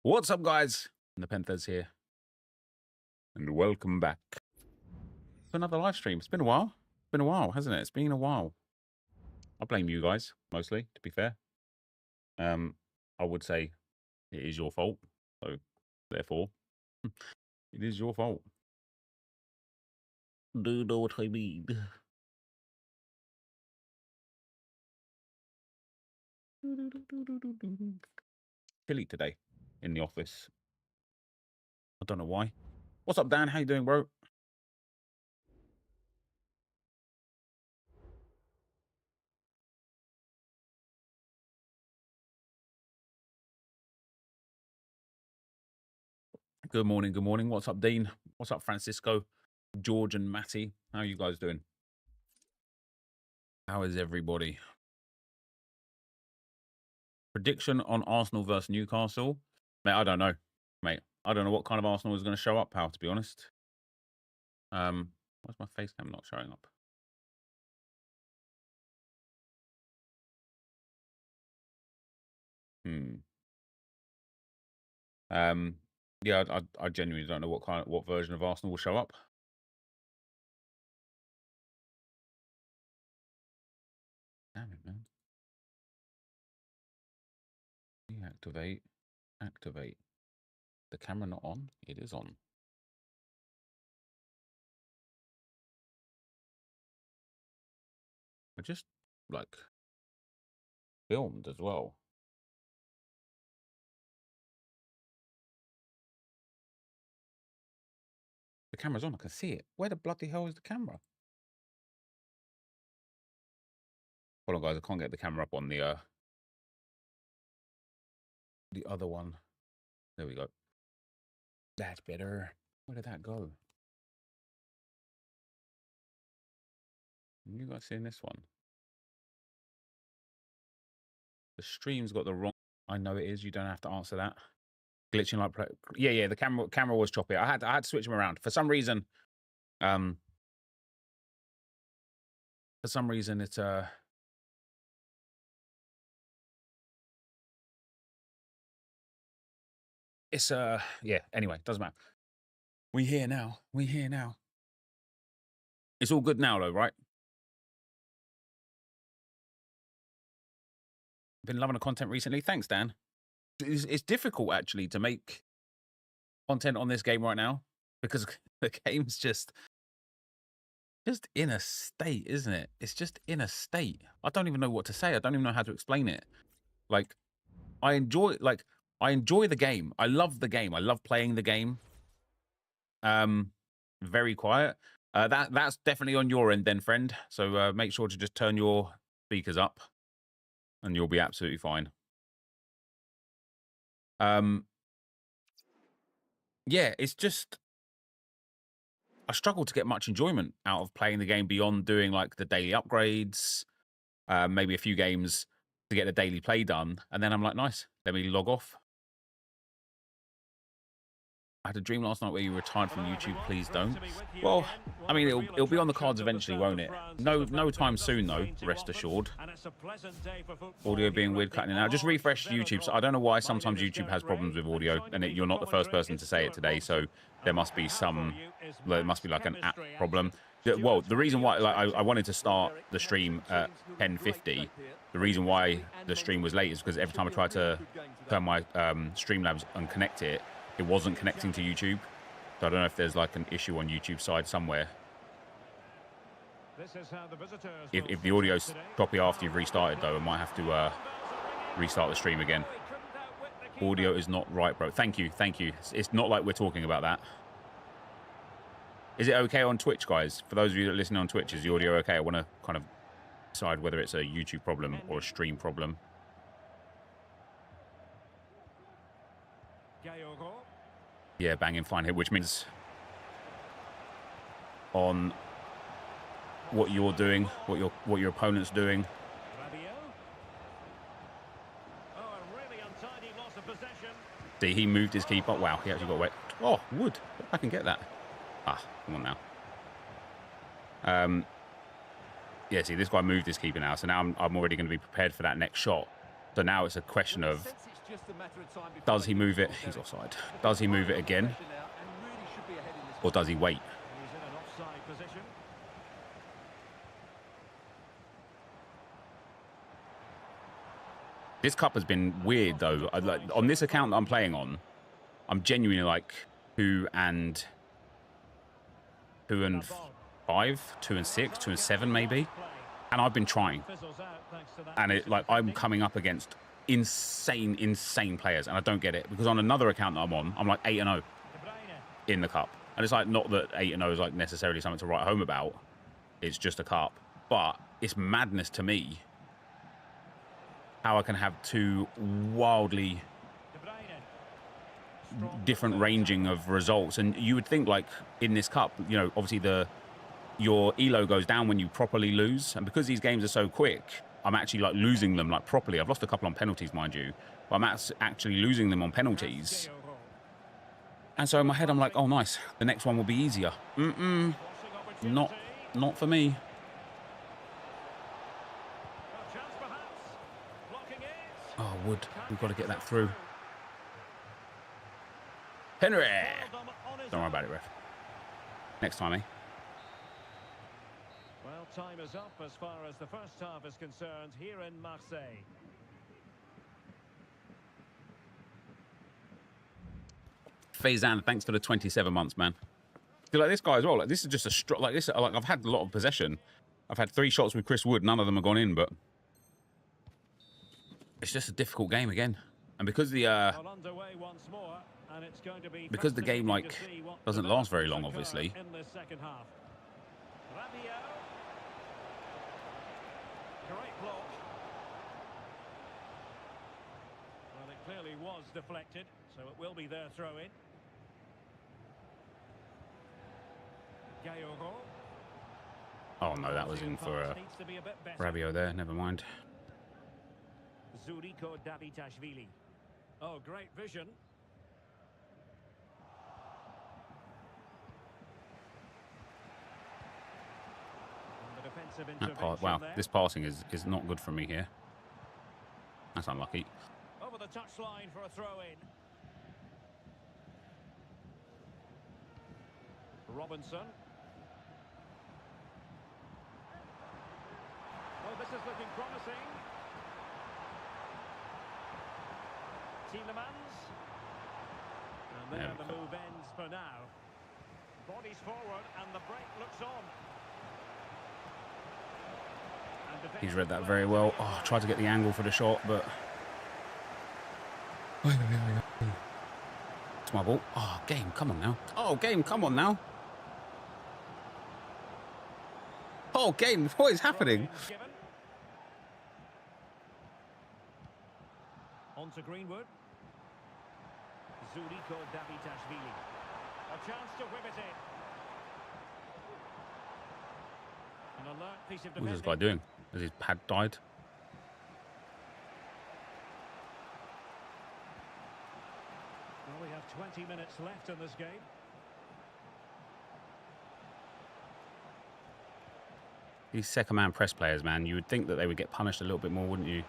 What's up, guys? NepentheZ here, and welcome back to another live stream. It's been a while. It's been a while, hasn't it? It's been a while. I blame you guys, mostly, to be fair. I would say it is your fault, so therefore, it is your fault. Do you know what I mean? Chilly today in the office. I don't know why. What's up, Dan? How you doing, bro? Good morning, good morning. What's up, Dean? What's up, Francisco, George, and Matty? How are you guys doing? How is everybody? Prediction on Arsenal versus Newcastle? Mate, I don't know. Mate, I don't know what kind of Arsenal is going to show up, pal, to be honest. Why's my face cam not showing up? Yeah, I genuinely don't know what version of Arsenal will show up. Damn it, man. Deactivate. Activate. The camera not on? It is on. I just, like, filmed as well. The camera's on. I can see it. Where the bloody hell is the camera? Hold on, guys. I can't get the camera up on the other one. There we go. That's better. Where did that go? You guys seeing this one? The stream's got the wrong. I know it is. You don't have to answer that. Glitching like yeah. The camera was choppy. I had to switch them around for some reason. For some reason it's yeah. Anyway, doesn't matter. We here now. We here now. It's all good now, though, right? Been loving the content recently. Thanks, Dan. It's difficult actually to make content on this game right now because the game's just in a state, isn't it? It's just in a state. I don't even know what to say. I don't even know how to explain it. Like, I enjoy the game. I love the game. I love playing the game. Very quiet. That's definitely on your end then, friend. So make sure to just turn your speakers up and you'll be absolutely fine. Yeah, it's just I struggle to get much enjoyment out of playing the game beyond doing like the daily upgrades, maybe a few games to get the daily play done, and then I'm like, nice, let me log off. I had a dream last night where you retired from YouTube. Please don't. Well, I mean, it'll be on the cards eventually, won't it? No time soon though. Rest assured. Audio being weird, cutting it out. Just refresh YouTube. So I don't know why sometimes YouTube has problems with audio, and you're not the first person to say it today. So there must be like an app problem. Well, the reason why I wanted to start the stream at 10:50. The reason why the stream was late is because every time I tried to turn my Streamlabs and connect it, it wasn't connecting to YouTube. So I don't know if there's like an issue on YouTube side somewhere. If the audio's choppy after you've restarted though, I might have to restart the stream again. Audio is not right, bro. Thank you. It's not like we're talking about that. Is it okay on Twitch, guys? For those of you that are listening on Twitch, is the audio okay? I want to kind of decide whether it's a YouTube problem or a stream problem. Yeah, banging fine hit, which means on what you're doing, what your opponent's doing. See, he moved his keeper. Wow, he actually got wet. Oh, wood. I can get that. Ah, come on now. Yeah, see, this guy moved his keeper now, so now I'm already going to be prepared for that next shot. So now it's a question of Does he move it? He's offside. Does he move it again? Or does he wait? This cup has been weird, though. On this account that I'm playing on, I'm genuinely like 2 and 5, 2 and 6, 2 and 7 maybe. And I've been trying. And I'm coming up against insane players, and I don't get it. Because on another account that I'm on, I'm like 8 and 0 in the cup. And it's like, not that 8 and 0 is like necessarily something to write home about. It's just a cup. But it's madness to me how I can have 2 wildly different ranging of results. And you would think, like, in this cup, you know, obviously your elo goes down when you properly lose, and because these games are so quick, I'm actually like losing them like properly. I've lost a couple on penalties, mind you, but I'm actually losing them on penalties. And so in my head I'm like, oh nice, the next one will be easier. Not for me. Oh, Wood, we've got to get that through. Henry! Don't worry about it, ref. Next time, eh? Well, time is up as far as the first half is concerned here in Marseille. Faizan, thanks for the 27 months, man. Feel like this guy as well. Like, this is just a like this. Like, I've had a lot of possession. I've had 3 shots with Chris Wood. None of them have gone in, but it's just a difficult game again. And because the game like doesn't last very long, obviously. Great block. Well, it clearly was deflected, so it will be their throw-in. Oh no, that was in for Rabiot there. Never mind. Zuriko Davitashvili. Oh, great vision. Wow, this passing is not good for me here. That's unlucky. Over the touchline for a throw-in. Robinson. Well, this is looking promising. Tielemans. And there the move ends for now. Bodies forward and the break looks on. He's read that very well. Oh, tried to get the angle for the shot, but it's my ball. Oh, game, come on now. Oh, game, come on now. Oh, game, what is happening? On to Greenwood. Zuriko Davitashvili. A chance to whip it in. An alert piece of defending. What's this guy doing? Has his pad died? Well, we have 20 minutes left in this game. These second-man press players, man, you would think that they would get punished a little bit more, wouldn't you?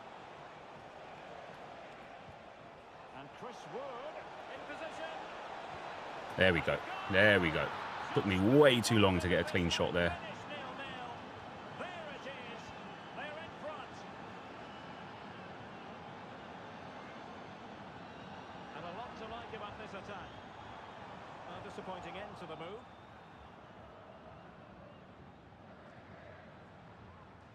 And Chris Wood in position. There we go. There we go. Took me way too long to get a clean shot there. Disappointing end to the move.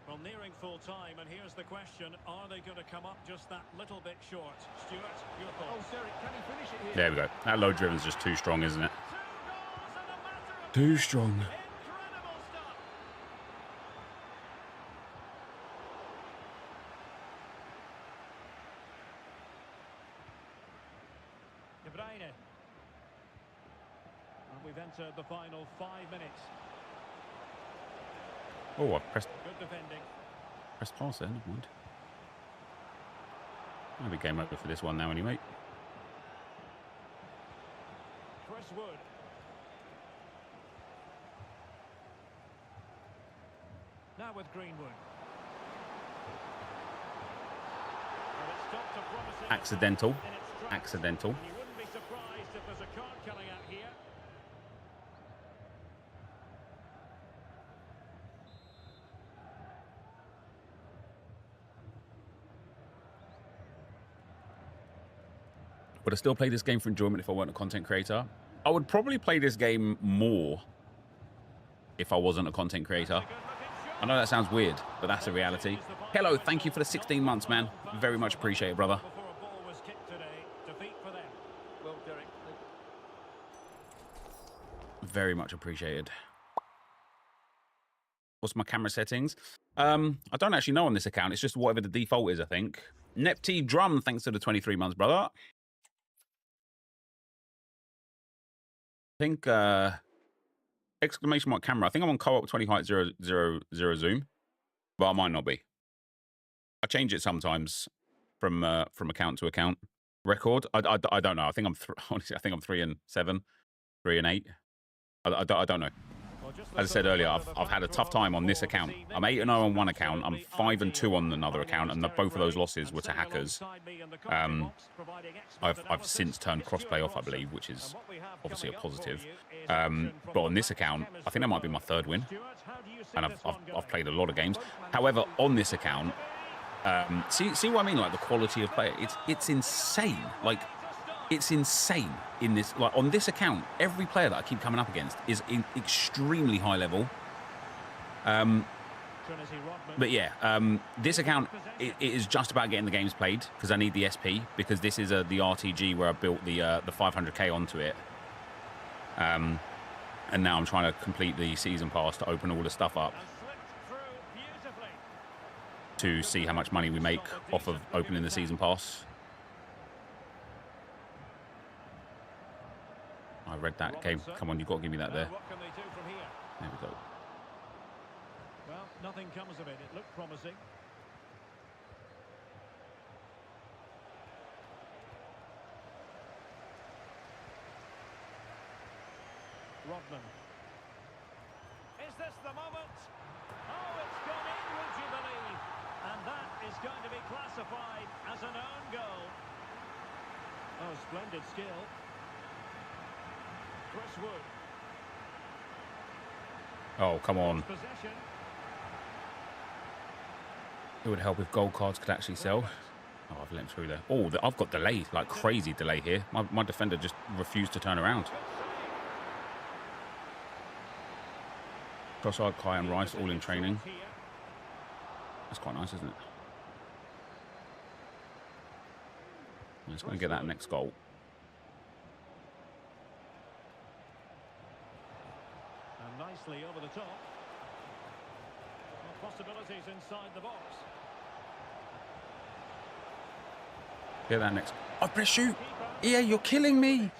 Well, nearing full time, and here's the question: are they going to come up just that little bit short? Stuart, your thoughts? Oh, Derek, can he finish it here? There we go. That low driven is just too strong, isn't it? Too strong. Incredible stuff. De Bruyne. And we've entered the final 5 minutes. Oh, I pressed. Good defending. Press pass there, never mind. Maybe game over for this one now anyway. Chris Wood. Now with Greenwood. Accidental. Accidental. You wouldn't be surprised if there's a card coming out here. Would I still play this game for enjoyment if I weren't a content creator? I would probably play this game more if I wasn't a content creator. I know that sounds weird, but that's a reality. Hello, thank you for the 16 months, man. Very much appreciated, brother. Very much appreciated. What's my camera settings? I don't actually know on this account. It's just whatever the default is, I think. NepentheZ Drum, thanks to the 23 months, brother. I think exclamation mark camera. I think I'm on co-op 20 height 000 zoom, but I might not be. I change it sometimes from account to account. Record. I don't know. I think I'm honestly. I think I'm 3 and 7, 3 and 8. I don't know. As I said earlier, I've had a tough time on this account. I'm 8 and 0 on one account. I'm 5 and 2 on another account, and both of those losses were to hackers. I've since turned crossplay off, I believe, which is obviously a positive. But on this account, I think that might be my 3rd win, and I've played a lot of games. However, on this account, see what I mean? Like the quality of play, it's insane. Like. It's insane in this, like on this account, every player that I keep coming up against is extremely high level. But yeah, this account, it is just about getting the games played because I need the SP because this is the RTG where I built the 500k onto it. And now I'm trying to complete the season pass to open all the stuff up to see how much money we make off of opening the season pass. I read that game. Come on, you've got to give me that there. There we go. Well, nothing comes of it. It looked promising. Rodman. Is this the moment? Oh, it's gone in, would you believe? And that is going to be classified as an own goal. Oh, splendid skill. Chris Wood. Oh, come on. It would help if gold cards could actually sell. Oh, I've let him through there. Oh, I've got delay, like crazy delay here. My defender just refused to turn around. Trossard, Kai and Rice all in training. That's quite nice, isn't it? Let's go and get that next goal. Nicely over the top. Well, possibilities inside the box. Get that next. Oh, press shoot. Yeah, you're killing me. A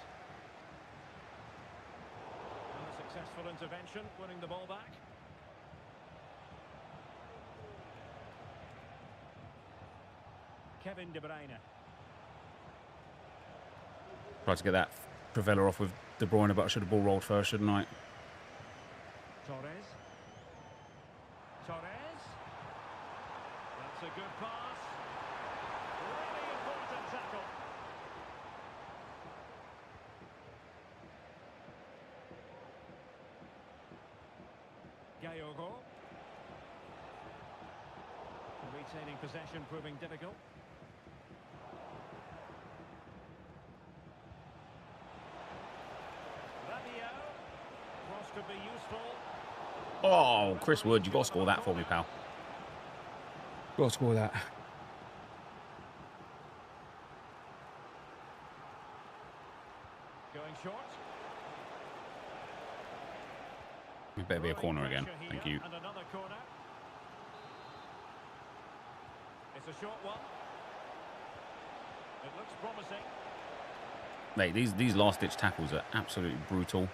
successful intervention, winning the ball back. Kevin De Bruyne. Tried to get that Trivela off with De Bruyne, but I should have ball rolled first, shouldn't I? Torres. That's a good pass. Really important tackle. Gayogo. Retaining possession proving difficult. Cross could be useful. Oh, Chris Wood, you got to score that for me, pal. Got to score that. Going short. It better be a corner again. Thank you. And another corner. It's a short one. It looks promising. Mate, these last-ditch tackles are absolutely brutal.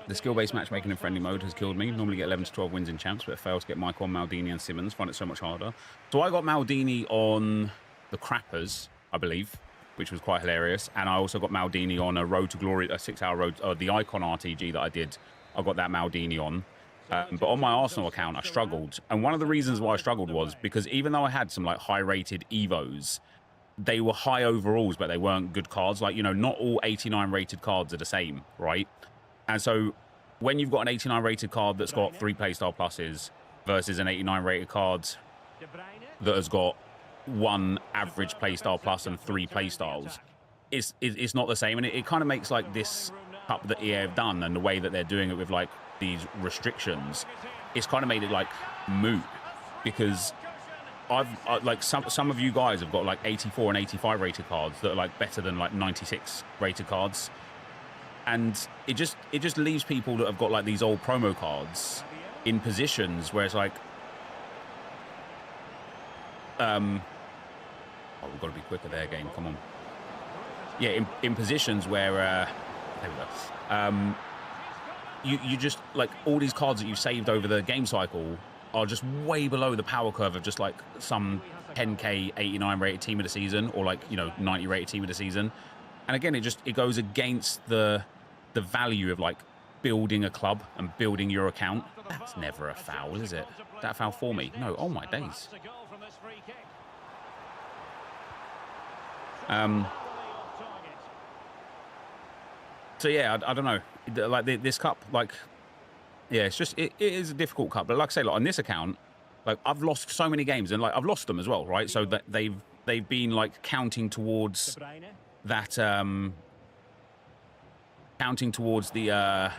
The skill-based matchmaking in friendly mode has killed me. Normally get 11 to 12 wins in champs, but failed to get Michael, Maldini and Simmons. Find it so much harder. So I got Maldini on the Crappers, I believe, which was quite hilarious. And I also got Maldini on a Road to Glory, a 6-hour road, the Icon RTG that I did. I got that Maldini on. But on my Arsenal account, I struggled. And one of the reasons why I struggled was because even though I had some like high-rated Evos, they were high overalls, but they weren't good cards. Like, you know, not all 89 rated cards are the same, right? And so when you've got an 89 rated card that's got 3 playstyle pluses versus an 89 rated card that has got 1 average playstyle plus and 3 playstyles, it's not the same. And it kind of makes like this cup that EA have done and the way that they're doing it with like these restrictions, it's kind of made it like moot, because like some of you guys have got like 84 and 85 rated cards that are like better than like 96 rated cards, and it just leaves people that have got like these old promo cards in positions where it's like oh, we've got to be quicker there, game, come on. Yeah, in positions where there we go. You just like all these cards that you've saved over the game cycle are just way below the power curve of just like some 10k 89 rated team of the season, or like, you know, 90 rated team of the season. And again, it goes against the value of like building a club and building your account. That's never a foul, is it? That foul for me? No. Oh my days. So yeah, I don't know. Like this cup, like, yeah, it's just it is a difficult cup. But like I say, like on this account, like I've lost so many games, and like I've lost them as well, right? So that they've been like counting towards that counting towards the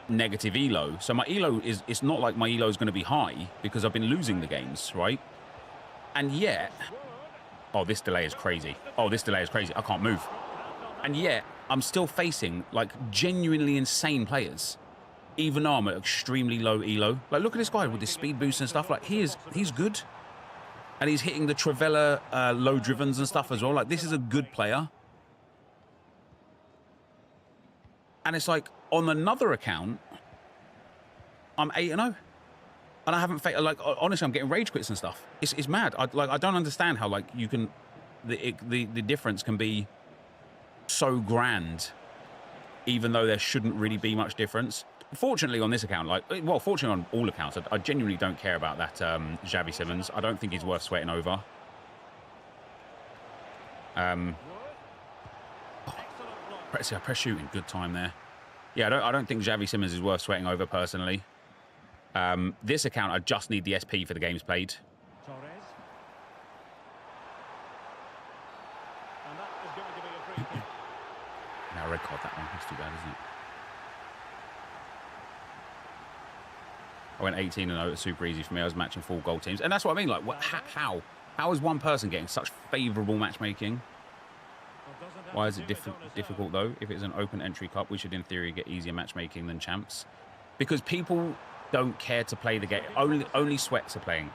negative elo. So my elo it's not like my elo is going to be high because I've been losing the games, right? And yet, oh, this delay is crazy. Oh, this delay is crazy. I can't move. And yet I'm still facing like genuinely insane players, even though I'm at extremely low elo. Like, look at this guy with his speed boost and stuff. Like, he's good, and he's hitting the Travella low drivens and stuff as well. Like, this is a good player. And it's like on another account, I'm 8-0, and I haven't like, honestly, I'm getting rage quits and stuff. It's mad. I don't understand how like you can the difference can be so grand, even though there shouldn't really be much difference. Fortunately on this account, like, well, fortunately on all accounts, I genuinely don't care about that Xavi Simons. I don't think he's worth sweating over. See, I press shoot in good time there. Yeah, I don't think Xavi Simons is worth sweating over personally. This account, I just need the SP for the games played. Now red card that one. That's too bad, isn't it? I went 18-0. It's super easy for me. I was matching full goal teams, and that's what I mean. Like, what, how is one person getting such favourable matchmaking? Why is it difficult though? If it's an open entry cup, we should in theory get easier matchmaking than champs, because people don't care to play the game. Only sweats are playing.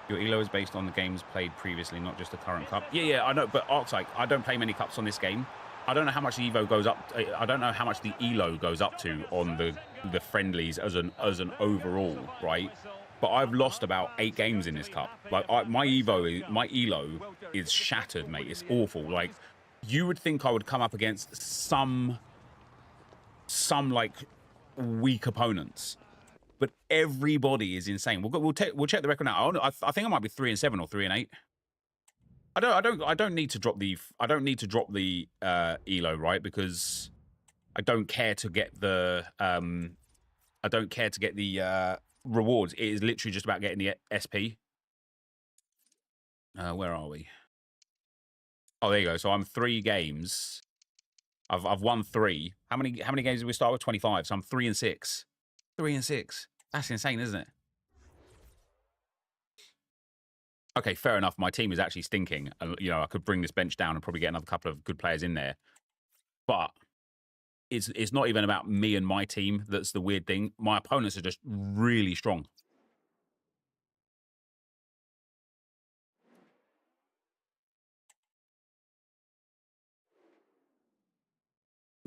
Your elo is based on the games played previously, not just the current cup. Yeah, I know, but Arctic, I don't play many cups on this game. I don't know how much the Evo goes up. I don't know how much the elo goes up to on the friendlies as an overall, right? But I've lost about 8 games in this cup. Like my elo is shattered, mate. It's awful. Like, you would think I would come up against some like weak opponents, but everybody is insane. We'll check the record now. I think I might be 3-7 or 3-8. I don't need to drop the elo, right? Because I don't care to get the rewards. It is literally just about getting the SP. Where are we? Oh, there you go. So I'm 3 games. I've won 3. How many games did we start with? 25. So I'm 3-6. 3-6. That's insane, isn't it? Okay, fair enough. My team is actually stinking. You know, I could bring this bench down and probably get another couple of good players in there. But it's not even about me and my team. That's the weird thing. My opponents are just really strong.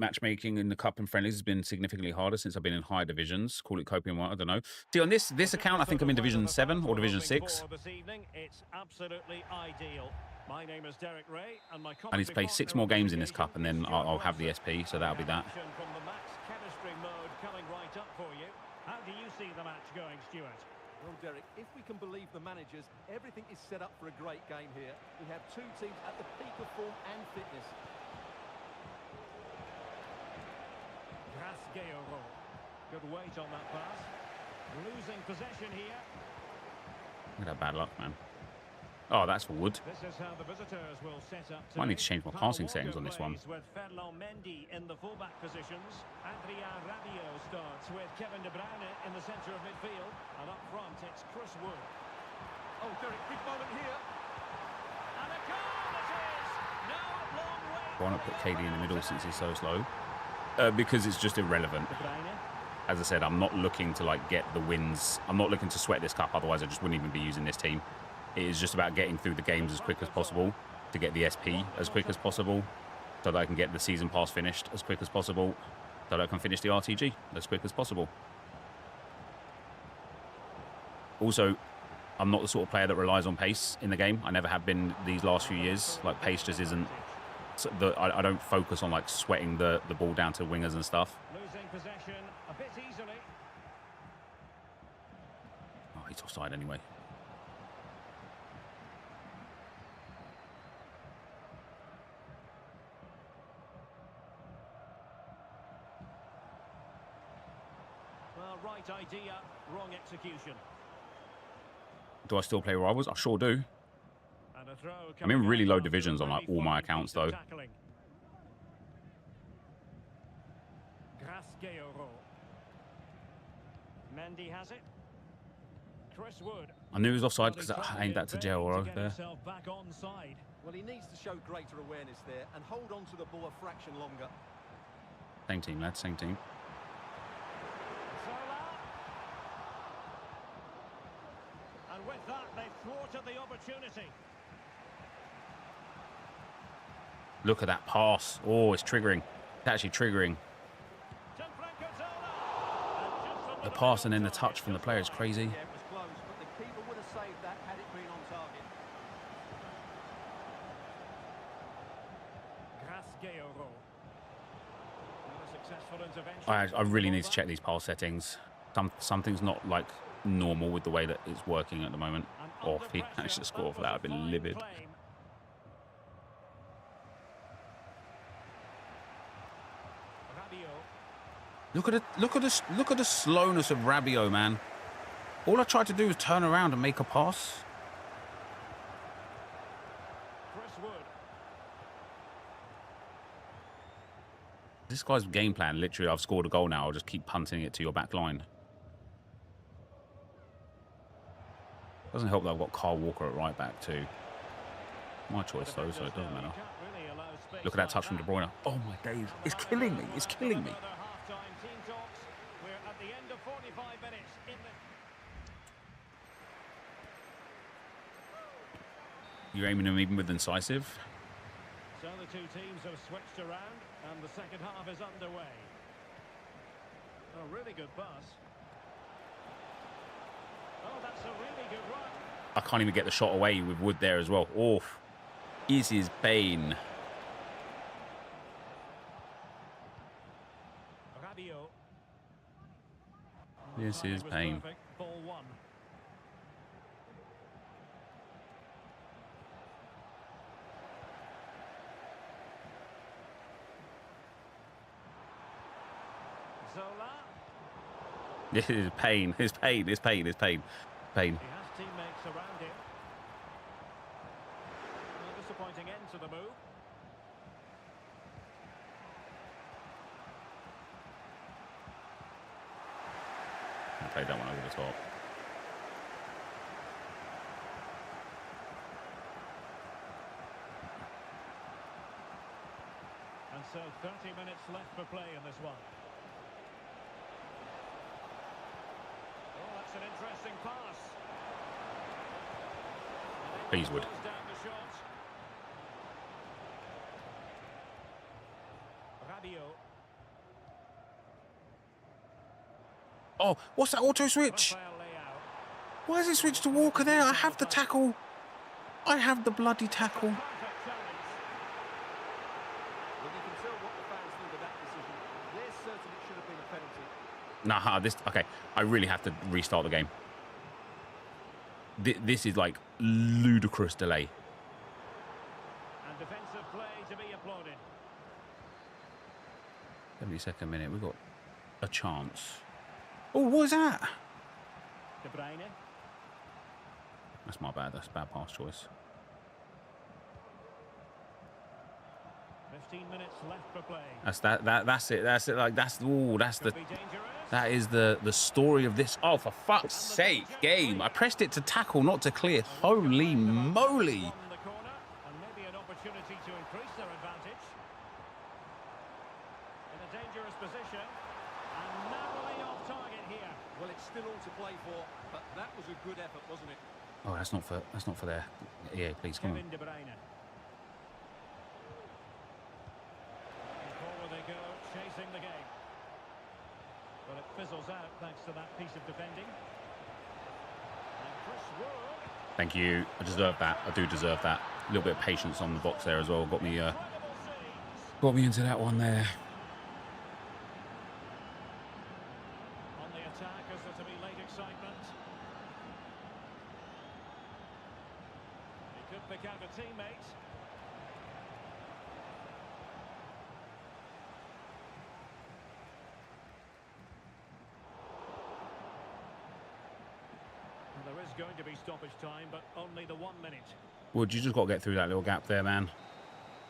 Matchmaking in the cup and friendlies has been significantly harder since I've been in higher divisions. Call it coping one, I don't know. See, on this account, I think I'm in Division 7 or Division 6. It's absolutely ideal. My name is Derek Ray, and I need to play 6 more games in this cup, and then I'll have the SP, so that'll be that. blistering mode coming right up for you. How do you see the match going, Stuart? Well, Derek, if we can believe the managers, everything is set up for a great game here. We have two teams at the peak of form and fitness. Good weight on that pass. Losing possession here. Look at that bad luck, man. Oh, that's for Wood. This is how the visitors will set up. Might need to change my passing settings on this one. With Mendy in the fullback positions. Adrien Rabiot starts with Kevin De Bruyne in the centre of midfield, and up front it's Chris Wood. Oh, Derek, big moment here. And a goal it is. No long way. Why not put KD in the middle since he's so slow? Because it's just irrelevant. De Bruyne. As I said, I'm not looking to like get the wins. I'm not looking to sweat this cup. Otherwise, I just wouldn't even be using this team. It is just about getting through the games as quick as possible to get the SP as quick as possible so that I can get the season pass finished as quick as possible so that I can finish the RTG as quick as possible. Also, I'm not the sort of player that relies on pace in the game. I never have been these last few years. Like, pace just isn't... I don't focus on like sweating the ball down to wingers and stuff. Losing possession a bit easily. Oh, he's offside anyway. Well, right idea, wrong execution. Do I still play Rivals? I sure do. And a throw I'm in really low coming divisions on like all my accounts though. tackling. Mendy has it. Chris Wood. I knew he was offside because I aimed that to Gerrard there. Back onside. Well, he needs to show greater awareness there and hold on to the ball a fraction longer. Same team, lads, same team. And with that, they thwarted the opportunity. Look at that pass. Oh, it's triggering. It's actually triggering. The pass and then the touch from the player is crazy. Yeah, it was close, but the keeper would have saved that had it been on target. I really need to check these pass settings. Something's not like normal with the way that it's working at the moment. Oh, if he managed to score for that, I've been livid. Look at the slowness of Rabiot, man. All I tried to do was turn around and make a pass. This guy's game plan, literally, I've scored a goal now. I'll just keep punting it to your back line. Doesn't help that I've got Kyle Walker at right back too. My choice though, so it doesn't matter. Look at that touch from De Bruyne. Oh my days, it's killing me. It's killing me. You're aiming him even with incisive. So the two teams have switched around and the second half is underway. A really good pass. Oh, that's a really good run. I can't even get the shot away with Wood there as well. Oh, this is pain. Rabiot. This is pain. Ball one. Zola. This is pain. It's pain. It's pain. It's pain. Pain. He has teammates around him. A disappointing end to the move. I played that one over the top. And so 30 minutes left for play in this one. Oh, that's an interesting pass. Please, Wood. Down the shot. Rabiot. Oh, what's that auto switch? Why has it switched to Walker there? I have the tackle. I have the bloody tackle. Well, you can tell what the fans think of that decision. They're certain it should have been a penalty. Nah, this... Okay, I really have to restart the game. This is like ludicrous delay. And defensive play to be applauded. 72nd minute, we've got a chance. Oh, what was that? De Bruyne. That's my bad. That's a bad pass choice. 15 minutes left for play. That's it. That's it. Like that's ooh, that's the Could be dangerous. that is the story of this. Oh, for fuck's sake, game! I pressed it to tackle, not to clear. Holy moly! On the corner, and maybe an opportunity to increase their advantage. In a dangerous position, and narrowly off target here. Well, it's still all to play for, but that was a good effort, wasn't it? Oh, that's not for there. Yeah, please come on. Kevin De Bruyne. And forward they go, chasing the game. But it fizzles out thanks to that piece of defending. And Chris Wood. Thank you. I deserve that. I do deserve that. A little bit of patience on the box there as well. Got me into that one there. On the attack, is there to be late excitement? He could pick out a teammate. And there is going to be stoppage time, but only the 1 minute. Would you just got to get through that little gap there, man?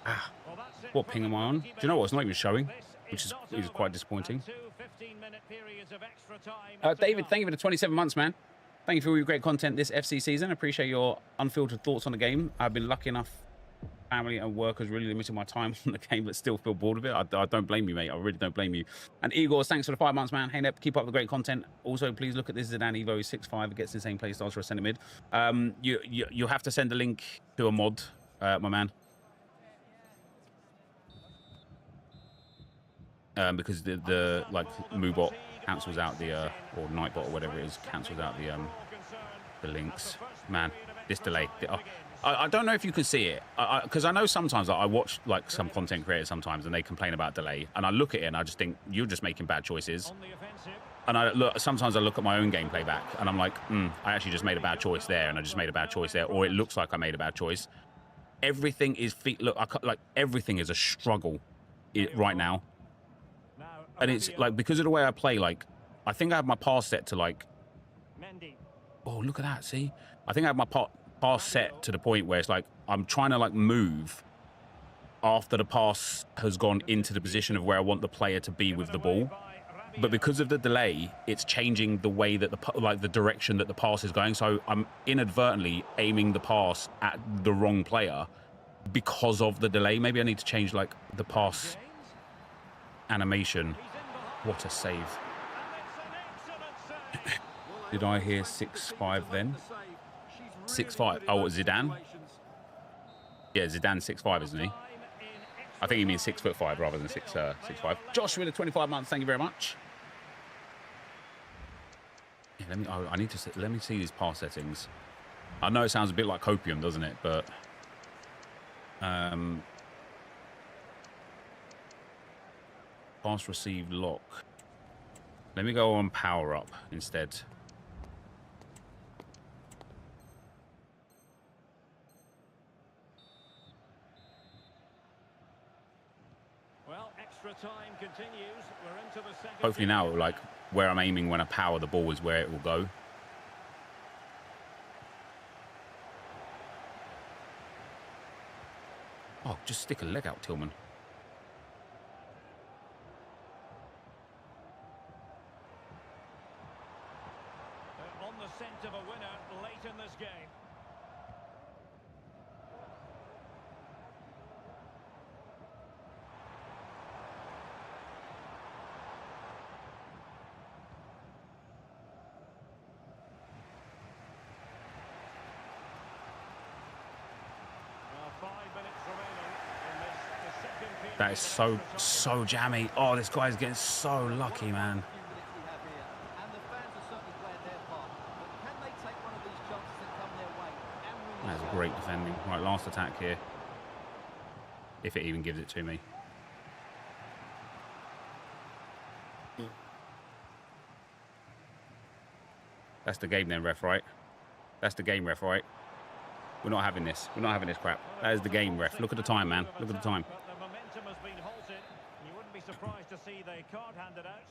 Ah, Well, that's it what for ping the am I on? Do quickie you know what? minutes. It's not even showing, This which is not quite over. disappointing. And 2 15-minute periods of extra time to David, come. thank you for the 27 months, man. Thank you for all your great content this FC season. I appreciate your unfiltered thoughts on the game. I've been lucky enough. Family and work has really limited my time on the game, but still feel bored of it. I don't blame you, mate. I really don't blame you. And Igor, thanks for the 5 months, man. Hey, Nep, keep up the great content. Also, please look at this Zidane Evo 6.5. It gets the same play styles for a centre mid. You have to send a link to a mod, my man. Because the like Moobot cancels out the or Nightbot or whatever it is cancels out the links. Man, this delay. I don't know if you can see it because I know sometimes I watch like some content creators sometimes and they complain about delay and I look at it and I just think you're just making bad choices. On the offensive. And sometimes I look at my own gameplay back and I'm like, I actually just made a bad choice there and I just made a bad choice there, or it looks like I made a bad choice. Everything is like everything is a struggle right now. Now, And it's like, because of the way I play, like, I think I have my pass set to like, Mendy. oh, look at that, see? I think I have my pass set to the point where it's like, I'm trying to like move after the pass has gone into the position of where I want the player to be with the ball. But because of the delay, it's changing the way that the direction that the pass is going. So I'm inadvertently aiming the pass at the wrong player because of the delay. Maybe I need to change like the pass animation. What a save. Did I hear 6'5" then? 6'5". Oh, what, Zidane? Yeah, Zidane 6'5", isn't he? I think he means 6'5" rather than 6'5". Josh with the 25 months, thank you very much. Yeah, let me see these pass settings. I know it sounds a bit like copium, doesn't it? But pass received lock. Let me go on power up instead. Well, extra time continues. We're into the second. Hopefully now, like, where I'm aiming when I power the ball is where it will go. Oh, just stick a leg out, Tillman. On the scent of a winner late in this game. Now 5 minutes remaining in this, the second period. That is so jammy. Oh, this guy's getting so lucky, man. That's great defending. Right, last attack here. If it even gives it to me. That's the game then, ref, right? That's the game, ref, right? We're not having this. We're not having this crap. That is the game, ref. Look at the time, man. Look at the time. But the momentum has been halted. You wouldn't be surprised to see the card handed out.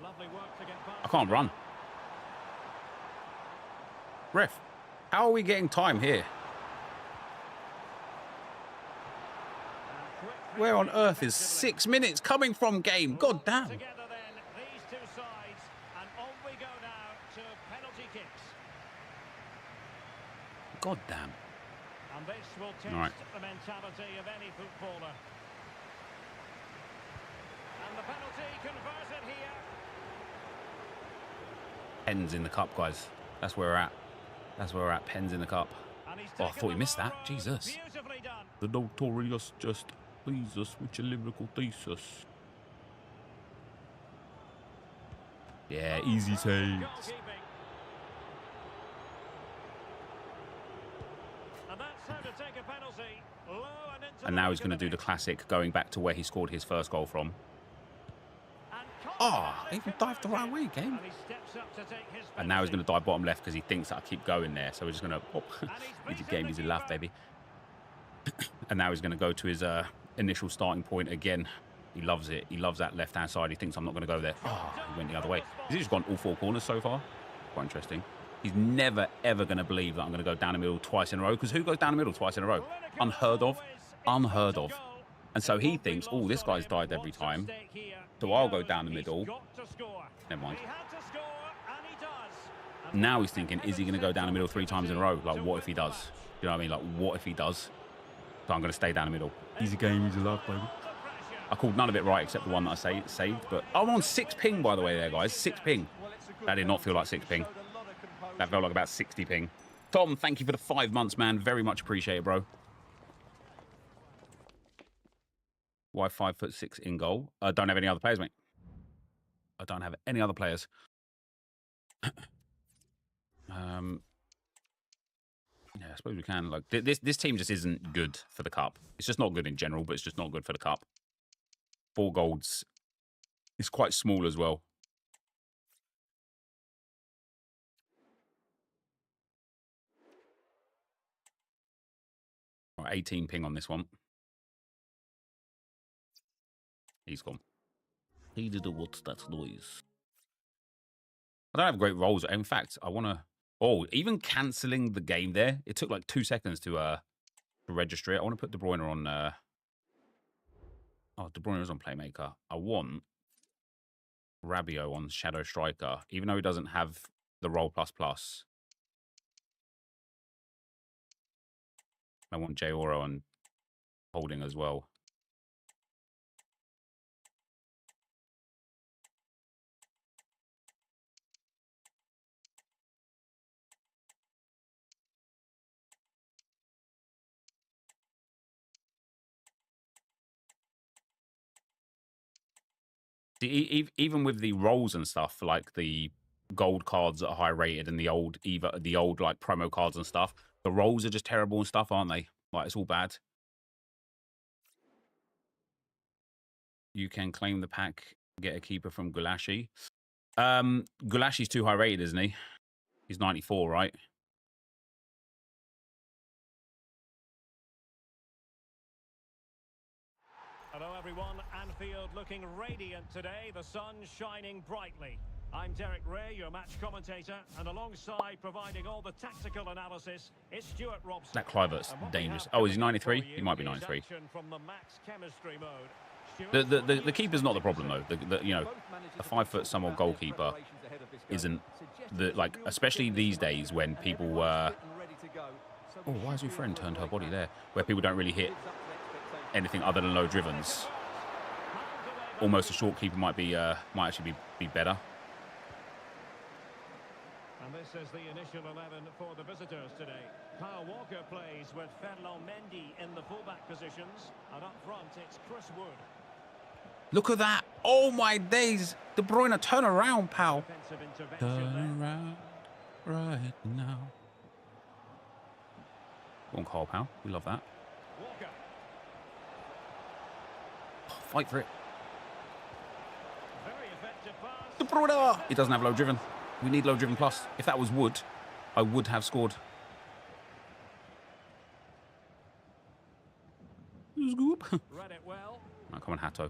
Lovely work to get past. I can't run. Ref, how are we getting time here? Where on earth is 6 minutes coming from, game? God damn. Together then, these two sides, and on we go now to penalty kicks. God damn. And this will test All right. the mentality of any footballer. And the penalty converted here. Pens in the cup, guys. That's where we're at. That's where we're at. Pens in the cup. And he's Oh, I taken thought we the missed low that. road. Jesus. Beautifully done. The notorious just please us with your lyrical thesis. Yeah, easy saves. Goalkeeping. And that's how to take a penalty. Low and into And now he's going to do the classic, going back to where he scored his first goal from. Oh, he even dived the right way, game. And he steps up to take his And now he's going penalty. to dive bottom left because he thinks that I keep going there. So we're just going to pop. Easy game, easy laugh, baby. And now he's going to go to his initial starting point again. He loves it. He loves that left-hand side. He thinks I'm not going to go there. Oh, he went the other way. He's just gone all four corners so far. Quite interesting. He's never, ever going to believe that I'm going to go down the middle twice in a row. Because who goes down the middle twice in a row? Unheard of. Unheard of. And so he thinks, oh, this guy's died every time. So I'll go down the middle. Never mind. Now he's thinking, is he going to go down the middle 3 times in a row? Like, what if he does? You know what I mean? Like, what if he does? So I'm going to stay down the middle. Easy game, easy love, baby. I called none of it right except the one that I saved. But I'm on 6 ping, by the way, there, guys. 6 ping. That did not feel like 6 ping. That felt like about 60 ping. Tom, thank you for the 5 months, man. Very much appreciate it, bro. Why 5'6" in goal? I don't have any other players, mate. I don't have any other players. Yeah, I suppose we can. Like this team just isn't good for the cup. It's just not good in general, but it's just not good for the cup. 4 golds. It's quite small as well. Right, 18 ping on this one. He's gone. He did a what's that noise? I don't have great rolls. In fact, I want to... Oh, even cancelling the game there, it took like 2 seconds to register it. I want to put De Bruyne on... Oh, De Bruyne is on Playmaker. I want Rabiot on Shadow Striker, even though he doesn't have the role ++. I want J Oro on Holding as well. Even with the rolls and stuff, like the gold cards that are high rated and the old like promo cards and stuff, the rolls are just terrible and stuff, aren't they? Like, it's all bad. You can claim the pack, get a keeper from Gulashi. Gulashi's too high rated, isn't he? He's 94, right? Hello everyone, Anfield looking radiant today, the sun shining brightly. I'm Derek Ray, your match commentator, and alongside providing all the tactical analysis is Stuart Robson. That Kluivert's dangerous. Oh, is he 93? He might be 93. From the max chemistry mode. The keeper's not the problem though. You know, a 5'some" goalkeeper isn't like, especially these days when people oh, why has your friend turned her body there? Where people don't really hit anything other than low drivens. Almost a short keeper might actually be better. And this is the initial 11 for the visitors today. Kyle Walker plays with Ferland Mendy in the fullback positions, and up front it's Chris Wood. Look at that! Oh my days! De Bruyne, turn around, pal. Turn around right now. Go on, Carl, pal. We love that. Walker. Fight for it. Very effective pass. De Bruyne. He doesn't have low driven. We need low driven plus. If that was Wood, I would have scored. Scoop. Read it well. Oh, come on, Hato.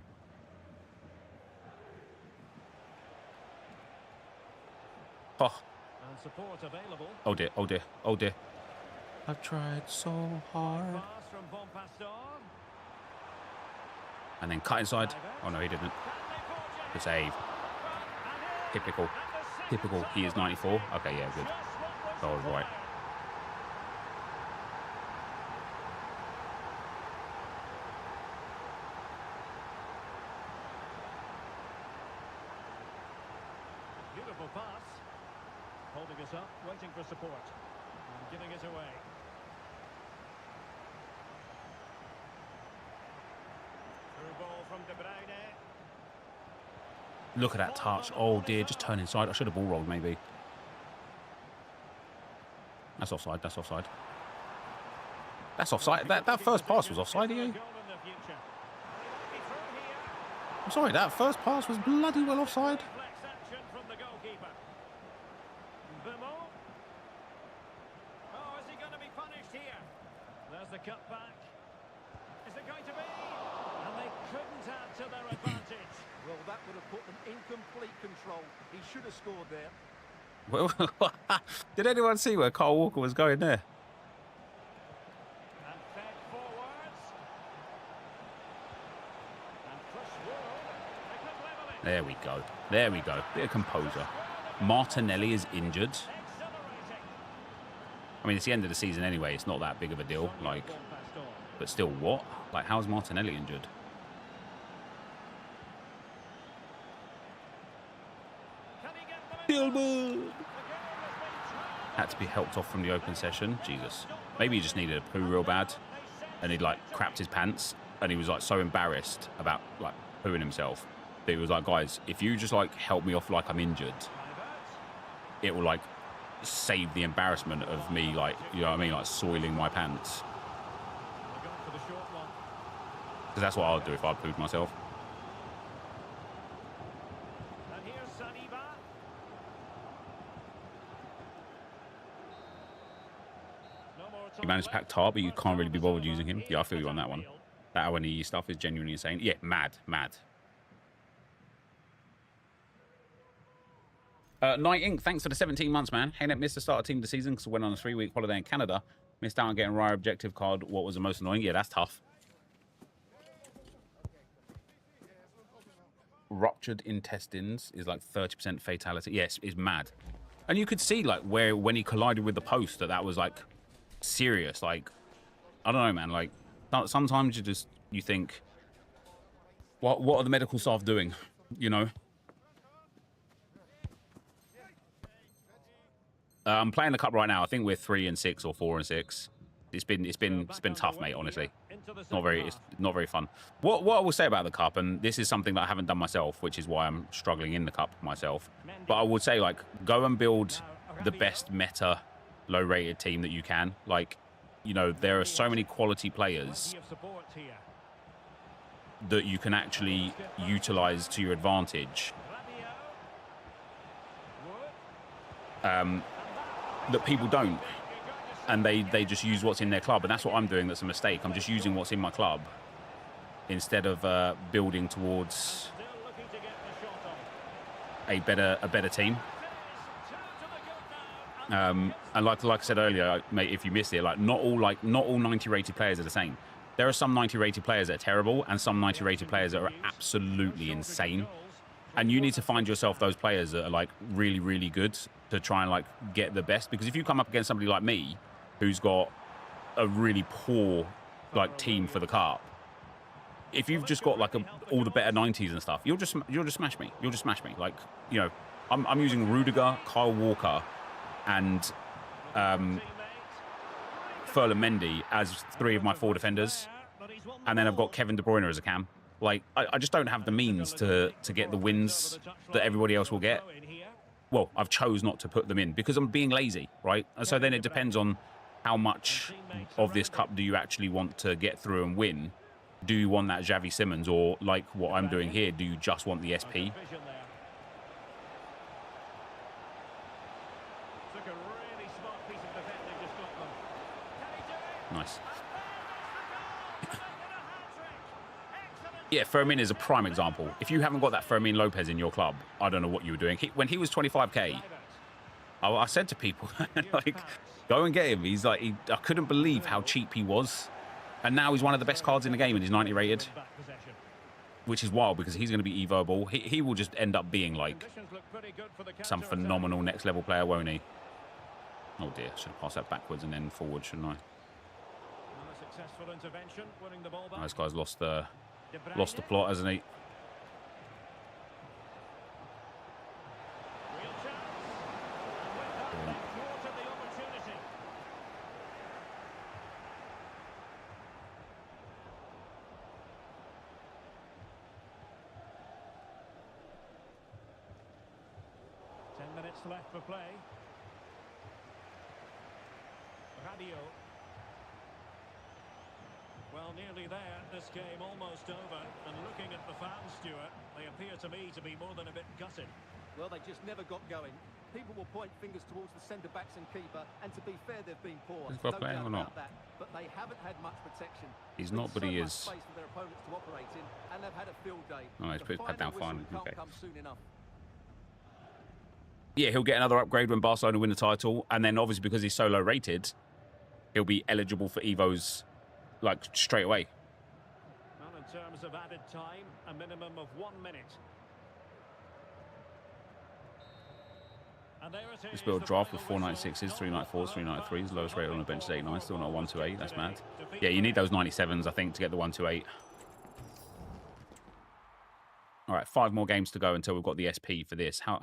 Oh. And support available. Oh dear, oh dear, oh dear. I've tried so hard. Pass from Bonpastor. And then cut inside. Oh no, he didn't. The save. Typical. Typical. He is 94. Okay, yeah, good. Oh, right. Beautiful pass. Holding us up, waiting for support. And giving it away. Through ball from De Bruyne. Look at that touch. Oh dear, just turn inside. I should have ball rolled maybe. That's offside, that's offside. That's offside. That first pass was offside, yeah? I'm sorry, that first pass was bloody well offside. From the goalkeeper. Oh, is he going to be punished here? There's the cut back. Is it going to be? And they couldn't add to their advantage. Well, that would have put them in complete control. He should have scored there. Well, did anyone see where Kyle Walker was going there? And fed forwards. And push forward. They could level it. There we go. There we go. Bit of composure. Martinelli is injured. Accelerating. I mean, it's the end of the season anyway. It's not that big of a deal. Like, but still, what? Like, how's Martinelli injured? Can he get them in? Gilbert had to be helped off from the open session. Jesus. Maybe he just needed a poo real bad, and he'd like crapped his pants, and he was like so embarrassed about like pooing himself that he was like, guys, if you just like help me off like I'm injured, it will like save the embarrassment of me, like, you know what I mean, like soiling my pants. Because that's what I'd do if I pooed myself. And here's Saliba. No more time You managed to pack left. tar, but you can't really be bothered using him. Yeah, I feel you on that one. That Awani stuff is genuinely insane. Yeah, mad. Night Inc., thanks for the 17 months, man. Hey, missed the start of team of the season because I went on a 3-week holiday in Canada. Missed out on getting Raya objective card. What was the most annoying? Yeah, that's tough. Ruptured intestines is like 30% fatality. Yes, it's mad. And you could see like when he collided with the post that was like serious. Like, I don't know, man. Like, sometimes you think, what are the medical staff doing? You know. I'm playing the cup right now. I think we're 3-6 or 4-6. It's been tough, mate. Honestly, it's not very fun. What I will say about the cup, and this is something that I haven't done myself, which is why I'm struggling in the cup myself. But I would say, like, go and build the best meta low-rated team that you can. Like, you know, there are so many quality players that you can actually utilize to your advantage. That people don't, and they just use what's in their club, and that's what I'm doing. That's a mistake. I'm just using what's in my club instead of building towards a better team. And like I said earlier, mate, if you missed it, like not all 90 rated players are the same. There are some 90 rated players that are terrible, and some 90 rated players that are absolutely insane. And you need to find yourself those players that are like really, really good to try and like get the best. Because if you come up against somebody like me, who's got a really poor like team for the cup, if you've just got like all the better 90s and stuff, you'll just smash me. You'll just smash me. Like, you know, I'm using Rudiger, Kyle Walker, and Ferland Mendy as 3 of my 4 defenders, and then I've got Kevin De Bruyne as a cam. Like, I just don't have the means to get the wins that everybody else will get. Well, I've chose not to put them in because I'm being lazy, right? And so then it depends on how much of this cup do you actually want to get through and win. Do you want that Xavi Simons, or like what I'm doing here, do you just want the SP? Took a really smart piece of defending to stop them. Can he do it? Nice. And there, that's the goal. Making a hat-trick. Excellent. Yeah, Fermin is a prime example. If you haven't got that Fermin Lopez in your club, I don't know what you were doing. When he was 25k, I said to people, like, go and get him. He's like, I couldn't believe how cheap he was. And now he's one of the best cards in the game and he's 90 rated, which is wild because he's going to be evoable. He will just end up being like some phenomenal next level player, won't he? Oh dear, should have passed that backwards and then forward, shouldn't I? Successful intervention, winning the ball back. This guy's lost the plot, hasn't he? Real chance. And with that, they thwarted the opportunity. Minutes left for play. Radio. Well, nearly there. This game almost over. And looking at the fans, Stuart, they appear to me to be more than a bit gutted. Well, they just never got going. People will point fingers towards the centre-backs and keeper, and to be fair, they've been poor. He's got playing or not? That, but they haven't had much protection. He's not, but he is. Space for their opponents to operate in, and they've had a field day. Oh, he's put his pad down fine. Okay. Come soon enough. Yeah, he'll get another upgrade when Barcelona win the title, and then obviously because he's so low rated, he'll be eligible for Evos like straight away. Well, in terms of added time, a minimum of 1 minute. And there it is. This build draft with 496s, 394s, 393s, lowest rate on the bench is 89, still not 128. That's mad. Yeah, you need those 97s, I think, to get the 128. All right, 5 more games to go until we've got the SP for this. How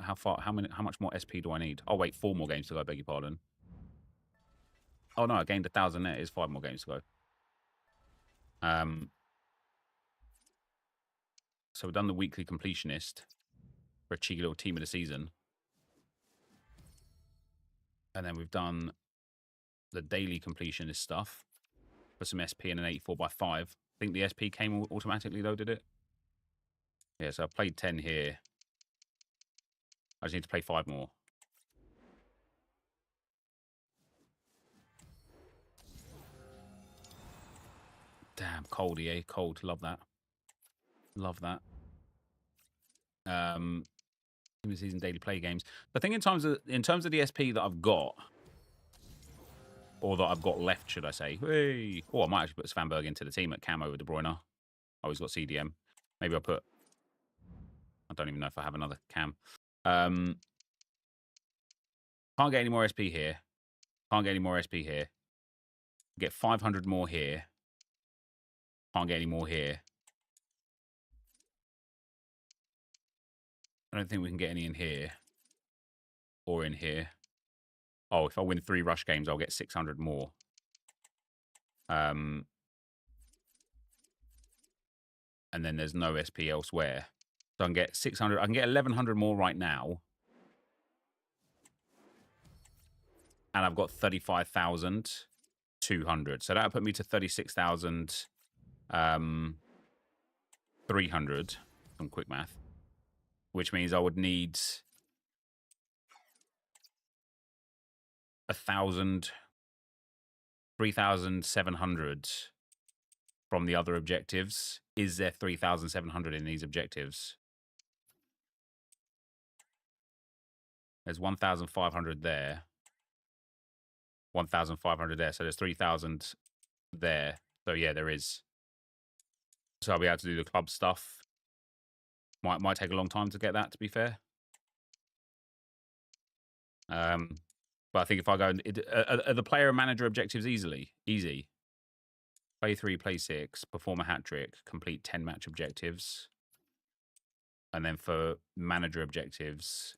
much more SP do I need? Oh wait, 4 more games to go. I beg your pardon. Oh no, I gained 1,000 net. It's 5 more games to go. So we've done the weekly completionist for a cheeky little team of the season, and then we've done the daily completionist stuff for some SP and an 84/5. I think the SP came automatically though, did it? Yeah, so I played 10 here. I just need to play 5 more. Damn, cold, EA. Cold. Love that. Love that. Season daily play games. I think in terms of the SP that I've got, or that I've got left, should I say? Hey. Oh, I might actually put Svanberg into the team at cam over De Bruyne. Oh, he's got CDM. Maybe I'll put... I don't even know if I have another cam. Can't get any more SP here. Can't get any more SP here. Get 500 more here. Can't get any more here. I don't think we can get any in here. Or in here. Oh, if I win 3 rush games, I'll get 600 more. And then there's no SP elsewhere. So I can get 600. I can get 1,100 more right now. And I've got 35,200. So that'll put me to 36,300. Some quick math. Which means I would need 1,000, 3,700 from the other objectives. Is there 3,700 in these objectives? There's 1,500 there. 1,500 there. So there's 3,000 there. So yeah, there is. So I'll be able to do the club stuff. Might take a long time to get that, to be fair. But I think if I go... Are the player and manager objectives easy? Play 3, play 6, perform a hat-trick, complete 10 match objectives. And then for manager objectives,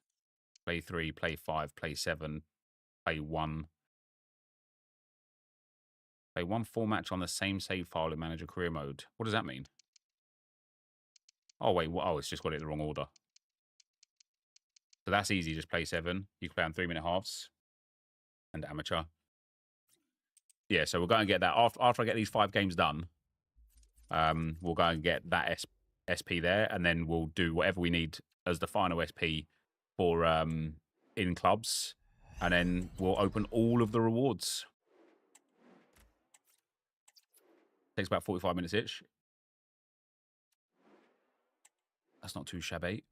play 3, play 5, play 7, play 1. Play 1 full match on the same save file in manager career mode. What does that mean? Oh, wait. Oh, it's just got it in the wrong order. So that's easy. Just play 7. You can play on 3-minute halves. And amateur. Yeah, so we're going to get that. After I get these 5 games done, We'll go and get that SP there, and then we'll do whatever we need as the final SP for in clubs, and then we'll open all of the rewards. Takes about 45 minutes each. That's not too shabby.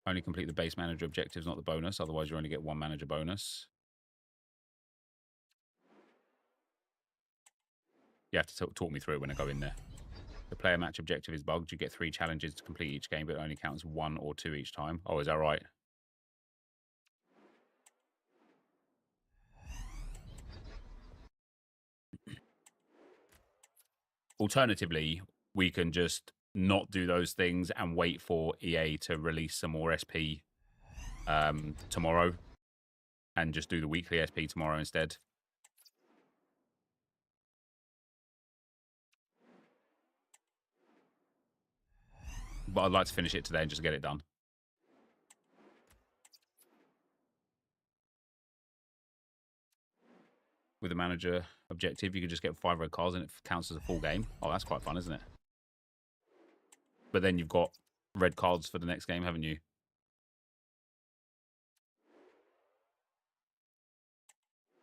Only complete the base manager objectives, not the bonus. Otherwise, you only get one manager bonus. You have to talk me through it when I go in there. The player match objective is bugged. You get 3 challenges to complete each game, but it only counts 1 or 2 each time. Oh, is that right? Alternatively, we can just not do those things and wait for EA to release some more SP tomorrow, and just do the weekly SP tomorrow instead. But I'd like to finish it today and just get it done. With the manager objective, you can just get 5 red cards and it counts as a full game. Oh, that's quite fun, isn't it? But then you've got red cards for the next game, haven't you?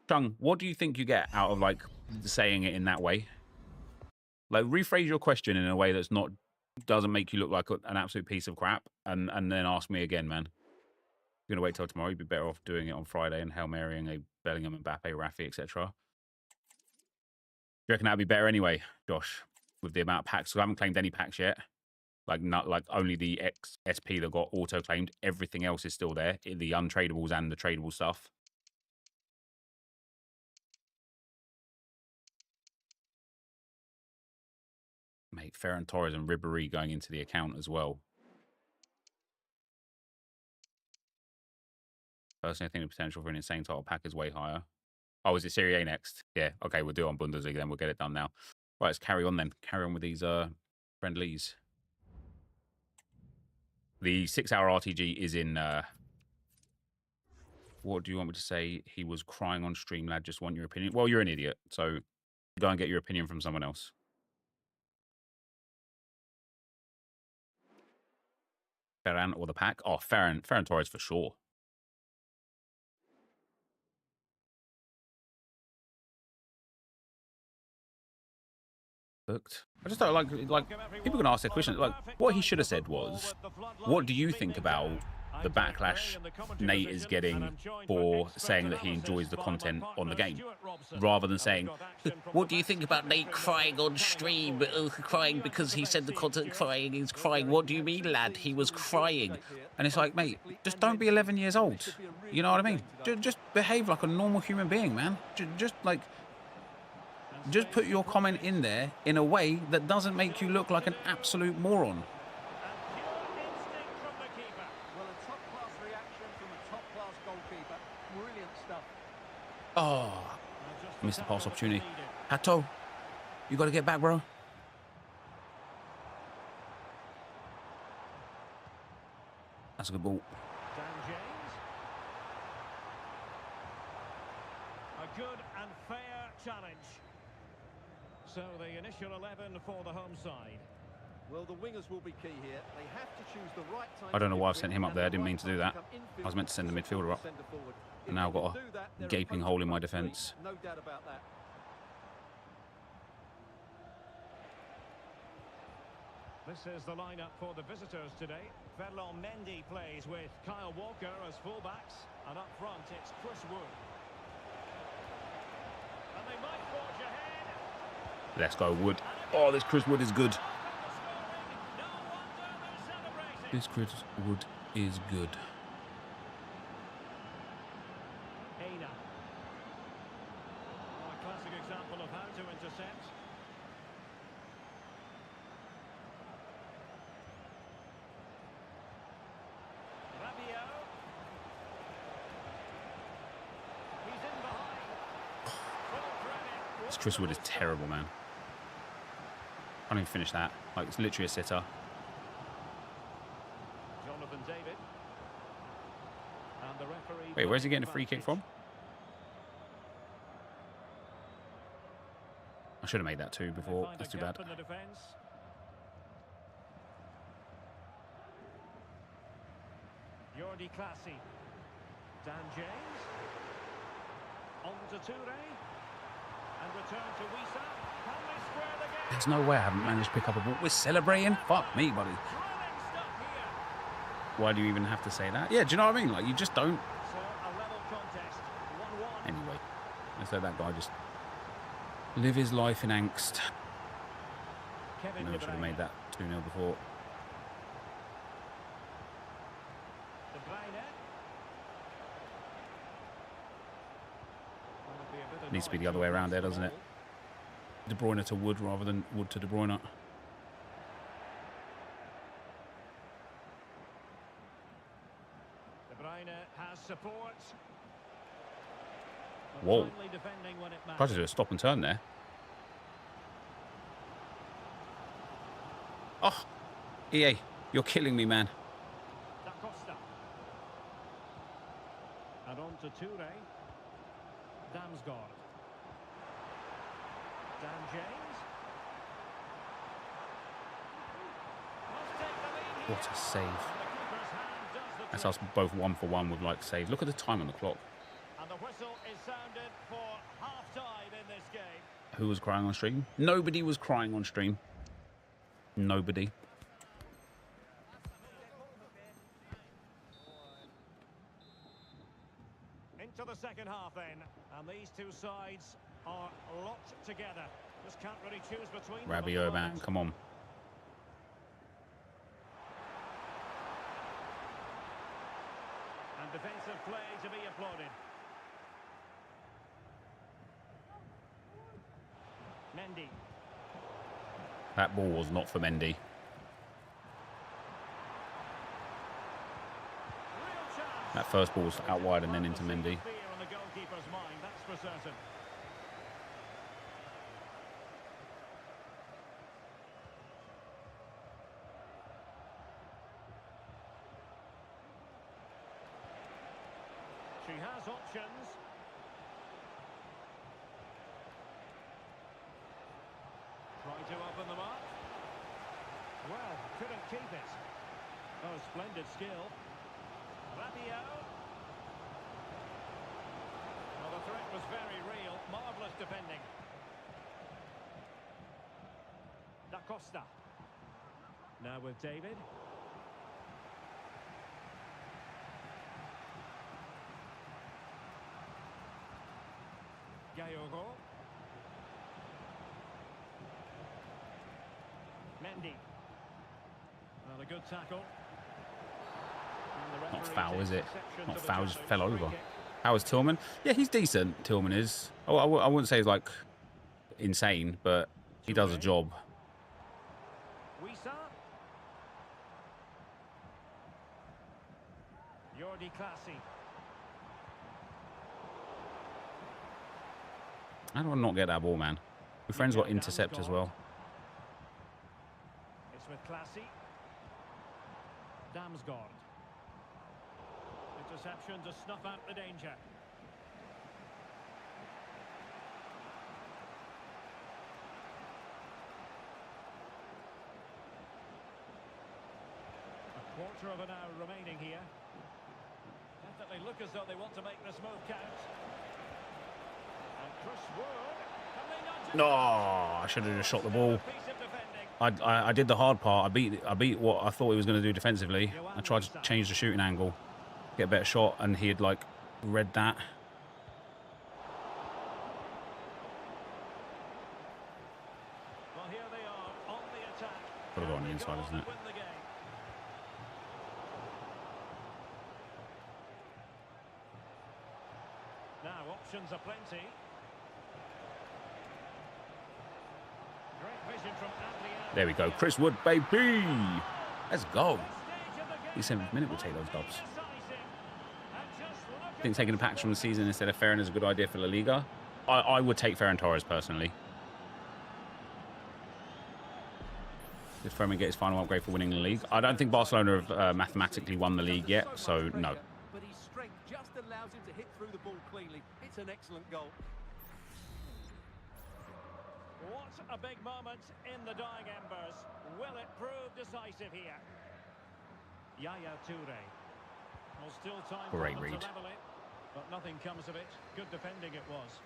Chung, what do you think you get out of, like, saying it in that way? Like, rephrase your question in a way that's not, doesn't make you look like an absolute piece of crap, and then ask me again, man. You're going to wait till tomorrow? You'd be better off doing it on Friday and Hail Marying a Bellingham, Mbappe, Rafi, etc. You reckon that'd be better anyway, Josh, with the amount of packs? So I haven't claimed any packs yet. Like, not like only the SP that got auto claimed. Everything else is still there, the untradables and the tradable stuff. Mate, Ferran Torres and Ribéry going into the account as well. Personally, I think the potential for an insane title pack is way higher. Oh, is it Serie A next? Yeah, okay, we'll do it on Bundesliga then. We'll get it done now. Right, let's carry on then. Carry on with these friendlies. The 6-hour RTG is in... what do you want me to say? He was crying on stream, lad. Just want your opinion. Well, you're an idiot, so go and get your opinion from someone else. Ferran or the pack? Oh, Ferran Torres for sure. Booked. I just don't like people can ask their question. Like, what he should have said was, what do you think about the backlash Nate is getting for saying that he enjoys the content on the game, rather than saying, what do you think about Nate crying on stream, crying because he said the content, crying, he's crying. What do you mean, lad? He was crying. And it's like, mate, just don't be 11 years old. You know what I mean? Just behave like a normal human being, man. Just put your comment in there in a way that doesn't make you look like an absolute moron. Oh, missed the pass opportunity. Hato, you got to get back, bro. That's a good ball. A good and fair challenge. So the initial 11 for the home side. Well, the wingers will be key here. They have to choose the right time. I don't know why I sent him up there. I didn't mean to do that. I was meant to send the midfielder up. And now I've got a gaping hole in my defence. No doubt about that. This is the lineup for the visitors today. Ferland Mendy plays with Kyle Walker as fullbacks, and up front it's Chris Wood. And they might forge ahead. Let's go, Wood. Oh, this Chris Wood is good. This Chris Wood is good. A classic example of how to intercept. Rabiot. He's in behind. This Chris Wood is terrible, man. I can't even finish that. Like, it's literally a sitter. David. And the referee. Wait, where's he getting a free kick from? I should have made that 2 before. That's too bad. Jordi Classy. Dan James. On to Toure. And return to Wisa. Can they square the game? There's no way I haven't managed to pick up a ball. We're celebrating? Fuck me, buddy. Thrilling stuff here. Why do you even have to say that? Yeah, do you know what I mean? Like, you just don't. So a level contest. 1-1. Anyway, let's let that guy just live his life in angst. Kevin I should have made that 2-0 before. De Bruyne. Needs to be the other way around there, doesn't it? De Bruyne to Wood rather than Wood to De Bruyne. De Bruyne has support. But Whoa. finally defending when it Tried matters. to do a stop and turn there. Oh, EA, you're killing me, man. Da Costa. And on to Toure. Damsgaard. Dan James. Must take the lead here. What a save. And the keeper's hand does the That's trick. us both 1 for 1 with like saves. Look at the time on the clock. And the whistle is sounded for half-time in this game. Who was crying on stream? Nobody was crying on stream. Nobody. Into the second half then, and these two sides are locked together. Just can't really choose between them at the Rabiot, man, moment. come on. And defensive play to be applauded. Mendy. That ball was not for Mendy. Real chance. That first ball was out wide and then into Fear Mendy. on the goalkeeper's mind, that's for certain. She has options. Trying to open them up. Well, couldn't keep it. Oh, splendid skill. Rabiot. Well, the threat was very real. Marvellous defending. Da Costa. Now with David. Gayogo. Mendy. Well, a good tackle. And the Not referee foul, takes is it? exception Not to the foul, just challenge. fell Free over. kick. How is Tillman? Yeah, he's decent, Tillman is. Oh, I wouldn't say he's like insane, but he does a job. Wisa. Jordi Classy. How do I not get that ball, man? My friend's got intercept as well. It's with Classy. Damsgaard. Interception to snuff out the danger. A quarter of an hour remaining here. Definitely look as though they want to make this move count. And Chris Wood. Can they not just- No, I should have just shot the ball. Piece of defending. I did the hard part. I beat what I thought he was going to do defensively. I tried to change the shooting angle, get a better shot, and he had like read that. Well, here they are on the attack. Gotta go on the Can they inside, isn't and it? win the game? Now options aplenty. Great vision from Adrian. There we go. Chris Wood, baby. Let's go. The 7th minute will take those dubs. I think taking the packs from the season instead of Ferran is a good idea for La Liga. I would take Ferran Torres personally. Did Ferran get his final upgrade for winning the league? I don't think Barcelona have mathematically won the league yet, so no. But his strength just allows him to hit through the ball cleanly. It's an excellent goal. What a big moment in the dying embers. Will it prove decisive here? Yaya Toure. Well, still time Great for them read. to level it, but nothing comes of it. Good defending it was.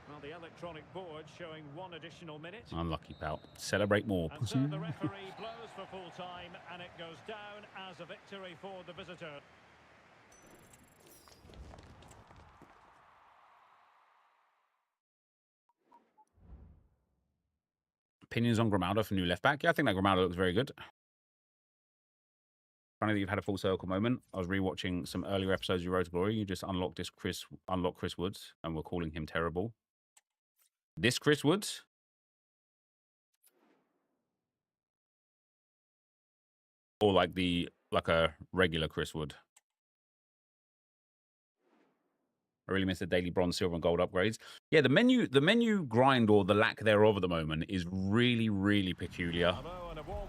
Well, the electronic board showing 1 additional minute. Unlucky, pal. Celebrate more. And so the referee blows for full time, and it goes down as a victory for the visitor. Opinions on Grimaldo for new left back? Yeah, I think that Grimaldo looks very good. Funny that you've had a full circle moment. I was rewatching some earlier episodes of Road to Glory. You just unlocked Chris Woods, and we're calling him terrible. This Chris Woods? Or like a regular Chris Wood? I really miss the daily bronze, silver, and gold upgrades. Yeah, the menu grind, or the lack thereof at the moment, is really, really peculiar.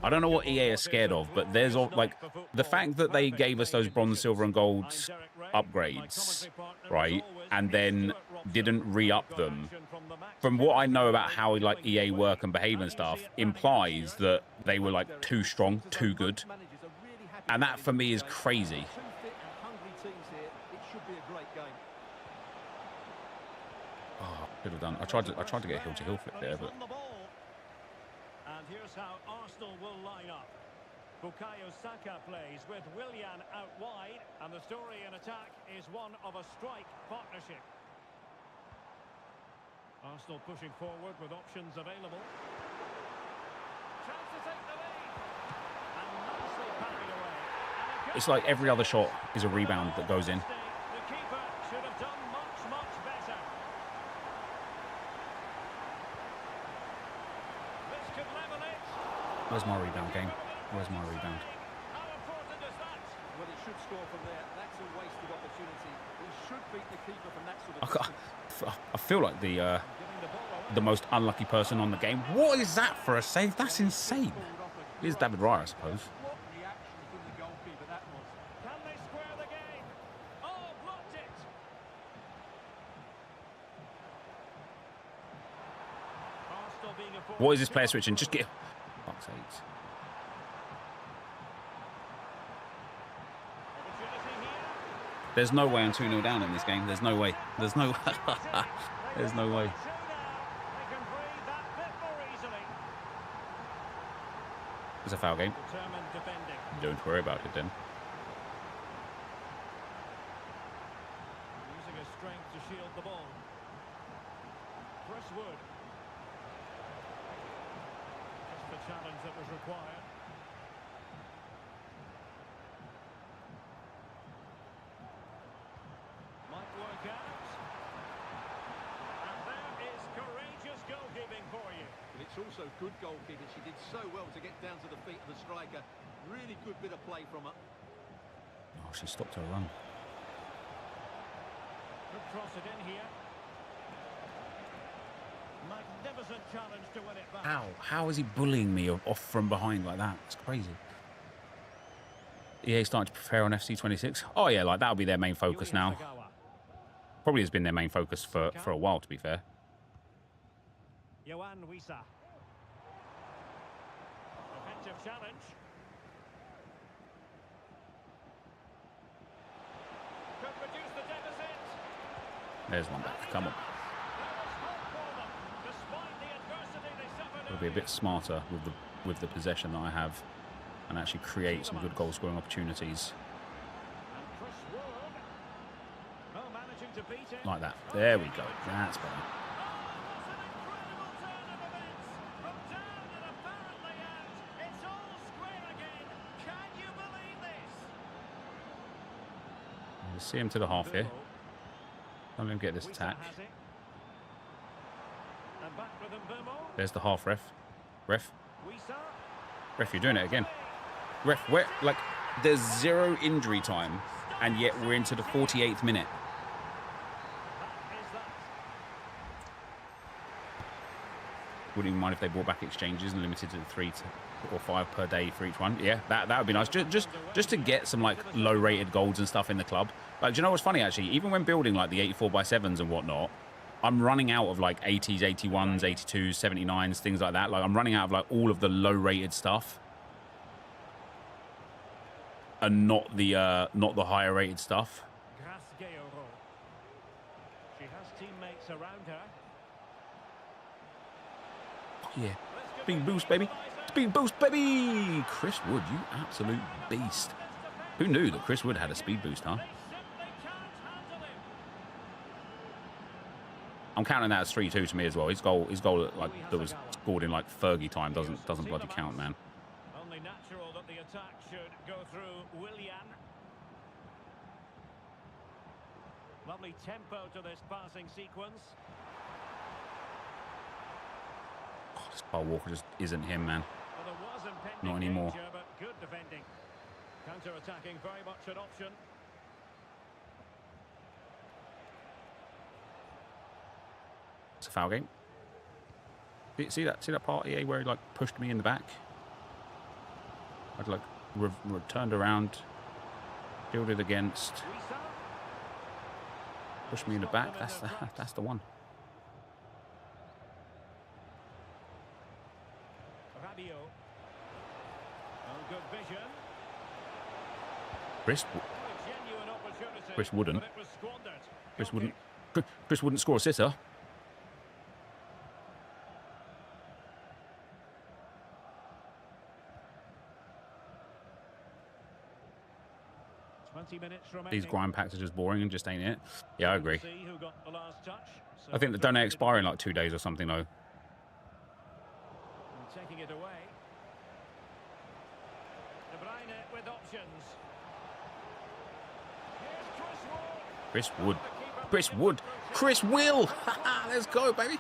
I don't know what EA are scared of, but there's like the fact that they gave us those bronze, silver, and gold upgrades, right, and then didn't re-up them. From what I know about how like EA work and behave and stuff, implies that they were like too strong, too good, and that for me is crazy. Oh, could have done. I tried to get a heel-to-heel flip there, but. And here's how Arsenal will line up. Bukayo Saka plays with Willian out wide, and the story in attack is one of a strike partnership. Arsenal pushing forward with options available. Chance to take the lead. And nicely parried away. It's like every other shot is a rebound that goes in. The keeper should have done much, much better. This could level it. Where's my rebound game? Where's my rebound? How important is that? Well, it should score from there. That's a wasted opportunity. He should beat the keeper from that sort of distance. I feel like the most unlucky person on the game. What is that for a save? That's insane. Here's David Raya, I suppose. What reaction from the goalkeeper that was. Can they square the game? Oh, blocked it. Arsenal being a What is this player switching? Just get. Fuck's sakes. Opportunity here. There's no way I'm 2-0 down in this game. There's no way. There's no. There's no way. They can breathe that bit more easily. It's a foul game. Determined defending. Don't worry about it then. Using his strength to shield the ball. Chris Wood. Just the challenge that was required. Might work out. And there is courageous goalkeeping for you. But it's also good goalkeeping. She did so well to get down to the feet of the striker. Really good bit of play from her. Oh, she stopped her run. Could cross it in here. Magnificent challenge to win it back. How? How is he bullying me off from behind like that? It's crazy. EA starting to prepare on FC26. Oh yeah, like that'll be their main focus now. Probably has been their main focus for a while, to be fair. Yohan Wissa. Defensive challenge. Could reduce the deficit. There's one back. Come on. Despite the adversity they suffered. I'll be a bit smarter with the possession that I have, and actually create some good goal scoring opportunities And Chris Wood. Oh, managing to beat it. like that. There we go. That's better. We'll see him to the half here. Don't let him get this attack. There's the half, ref. Ref, you're doing it again. Ref, where, like, there's 0 injury time, and yet we're into the 48th minute. Wouldn't even mind if they brought back exchanges and limited to 3 or 5 per day for each one. Yeah, that would be nice. Just to get some like low-rated golds and stuff in the club. Like, do you know what's funny actually? Even when building like the 84x7s and whatnot, I'm running out of like 80s, 81s, 82s, 79s, things like that. Like I'm running out of like all of the low rated stuff. And not the higher rated stuff. She has teammates around her. Yeah. Speed boost, baby. Speed boost, baby. Chris Wood, you absolute beast. Who knew that Chris Wood had a speed boost, huh? I'm counting that as 3-2 to me as well. His goal like that was scored in like Fergie time doesn't bloody count, man. Only natural that the attack should go through Willian. Lovely tempo to this passing sequence. Oh, this Kyle Walker just isn't him, man. Well, there was impending Not anymore. danger, but good defending. Counter-attacking very much an option. It's a foul game. See that part, EA, where he like pushed me in the back? I'd like turned around, fielded against, pushed me in the back. That's the one. Rabiot. Oh, good vision. Chris Genuine opportunity, Chris wouldn't. but it was squandered. Chris wouldn't score a sitter. 20 minutes remaining. These grind packs are just boring and just ain't it. Yeah, I agree. See who got the last touch. So I think that don't they expire in like 2 days or something though. taking it away. De Bruyne with options. Here's Chris Wood. Chris Wood. Chris Will. Let's go, baby.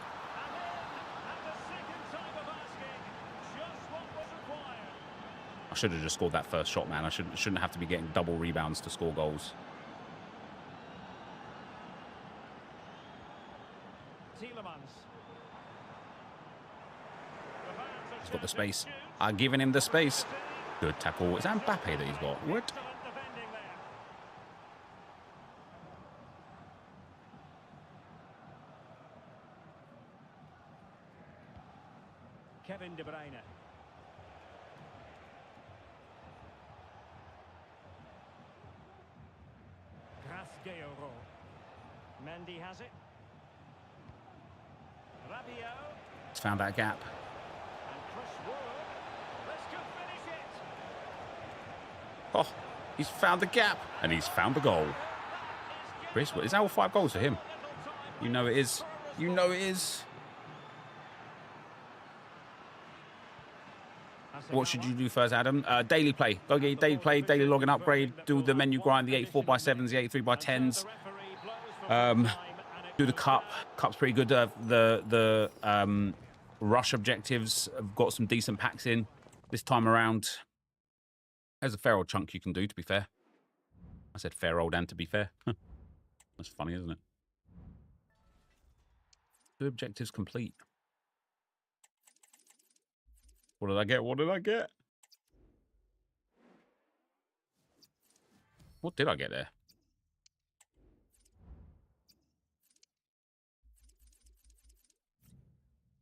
I should have just scored that first shot, man. I shouldn't have to be getting double rebounds to score goals. He's got the space. I'm giving him the space. Good tackle. Is that Mbappe that he's got? What? Kevin De Bruyne. Mendy has it. Rabiot. He's found that gap. And Chris Wood. This could finish it. Oh, he's found the gap. And he's found the goal. Chris Wood. Is that all 5 goals for him? You know it is. You know it is. What should you do first, Adam? Daily play. Go get your daily play, daily login upgrade, do the menu grind, the 84x7s, the 83x10s. Do the cup. Cup's pretty good. The rush objectives have got some decent packs in this time around. There's a fair old chunk you can do, to be fair. I said fair old and to be fair. That's funny, isn't it? 2 objectives complete. What did I get? What did I get? What did I get there?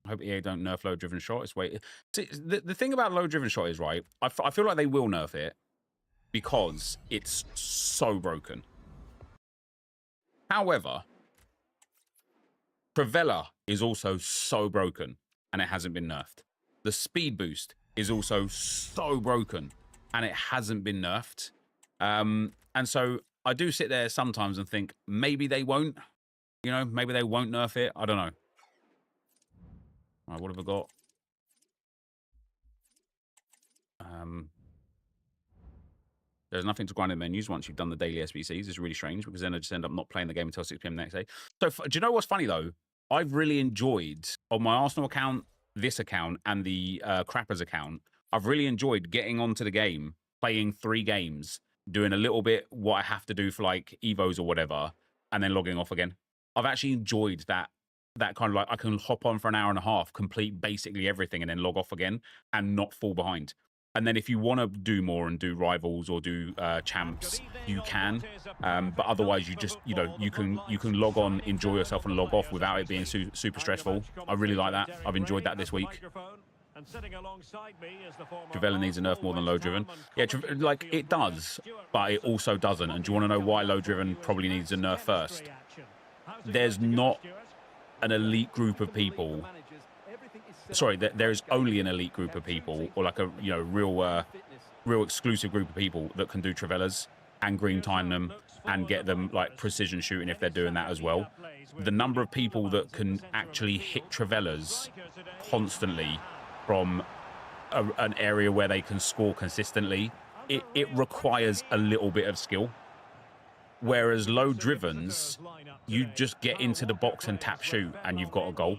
I hope EA don't nerf low-driven shot. It's wait. See, the thing about low-driven shot is, right, I feel like they will nerf it because it's so broken. However, Prevella is also so broken and it hasn't been nerfed. The speed boost is also so broken and it hasn't been nerfed. And so I do sit there sometimes and think maybe they won't, you know, maybe they won't nerf it. I don't know. All right, what have I got? There's nothing to grind in the menus once you've done the daily SBCs. It's really strange because then I just end up not playing the game until 6 PM the next day. So do you know what's funny though? I've really enjoyed on my Arsenal account, this account and the Crappers account, I've really enjoyed getting onto the game, playing 3 games, doing a little bit what I have to do for like Evos or whatever, and then logging off again. I've actually enjoyed that kind of like I can hop on for an hour and a half, complete basically everything, and then log off again and not fall behind. And then if you want to do more and do rivals or do champs, you can. But otherwise, you just, you know, you can log on, enjoy yourself, and log off without it being super stressful. I really like that. I've enjoyed that this week. Trivela needs a nerf more than low driven. Yeah, like it does, but it also doesn't. And do you want to know why low driven probably needs a nerf first? There's not an elite group of people. Sorry, there is only an elite group of people, or like a real exclusive group of people that can do Trivelas and green time them and get them like precision shooting if they're doing that as well. The number of people that can actually hit Trivelas constantly from an area where they can score consistently, it requires a little bit of skill. Whereas low drivens, you just get into the box and tap shoot and you've got a goal.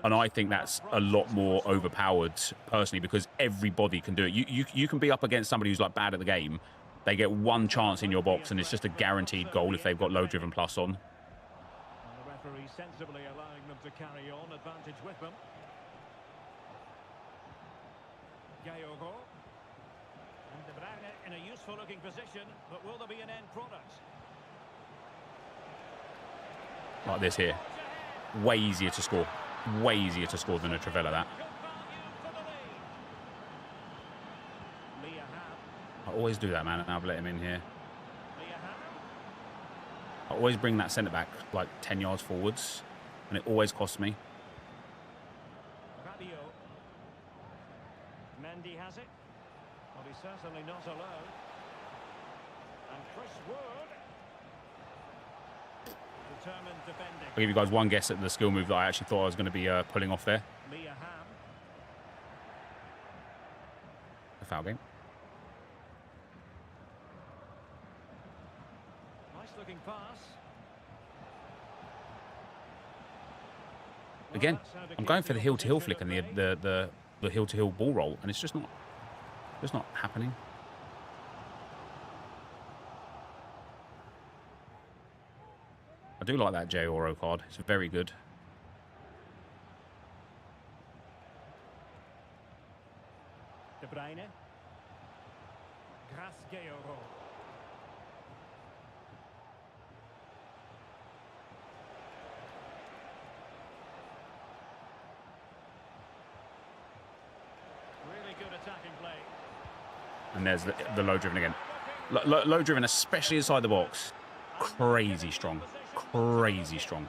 And I think that's a lot more overpowered personally because everybody can do it. You can be up against somebody who's like bad at the game. They get one chance in your box and it's just a guaranteed goal if they've got low driven plus on. And the referee sensibly allowing them to carry on, advantage with them. Gayogo. And De Bruyne in a useful looking position, but will there be an end product? Like this here. Way easier to score. Way easier to score than a Trivela, that. I always do that, man, and I've let him in here. I always bring that centre-back like 10 yards forwards, and it always costs me. Mendy has it. Well, he's certainly not alone. And Chris Wood. Determined defending. I'll give you guys one guess at the skill move that I actually thought I was going to be pulling off there. A foul game. Nice looking pass. Again, I'm going for the heel-to-heel flick and the heel-to-heel ball roll, and it's just not happening. I do like that J Oro card. It's very good. De Bruyne. Gayogo. Really good attacking play. And there's the low driven again. Low driven, especially inside the box. Crazy strong. Crazy strong.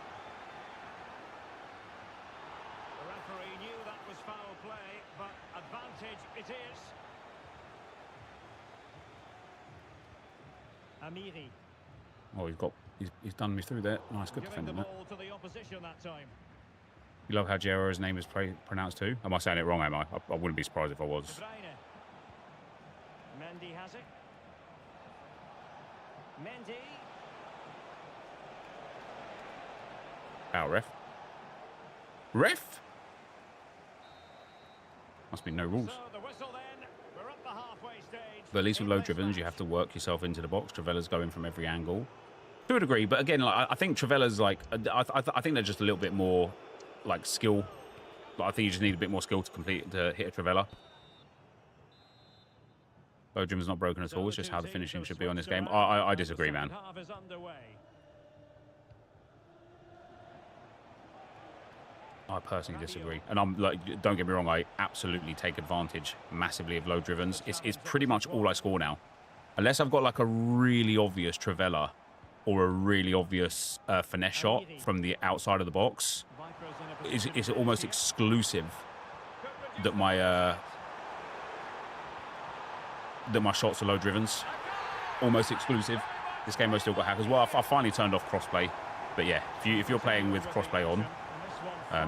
The referee knew that was foul play, but advantage it is. Amiri. Oh, he's done me through there. Nice, good Giving the defending. ball to the opposition that time. You love how J-Oro's name is pronounced too? Am I saying it wrong, am I? I wouldn't be surprised if I was. De Bruyne. Mendy has it. Mendy. Foul, ref. Ref? Must be no rules. So the whistle then. We're up the halfway stage. But at least with low drivens, you have to work yourself into the box. Trivela's going from every angle. To a degree, but again, like, I think Trivela's like, I think they're just a little bit more like skill. Like, I think you just need a bit more skill to hit a Trivela. Low drivens not broken at all. It's just how the finishing should be on this game. I disagree, man. I personally disagree. And I'm like, don't get me wrong, I absolutely take advantage massively of low drivens. It's pretty much all I score now. Unless I've got like a really obvious Trivela or a really obvious finesse shot from the outside of the box, it's almost exclusive that my shots are low drivens. Almost exclusive. This game I've still got hackers. Well, I finally turned off crossplay. But yeah, if you're playing with crossplay on,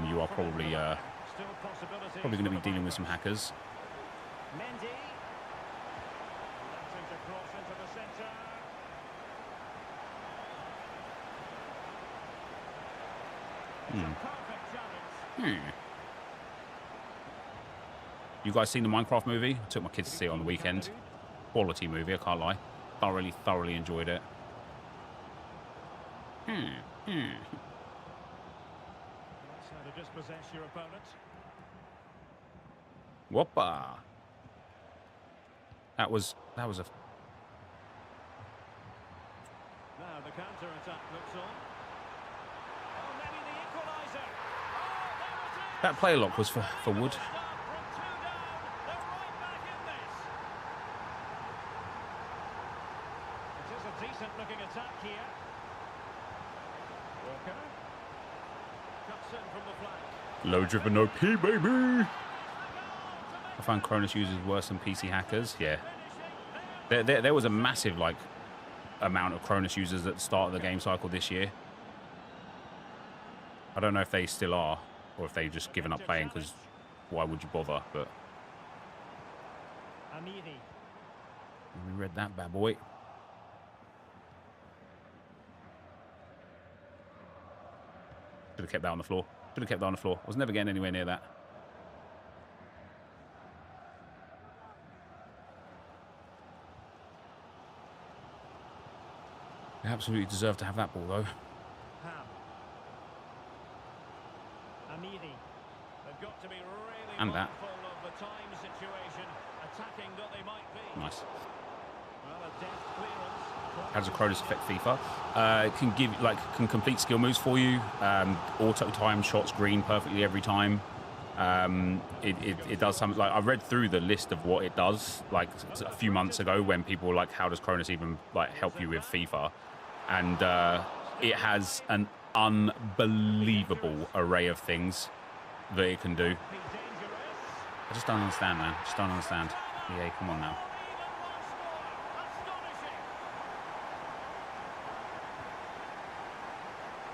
you are probably going to be dealing with some hackers. Mendy. That's a cross into the centre. Perfect challenge. You guys seen the Minecraft movie? I took my kids to see it on the weekend. Quality movie, I can't lie. Thoroughly enjoyed it. That's how to dispossess your opponent. Whoppa. That was a... Now the counter-attack looks on. Oh, maybe the equaliser. Oh, there it is! That play lock was for Wood. Start from 2 down. They're right back in this. It is a decent-looking attack here. Walker. Cuts in from the flank. Low driven OP, baby. I find Cronus users worse than PC hackers. Yeah. There was a massive, like, amount of Cronus users at the start of the game cycle this year. I don't know if they still are, or if they've just given up playing, because why would you bother? But we read that bad boy. Should have kept that on the floor. Should have kept that on the floor. I was never getting anywhere near that. They absolutely deserve to have that ball, though. They've got to be really And that. mindful of the time situation, attacking that they might be. Nice. Well, a deft clearance. How does a Cronus affect FIFA? It can give, like, can complete skill moves for you. Auto time shots green perfectly every time. It does something like I read through the list of what it does like a few months ago when people were like, how does Cronus even like help you with FIFA? And it has an unbelievable array of things that it can do. I just don't understand, man. Just don't understand. EA, come on now.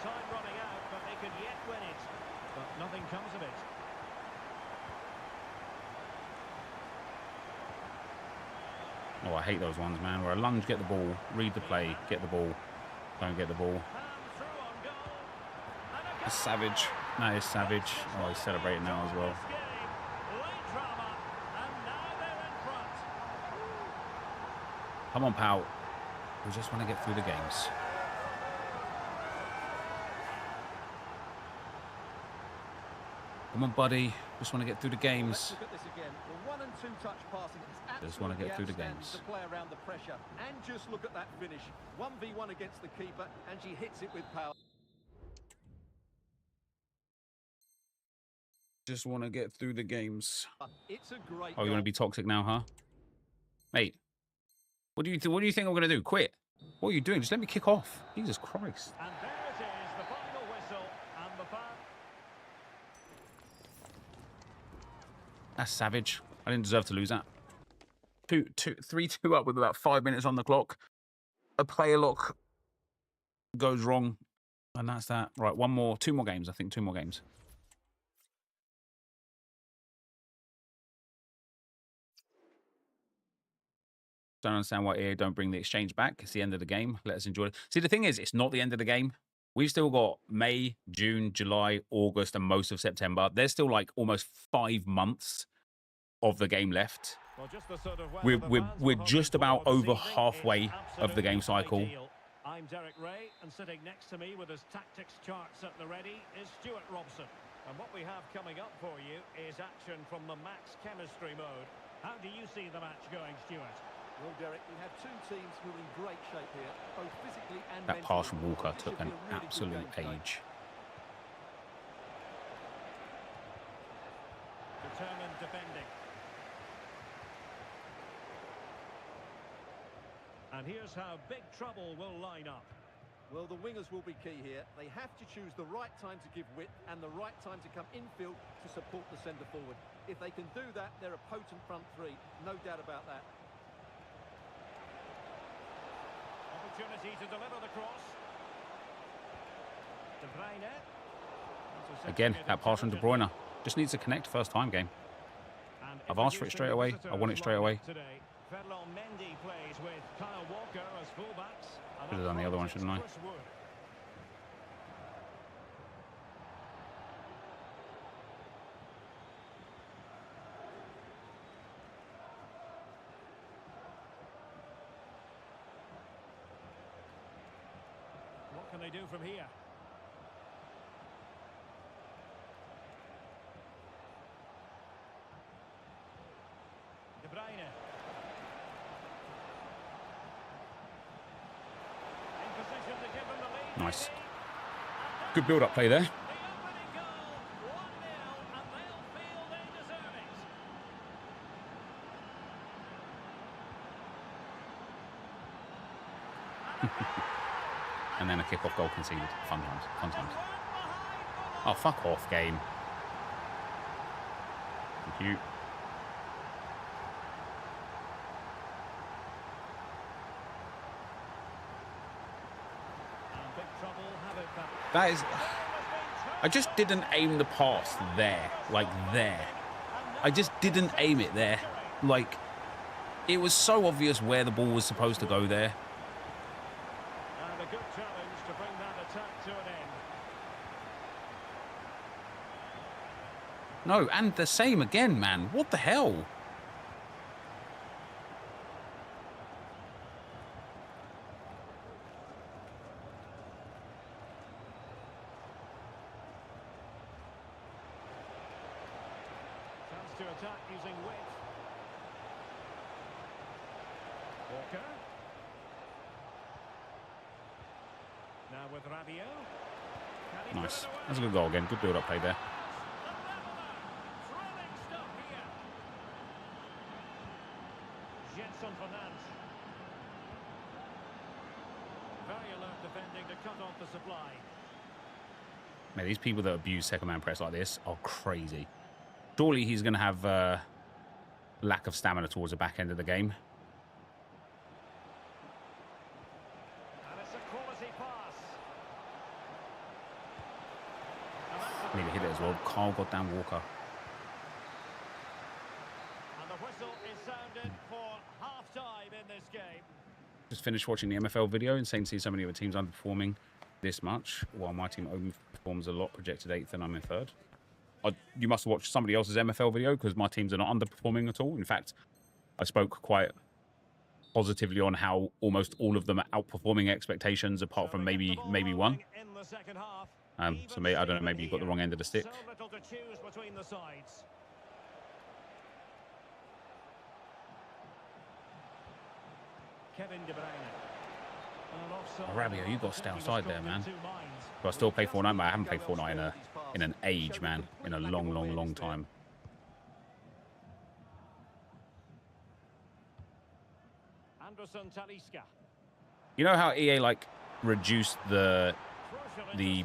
Time running out, but they could yet win it. But nothing comes of it. Oh, I hate those ones, man. Where I lunge, get the ball, read the play, get the ball, don't get the ball. That's savage. That is savage. Oh, he's celebrating now as well. Come on, pal. We just want to get through the games. Come on, buddy. Just want to get through the games. Look at this again. The 1 and 2 touch passing is Just want to get through the outstanding games. to play around the pressure. And just look at that finish. 1v1 against the keeper, and she hits it with power. Just want to get through the games. It's a great Oh, you goal. want to be toxic now, huh? Mate, what do you think I'm going to do? Quit? What are you doing? Just let me kick off. Jesus Christ. And there it is, the final whistle, and the fan. That's savage. I didn't deserve to lose that. 3-2 up with about 5 minutes on the clock. A player lock goes wrong, and that's that. Right, two more games. I think 2 more games. Don't understand why EA don't bring the exchange back. It's the end of the game. Let us enjoy it. See, the thing is, it's not the end of the game. We've still got May, June, July, August, and most of September. There's still like almost 5 months of the game left. Well, just the sort of weather We're the fans just were about hoping over for this evening. halfway It's of the game absolutely cycle. ideal. I'm Derek Ray, and sitting next to me with his tactics charts at the ready is Stuart Robson. And what we have coming up for you is action from the max chemistry mode. How do you see the match going, Stuart? Well, Derek, we have 2 teams who are in great shape here, both physically and That mentally. pass from Walker This took should an be a really good absolute game today. age. Determined defending. And here's how big trouble will line up. Well, the wingers will be key here. They have to choose the right time to give width and the right time to come infield to support the centre forward. If they can do that, they're a potent front 3. No doubt about that. Opportunity to deliver the cross. De Bruyne. Again, that pass from De Bruyne. Just needs to connect first time game. And I've asked for it straight away. I want it straight away. Today, Ferland Mendy plays with Kyle Walker as fullbacks. Should have done the other one, shouldn't I? Chris Wood. What can they do from here? De Bruyne. Nice. Good build-up play there. The opening goal, 1-0, and they'll feel they deserve it. And then a kick-off goal conceded. Fun times. Fun times. Oh, fuck off, game. Thank you. That is... I just didn't aim the pass there. Like, there. I just didn't aim it there. Like, it was so obvious where the ball was supposed to go there. And a good challenge to bring that attack to an end. No, and the same again, man. What the hell? To attack using width. Walker. Now with Rabiot. Nice. That's a good goal again. Good build-up play there. Thrilling stuff here. Jenson Fernandes. Very alert defending to cut off the supply. Man, these people that abuse second-man press like this are crazy. Surely he's going to have lack of stamina towards the back end of the game. And it's a quality pass. I need to hit it as well. Carl goddamn Walker. And the whistle is sounded for half-time in this game. Just finished watching the MFL video. Insane to see so many other teams underperforming this much, while my team overperforms a lot, projected 8th, and I'm in 3rd. You must have watched somebody else's MFL video, because my teams are not underperforming at all. In fact, I spoke quite positively on how almost all of them are outperforming expectations, apart from maybe one. So maybe, I don't know, maybe you got the wrong end of the stick. So little to choose between the sides. Kevin De Bruyne. Rabiot, you got to stay outside there, man. Do I still play Fortnite? I haven't played Fortnite in an age, man. In a long time. Anderson Talisca. You know how EA like reduced the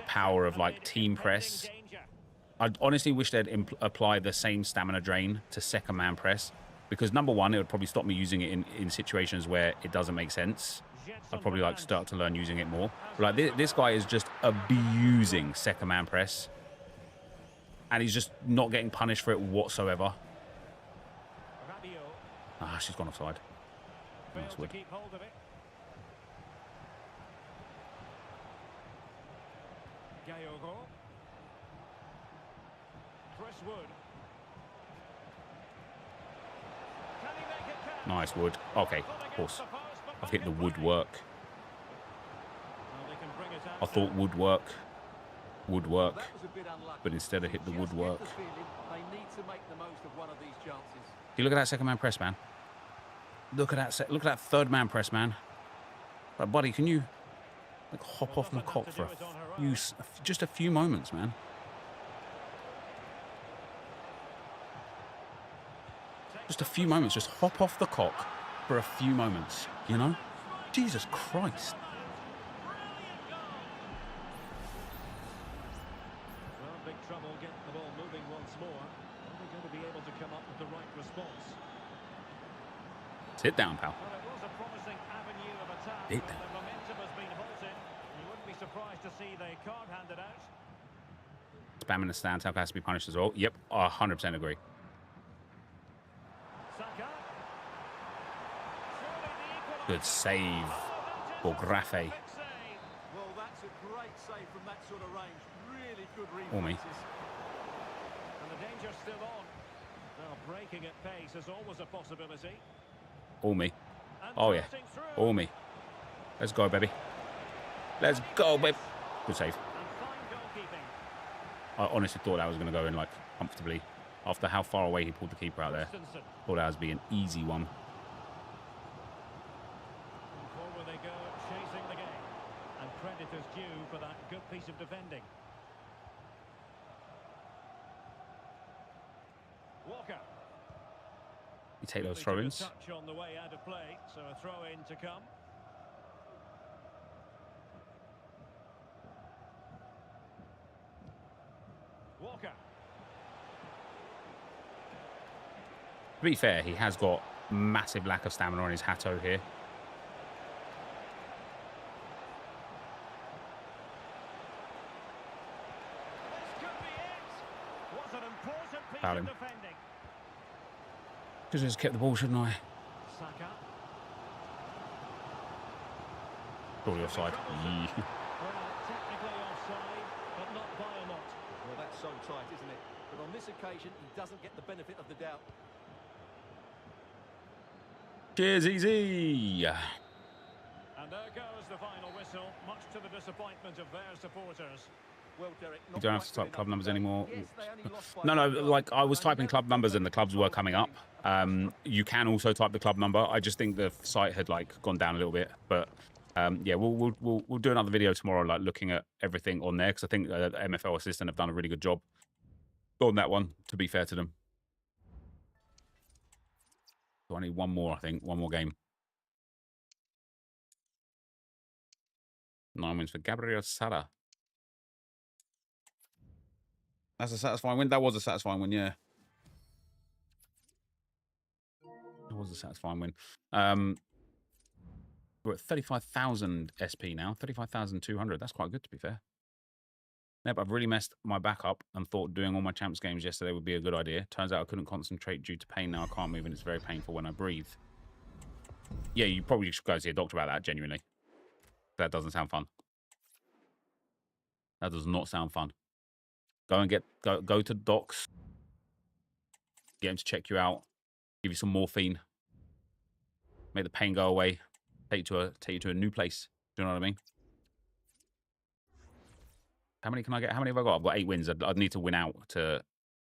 power of like team press? I honestly wish they'd apply the same stamina drain to second man press, because number one, it would probably stop me using it in situations where it doesn't make sense. I'd probably like start to learn using it more. But like this guy is just abusing second man press, and he's just not getting punished for it whatsoever. Ah, she's gone offside. Nice wood. Nice wood. Okay, of course. I've hit the woodwork. I thought woodwork, but instead I hit the woodwork. You look at that second man press, man. Look at that third man press, man. Like, buddy, can you like hop off my cock for just a few moments, man? Just a few moments. Just hop off the cock for a few moments, you know? Jesus Christ. Well, big trouble getting the ball moving once more. Are they going to be able to come up with the right response? Sit down, pal. Well, it was a promising avenue of attack, Sit but down. the momentum has been halted. You wouldn't be surprised to see the card handed out. Spamming the stand tap has to be punished as well. Yep, I 100% agree. Saka. Good save for Grafe. Well, that's a great save from that sort of range. Really good reflexes. And the danger's still on. Well, breaking at pace is always a possibility. All me. Oh, yeah. All me. Let's go, baby. Let's go, baby. Good save. I honestly thought that was going to go in, like, comfortably. After how far away he pulled the keeper out there. Thought that was be an easy one. Forward they go, chasing the game. And credit is due for that good piece of defending. Walker. You take those Really throw-ins. took a touch on the way out of play, so a throw-in to come. Walker. To be fair, he has got massive lack of stamina on his Hatto here. This could be it. Was an important piece Foul of him. defending. Should have just kept the ball, shouldn't I? Saka. Surely offside. Well, technically offside, but not by a lot. Well, that's so tight, isn't it? But on this occasion, he doesn't get the benefit of the doubt. Cheers, easy. And there goes the final whistle, much to the disappointment of their supporters. Well, Derek, You don't have to type club numbers anymore. Yes, they only lost by No, no, one goal. like I was typing club numbers and the clubs were coming up. You can also type the club number. I just think the site had like gone down a little bit, but yeah, we'll do another video tomorrow, like looking at everything on there, because I think the MFL assistant have done a really good job on that one. To be fair to them, so I need one more. I think one more game. 9 wins for Gabriel Sara. That's a satisfying win. That was a satisfying win, yeah. It was a satisfying win. We're at 35,000 SP now. 35,200. That's quite good, to be fair. Yep, I've really messed my back up and thought doing all my champs games yesterday would be a good idea. Turns out I couldn't concentrate due to pain. Now I can't move and it's very painful when I breathe. Yeah, you probably should go see a doctor about that, genuinely. That doesn't sound fun. That does not sound fun. Go and go to docs. Get him to check you out. Give you some morphine. Make the pain go away. Take you to a new place. Do you know what I mean? How many can I get? How many have I got? I've got 8 wins. I'd need to win out to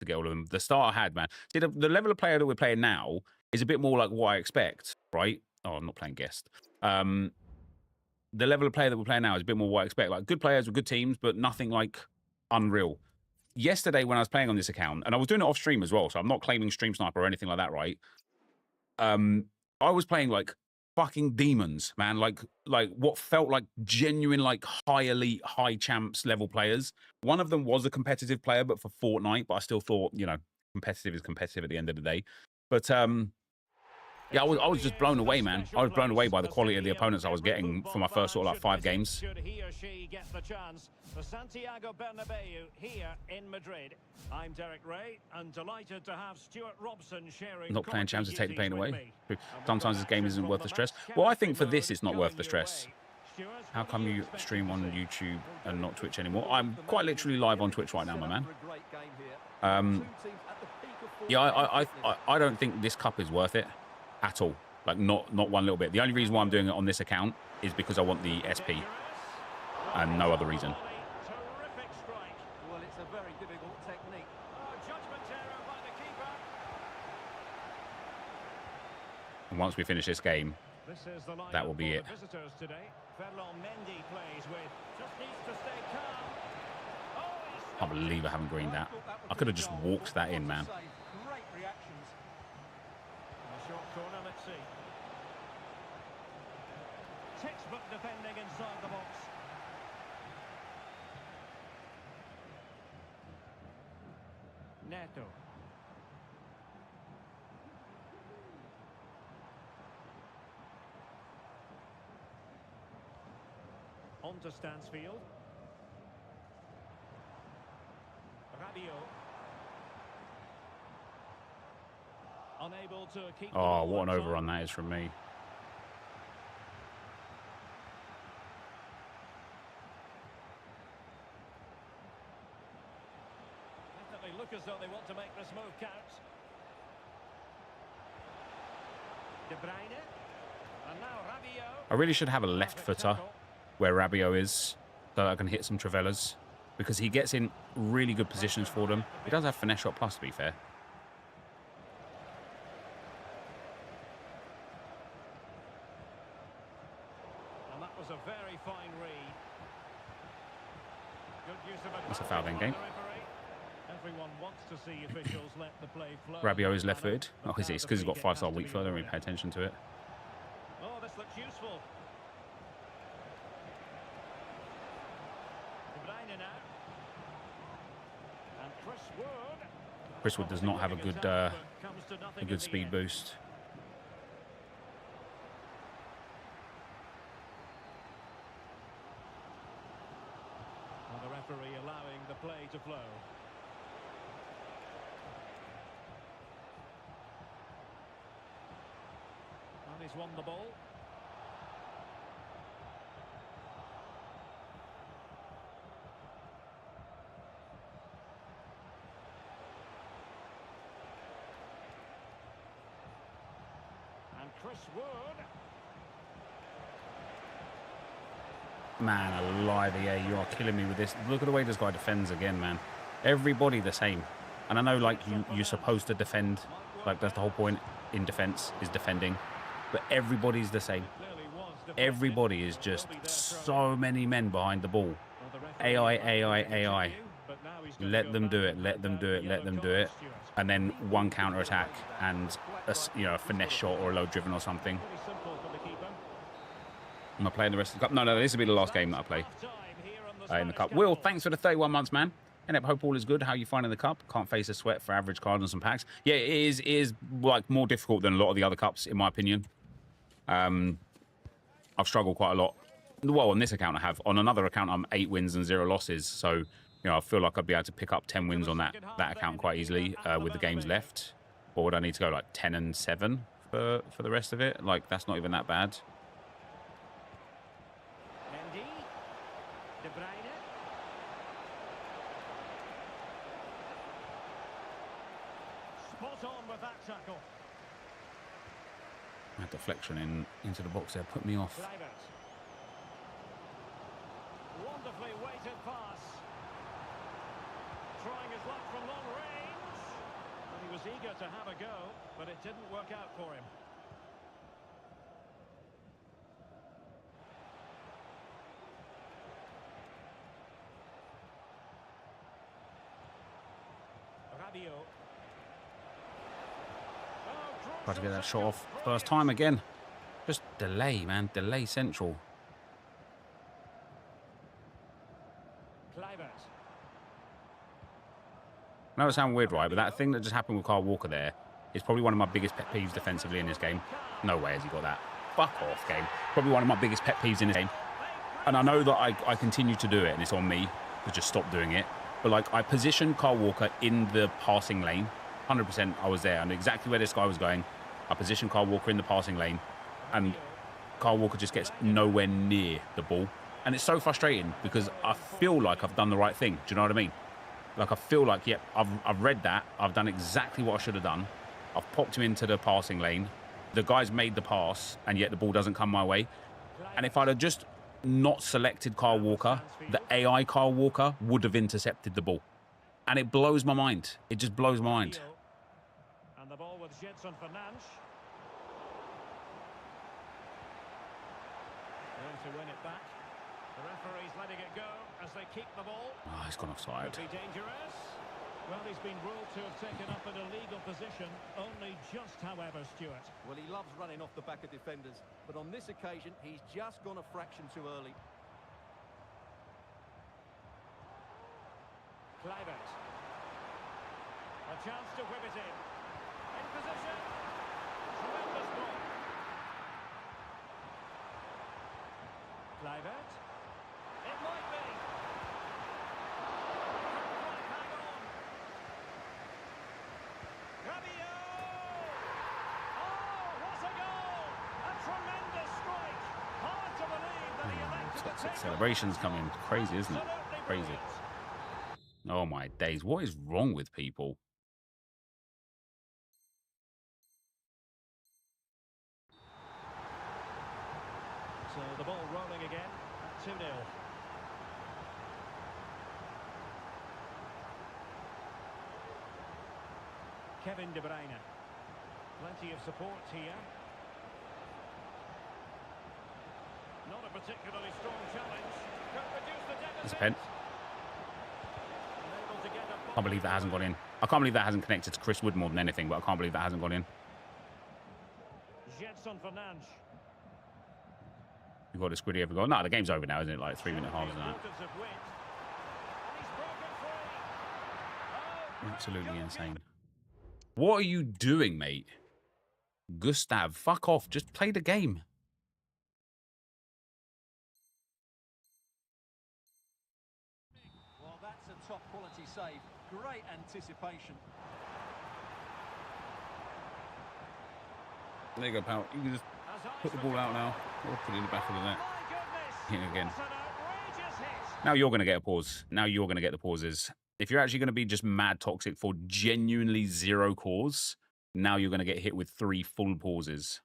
get all of them. The start I had, man. See, the level of player that we're playing now is a bit more like what I expect, right? Oh, I'm not playing guest. The level of player that we're playing now is a bit more what I expect. Like good players with good teams, but nothing like unreal. Yesterday when I was playing on this account, and I was doing it off stream as well, so I'm not claiming stream sniper or anything like that, right? I was playing like fucking demons, man. Like what felt like genuine, like high elite, high champs level players. One of them was a competitive player, but for Fortnite. But I still thought, you know, competitive is competitive at the end of the day. But yeah, I was just blown away, man. I was blown away by the quality of the opponents I was getting for my first sort of like 5 games. Should he or she get the chance? The Santiago Bernabeu here in Madrid. I'm Derek Ray, and delighted to have Stuart Robson sharing. Not playing champs to take the pain away. Sometimes this game isn't worth the stress. Well, I think for this, it's not worth the stress. How come you stream on YouTube and not Twitch anymore? I'm quite literally live on Twitch right now, my man. Yeah, I don't think this cup is worth it at all. Like not one little bit. The only reason why I'm doing it on this account is because I want the SP and no other reason. Terrific strike. Well, it's a very difficult technique. Oh, judgment error by the keeper. And once we finish this game, This is the lineup that will be for it. the visitors today. Ferland Mendy plays with. Just needs to stay calm. Oh, he's I can't believe I haven't greened that. I could have just walked that in, man. Great reactions. in the short corner. Let's see. Textbook defending inside the box. Neto. On to Stansfield. Rabiot. Unable to keep the Oh, ball what an outside. overrun that is from me. Definitely look as though they want to make this move count. De Bruyne. And now Rabiot. I really should have a left Perfect footer tackle. where Rabiot is, so that I can hit some Travellas, because he gets in really good positions for them. He does have finesse shot plus, to be fair. And that was a very fine read. That's a foul then, game. Everyone wants to see officials let the play flow. Rabiot is left-footed. Oh, is it? It's because he's got 5-star weak foot. I don't really pay attention to it. Oh, this looks useful. De Bruyne now. And Chris Wood. Chris Wood does not have a good speed boost. And the referee allowing the play to flow. And he's won the ball. And Chris Wood. Man alive, EA, you are killing me with this. Look at the way this guy defends again, man. Everybody the same. And I know, like, you're supposed to defend. Like, that's the whole point in defense, is defending. But everybody's the same. Everybody is just so many men behind the ball. AI, AI, AI. Let them do it, let them do it, let them do it. And then one counter-attack and, a finesse shot or a low driven or something. Am I playing the rest of the cup? No, this will be the last game that I play in the cup. Will, thanks for the 31 months, man. And hope all is good. How are you finding the cup? Can't face a sweat for average Cardinals and packs. Yeah, it is like more difficult than a lot of the other cups, in my opinion. I've struggled quite a lot. Well, on this account I have. On another account, I'm 8 wins and 0 losses. So, I feel like I'd be able to pick up 10 wins on that account quite easily with the games left. Or would I need to go like 10 and 7 for the rest of it? Like, that's not even that bad. De Bruyne. Spot on with that tackle. That deflection into the box there put me off. Wonderfully weighted pass. Trying his luck from long range. And he was eager to have a go, but it didn't work out for him. Try to get that shot off first time again. Just delay, man. Delay central. I know it sounds weird, right? But that thing that just happened with Kyle Walker there is probably one of my biggest pet peeves defensively in this game. No way has he got that. Fuck off, game. Probably one of my biggest pet peeves in this game. And I know that I continue to do it, and it's on me to just stop doing it. But, like, I positioned Kyle Walker in the passing lane. 100% I was there. I knew exactly where this guy was going. I positioned Kyle Walker in the passing lane. And Kyle Walker just gets nowhere near the ball. And it's so frustrating because I feel like I've done the right thing. Do you know what I mean? Like, I feel like, yep, I've read that. I've done exactly what I should have done. I've popped him into the passing lane. The guy's made the pass, and yet the ball doesn't come my way. And if I'd have just not selected Kyle Walker, the AI Kyle Walker would have intercepted the ball. And it blows my mind. It just blows my mind. And the ball with Jetson Fernandes. Going to win it back. The referee's letting it go as they keep the ball. Oh, he's gone offside. Could be dangerous. Well, he's been ruled to have taken up an illegal position. Only just, however, Stuart. Well, he loves running off the back of defenders, but on this occasion, he's just gone a fraction too early. Kluivert. A chance to whip it in. In position. Tremendous ball. Kluivert. It might be. Hang on. Rabiot! Oh, what a goal! A tremendous strike. Hard to believe that he elected to take Celebrations coming. Crazy, isn't it? Crazy. Oh my days. What is wrong with people? So the ball rolling again at 2-0. Kevin De Bruyne. Plenty of support here. Not a particularly strong challenge. Could produce the deficit. It's a pen. can't believe that hasn't gone in. I can't believe that hasn't connected to Chris Wood more than anything, but I can't believe that hasn't gone in. You've got a squiddy ever gone? No, the game's over now, isn't it? Like 3-minute halves and that. Absolutely insane. What are you doing, mate? Gustav, fuck off. Just play the game. Well, that's a top quality save. Great anticipation. There you go, pal. You can just put the ball out now. Or put it in the back of the net. Hit again. Now you're going to get a pause. Now you're going to get the pauses. If you're actually going to be just mad toxic for genuinely zero cause, now you're going to get hit with 3 full pauses.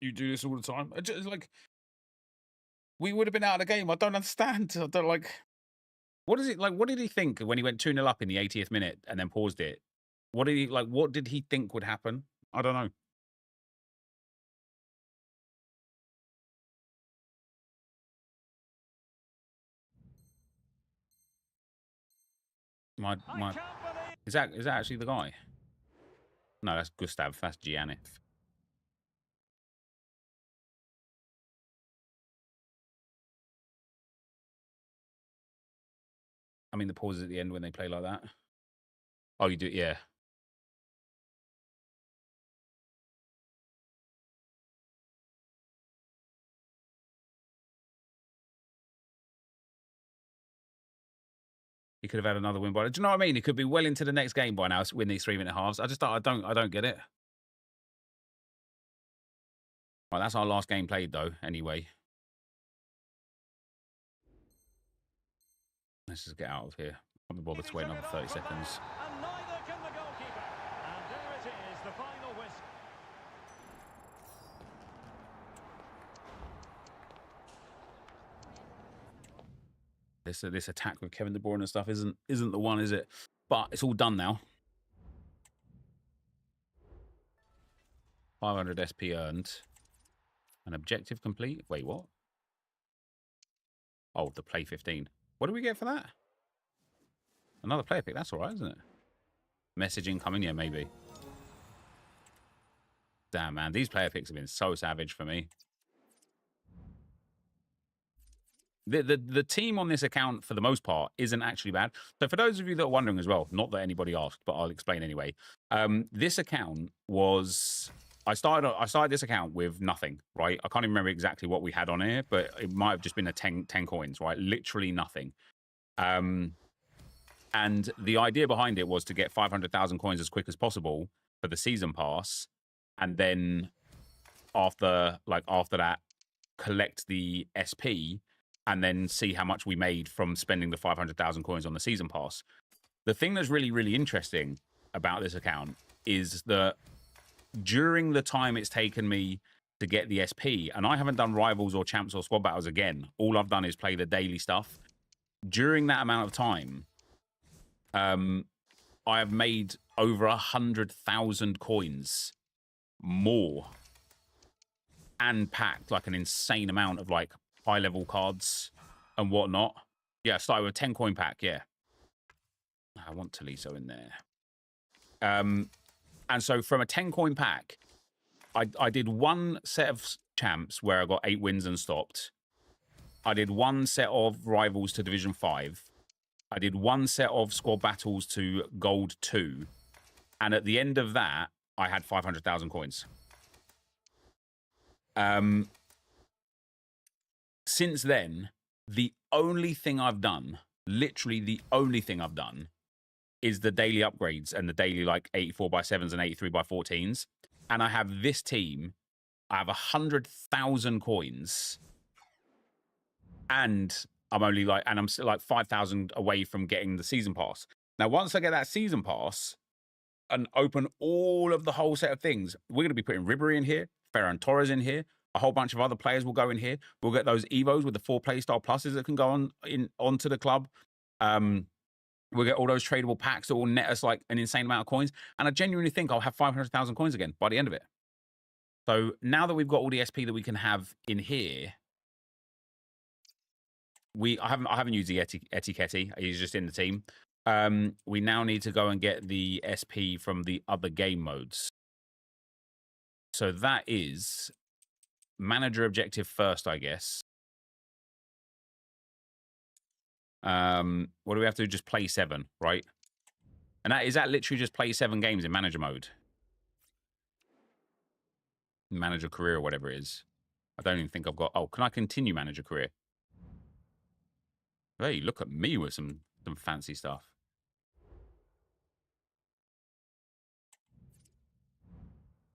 You do this all the time. I just, like, we would have been out of the game. I don't understand. I don't like. What is it like? What did he think when he went 2-0 up in the 80th minute and then paused it? What did he like? What did he think would happen? I don't know. Is that actually the guy? No, that's Gustav. That's Giannis. I mean, the pauses at the end when they play like that. Oh, you do, yeah. He could have had another win by. Do you know what I mean? He could be well into the next game by now, win these 3-minute halves. I don't get it. Well, that's our last game played, though. Anyway, let's just get out of here. I'm not bother to wait another 30 seconds. And neither can the goalkeeper. And there it is, the final whistle. This attack with Kevin De Bruyne and stuff isn't the one, is it? But it's all done now. 500 SP earned. An objective complete. Wait, what? Oh, the play 15. What do we get for that? Another player pick. That's all right, isn't it? Messaging coming, yeah, maybe. Damn, man. These player picks have been so savage for me. The team on this account, for the most part, isn't actually bad. So for those of you that are wondering as well, not that anybody asked, but I'll explain anyway. This account was... I started this account with nothing, right? I can't even remember exactly what we had on here, but it might have just been a 10 coins, right? Literally nothing. And the idea behind it was to get 500,000 coins as quick as possible for the season pass, and then after that, collect the SP, and then see how much we made from spending the 500,000 coins on the season pass. The thing that's really, really interesting about this account is that during the time it's taken me to get the SP, and I haven't done rivals or champs or squad battles again, all I've done is play the daily stuff. During that amount of time, I have made over 100,000 coins more, and packed like an insane amount of like high-level cards and whatnot. Yeah, I started with a 10 coin pack. Yeah, I want Tolisso in there. And so from a 10 coin pack, I did one set of champs where I got 8 wins and stopped. I did one set of rivals to Division 5. I did one set of squad battles to Gold 2. And at the end of that, I had 500,000 coins. Since then, the only thing I've done, literally the only thing I've done, is the daily upgrades and the daily like 84x7s and 83x14s. And I have this team. I have 100,000 coins. And I'm still like 5,000 away from getting the season pass. Now, once I get that season pass and open all of the whole set of things, we're going to be putting Ribery in here, Ferran Torres in here, a whole bunch of other players will go in here. We'll get those Evos with the 4 playstyle pluses that can go onto the club. We'll get all those tradable packs that will net us like an insane amount of coins. And I genuinely think I'll have 500,000 coins again by the end of it. So now that we've got all the SP that we can have in here, I haven't used the Etiquette. He's just in the team. We now need to go and get the SP from the other game modes. So that is manager objective first, I guess. What do we have to do? Just play 7, right? And is that literally just play 7 games in manager mode? Manager career or whatever it is. I don't even think I've got... Oh, can I continue manager career? Hey, look at me with some fancy stuff.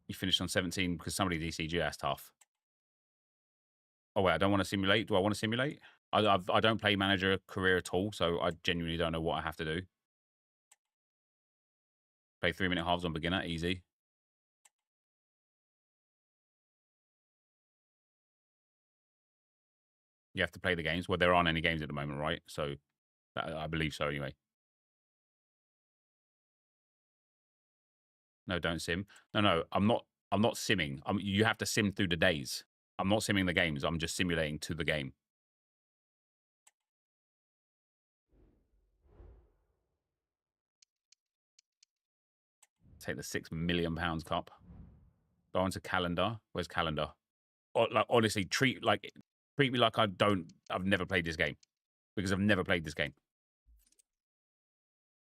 You finished on 17 because somebody DC'd you. That's tough. Oh, wait, I don't want to simulate. Do I want to simulate? I don't play manager career at all, so I genuinely don't know what I have to do. Play 3-minute halves on beginner. Easy. You have to play the games. Well, there aren't any games at the moment, right? So I believe so anyway. No, don't sim. No, I'm not simming. You have to sim through the days. I'm not simming the games. I'm just simulating to the game. Take the £6 million cup. Go on to calendar. Where's calendar? Or, like, honestly, treat me like I've never played this game. Because I've never played this game.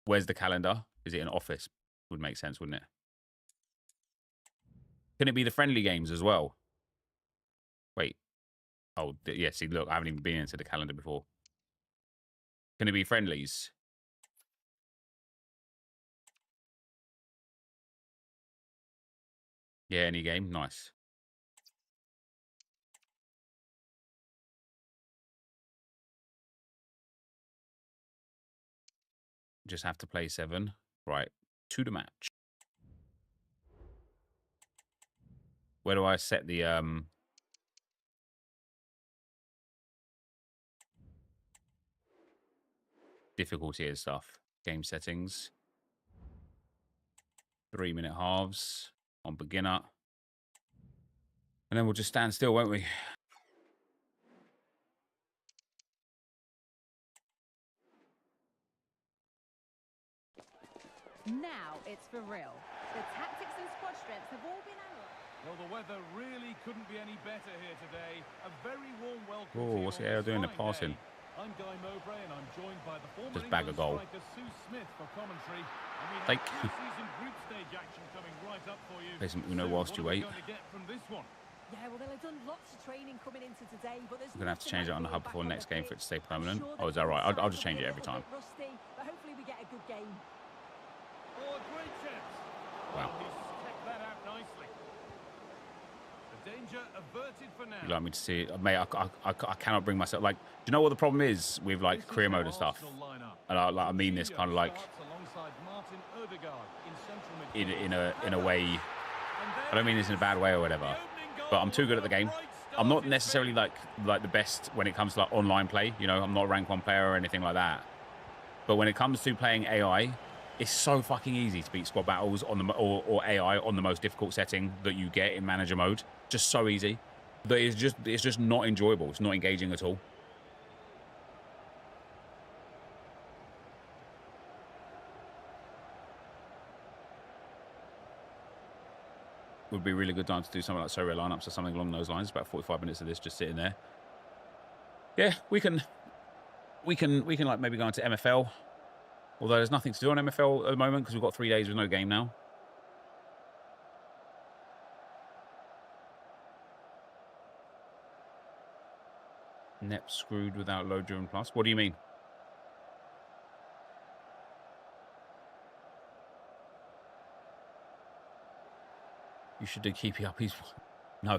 Where's the calendar? Is it an office? Would make sense, wouldn't it? Can it be the friendly games as well? Wait. Oh, yeah, see, look, I haven't even been into the calendar before. Can it be friendlies? Yeah, any game. Nice. Just have to play 7. Right. To the match. Where do I set the difficulty and stuff? Game settings. 3-minute halves on beginner. And then we'll just stand still, won't we? Now it's for real. The tactics and squad strengths have all been analysed. Well, the weather really couldn't be any better here today. A very warm welcome. Oh, what's the air doing? The passing. I'm Guy Mowbray, and I'm joined by the former Just bag a goal. striker Sue Smith for commentary. And we Take. have season group stage action coming right up for you. Play some Uno whilst you wait. What are we going to get from this one? Yeah, well, they'll have done lots of training coming into today, but there's I'm gonna have to change it on the hub before next game for it to stay permanent. Sure, Oh, is that right? I'll just change it every time. Rusty, but hopefully we get a good game. Oh, a great chance. Wow. Well, he's kept that out nicely. The danger averted for now. You'd like me to see it? Mate, I cannot bring myself. Like, do you know what the problem is with like career mode and stuff? And I mean this kind of like in a way. I don't mean this in a bad way or whatever. But I'm too good at the game. I'm not necessarily like the best when it comes to like online play. You know, I'm not a rank 1 player or anything like that. But when it comes to playing AI, it's so fucking easy to beat squad battles on the or AI on the most difficult setting that you get in manager mode. Just so easy that it's just not enjoyable. It's not engaging at all. Would be a really good time to do something like Surrey lineups or something along those lines. About 45 minutes of this just sitting there. Yeah, we can like maybe go into MFL. Although there's nothing to do on MFL at the moment because we've got 3 days with no game now. Nep screwed without low driven plus. What do you mean? You should do keep it up. No.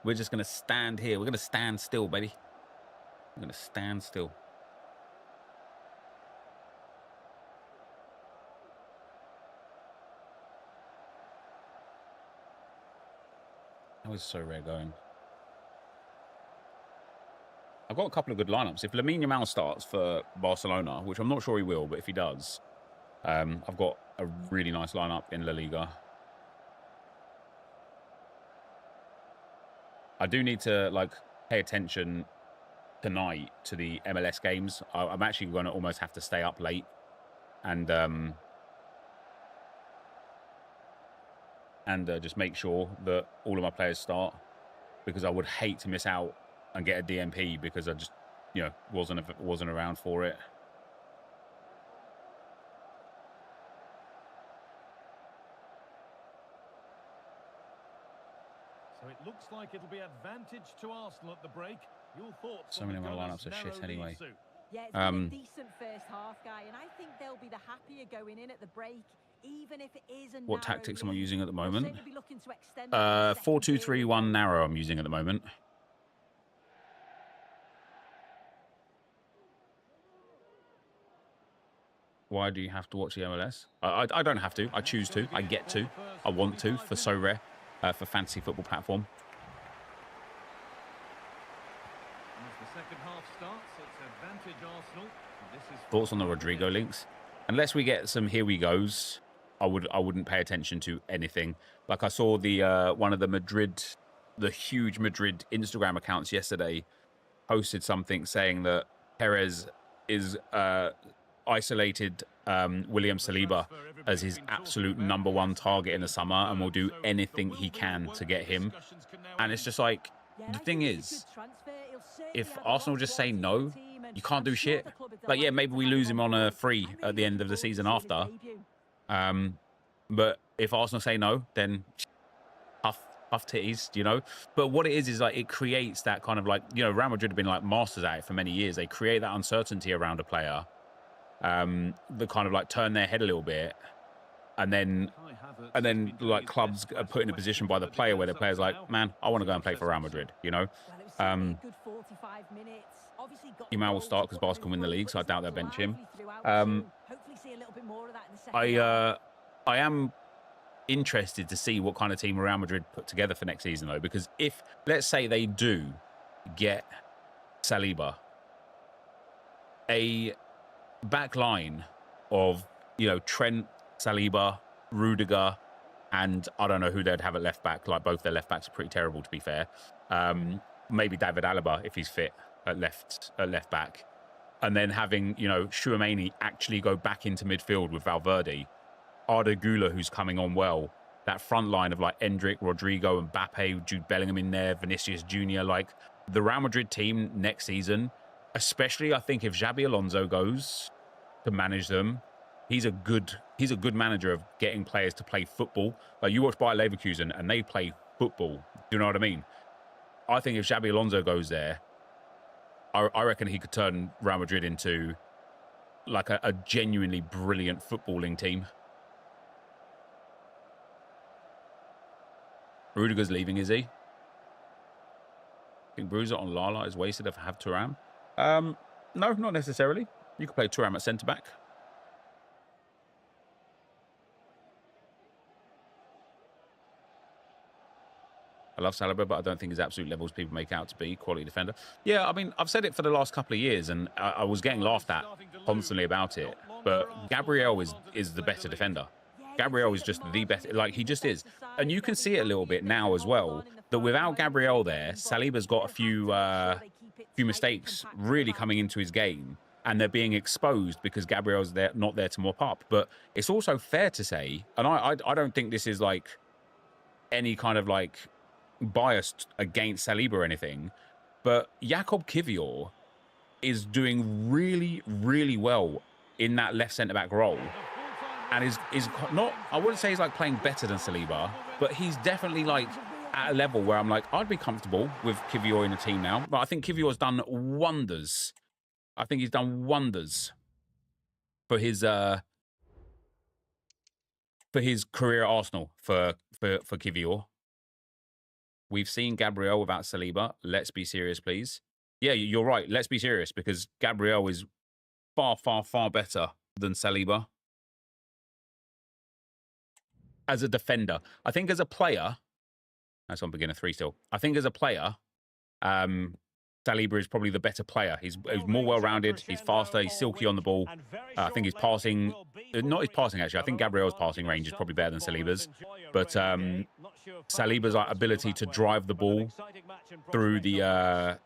We're just going to stand here. We're going to stand still, baby. We're going to stand still. How is So Rare going? I've got a couple of good lineups. If Lamine Yamal starts for Barcelona, which I'm not sure he will, but if he does, I've got a really nice lineup in La Liga. I do need to like pay attention tonight to the MLS games. I'm actually going to almost have to stay up late and just make sure that all of my players start, because I would hate to miss out and get a DMP because I just, you know, wasn't around for it. So it looks like it'll be advantage to Arsenal at the break. Your thoughts? So many of my lineups are shit anyway. Yeah, it's been a decent first half, Guy, and I think they'll be the happier going in at the break, even if it is a What tactics am I using at the They'll moment? certainly be looking to extend that 4-2-3-1 narrow I'm using at the moment. Why do you have to watch the MLS? I don't have to. I choose to. I get to. I want to for So Rare, for Fantasy Football Platform. As the second half starts, it's advantage Arsenal. Thoughts on the Rodrigo links? Unless we get some here we goes, I wouldn't pay attention to anything. Like I saw the one of the huge Madrid Instagram accounts yesterday posted something saying that Perez is isolated William Saliba as his absolute #1 target in the summer and will do anything he can to get him. And it's just like, the thing is, if Arsenal just say no, you can't do shit. Like, yeah, maybe we lose him on a free at the end of the season after. But if Arsenal say no, then tough titties, you know. But what it is like it creates that kind of like, you know, Real Madrid have been like masters at it for many years. They create that uncertainty around a player, that kind of like turn their head a little bit, and then like clubs are put in a position by the player where the player's like, man, I want to go and play for Real Madrid, you know. Yamal will start because Barca can win the league, so I doubt they'll bench him. I am interested to see what kind of team Real Madrid put together for next season, though, because if, let's say they do get Saliba, a back line of, you know, Trent, Saliba, Rudiger, and I don't know who they'd have at left back. Like, both their left backs are pretty terrible, to be fair. Maybe David Alaba, if he's fit, at left back. And then having, you know, Tchouaméni actually go back into midfield with Valverde. Arda Güler, who's coming on well. That front line of like Endrick, Rodrigo, Mbappe, Jude Bellingham in there, Vinicius Jr. Like, the Real Madrid team next season, especially I think if Xabi Alonso goes to manage them, he's a good manager of getting players to play football. Like, you watch Bayer Leverkusen and they play football. Do you know what I mean? I think if Xabi Alonso goes there, I reckon he could turn Real Madrid into like a genuinely brilliant footballing team. Rudiger's leaving, is he? I think Bruiser on Lala is wasted if I have Thuram. No, not necessarily. You could play Thuram at centre-back. I love Saliba, but I don't think his absolute levels people make out to be quality defender. Yeah, I mean, I've said it for the last couple of years, and I was getting laughed at constantly about it. But Gabriel is the better defender. Gabriel is just the best. Like, he just is. And you can see it a little bit now as well, that without Gabriel there, Saliba's got a few mistakes really coming into his game, and they're being exposed because Gabriel's not there to mop up. But it's also fair to say, and I don't think this is like any kind of like biased against Saliba or anything, but Jakub Kiwior is doing really, really well in that left centre-back role. And is not, I wouldn't say he's like playing better than Saliba, but he's definitely like at a level where I'm like, I'd be comfortable with Kiwior in the team now. But I think Kiwior's done wonders. I think he's done wonders for his career at Arsenal for Kiwior. We've seen Gabriel without Saliba. Let's be serious, please. Yeah, you're right. Let's be serious, because Gabriel is far, far, far better than Saliba. As a defender. I think as a player, that's on beginner 3 still. I think as a player, Saliba is probably the better player. He's more well-rounded. He's faster. He's silky on the ball. I think his passing, not his passing actually. I think Gabriel's passing range is probably better than Saliba's. But Saliba's ability to drive the ball through the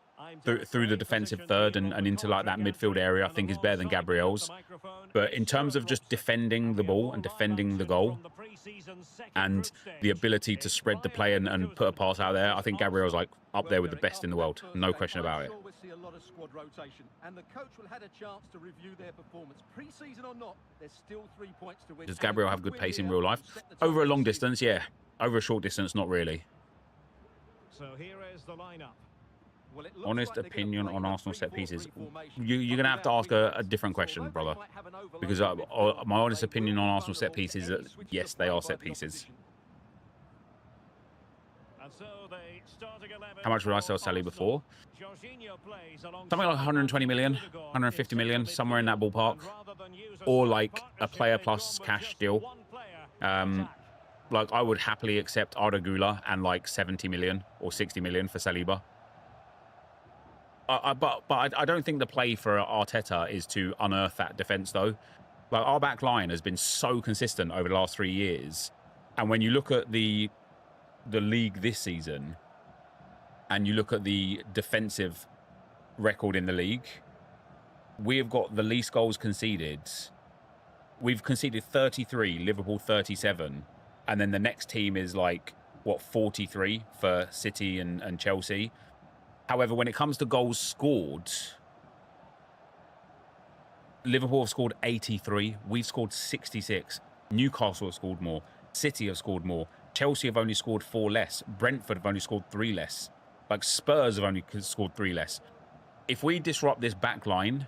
through the defensive third and into like that midfield area, I think is better than Gabriel's. But in terms of just defending the ball and defending the goal and the ability to spread the play and put a pass out there, I think Gabriel's like up there with the best in the world. No question about it. We'll see a lot of squad rotation, and the coach will have a chance to review their performance. Pre-season or not, there's still 3 points to win. Does Gabriel have good pace in real life? Over a long distance, yeah. Over a short distance, not really. So here is the lineup. Well, Honest opinion on Arsenal set pieces. You're going to have to ask a different question, brother. Because my honest opinion on Arsenal set pieces is that, yes, they are set pieces. How much would I sell Saliba for? Something like 120 million, 150 million, somewhere in that ballpark. Or like a player plus cash deal. Like I would happily accept Arda Güler and like 70 million or 60 million for Saliba. But I don't think the play for Arteta is to unearth that defence, though. Like, our back line has been so consistent over the last 3 years. And when you look at the league this season, and you look at the defensive record in the league, we have got the least goals conceded. We've conceded 33, Liverpool 37. And then the next team is like, what, 43 for City and Chelsea. However, when it comes to goals scored, Liverpool have scored 83. We've scored 66. Newcastle have scored more. City have scored more. Chelsea have only scored 4 less. Brentford have only scored 3 less. Like, Spurs have only scored 3 less. If we disrupt this back line,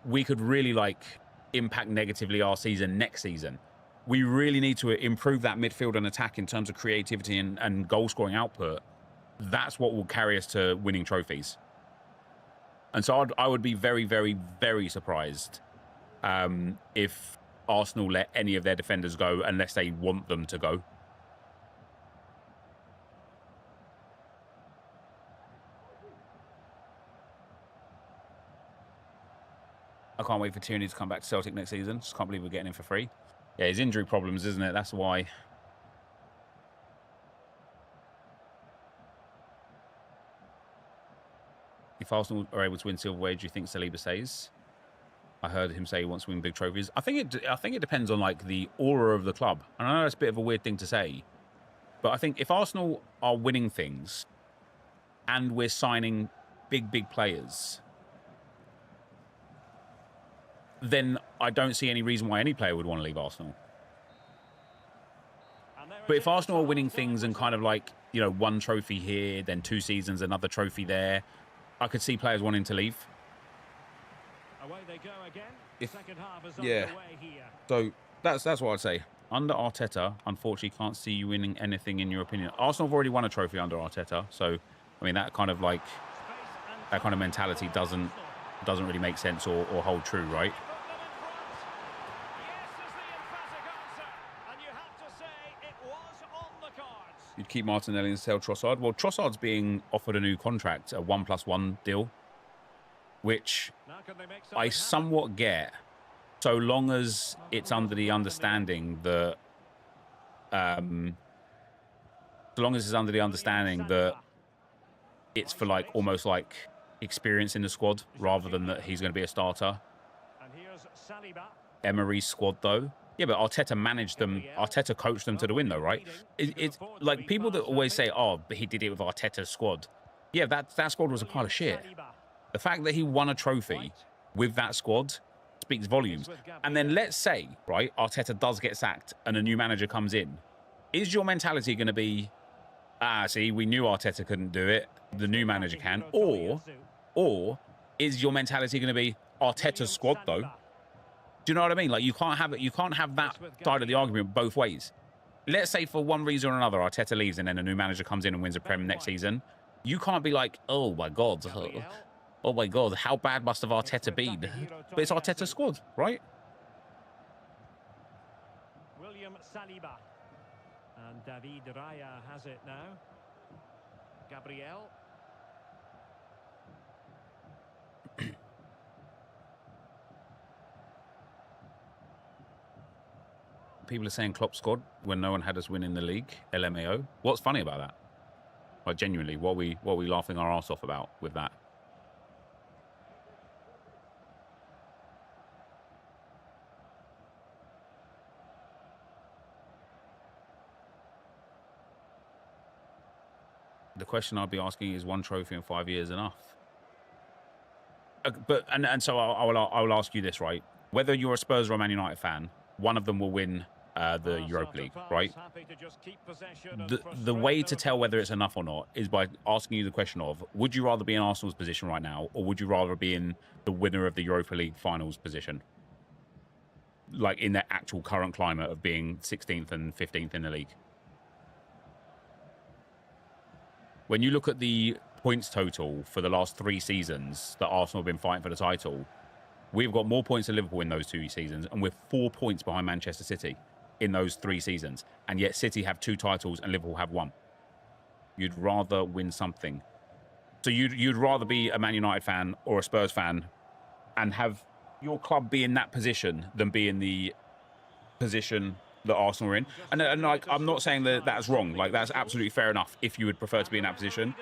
we could really, like, impact negatively our season next season. We really need to improve that midfield and attack in terms of creativity and goal-scoring output. That's what will carry us to winning trophies. And so I would be very, very, very surprised if Arsenal let any of their defenders go unless they want them to go. I can't wait for Tierney to come back to Celtic next season. Just can't believe we're getting him for free. Yeah, his injury problems, isn't it? That's why. If Arsenal are able to win silverware, do you think Saliba stays? I heard him say he wants to win big trophies. I think it depends on like the aura of the club. And I know that's a bit of a weird thing to say, but I think if Arsenal are winning things and we're signing big players, then I don't see any reason why any player would want to leave Arsenal. But if Arsenal are winning things and kind of like, you know, 1 trophy here, then 2 seasons, another trophy there, I could see players wanting to leave. Away they go again. Second half is yeah. underway here. So that's what I'd say. Under Arteta, unfortunately, can't see you winning anything in your opinion. Arsenal have already won a trophy under Arteta, so I mean that kind of like that kind of mentality doesn't really make sense or hold true, right? You'd keep Martinelli and sell Trossard. Well, Trossard's being offered a new contract, a 1+1 deal, which I somewhat get, so long as it's under the understanding that, it's for like almost like experience in the squad rather than that he's going to be a starter. And here's Saliba. Emery's squad though. Yeah, but Arteta managed them. Arteta coached them to the win, though, right? It's like people that always say, "Oh, but he did it with Arteta's squad." Yeah, that squad was a pile of shit. The fact that he won a trophy with that squad speaks volumes. And then let's say, right, Arteta does get sacked and a new manager comes in. Is your mentality going to be, see, we knew Arteta couldn't do it, the new manager can, or is your mentality going to be Arteta's squad though? Do you know what I mean? Like you can't have that side of the argument both ways. Let's say for one reason or another, Arteta leaves and then a new manager comes in and wins a Prem next season. You can't be like, oh my God, how bad must have Arteta been? But it's Arteta's squad, right? William Saliba. And David Raya has it now. Gabriel. People are saying Klopp squad when no one had us win in the league. LMAO. What's funny about that? Like, genuinely, what are we laughing our ass off about with that? The question I'd be asking is, one trophy in 5 years enough? So I will ask you this, right? Whether you're a Spurs or a Man United fan, one of them will win the Europa League, right? The way to tell whether it's enough or not is by asking you the question of, would you rather be in Arsenal's position right now, or would you rather be in the winner of the Europa League finals position? Like, in the actual current climate of being 16th and 15th in the league. When you look at the points total for the last 3 seasons that Arsenal have been fighting for the title, we've got more points than Liverpool in those 2 seasons, and we're 4 points behind Manchester City in those 3 seasons. And yet City have 2 titles and Liverpool have 1. You'd rather win something. So you'd rather be a Man United fan or a Spurs fan and have your club be in that position than be in the position that Arsenal are in. And like, I'm not saying that that's wrong. Like, that's absolutely fair enough if you would prefer to be in that position.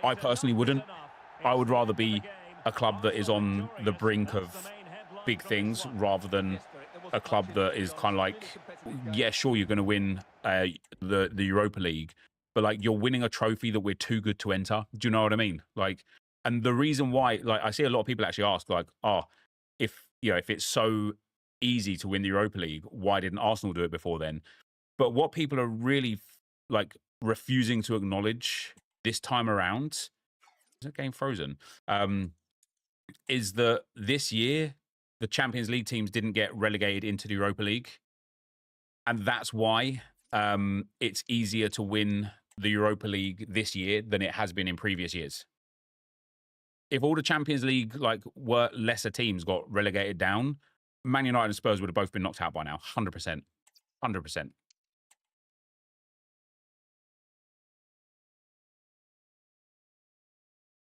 I personally wouldn't. I would rather be a club that is on the brink of big things rather than a club that is kind of like, yeah, sure, you're going to win the Europa League, but like, you're winning a trophy that we're too good to enter. Do you know what I mean? Like, and the reason why, like, I see a lot of people actually ask, like, oh, if it's so easy to win the Europa League, why didn't Arsenal do it before then? But what people are really like refusing to acknowledge this time around, is the game frozen? Is that this year the Champions League teams didn't get relegated into the Europa League, and that's why it's easier to win the Europa League this year than it has been in previous years. If all the Champions League were lesser teams got relegated down, Man United and Spurs would have both been knocked out by now. 100%. 100%.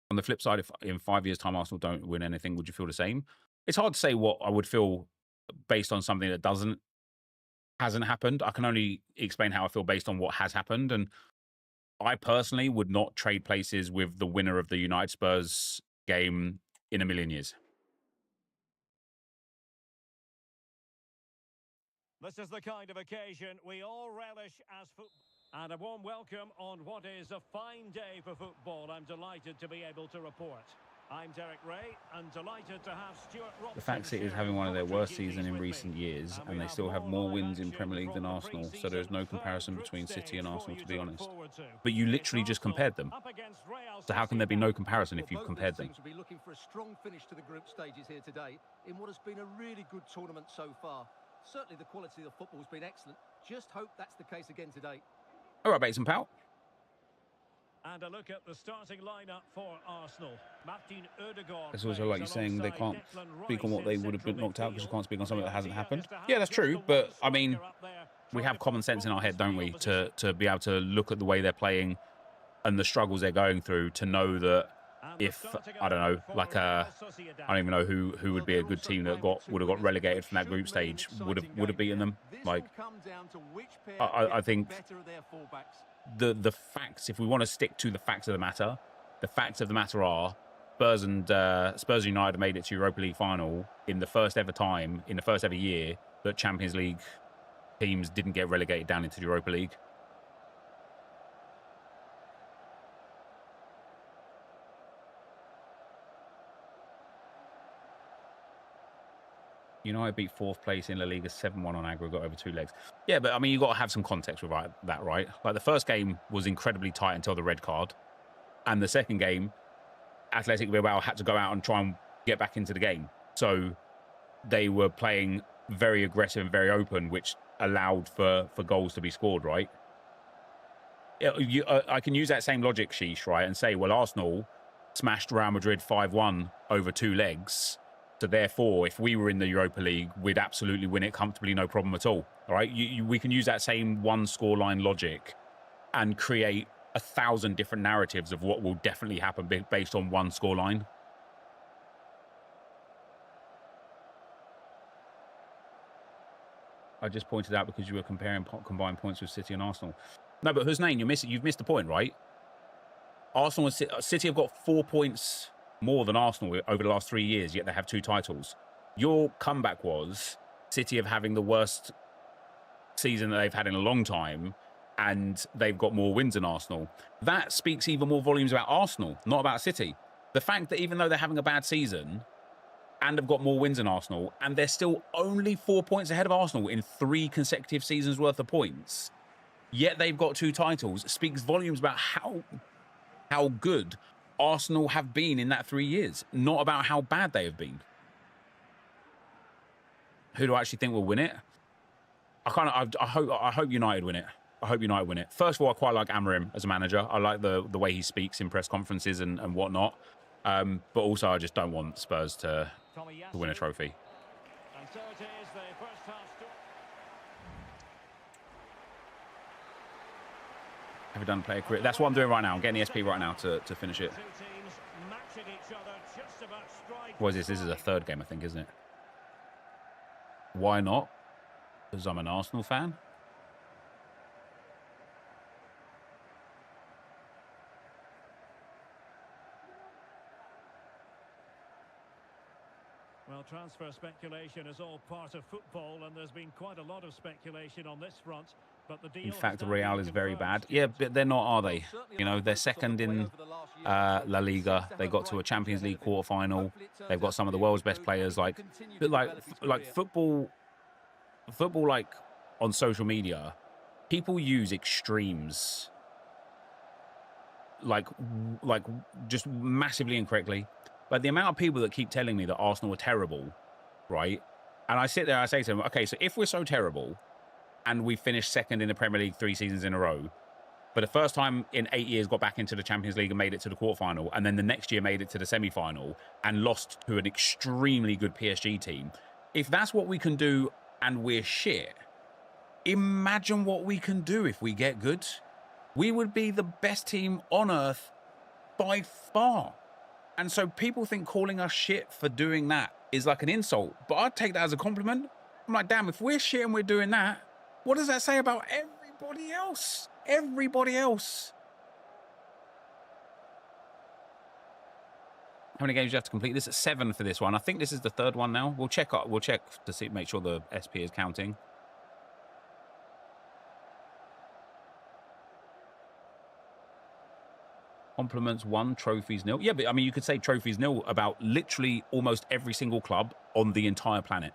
On the flip side, if in 5 years' time Arsenal don't win anything, would you feel the same? It's hard to say what I would feel based on something that hasn't happened. I can only explain how I feel based on what has happened. And I personally would not trade places with the winner of the United Spurs game in a million years. This is the kind of occasion we all relish as football. And a warm welcome on what is a fine day for football. I'm delighted to be able to report. I'm Derek Ray, and delighted to have Stuart Robson. The fact City is having one of their worst seasons in recent years, and they still have more wins in Premier League than Arsenal, so there's no comparison between City and Arsenal, to be honest. But you literally just compared them. So how can there be no comparison if you've compared them? Both teams will be looking for a strong finish to the group stages here today in what has been a really good tournament so far. Certainly the quality of the football has been excellent. Just hope that's the case again today. All right, Bates and Pal. And a look at the starting lineup for Arsenal. Martin Odegaard. It's also like you're saying they can't speak on what they would have been knocked out because you can't speak on something that hasn't happened. Yeah, that's true. But, I mean, we have common sense in our head, don't we, to be able to look at the way they're playing and the struggles they're going through to know that if, I don't know, like I don't even know who would be a good team that would have got relegated from that group stage, would have beaten them. Like, I think the facts, if we want to stick to the facts of the matter, the facts of the matter are Spurs United made it to Europa League final in the first ever time, in the first ever year that Champions League teams didn't get relegated down into the Europa League. United beat 4th place in La Liga 7-1 on aggregate over 2 legs. Yeah, but I mean, you've got to have some context with that, right? Like, the first game was incredibly tight until the red card. And the second game, Athletic Bilbao had to go out and try and get back into the game. So they were playing very aggressive and very open, which allowed for goals to be scored, right? I can use that same logic, Sheesh, right? And say, well, Arsenal smashed Real Madrid 5-1 over 2 legs. So therefore, if we were in the Europa League, we'd absolutely win it comfortably, no problem at all. All right, we can use that same one scoreline logic and create 1,000 different narratives of what will definitely happen based on one scoreline. I just pointed out because you were comparing combined points with City and Arsenal. No, but Hussein, you've missed the point, right? Arsenal and City have got 4 points more than Arsenal over the last 3 years, yet they have 2 titles. Your comeback was City of having the worst season that they've had in a long time, and they've got more wins than Arsenal. That speaks even more volumes about Arsenal, not about City. The fact that even though they're having a bad season and have got more wins than Arsenal, and they're still only 4 points ahead of Arsenal in 3 consecutive seasons worth of points, yet they've got 2 titles, speaks volumes about how good Arsenal have been in that 3 years, not about how bad they have been. Who do I actually think will win it? I hope United win it. I hope United win it. First of all, I quite like Amorim as a manager. I like the way he speaks in press conferences and whatnot. But also, I just don't want Spurs to win a trophy. And so it is, the first half. Have you done player career? That's what I'm doing right now. I'm getting the SP right now to finish it. What is this? This is a 3rd game, I think, isn't it? Why not? Because I'm an Arsenal fan. Well, transfer speculation is all part of football, and there's been quite a lot of speculation on this front. But the deal In fact, Real is very bad. Yeah, but they're not, are they? You know, they're second in La Liga. They got to a Champions League quarterfinal. They've got some of the world's best players. Like football, like on social media, people use extremes, like just massively incorrectly. But the amount of people that keep telling me that Arsenal are terrible, right? And I sit there, I say to them, okay, so if we're so terrible, and we finished second in the Premier League 3 seasons in a row, for the first time in 8 years got back into the Champions League and made it to the quarterfinal, and then the next year made it to the semi-final and lost to an extremely good PSG team. If that's what we can do and we're shit, imagine what we can do if we get good. We would be the best team on earth by far. And so people think calling us shit for doing that is like an insult, but I'd take that as a compliment. I'm like, damn, if we're shit and we're doing that, what does that say about everybody else? Everybody else. How many games do you have to complete? This is 7 for this one. I think this is the 3rd one now. We'll check to see, make sure the SP is counting. Compliments 1, trophies 0. Yeah, but I mean, you could say trophies 0 about literally almost every single club on the entire planet.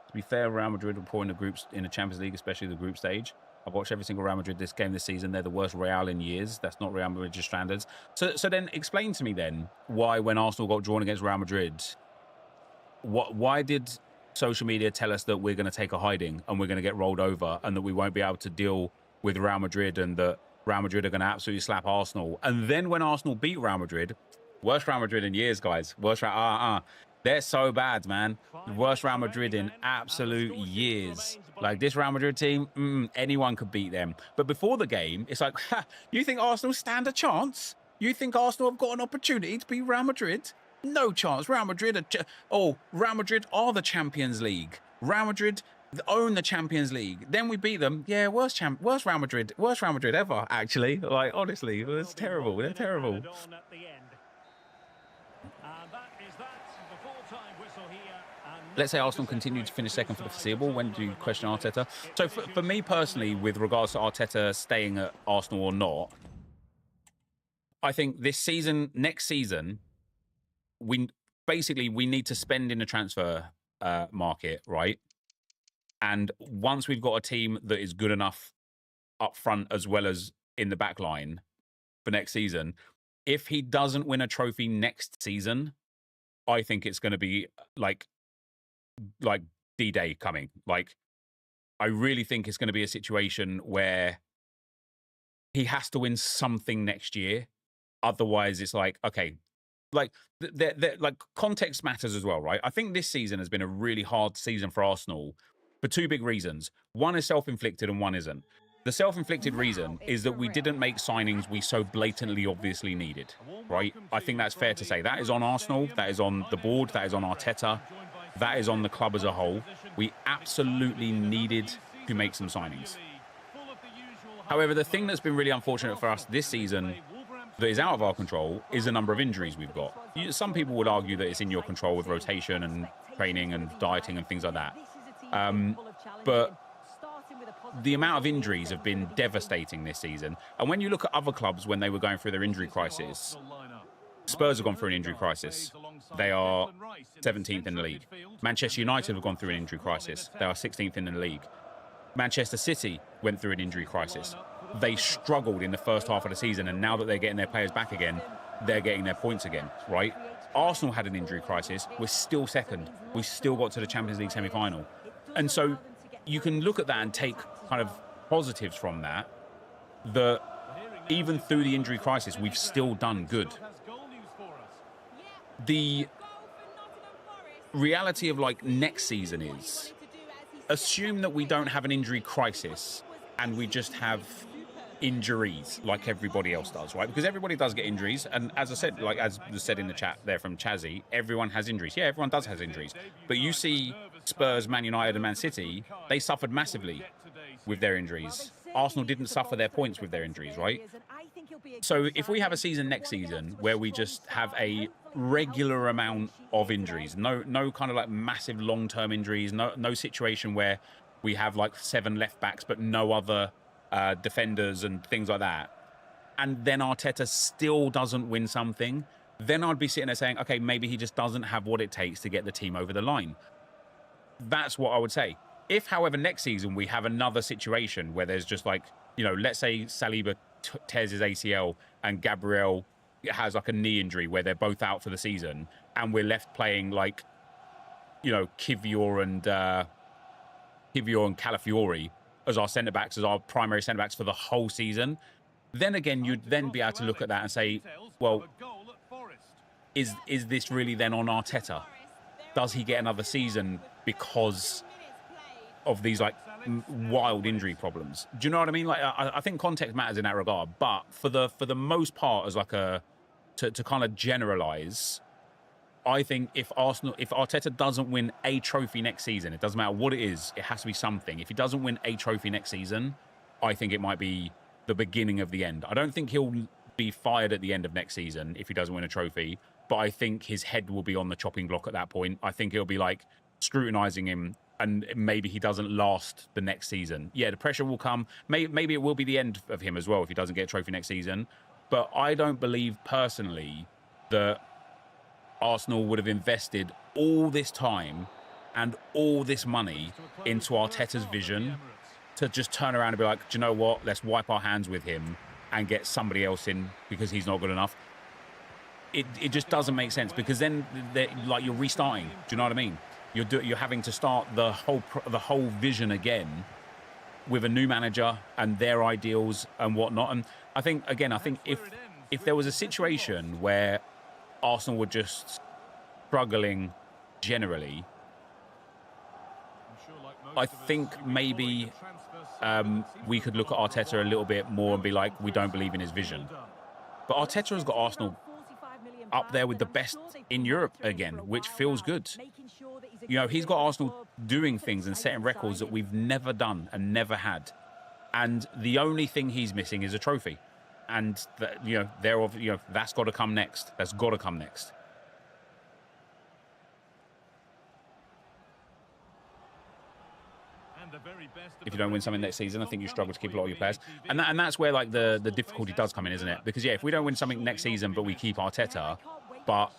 To be fair, Real Madrid were poor in the Champions League, especially the group stage. I've watched every single Real Madrid this season. They're the worst Real in years. That's not Real Madrid standards. So then explain to me then why when Arsenal got drawn against Real Madrid, why did social media tell us that we're going to take a hiding and we're going to get rolled over and that we won't be able to deal with Real Madrid and that Real Madrid are going to absolutely slap Arsenal? And then when Arsenal beat Real Madrid, worst Real Madrid in years, guys. They're so bad, man. The worst Real Madrid in absolute years. Like, this Real Madrid team, anyone could beat them. But before the game, it's like, you think Arsenal stand a chance? You think Arsenal have got an opportunity to beat Real Madrid? No chance. Real Madrid Real Madrid are the Champions League. Real Madrid own the Champions League. Then we beat them. Yeah, worst Real Madrid ever, actually. Like, honestly, it was terrible. They're terrible. Let's say Arsenal continue to finish second for the foreseeable. When do you question Arteta? So for me personally, with regards to Arteta staying at Arsenal or not, I think this season, next season, we need to spend in the transfer market, right? And once we've got a team that is good enough up front as well as in the back line for next season, if he doesn't win a trophy next season, I think it's going to be like D-Day coming. Like, I really think it's going to be a situation where he has to win something next year. Otherwise, it's like, okay, like context matters as well, right? I think this season has been a really hard season for Arsenal for two big reasons. One is self-inflicted and one isn't. The self-inflicted reason is that we didn't make signings we so blatantly obviously needed, right? I think that's fair to say. That is on Arsenal, that is on the board, that is on Arteta, that is on the club as a whole. We absolutely needed to make some signings. However, the thing that's been really unfortunate for us this season that is out of our control is the number of injuries we've got. Some people would argue that it's in your control with rotation and training and dieting and things like that. But the amount of injuries have been devastating this season. And when you look at other clubs when they were going through their injury crisis, Spurs have gone through an injury crisis. They are 17th in the league. Manchester United have gone through an injury crisis. They are 16th in the league. Manchester City went through an injury crisis. They struggled in the first half of the season, and now that they're getting their players back again, they're getting their points again, right? Arsenal had an injury crisis. We're still second. We still got to the Champions League semi-final. And so you can look at that and take kind of positives from that, that even through the injury crisis, we've still done good. The reality of like next season is, assume that we don't have an injury crisis and we just have injuries like everybody else does, right? Because everybody does get injuries. And as I said, like as was said in the chat there from Chazzy, everyone has injuries. Yeah, everyone does have injuries. But you see Spurs, Man United and Man City, they suffered massively with their injuries. Arsenal didn't suffer their points with their injuries, right? So if we have a season next season where we just have a regular amount of injuries, no kind of like massive long-term injuries, no situation where we have like 7 left backs but no other defenders and things like that, and then Arteta still doesn't win something, then I'd be sitting there saying, okay, maybe he just doesn't have what it takes to get the team over the line. That's what I would say. If, however, next season we have another situation where there's just like, you know, let's say Saliba tears his ACL and Gabriel has like a knee injury where they're both out for the season, and we're left playing like, you know, Kivior and Calafiori as our centre-backs, as our primary centre-backs for the whole season, then again, you'd then be able to look at that and say, well, is this really then on Arteta? Does he get another season because of these like wild injury problems? Do you know what I mean? Like, I think context matters in that regard, but for the most part, as like to kind of generalise, I think if Arteta doesn't win a trophy next season, it doesn't matter what it is, it has to be something. If he doesn't win a trophy next season, I think it might be the beginning of the end. I don't think he'll be fired at the end of next season if he doesn't win a trophy, but I think his head will be on the chopping block at that point. I think it'll be like scrutinising him, and maybe he doesn't last the next season. Yeah, the pressure will come. Maybe it will be the end of him as well if he doesn't get a trophy next season. But I don't believe personally that Arsenal would have invested all this time and all this money into Arteta's vision to just turn around and be like, do you know what? Let's wipe our hands with him and get somebody else in because he's not good enough. It just doesn't make sense, because then like you're restarting. Do you know what I mean? You're having to start the whole vision again with a new manager and their ideals and whatnot. And I think if there was a situation where Arsenal were just struggling generally, I think maybe we could look at Arteta a little bit more and be like, we don't believe in his vision. But Arteta has got Arsenal up there with the best in Europe again, which feels good. You know, he's got Arsenal doing things and setting records that we've never done and never had. And the only thing he's missing is a trophy. And, that's got to come next. That's got to come next. If you don't win something next season, I think you struggle to keep a lot of your players. And that's where like the difficulty does come in, isn't it? Because, yeah, if we don't win something next season, but we keep Arteta, but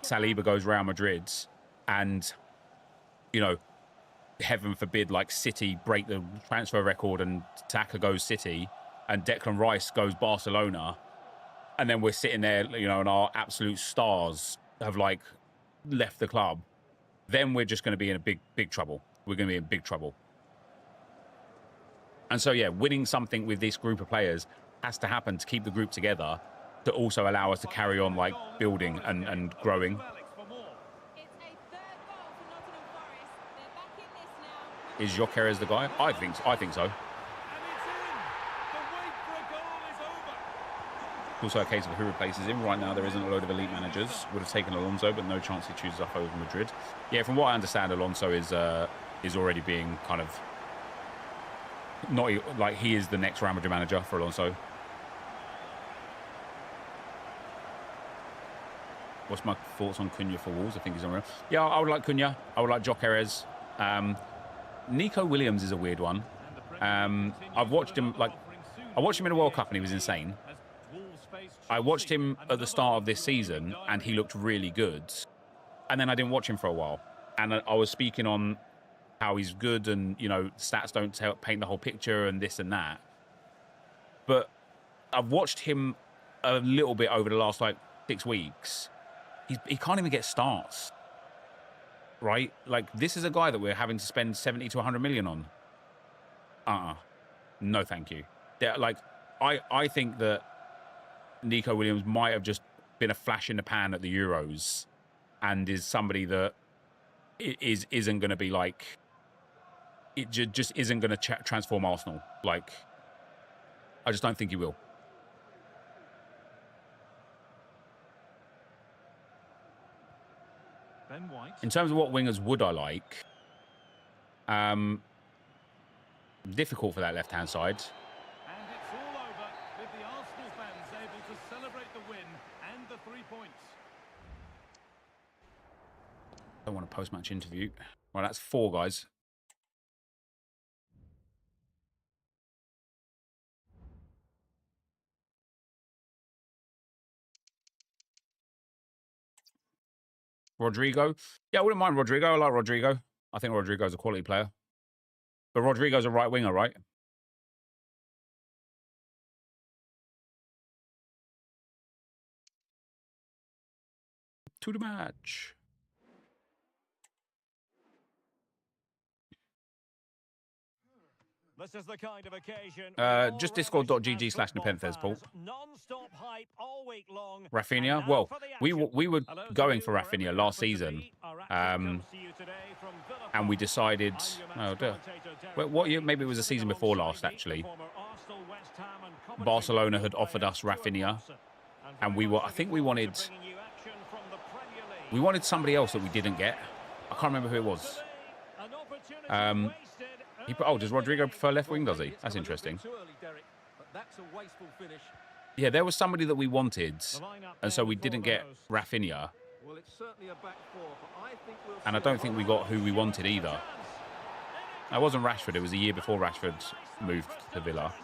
Saliba goes Real Madrid and, you know, heaven forbid, like City break the transfer record and Saka goes City and Declan Rice goes Barcelona, and then we're sitting there, you know, and our absolute stars have like left the club, then we're just going to be in a big trouble. We're going to be in big trouble. And so, yeah, winning something with this group of players has to happen to keep the group together, to also allow us to carry on like building and growing. Is Jokeres the guy? I think so. And it's in. The wait for a goal is over. Also a case of who replaces him. Right now, there isn't a load of elite managers. Would have taken Alonso, but no chance he chooses up over Madrid. Yeah, from what I understand, Alonso is already being kind of not like he is the next Real Madrid manager for Alonso. What's my thoughts on Cunha for Wolves? I think he's unreal. Yeah, I would like Cunha. I would like Jokeres. Nico Williams is a weird one. I've watched him I watched him in a World Cup and he was insane. I watched him at the start of this season and he looked really good. And then I didn't watch him for a while. And I was speaking on how he's good and, you know, stats don't paint the whole picture and this and that. But I've watched him a little bit over the last, like, 6 weeks. He can't even get starts. Right? Like, this is a guy that we're having to spend 70 to 100 million on. No, thank you. Like, I think that Nico Williams might have just been a flash in the pan at the Euros and is somebody that isn't going to be like... It just isn't going to transform Arsenal. Like, I just don't think he will. Ben White. In terms of what wingers would I like, difficult for that left-hand side. And it's all over with the Arsenal fans able to celebrate the win and the 3 points. Don't want a post-match interview. Well, that's 4 guys. Rodrigo. Yeah, I wouldn't mind Rodrigo. I like Rodrigo. I think Rodrigo's a quality player. But Rodrigo's a right winger, right? To the match. This is the kind of occasion. Just discord.gg/NepentheZ, Paul. Non-stop hype all week long. Rafinha. Well, we were going for Rafinha last season, and we decided. Oh, what year? Maybe it was the season before last. Actually, Barcelona had offered us Rafinha, and I think we wanted somebody else that we didn't get. I can't remember who it was. Does Rodrigo prefer left wing, does he? That's interesting. Yeah, there was somebody that we wanted, and so we didn't get Rafinha. And I don't think we got who we wanted either. It wasn't Rashford, it was a year before Rashford moved to Villa.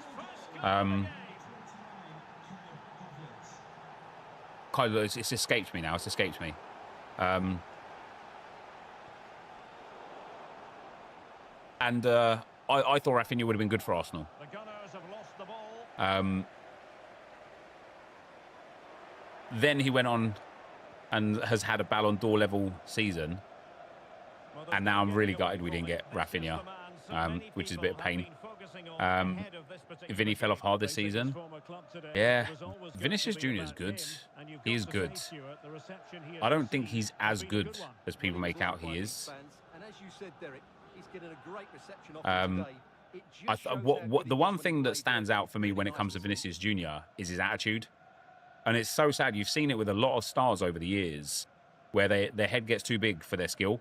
It's escaped me now, it's escaped me. And I thought Rafinha would have been good for Arsenal. The Gunners have lost the ball. Then he went on and has had a Ballon d'Or level season. And now I'm really gutted we didn't get Rafinha, which is a bit of pain. Vinny fell off hard this season. Yeah, Vinicius Jr. is good. He is good. I don't think he's as good as people make out he is. The one thing that stands out for me when it comes to Vinicius Jr. is his attitude. And it's so sad. You've seen it with a lot of stars over the years where their head gets too big for their skill.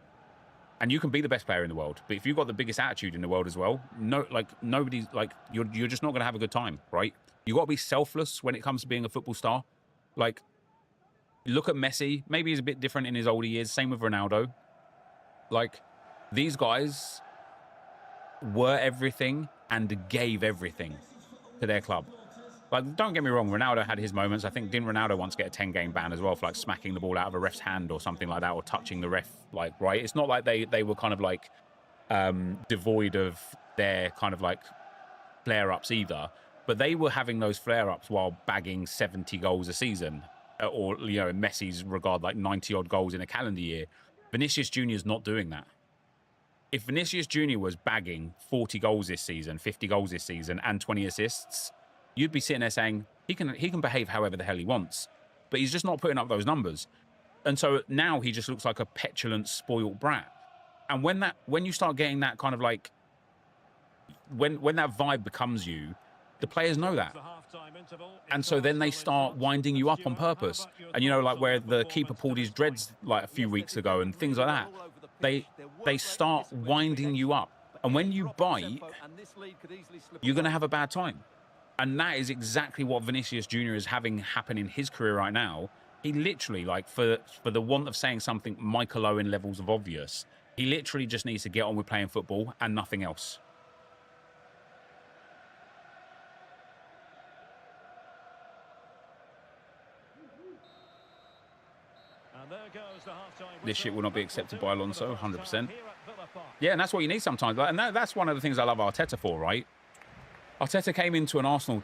And you can be the best player in the world, but if you've got the biggest attitude in the world as well, nobody's like, you're just not going to have a good time, right? You got to be selfless when it comes to being a football star. Like, look at Messi. Maybe he's a bit different in his older years. Same with Ronaldo. Like, these guys were everything and gave everything to their club. Like, don't get me wrong, Ronaldo had his moments. I think, didn't Ronaldo once get a 10-game ban as well for, like, smacking the ball out of a ref's hand or something like that, or touching the ref, like, right? It's not like they were kind of, like, devoid of their kind of, like, flare-ups either. But they were having those flare-ups while bagging 70 goals a season. Or, you know, in Messi's regard, like, 90-odd goals in a calendar year. Vinicius Jr. is not doing that. If Vinicius Jr. was bagging 40 goals this season, 50 goals this season, and 20 assists... you'd be sitting there saying, he can behave however the hell he wants. But he's just not putting up those numbers. And so now he just looks like a petulant, spoiled brat. And when you start getting that kind of like when that vibe becomes you, the players know that. And so then they start winding you up on purpose. And, you know, like where the keeper pulled his dreads like a few weeks ago and things like that. They start winding you up. And when you bite, you're going to have a bad time. And that is exactly what Vinicius Jr. is having happen in his career right now. He literally, like, for the want of saying something Michael Owen levels of obvious, he literally just needs to get on with playing football and nothing else. This shit will not be accepted by Alonso, 100%. Yeah, and that's what you need sometimes. And that's one of the things I love Arteta for, right? Arteta came into an Arsenal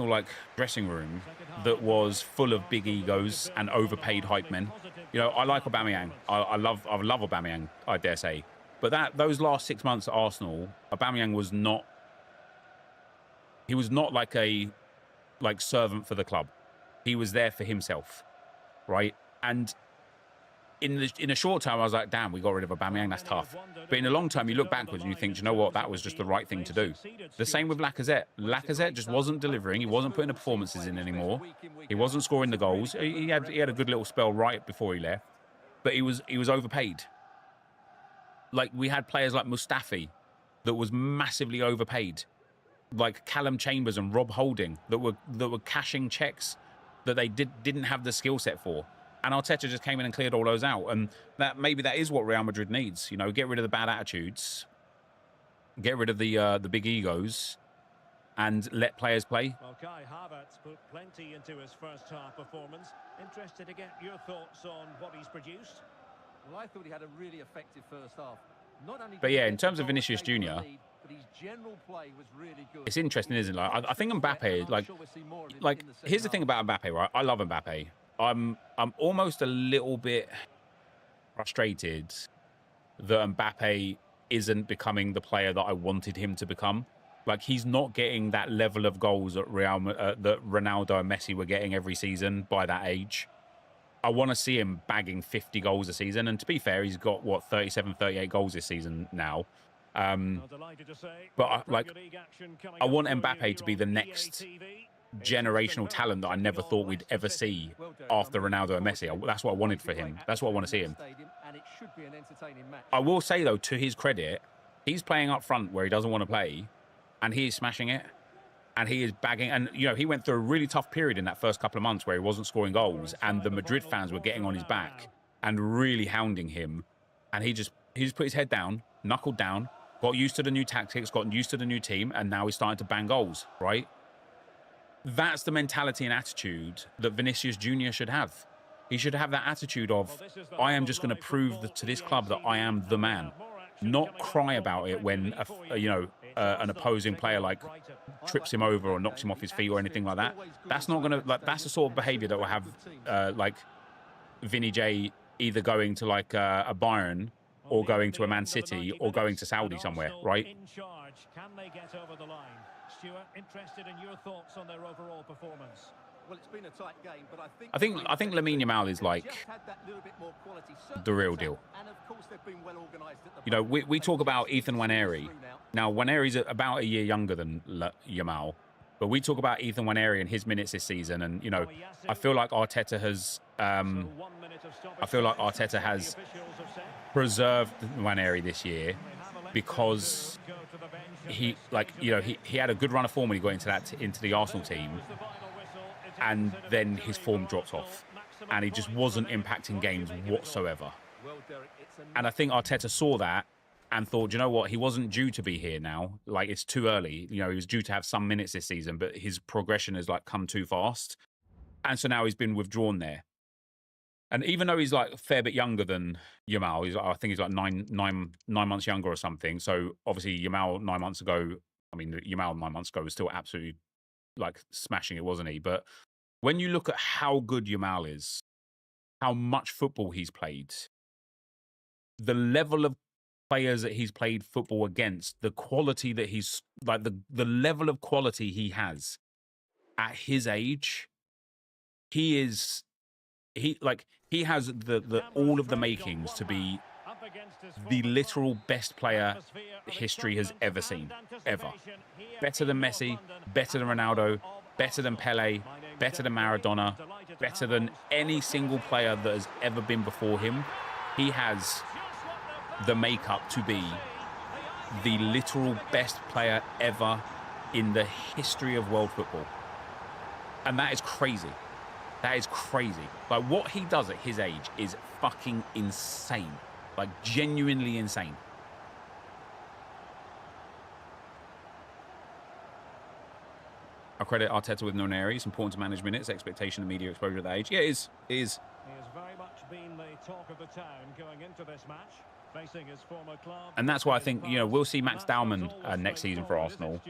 like dressing room that was full of big egos and overpaid hype men. You know, I like Aubameyang. I love Aubameyang, I dare say. But those last 6 months at Arsenal, Aubameyang was not. He was not like a servant for the club. He was there for himself, right? And in a short term, I was like, damn, we got rid of Aubameyang, that's tough. But in the long term, you look backwards and you think, you know what, that was just the right thing to do. The same with Lacazette. Lacazette just wasn't delivering. He wasn't putting the performances in anymore. He wasn't scoring the goals. He had a good little spell right before he left. But he was overpaid. Like, we had players like Mustafi that was massively overpaid. Like Callum Chambers and Rob Holding that were cashing checks that they didn't have the skill set for. And Arteta just came in and cleared all those out. And maybe that is what Real Madrid needs. You know, get rid of the bad attitudes, get rid of the big egos, and let players play. Well, Kai Havertz put plenty into his first half performance. Interested to get your thoughts on what he's produced. Well, I thought he had a really effective first half. Not only but yeah, in terms of Vinicius Jr., but his general play was really good. It's interesting, isn't it? Like, I think Mbappe, like here's the thing about Mbappe, right? I love Mbappe. I'm almost a little bit frustrated that Mbappe isn't becoming the player that I wanted him to become. Like, he's not getting that level of goals that that Ronaldo and Messi were getting every season by that age. I want to see him bagging 50 goals a season. And to be fair, he's got, what, 37, 38 goals this season now. But I want Mbappe to be the next generational talent that I never thought we'd ever see after Ronaldo and Messi. That's what I wanted for him. That's what I want to see him. I will say, though, to his credit, he's playing up front where he doesn't want to play, and he is smashing it, and he is bagging. And, you know, he went through a really tough period in that first couple of months where he wasn't scoring goals, and the Madrid fans were getting on his back and really hounding him, and he just put his head down, knuckled down, got used to the new tactics, got used to the new team, and now he's starting to bang goals, right? That's the mentality and attitude that Vinicius Jr. should have. He should have that attitude of, I am just going to prove to this club that I am the man. Not cry about it when, an opposing player, like, trips him over or knocks him off his feet or anything like that. That's not going to, like, that's the sort of behaviour that will have, Vinny J either going to, like, a Bayern or going to a Man City or going to Saudi somewhere, right? Can they get over the line? Stuart, interested in your thoughts on their overall performance. Well, it's been a tight game, but I think Lamine Yamal is like the real deal. And of course they've been well organised at the You know, we talk about Ethan Nwaneri. Now, Nwaneri's about a year younger than Yamal, but we talk about Ethan Nwaneri and his minutes this season, and, you know, I feel like Arteta has preserved Nwaneri this year because he had a good run of form when he got into the Arsenal team, and then his form dropped off, and he just wasn't impacting games whatsoever. And I think Arteta saw that and thought, you know what, he wasn't due to be here now. Like, it's too early. You know, he was due to have some minutes this season, but his progression has, like, come too fast, and so now he's been withdrawn there. And even though he's, like, a fair bit younger than Yamal, I think he's like nine months younger or something. So obviously Yamal 9 months ago was still absolutely, like, smashing it, wasn't he? But when you look at how good Yamal is, how much football he's played, the level of players that he's played football against, the quality that he's, like, the level of quality he has at his age, he has all of the makings to be the literal best player history has ever seen, ever. Better than Messi, better than Ronaldo, better than Pele, better than Maradona, better than any single player that has ever been before him. He has the makeup to be the literal best player ever in the history of world football. And that is crazy. That is crazy. Like, what he does at his age is fucking insane. Like, genuinely insane. I credit Arteta with Enquiries. Important to manage minutes, expectation, and media exposure at that age. Yeah, it is. It is. He has very much been the talk of the town going into this match, facing his former club. And that's why I think, you know, we'll see Max Dowman next season for Arsenal.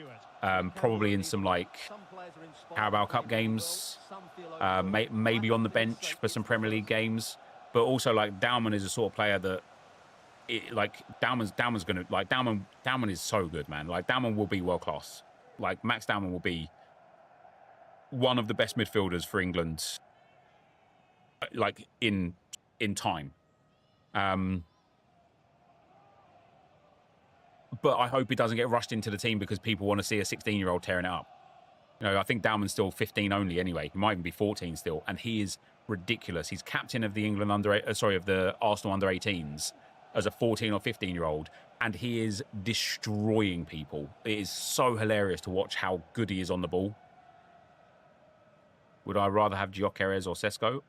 Probably in some, like, Carabao Cup games. Maybe on the bench for some Premier League games. But also, like, Dowman is a sort of player that, Dowman's going to, like, Dowman is so good, man. Like, Dowman will be world class. Like, Max Dowman will be one of the best midfielders for England, like, in time. But I hope he doesn't get rushed into the team because people want to see a 16-year-old tearing it up. You know, I think Dowman's still 15 only anyway. He might even be 14 still, and he is ridiculous. He's captain of the of the Arsenal under-18s as a 14 or 15-year-old, and he is destroying people. It is so hilarious to watch how good he is on the ball. Would I rather have Gyökeres or Sesko?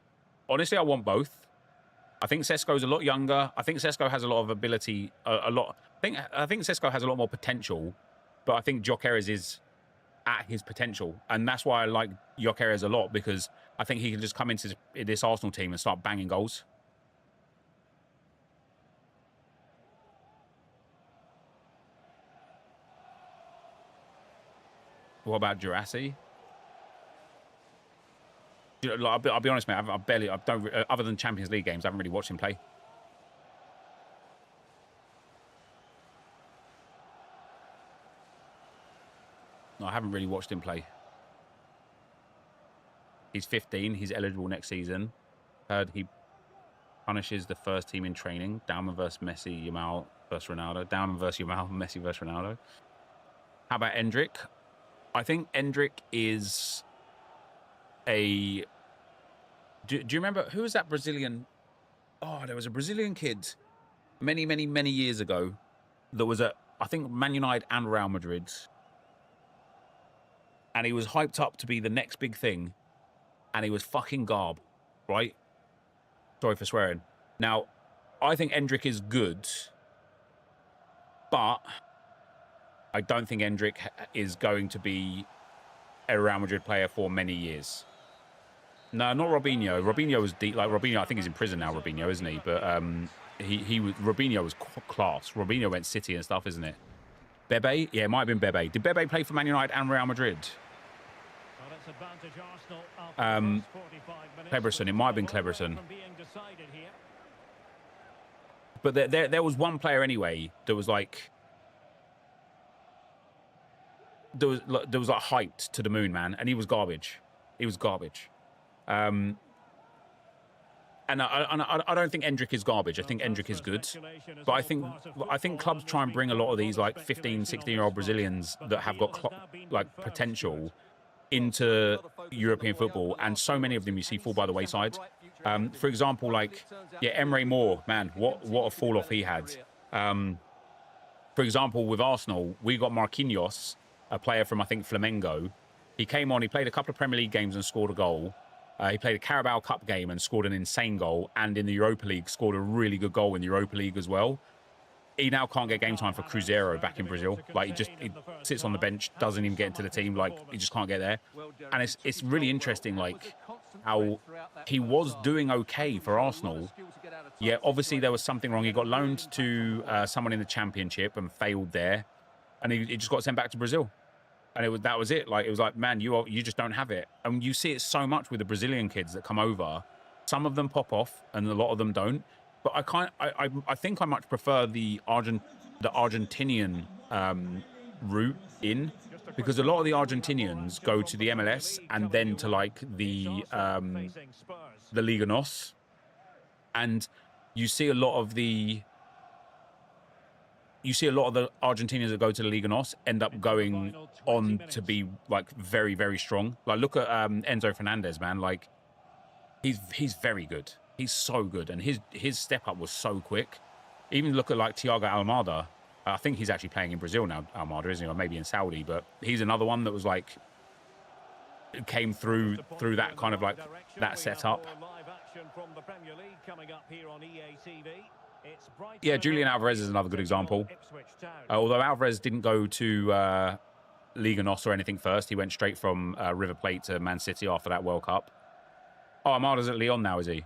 Honestly, I want both. I think Sesko's a lot younger. I think Sesko has a lot of ability. I think Sesko has a lot more potential, but I think Gyökeres is at his potential, and that's why I like Gyökeres a lot, because I think he can just come into this Arsenal team and start banging goals. What about Jurassi? You know, I'll be honest, mate. I don't, other than Champions League games, I haven't really watched him play. No, I haven't really watched him play. He's 15. He's eligible next season. Heard he punishes the first team in training. Dowman versus Messi, Yamal versus Ronaldo. Dowman versus Yamal, Messi versus Ronaldo. How about Endrick? I think Endrick is a... Do you remember, who was that Brazilian? Oh, there was a Brazilian kid many, many, many years ago that was at, I think, Man United and Real Madrid. And he was hyped up to be the next big thing. And he was fucking garb, right? Sorry for swearing. Now, I think Endrick is good, but I don't think Endrick is going to be a Real Madrid player for many years. No, not Robinho. Robinho was deep. Like, Robinho, I think he's in prison now, Robinho, isn't he? But Robinho was class. Robinho went City and stuff, isn't it? Bebe? Yeah, it might have been Bebe. Did Bebe play for Man United and Real Madrid? Cleberson. It might have been Cleberson. But there was one player anyway that was like... There was like hyped to the moon, man. And he was garbage. He was garbage. And I don't think Endrick is garbage. I think Endrick is good, but I think clubs try and bring a lot of these like 15, 16-year-old Brazilians that have got like potential into European football, and so many of them you see fall by the wayside. For example, like Emre Moore, man, what a fall off he had. For example, with Arsenal, we got Marquinhos, a player from I think Flamengo. He came on, he played a couple of Premier League games and scored a goal. He played a Carabao Cup game and scored an insane goal, and in the Europa League scored a really good goal in the Europa League as well. He now can't get game time for Cruzeiro back in Brazil. Like, he sits on the bench, doesn't even get into the team. Like, he just can't get there. And it's really interesting, like, how he was doing okay for Arsenal. Yeah, obviously there was something wrong. He got loaned to someone in the Championship and failed there, and he just got sent back to Brazil. And that was it. Like, it was like, man, you just don't have it. And you see it so much with the Brazilian kids that come over. Some of them pop off, and a lot of them don't. But I think I much prefer the Argentinian route in, because a lot of the Argentinians go to the MLS and then to like the Liga NOS, and you see a lot of the you see a lot of the Argentinians that go to the Liga NOS end up going on to be like very, very strong. Like look at Enzo Fernandez, man. Like he's very good. He's so good, and his step up was so quick. Even look at like Thiago Almada. I think he's actually playing in Brazil now, Almada, isn't he? Or maybe in Saudi, but he's another one that was like came through that kind of like that setup. Yeah, Julian Alvarez is another good example. Although Alvarez didn't go to Liga NOS or anything first, he went straight from River Plate to Man City after that World Cup. Oh, Amada's at Lyon now, is he?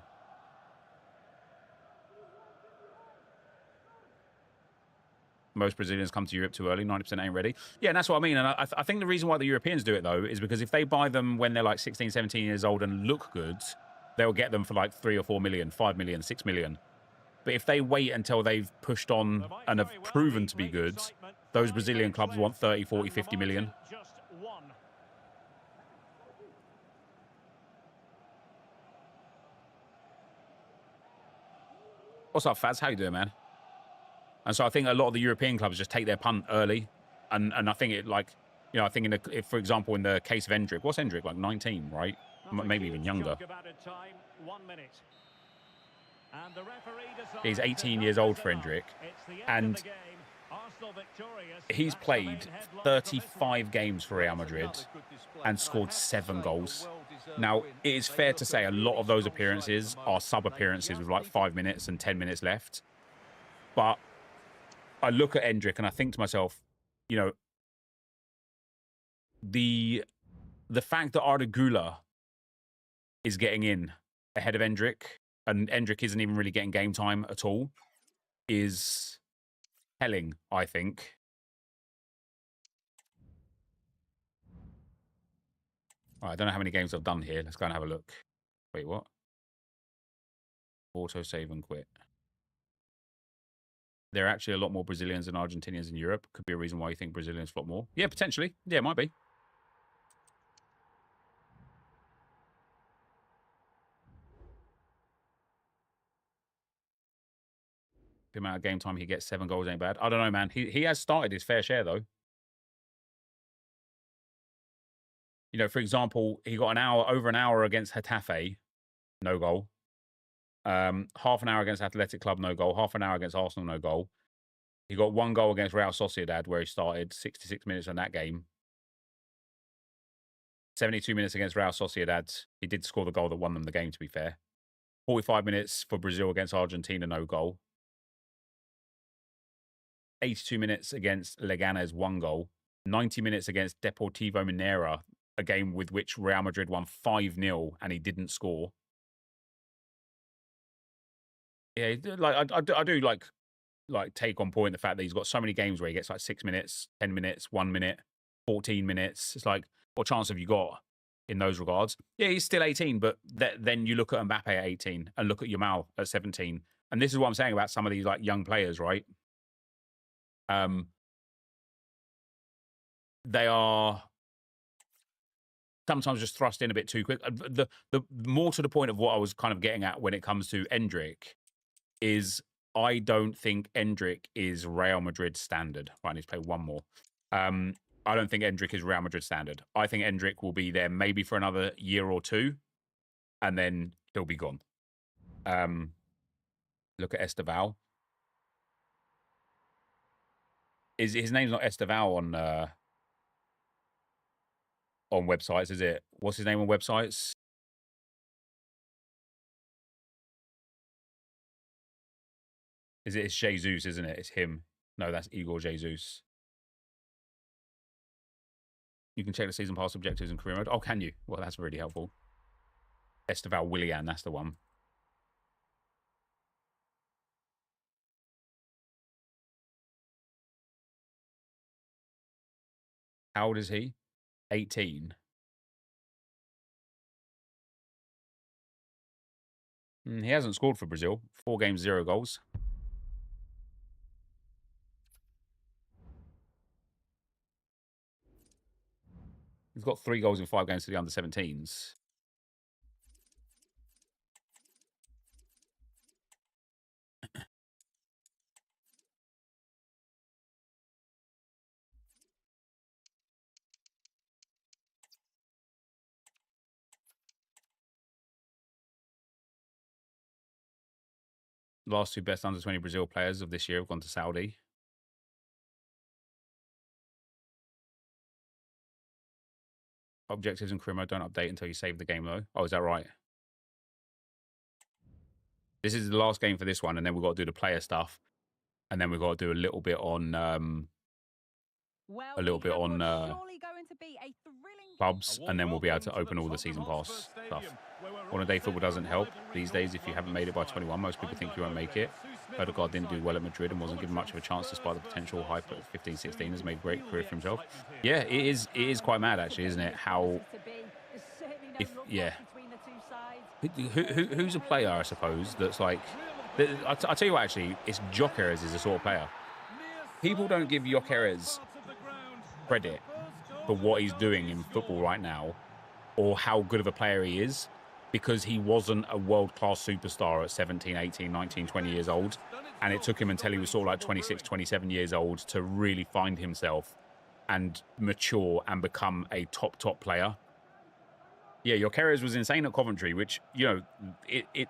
Most Brazilians come to Europe too early. 90% ain't ready. Yeah, and that's what I mean. And I think the reason why the Europeans do it, though, is because if they buy them when they're like 16, 17 years old and look good, they'll get them for like 3 or 4 million, 5 million, 6 million. But if they wait until they've pushed on and have proven to be good, those Brazilian clubs want 30, 40, 50 million. What's up, Faz? How you doing, man? And so I think a lot of the European clubs just take their punt early. And I think it like, you know, I think in the, for example, in the case of Endrick, what's Endrick, like 19, right? Maybe even younger. He's 18 years old for Endrick. And he's played 35 games for Real Madrid and scored 7 goals. Now, it is fair to say a lot of those appearances are sub-appearances with like 5 minutes and 10 minutes left. But I look at Endrick and I think to myself, you know, the fact that Arda Güler is getting in ahead of Endrick, and Endrick isn't even really getting game time at all, is telling, I think. All right, I don't know how many games I've done here. Let's go and have a look. Wait, what? Auto save and quit. There are actually a lot more Brazilians and Argentinians in Europe. Could be a reason why you think Brazilians flop more. Yeah, potentially. Yeah, it might be. The amount of game time he gets, 7 goals ain't bad. I don't know, man. He has started his fair share, though. You know, for example, he got over an hour against Getafe, no goal. Half an hour against Athletic Club, no goal. Half an hour against Arsenal, no goal. He got 1 goal against Real Sociedad, where he started 66 minutes in that game. 72 minutes against Real Sociedad. He did score the goal that won them the game, to be fair. 45 minutes for Brazil against Argentina, no goal. 82 minutes against Leganes, 1 goal. 90 minutes against Deportivo Mineira, a game with which Real Madrid won 5-0 and he didn't score. Yeah, like I do like take on point the fact that he's got so many games where he gets like 6 minutes, 10 minutes, 1 minute, 14 minutes. It's like, what chance have you got in those regards? Yeah, he's still 18, but then you look at Mbappe at 18 and look at Yamal at 17. And this is what I'm saying about some of these like young players, right? They are sometimes just thrust in a bit too quick. The more to the point of what I was kind of getting at when it comes to Endrick is I don't think Endrick is Real Madrid standard. Right, I need to play one more. I don't think Endrick is Real Madrid standard. I think Endrick will be there maybe for another year or two, and then he'll be gone. Look at Esteval. His name's not Esteval on websites, is it? What's his name on websites? It's Jesus, isn't it? It's him. No, that's Igor Jesus. You can check the season pass objectives in career mode. Oh, can you? Well, that's really helpful. Esteval Willian, that's the one. How old is he? 18. He hasn't scored for Brazil. 4 games, 0 goals. He's got 3 goals in 5 games to the under-17s. Last 2 best under 20 Brazil players of this year have gone to Saudi. Objectives in career mode don't update until you save the game, though. Oh, is that right? This is the last game for this one, and then we've got to do the player stuff. And then we've got to do a little bit on clubs, and then we'll be able to open all the season pass stuff. On a day football doesn't help these days. If you haven't made it by 21, most people think you won't make it. Odegaard didn't do well at Madrid and wasn't given much of a chance despite the potential hype at 15, 16. Has made a great career for himself. Yeah, it is quite mad actually, isn't it? How who's a player, I suppose, that's like I tell you what, actually, it's Jokeres is a sort of player. People don't give Jokeres credit for what he's doing in football right now or how good of a player he is, because he wasn't a world-class superstar at 17, 18, 19, 20 years old. And it took him until he was sort of like 26, 27 years old to really find himself and mature and become a top player. Yeah, Jokeres was insane at Coventry, which, you know,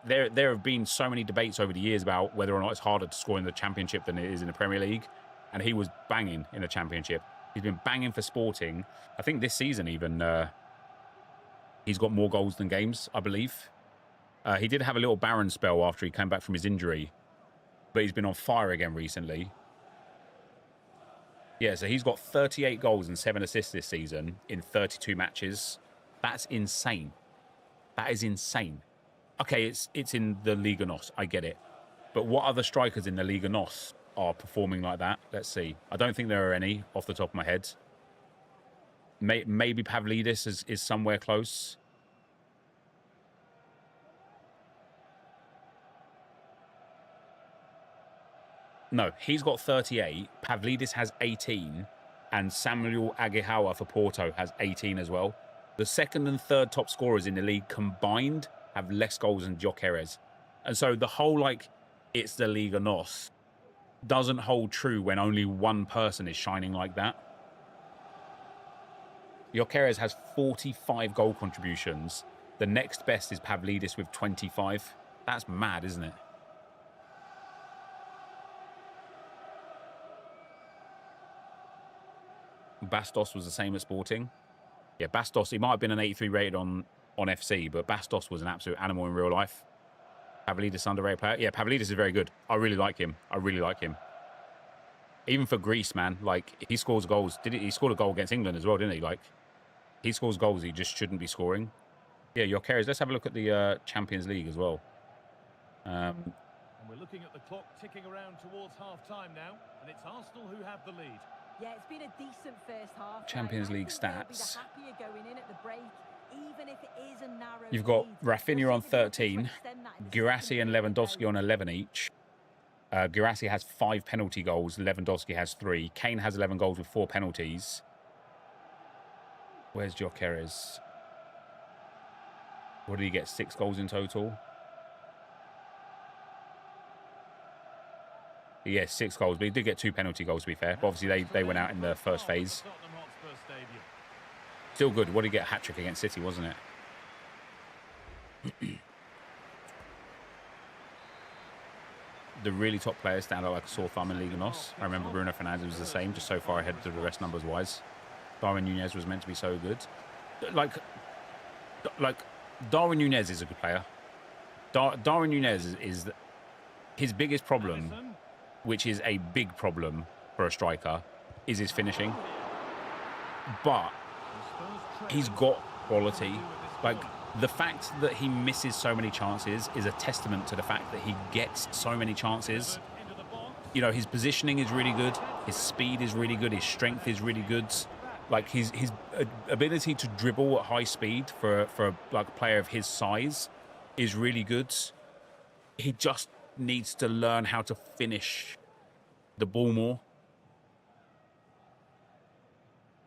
there have been so many debates over the years about whether or not it's harder to score in the Championship than it is in the Premier League. And he was banging in the Championship. He's been banging for Sporting. I think this season even, he's got more goals than games, I believe. He did have a little barren spell after he came back from his injury, but he's been on fire again recently. Yeah, so he's got 38 goals and 7 assists this season in 32 matches. That's insane. That is insane. Okay, it's in the Liga NOS. I get it. But what other strikers in the Liga NOS are performing like that? Let's see. I don't think there are any off the top of my head. Maybe Pavlidis is somewhere close. No, he's got 38. Pavlidis has 18. And Samuel Aguihawa for Porto has 18 as well. The second and third top scorers in the league combined have less goals than Jokeres. And so the whole, like, it's the Liga NOS doesn't hold true when only one person is shining like that. Jokeres has 45 goal contributions. The next best is Pavlidis with 25. That's mad, isn't it? Bastos was the same at Sporting. Yeah, Bastos, he might have been an 83 rated on FC, but Bastos was an absolute animal in real life. Pavlidis, underrated player. Yeah, Pavlidis is very good. I really like him. I really like him. Even for Greece, man, like, he scores goals. He scored a goal against England as well, didn't he? Like, he scores goals he just shouldn't be scoring. Yeah, Jokeres. Let's have a look at the Champions League as well. And we're looking at the clock ticking around towards half-time now, and it's Arsenal who have the lead. Yeah, it's been a decent first half. Champions League stats. Going in at the break, even if it is a narrow You've got lead. Rafinha on 13, Guirassy and Lewandowski on 11 each. Guirassy has 5 penalty goals, Lewandowski has 3. Kane has 11 goals with 4 penalties. Where's Jokeres? What did he get? 6 goals in total? Yeah, 6 goals, but he did get 2 penalty goals, to be fair. But obviously, they went out in the first phase. Still good. What did he get? A hat-trick against City, wasn't it? The really top players stand out like a sore thumb in Liga NOS. I remember Bruno Fernandes was the same, just so far ahead of the rest numbers-wise. Darwin Núñez was meant to be so good. Like Darwin Núñez is a good player. Darwin Núñez is his biggest problem, which is a big problem for a striker, is his finishing. But he's got quality. Like, the fact that he misses so many chances is a testament to the fact that he gets so many chances. You know, his positioning is really good. His speed is really good. His strength is really good. Like, his ability to dribble at high speed for like a player of his size is really good. He just needs to learn how to finish the ball more.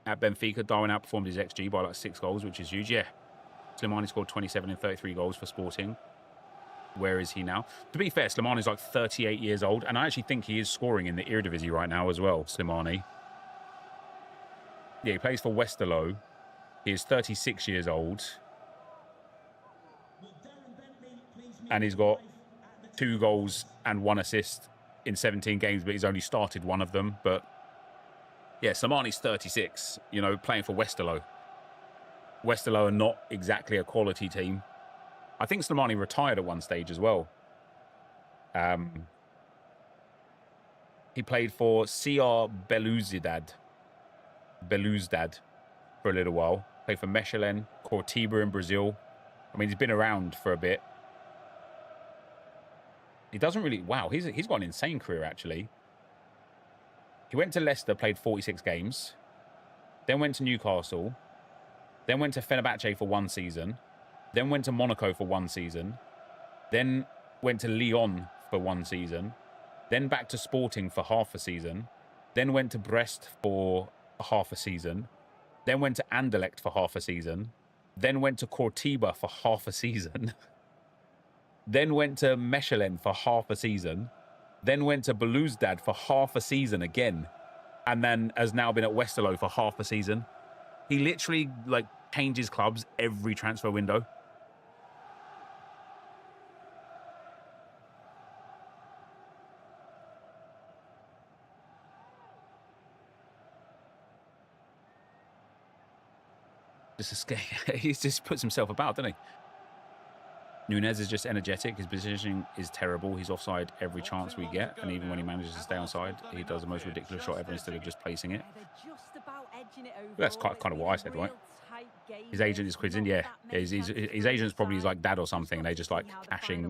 At Benfica, Darwin outperformed his XG by like 6 goals, which is huge. Yeah. Slimani scored 27 in 33 goals for Sporting. Where is he now? To be fair, Slimani's like 38 years old, and I actually think he is scoring in the Eredivisie right now as well, Slimani. Yeah, he plays for Westerlo. He is 36 years old. And he's got 2 goals and 1 assist in 17 games, but he's only started 1 of them. But yeah, Slimani's 36, you know, playing for Westerlo. Westerlo are not exactly a quality team. I think Slimani retired at one stage as well. He played for CR Belouizdad for a little while. Played for Mechelen, Cortiba in Brazil. I mean, he's been around for a bit. He doesn't really... Wow, he's got an insane career, actually. He went to Leicester, played 46 games. Then went to Newcastle. Then went to Fenerbahce for 1 season. Then went to Monaco for 1 season. Then went to Lyon for 1 season. Then back to Sporting for half a season. Then went to Brest for half a season. Then went to Anderlecht for half a season. Then went to Cortiba for half a season. Then went to Mechelen for half a season. Then went to Belouizdad for half a season again. And then has now been at Westerlo for half a season. He literally, like, changes clubs every transfer window. He just puts himself about, doesn't he? Nunez is just energetic. His positioning is terrible. He's offside every chance we get. And even when he manages to stay onside, he does the most ridiculous shot ever instead of just placing it. That's kind of what I said, right? His agent is quizzing. Yeah, his agent's probably his like dad or something. They just like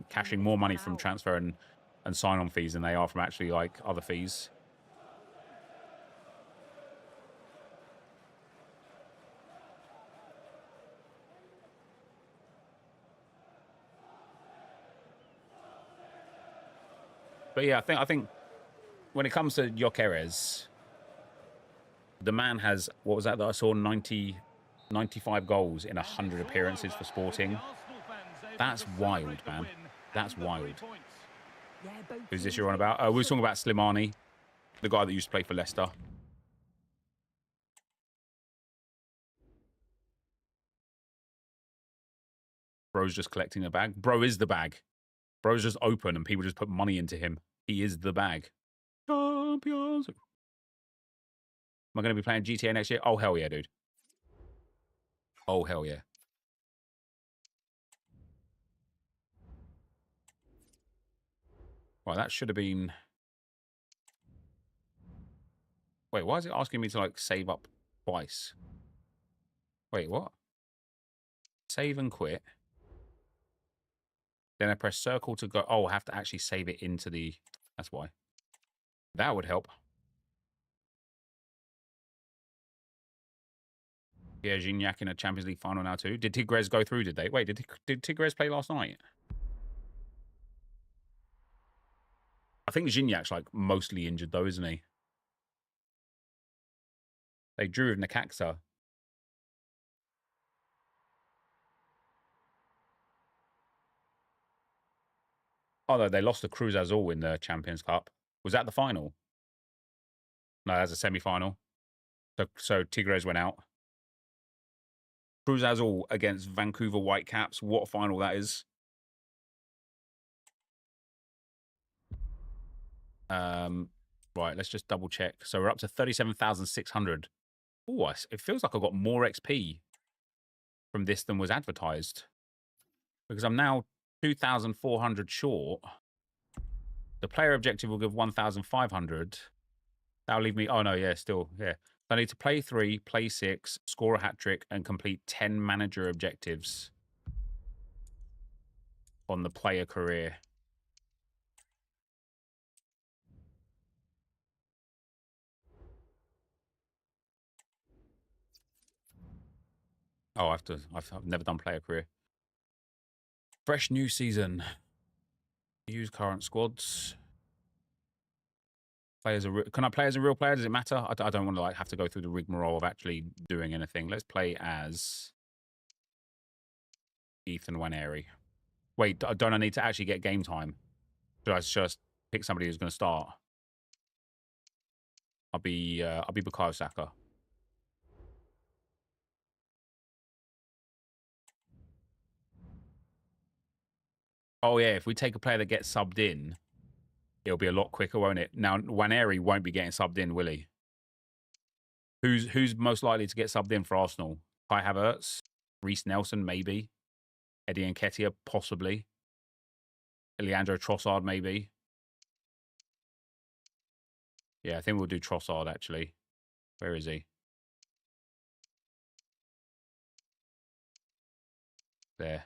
cashing more money from transfer and sign-on fees than they are from actually like other fees. But yeah, I think when it comes to Enquiries, the man has, what was that I saw, 95 goals in 100 appearances for Sporting. That's wild, man. That's wild. Who's this you're on about? We were talking about Slimani, the guy that used to play for Leicester. Bro's just collecting the bag. Bro is the bag. Bro's just open and people just put money into him. He is the bag. Champions. Am I going to be playing GTA next year? Oh, hell yeah, dude. Oh, hell yeah. Right, that should have been... Wait, why is it asking me to, like, save up twice? Wait, what? Save and quit. Then I press circle to go... Oh, I have to actually save it into the... That's why. That would help. Yeah, Gignac in a Champions League final now too. Did Tigres go through, did they? Wait, did Tigres play last night? I think Gignac's like mostly injured though, isn't he? They drew with Necaxa. Oh no, they lost to Cruz Azul in the Champions Cup. Was that the final? No, that's a semi-final. So Tigres went out. Cruz Azul against Vancouver Whitecaps. What a final that is. Right, let's just double check. So we're up to 37,600. Oh, it feels like I got more XP from this than was advertised. Because I'm now 2,400 short. The player objective will give 1,500. That'll leave me... Oh, no, yeah, still, yeah. I need to play 3, play 6, score a hat-trick, and complete 10 manager objectives on the player career. Oh, I've never done player career. Fresh new season. Use current squads. Can I play as a real player? Does it matter? I don't want to like have to go through the rigmarole of actually doing anything. Let's play as Ethan Waneri. Wait, don't I need to actually get game time? Should I just pick somebody who's going to start? I'll be Bukayo Saka. Oh, yeah, if we take a player that gets subbed in, it'll be a lot quicker, won't it? Now, Nwaneri won't be getting subbed in, will he? Who's most likely to get subbed in for Arsenal? Kai Havertz? Reece Nelson, maybe. Eddie Nketiah, possibly. Leandro Trossard, maybe. Yeah, I think we'll do Trossard, actually. Where is he? There.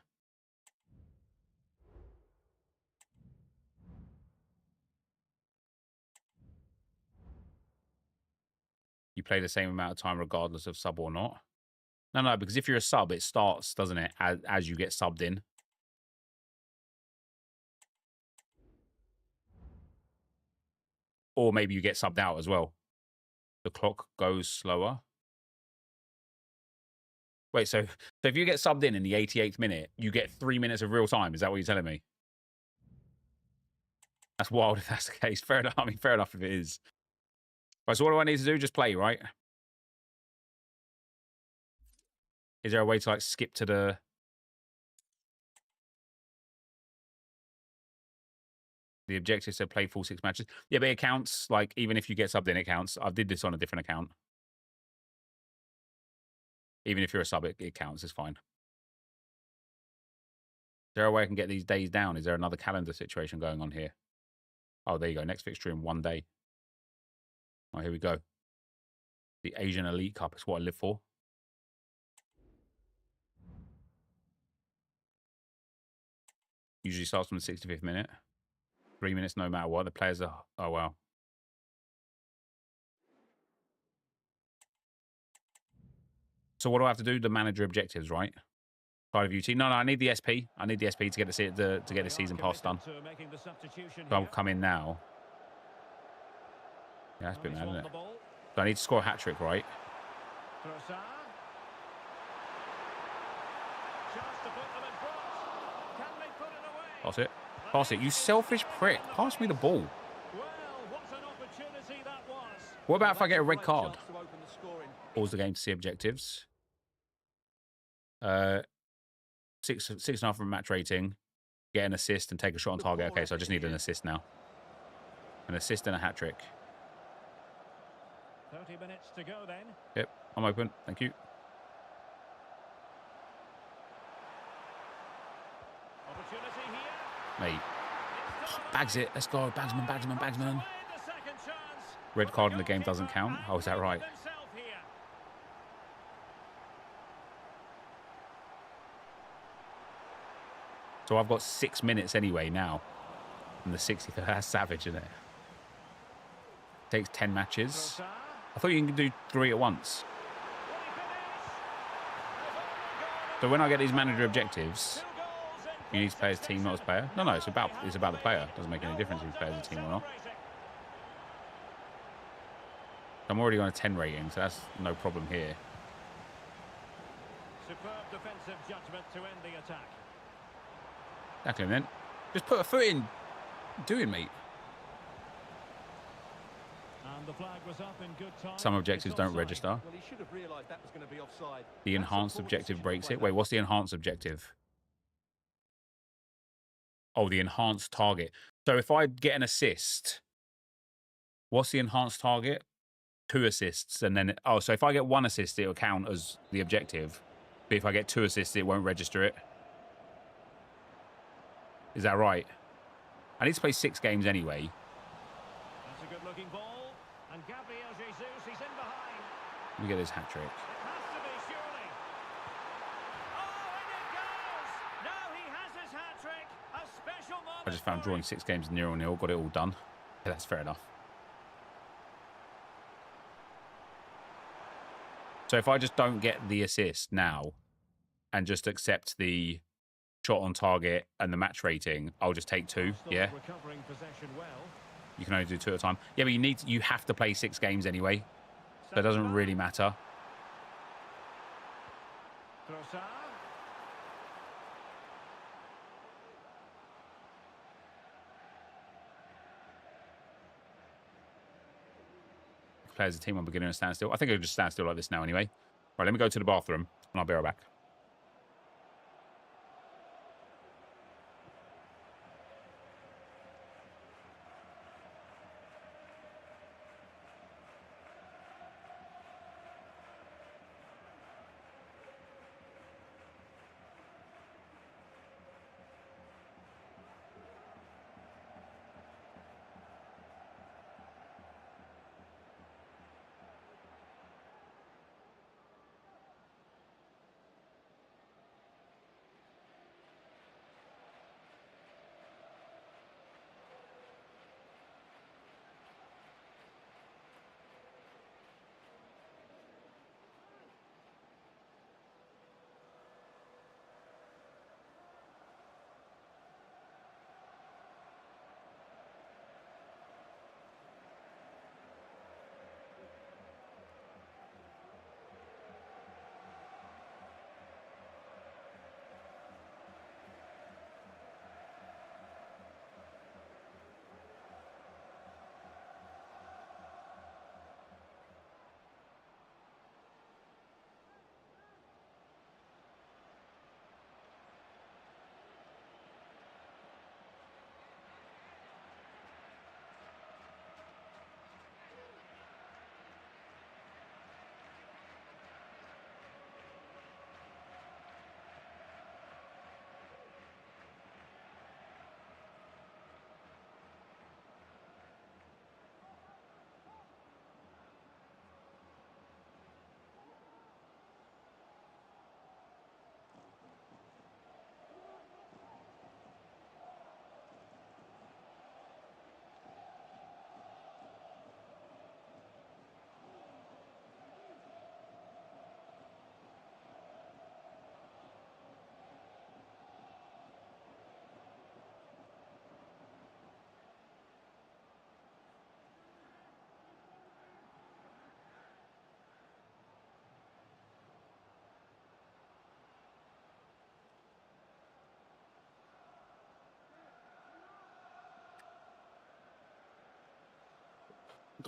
You play the same amount of time regardless of sub or not. No, because if you're a sub, it starts, doesn't it, as you get subbed in. Or maybe you get subbed out as well. The clock goes slower. Wait, so if you get subbed in the 88th minute, you get 3 minutes of real time. Is that what you're telling me? That's wild if that's the case. Fair enough. I mean, fair enough if it is. Right, so what do I need to do? Just play, right? Is there a way to, like, skip to the... The objective said play full 6 matches. Yeah, but it counts. Like, even if you get subbed in, it counts. I did this on a different account. Even if you're a sub, it counts. It's fine. Is there a way I can get these days down? Is there another calendar situation going on here? Oh, there you go. Next fixture in 1 day. Oh, here we go. The Asian Elite Cup is what I live for. Usually starts from the 65th minute. 3 minutes no matter what. The players are... Oh, wow. So what do I have to do? The manager objectives, right? Side of UT. No, I need the SP. I need the SP to get the season pass done. So I'll come in now. Yeah, that's a bit mad, isn't it? So I need to score a hat-trick, right? Pass it. Pass it. You selfish prick. Pass me the ball. What about if I get a red card? Pause the game to see objectives. 6.5 from match rating. Get an assist and take a shot on target. Okay, so I just need an assist now. An assist and a hat-trick. 30 minutes to go then. Yep, I'm open. Thank you. Opportunity here. Mate. Bags it. Let's go. Bagsman. Red card in the game doesn't count. Oh, is that right? So I've got 6 minutes anyway now. From the 60th. That's savage, isn't it? Takes 10 matches. I thought you can do 3 at once. So when I get these manager objectives, you need to play as team, not as player. No, it's about the player. It doesn't make any difference if you play as a team or not. I'm already on a 10 rating, so that's no problem here. Superb defensive judgment to end the attack. Exactly, then. Just put a foot in. Doing, mate. And the flag was up in good time. Some objectives don't register. Well, he should have realised that was going to be offside. The enhanced objective breaks it. Wait, what's the enhanced objective? Oh, the enhanced target. So if I get an assist, what's the enhanced target? 2 assists, and then... Oh, so if I get 1 assist, it'll count as the objective. But if I get 2 assists, it won't register it. Is that right? I need to play 6 games anyway. That's a good-looking ball. And Gabriel Jesus, he's in behind. Let me get this hat-trick. It has to be, surely. Oh, and it goes! Now he has his hat-trick. A special moment. I just found drawing 6 games 0-0. Got it all done. Yeah, that's fair enough. So if I just don't get the assist now and just accept the shot on target and the match rating, I'll just take 2, yeah? You can only do 2 at a time. Yeah, but you have to play 6 games anyway. So it doesn't really matter. Play as a team on beginner and stand still. I think I'll just stand still like this now anyway. Right, let me go to the bathroom and I'll be right back.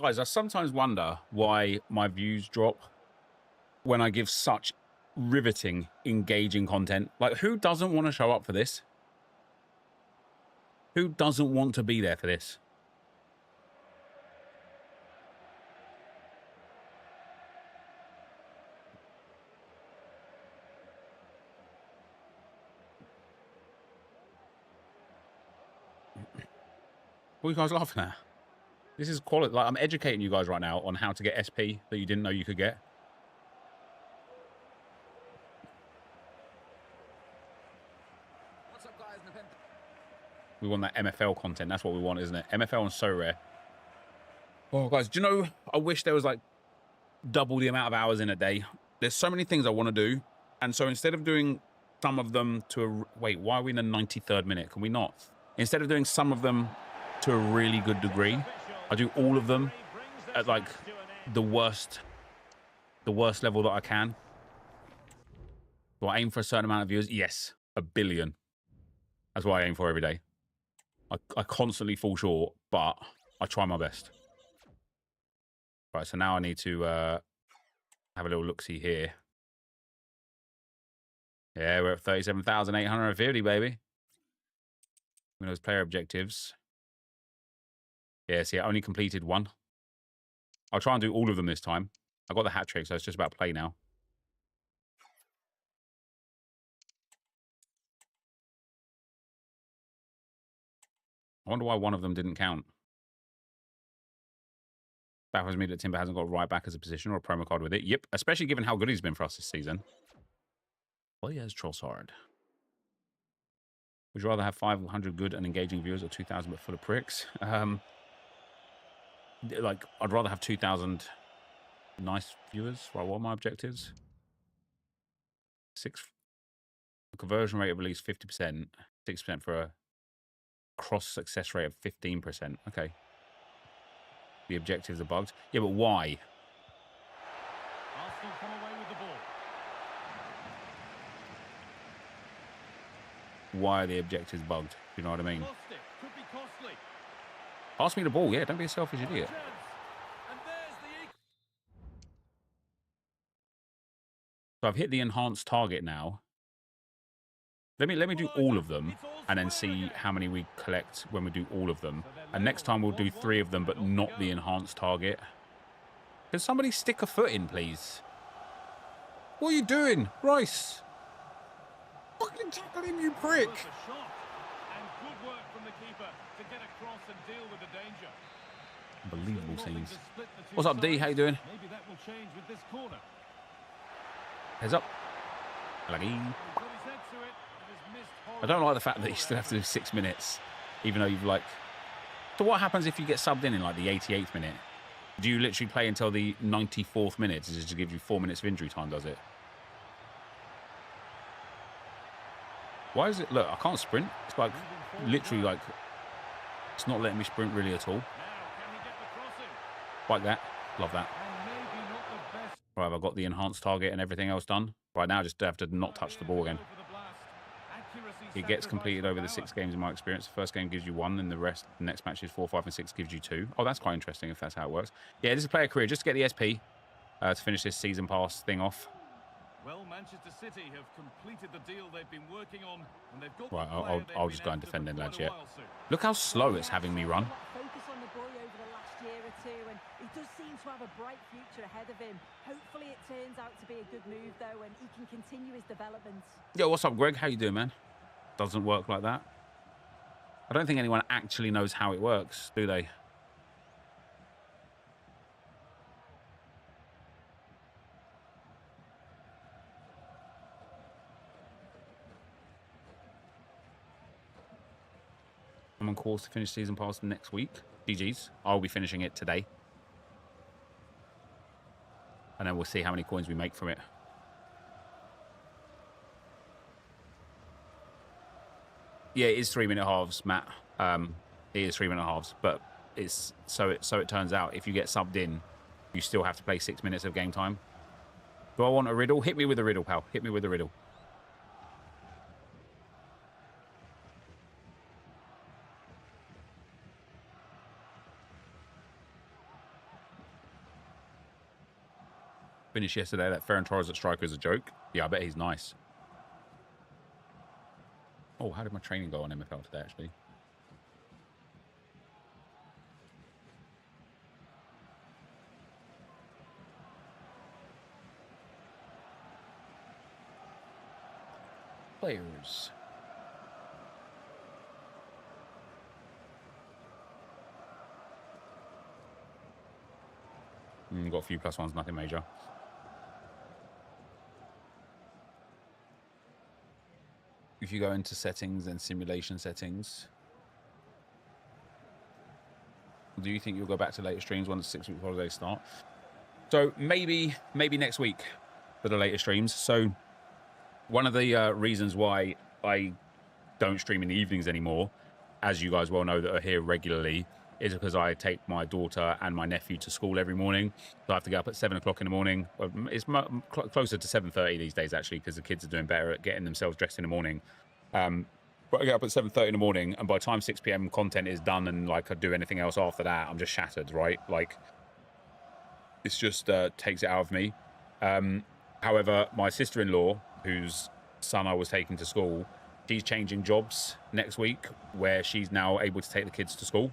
Guys, I sometimes wonder why my views drop when I give such riveting, engaging content. Like, who doesn't want to show up for this? Who doesn't want to be there for this? What are you guys laughing at? This is quality. Like, I'm educating you guys right now on how to get SP that you didn't know you could get. What's up, guys? We want that MFL content. That's what we want, isn't it? MFL and so rare. Oh, guys, do you know, I wish there was like double the amount of hours in a day. There's so many things I want to do. And so instead of doing some of them to a... Wait, why are we in the 93rd minute? Can we not? Instead of doing some of them to a really good degree, I do all of them at like the worst level that I can. Do I aim for a certain amount of viewers? Yes, 1 billion. That's what I aim for every day. I constantly fall short, but I try my best. Right, so now I need to have a little look-see here. Yeah, we're at 37,850, baby. Those player objectives. Yeah, see, I only completed one. I'll try and do all of them this time. I got the hat trick, so it's just about play now. I wonder why one of them didn't count. Baffles me that Timber hasn't got right back as a position or a promo card with it. Yep, especially given how good he's been for us this season. Well, he has Trossard. Would you rather have 500 good and engaging viewers or 2,000 but full of pricks? Like, I'd rather have 2,000 nice viewers. Right, what are my objectives? A conversion rate of at least 50%. 6% for a cross success rate of 15%. Okay. The objectives are bugged. Yeah, but why? Arsenal come away with the ball. Why are the objectives bugged? You know what I mean? Lost it. Could be costly. Pass me the ball. Yeah, don't be a selfish idiot. Chance. And there's the So I've hit the enhanced target now. Let me do all of them and then see how many we collect when we do all of them. And next time we'll do 3 of them, but not the enhanced target. Can somebody stick a foot in, please? What are you doing, Rice? Fucking tackle him, you prick! Worth a shot. And good work from the keeper to get across and deal with the danger. Unbelievable Nothing scenes. to split the two What's up, D? sides. How you doing? Maybe that will change with this corner. Heads up. Lucky. He's got his head to it. It has missed I don't like the fact that you still have to do 6 minutes, even though you've like... So what happens if you get subbed in like the 88th minute? Do you literally play until the 94th minute? Does it just give you 4 minutes of injury time, does it? Why is it... Look, I can't sprint. It's like, literally like... It's not letting me sprint really at all. Now, can he get the crossing? Like that. Love that. And maybe not the best. Right, I've got the enhanced target and everything else done. Right now, I just have to not touch the ball again. Over the blast. Accuracy It gets sacrificed completed for over the power. 6 games in my experience. The first game gives you 1, and the rest, the next matches 4, 5, and 6 gives you 2. Oh, that's quite interesting if that's how it works. Yeah, this is player career. Just to get the SP to finish this season pass thing off. Well, Manchester City have completed the deal they've been working on, and they've got Right, the player they've I'll been just go and after defend for then, quite lads, a yeah. while soon. Look how slow it's having me run. Focus on the boy over the last year or two, and he does seem to have a bright future ahead of him. Hopefully it turns out to be a good move, though, and he can continue his development. Yo, what's up, Greg? How you doing, man? Doesn't work like that. I don't think anyone actually knows how it works, do they? I'm on course to finish season pass next week. GG's. I'll be finishing it today. And then we'll see how many coins we make from it. Yeah, it is 3-minute halves, Matt. It is 3-minute halves, but it's so it turns out if you get subbed in, you still have to play 6 minutes of game time. Do I want a riddle? Hit me with a riddle, pal. Hit me with a riddle. finished yesterday that Ferran Torres at striker is a joke. Yeah, I bet he's nice. Oh, how did my training go on MFL today, actually? Players. Got a few +1s, nothing major. If you go into settings and simulation settings, do you think you'll go back to later streams once 6 week holidays start? So maybe next week for the later streams. So one of the reasons why I don't stream in the evenings anymore, as you guys well know that are here regularly, is because I take my daughter and my nephew to school every morning. So I have to get up at 7 o'clock in the morning. It's closer to 7:30 these days, actually, because the kids are doing better at getting themselves dressed in the morning. But I get up at 7:30 in the morning, and by the time 6 p.m. content is done and like I do anything else after that, I'm just shattered, right? Like, it's just takes it out of me. However, my sister-in-law, whose son I was taking to school, she's changing jobs next week, where she's now able to take the kids to school.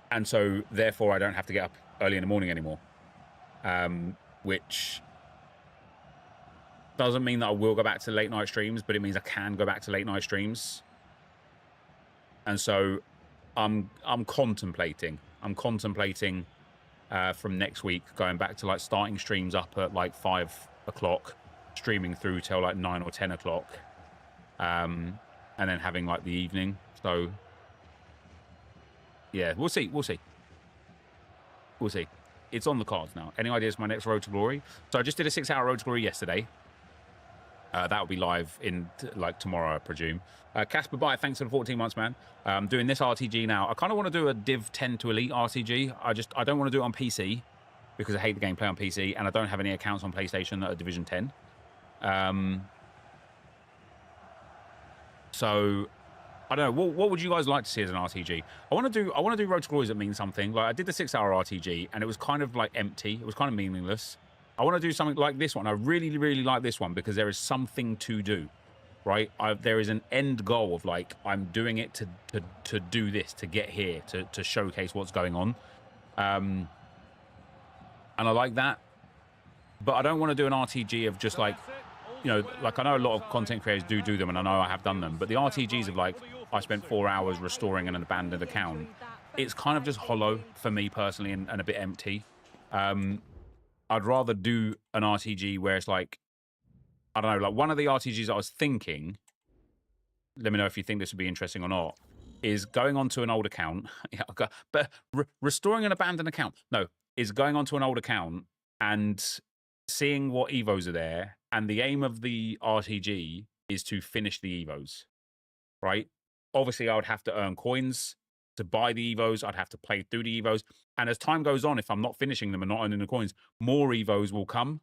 And so therefore I don't have to get up early in the morning anymore, which doesn't mean that I will go back to late night streams, but it means I can go back to late night streams. And so I'm contemplating from next week going back to like starting streams up at like 5 o'clock, streaming through till like 9 or 10 o'clock, and then having like the evening. So yeah, we'll see. It's on the cards now. Any ideas for my next Road to Glory? So I just did a 6-hour Road to Glory yesterday. That will be live in like tomorrow, I presume. Casper Bye, thanks for the 14 months, man. I'm doing this RTG now. I kind of want to do a Div 10 to Elite RTG. I don't want to do it on PC because I hate the gameplay on PC, and I don't have any accounts on PlayStation that are Division 10. So I don't know. What would you guys like to see as an RTG? I want to do Road to Glory that means something. Like I did the 6-hour RTG, and it was kind of like empty. It was kind of meaningless. I want to do something like this one. I really, really like this one because there is something to do, right? There is an end goal of like I'm doing it to do this, to get here, to showcase what's going on, and I like that. But I don't want to do an RTG of just like, you know, like I know a lot of content creators do them, and I know I have done them. But the RTGs of like I spent 4 hours restoring an abandoned account, it's kind of just hollow for me personally and a bit empty. I'd rather do an RTG where it's like, I don't know, like one of the RTGs I was thinking, let me know if you think this would be interesting or not, is going onto an old account, but restoring an abandoned account. No, is going onto an old account and seeing what Evos are there. And the aim of the RTG is to finish the Evos, right? Obviously, I would have to earn coins to buy the Evos. I'd have to play through the Evos. And as time goes on, if I'm not finishing them and not earning the coins, more Evos will come.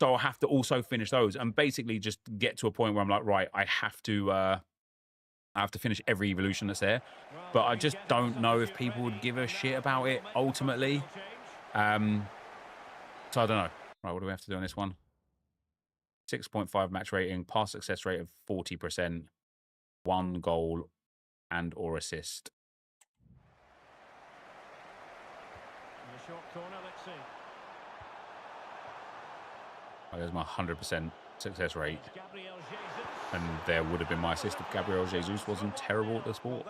So I'll have to also finish those and basically just get to a point where I'm like, right, I have to finish every evolution that's there. But I just don't know if people would give a shit about it ultimately. So I don't know. Right, what do we have to do on this one? 6.5 match rating, pass success rate of 40%, 1 goal and or assist. In the short corner, let's see. Oh, there's my 100% success rate. And there would have been my assist if Gabriel Jesus wasn't terrible at the sport.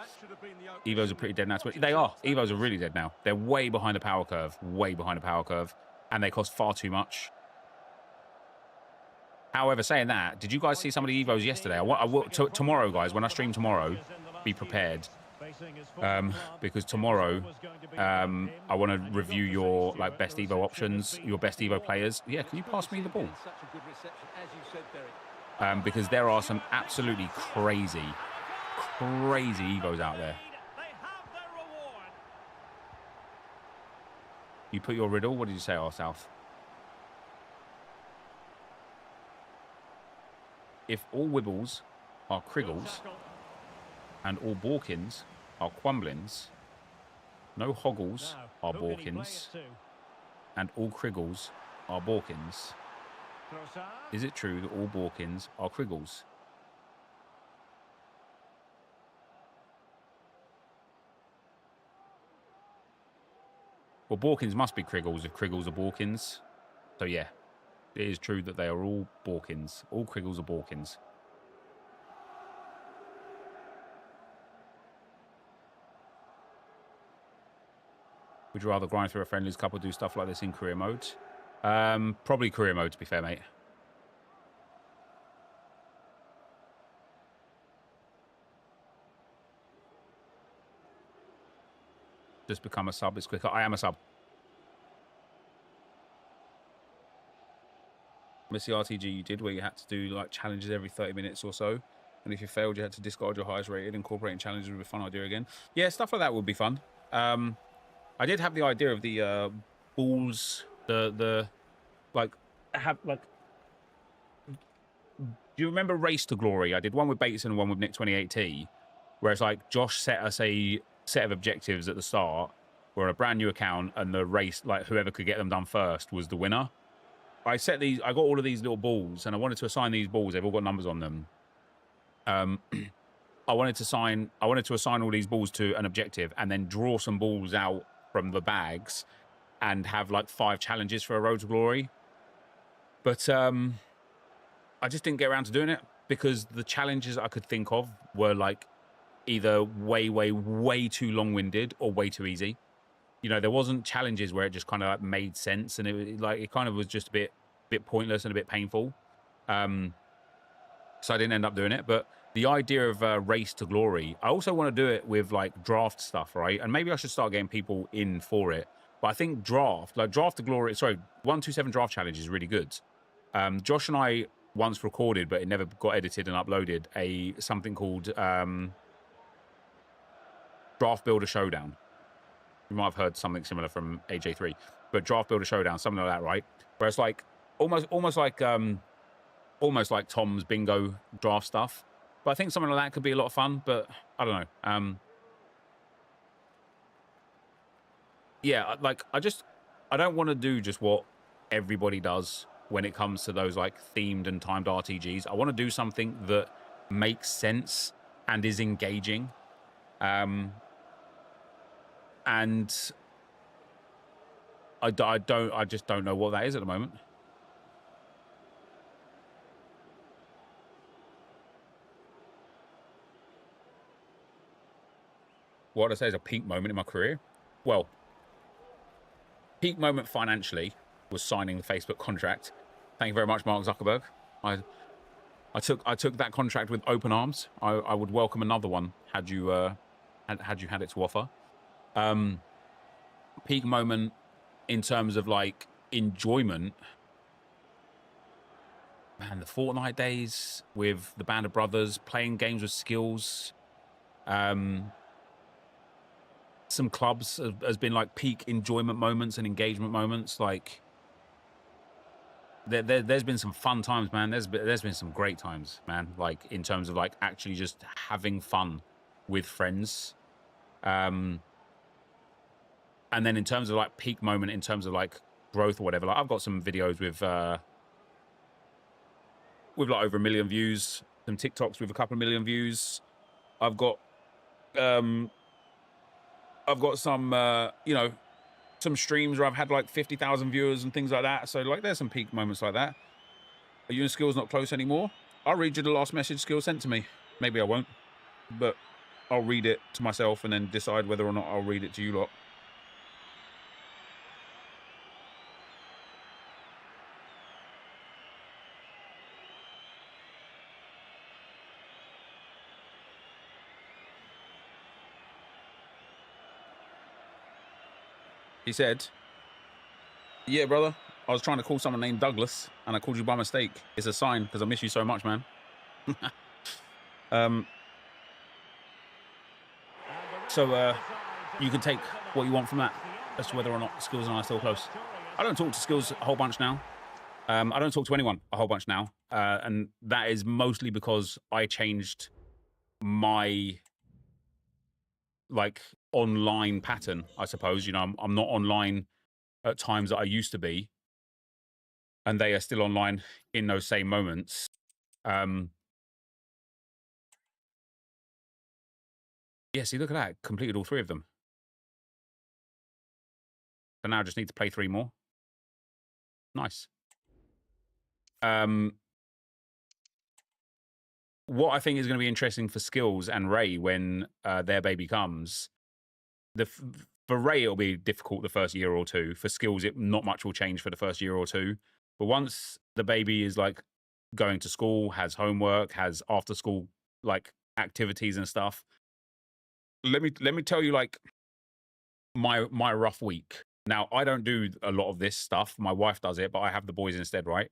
Evos are pretty dead now. They are. Evos are really dead now. They're way behind the power curve. Way behind the power curve. And they cost far too much. However, saying that, did you guys see some of the Evos yesterday? Tomorrow, guys, when I stream tomorrow, be prepared. Because tomorrow, I want to review your like best Evo options, your best Evo players. Yeah, can you pass me the ball? Because there are some absolutely crazy Evos out there. You put your riddle. What did you say, South? If all Wibbles are Kriggles and all Borkins are Quumblins, no Hoggles are Borkins, and all Kriggles are Borkins? Trossard. Is it true that all Borkins are Kriggles? Well, Borkins must be Kriggles if Kriggles are Borkins. So yeah, it is true that they are all Borkins. All Kriggles are Borkins. Would you rather grind through a friendlies cup or do stuff like this in career mode? Probably career mode, to be fair, mate. Just become a sub. It's quicker. I am a sub. Miss the RTG you did where you had to do like challenges every 30 minutes or so. And if you failed, you had to discard your highest rated. Incorporating challenges would be a fun idea again. Yeah, stuff like that would be fun. I did have the idea of the balls, do you remember Race to Glory? I did one with Bateson and one with Nick 2018, where it's like Josh set us a set of objectives at the start. We're on a brand new account, and the race, like whoever could get them done first, was the winner. I got all of these little balls, and I wanted to assign these balls. They've all got numbers on them. I wanted to assign all these balls to an objective, and then draw some balls out from the bags, and have like 5 challenges for a Road to Glory. But I just didn't get around to doing it because the challenges I could think of were like either way too long-winded or way too easy. You know, there wasn't challenges where it just kind of like made sense, and it kind of was just a bit pointless and a bit painful. So I didn't end up doing it. But the idea of Race to Glory, I also want to do it with like draft stuff, right? And maybe I should start getting people in for it. But I think Draft to Glory, sorry, 127 Draft Challenge is really good. Josh and I once recorded, but it never got edited and uploaded, something called Draft Builder Showdown. You might have heard something similar from AJ3, but Draft Builder Showdown, something like that, right? Where it's like almost like Tom's bingo draft stuff. But I think something like that could be a lot of fun. But I don't know. Yeah, like I don't want to do just what everybody does when it comes to those like themed and timed RTGs. I want to do something that makes sense and is engaging. And I just don't know what that is at the moment. What I say is a peak moment in my career. Well, peak moment financially was signing the Facebook contract. Thank you very much, Mark Zuckerberg. I took that contract with open arms. I would welcome another one had you had it to offer. Peak moment in terms of like enjoyment, man, the Fortnite days with the band of brothers, playing games with skills. Some clubs has been like peak enjoyment moments and engagement moments. Like there's been some fun times, man. There's been some great times, man. Like in terms of like actually just having fun with friends. And then in terms of like peak moment, in terms of like growth or whatever, like I've got some videos with like over 1 million views, some TikToks with a couple of million views. I've got some, you know, some streams where I've had like 50,000 viewers and things like that. So like there's some peak moments like that. Are you and Skills not close anymore? I'll read you the last message Skills sent to me. Maybe I won't, but I'll read it to myself and then decide whether or not I'll read it to you lot. He said, yeah, brother, I was trying to call someone named Douglas, and I called you by mistake. It's a sign, because I miss you so much, man. So you can take what you want from that as to whether or not Skills and I are still close. I don't talk to Skills a whole bunch now. I don't talk to anyone a whole bunch now. And that is mostly because I changed my like online pattern, I suppose. You know, I'm not online at times that I used to be, and they are still online in those same moments. Yeah, see, look at that. Completed all 3 of them. So now I just need to play 3 more. Nice. What I think is going to be interesting for Skills and Ray when their baby comes, for Ray it'll be difficult the first year or 2. For Skills, not much will change for the first year or 2. But once the baby is like going to school, has homework, has after school like activities and stuff, let me tell you like my rough week. Now, I don't do a lot of this stuff. My wife does it, but I have the boys instead, right?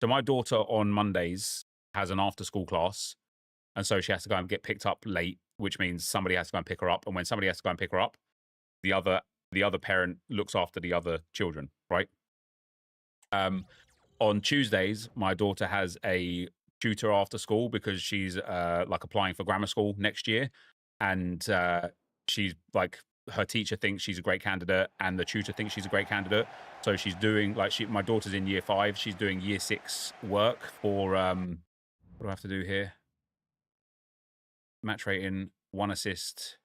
So my daughter on Mondays has an after school class, and so she has to go and get picked up late, which means somebody has to go and pick her up. And when somebody has to go and pick her up, the other parent looks after the other children, right? On Tuesdays, my daughter has a tutor after school because she's like applying for grammar school next year, and she's like, her teacher thinks she's a great candidate and the tutor thinks she's a great candidate. So she's doing like, my daughter's in year 5. She's doing year 6 work for, what do I have to do here? Match rating, 1 assist,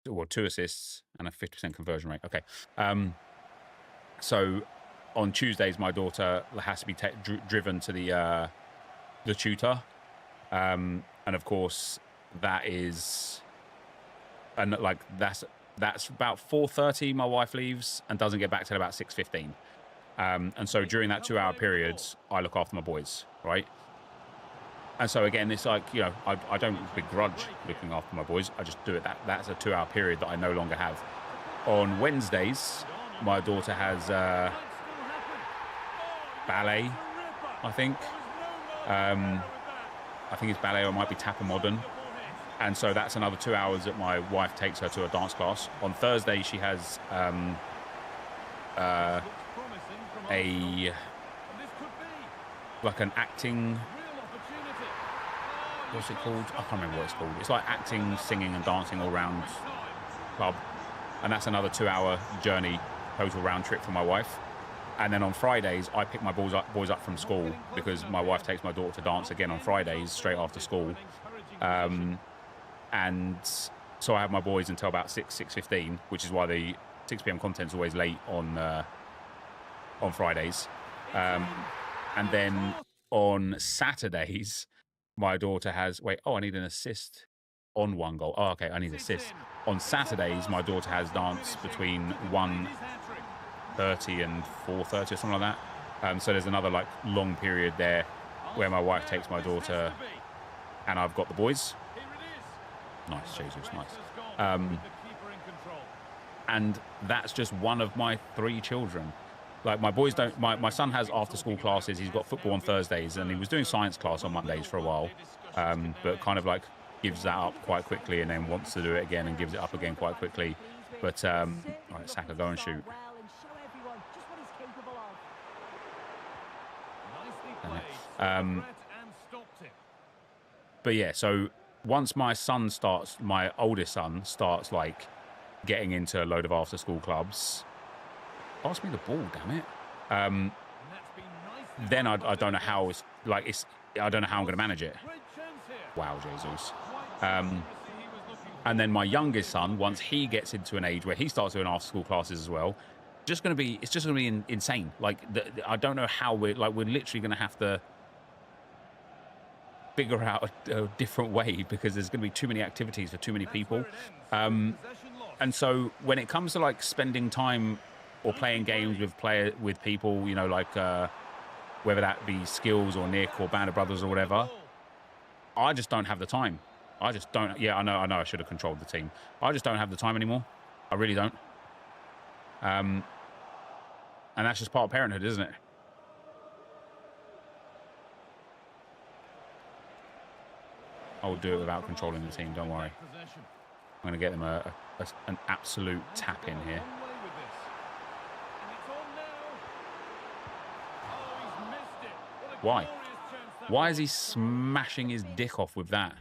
or 2 assists and a 50% conversion rate. Okay. So on Tuesdays, my daughter has to be driven to the tutor. And of course that is, and like that's about 4:30 my wife leaves and doesn't get back till about 6:15. And so during that 2-hour period, I look after my boys, right? And so again, it's like, you know, I don't begrudge looking after my boys. I just do it. That's a 2-hour period that I no longer have. On Wednesdays, my daughter has ballet, I think. I think it's ballet, or it might be tap and modern. And so that's another 2 hours that my wife takes her to a dance class. On Thursday, she has like an acting, what's it called? I can't remember what it's called. It's like acting, singing and dancing all round club. And that's another 2-hour journey, total round trip for my wife. And then on Fridays, I pick my boys up from school because my wife takes my daughter to dance again on Fridays, straight after school. And so I have my boys until about 6:15, which is why the 6 p.m. content's always late on Fridays. And then on Saturdays, my daughter has, I need an assist on 1 goal. Oh, okay, I need an assist. On Saturdays, my daughter has dance between 1:30 and 4:30 or something like that. So there's another like long period there where my wife takes my daughter and I've got the boys. Nice, Jesus, nice. And that's just one of my 3 children. Like my boys don't, my son has after school classes. He's got football on Thursdays and he was doing science class on Mondays for a while. But kind of like gives that up quite quickly and then wants to do it again and gives it up again quite quickly. But, all right, Saka, go and shoot. But yeah, so once my son starts, my oldest son starts like getting into a load of after school clubs, pass me the ball, damn it. Then I don't know how it's like, I don't know how I'm going to manage it. Wow, Jesus. And then my youngest son, once he gets into an age where he starts doing after school classes as well, it's just going to be insane. Like I don't know how we're literally going to have to figure out a different way because there's going to be too many activities for too many people. And so when it comes to like spending time or playing games with people, you know, like whether that be Skills or Nick or Band of Brothers or whatever, I just don't have the time. I just don't. Yeah, I know I should have controlled the team. I just don't have the time anymore. I really don't. And that's just part of parenthood, isn't it? I'll do it without controlling the team, don't worry. I'm going to get them an absolute tap in here. Why? Why is he smashing his dick off with that?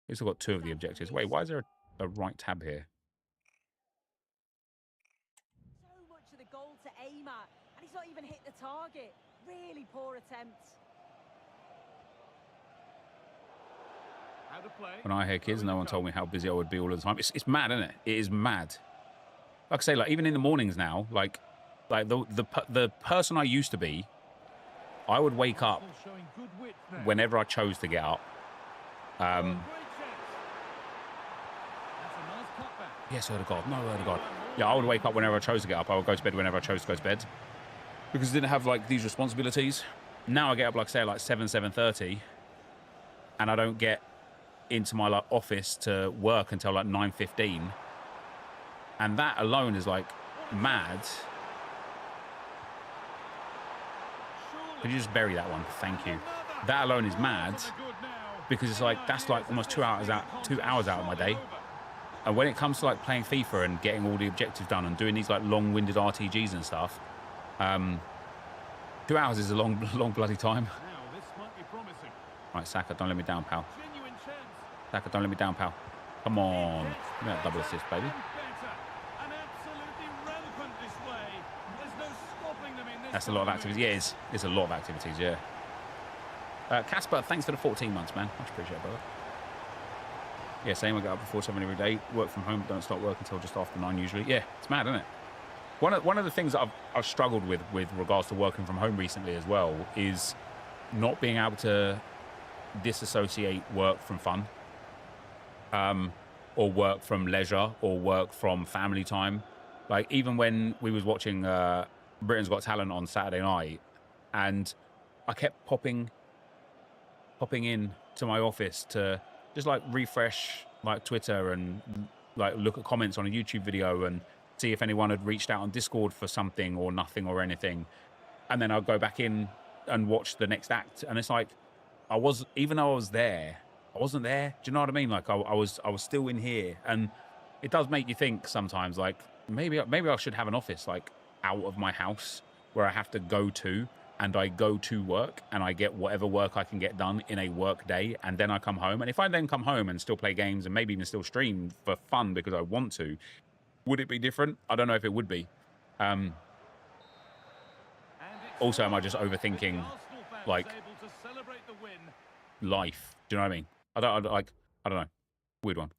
He's still got 2 of the objectives. Wait, why is there a right tab here? He's not even hit the target. Really poor attempt. How to play. When I had kids, no one told me how busy I would be all the time. It's mad, isn't it? It is mad. Like I say, like even in the mornings now, like the person I used to be, I would wake up whenever I chose to get up. Yes, word of God. No, word of God. Yeah, I would wake up whenever I chose to get up. I would go to bed whenever I chose to go to bed. Because I didn't have, like, these responsibilities. Now I get up, like, say, like 7:30. And I don't get into my, like, office to work until, like, 9:15. And that alone is, like, mad. Could you just bury that one? Thank you. That alone is mad. Because it's, like, that's, like, almost 2 hours out of my day. And when it comes to like playing FIFA and getting all the objectives done and doing these like long-winded RTGs and stuff, 2 hours is a long bloody time. Right, Saka, don't let me down, pal. Saka, don't let me down, pal. Come on. Give me that double assist, baby. That's a lot of activities. Yeah, it is. It's a lot of activities, yeah. Casper, thanks for the 14 months, man. Much appreciated, brother. Yeah, same. I get up before 7 every day. Work from home. Don't start work until just after 9 usually. Yeah, it's mad, isn't it? One of the things that I've struggled with regards to working from home recently as well is not being able to disassociate work from fun, or work from leisure, or work from family time. Like even when we was watching Britain's Got Talent on Saturday night, and I kept popping in to my office to just like refresh like Twitter and like look at comments on a YouTube video and see if anyone had reached out on Discord for something or nothing or anything. And then I'll go back in and watch the next act. And it's like, even though I was there, I wasn't there. Do you know what I mean? Like I was still in here. And it does make you think sometimes, like maybe I should have an office like out of my house where I have to go to, and I go to work and I get whatever work I can get done in a work day, and then I come home. And if I then come home and still play games and maybe even still stream for fun because I want to, would it be different? I don't know if it would be. Also, am I just overthinking like life? Do you know what I mean? I don't know. Weird one.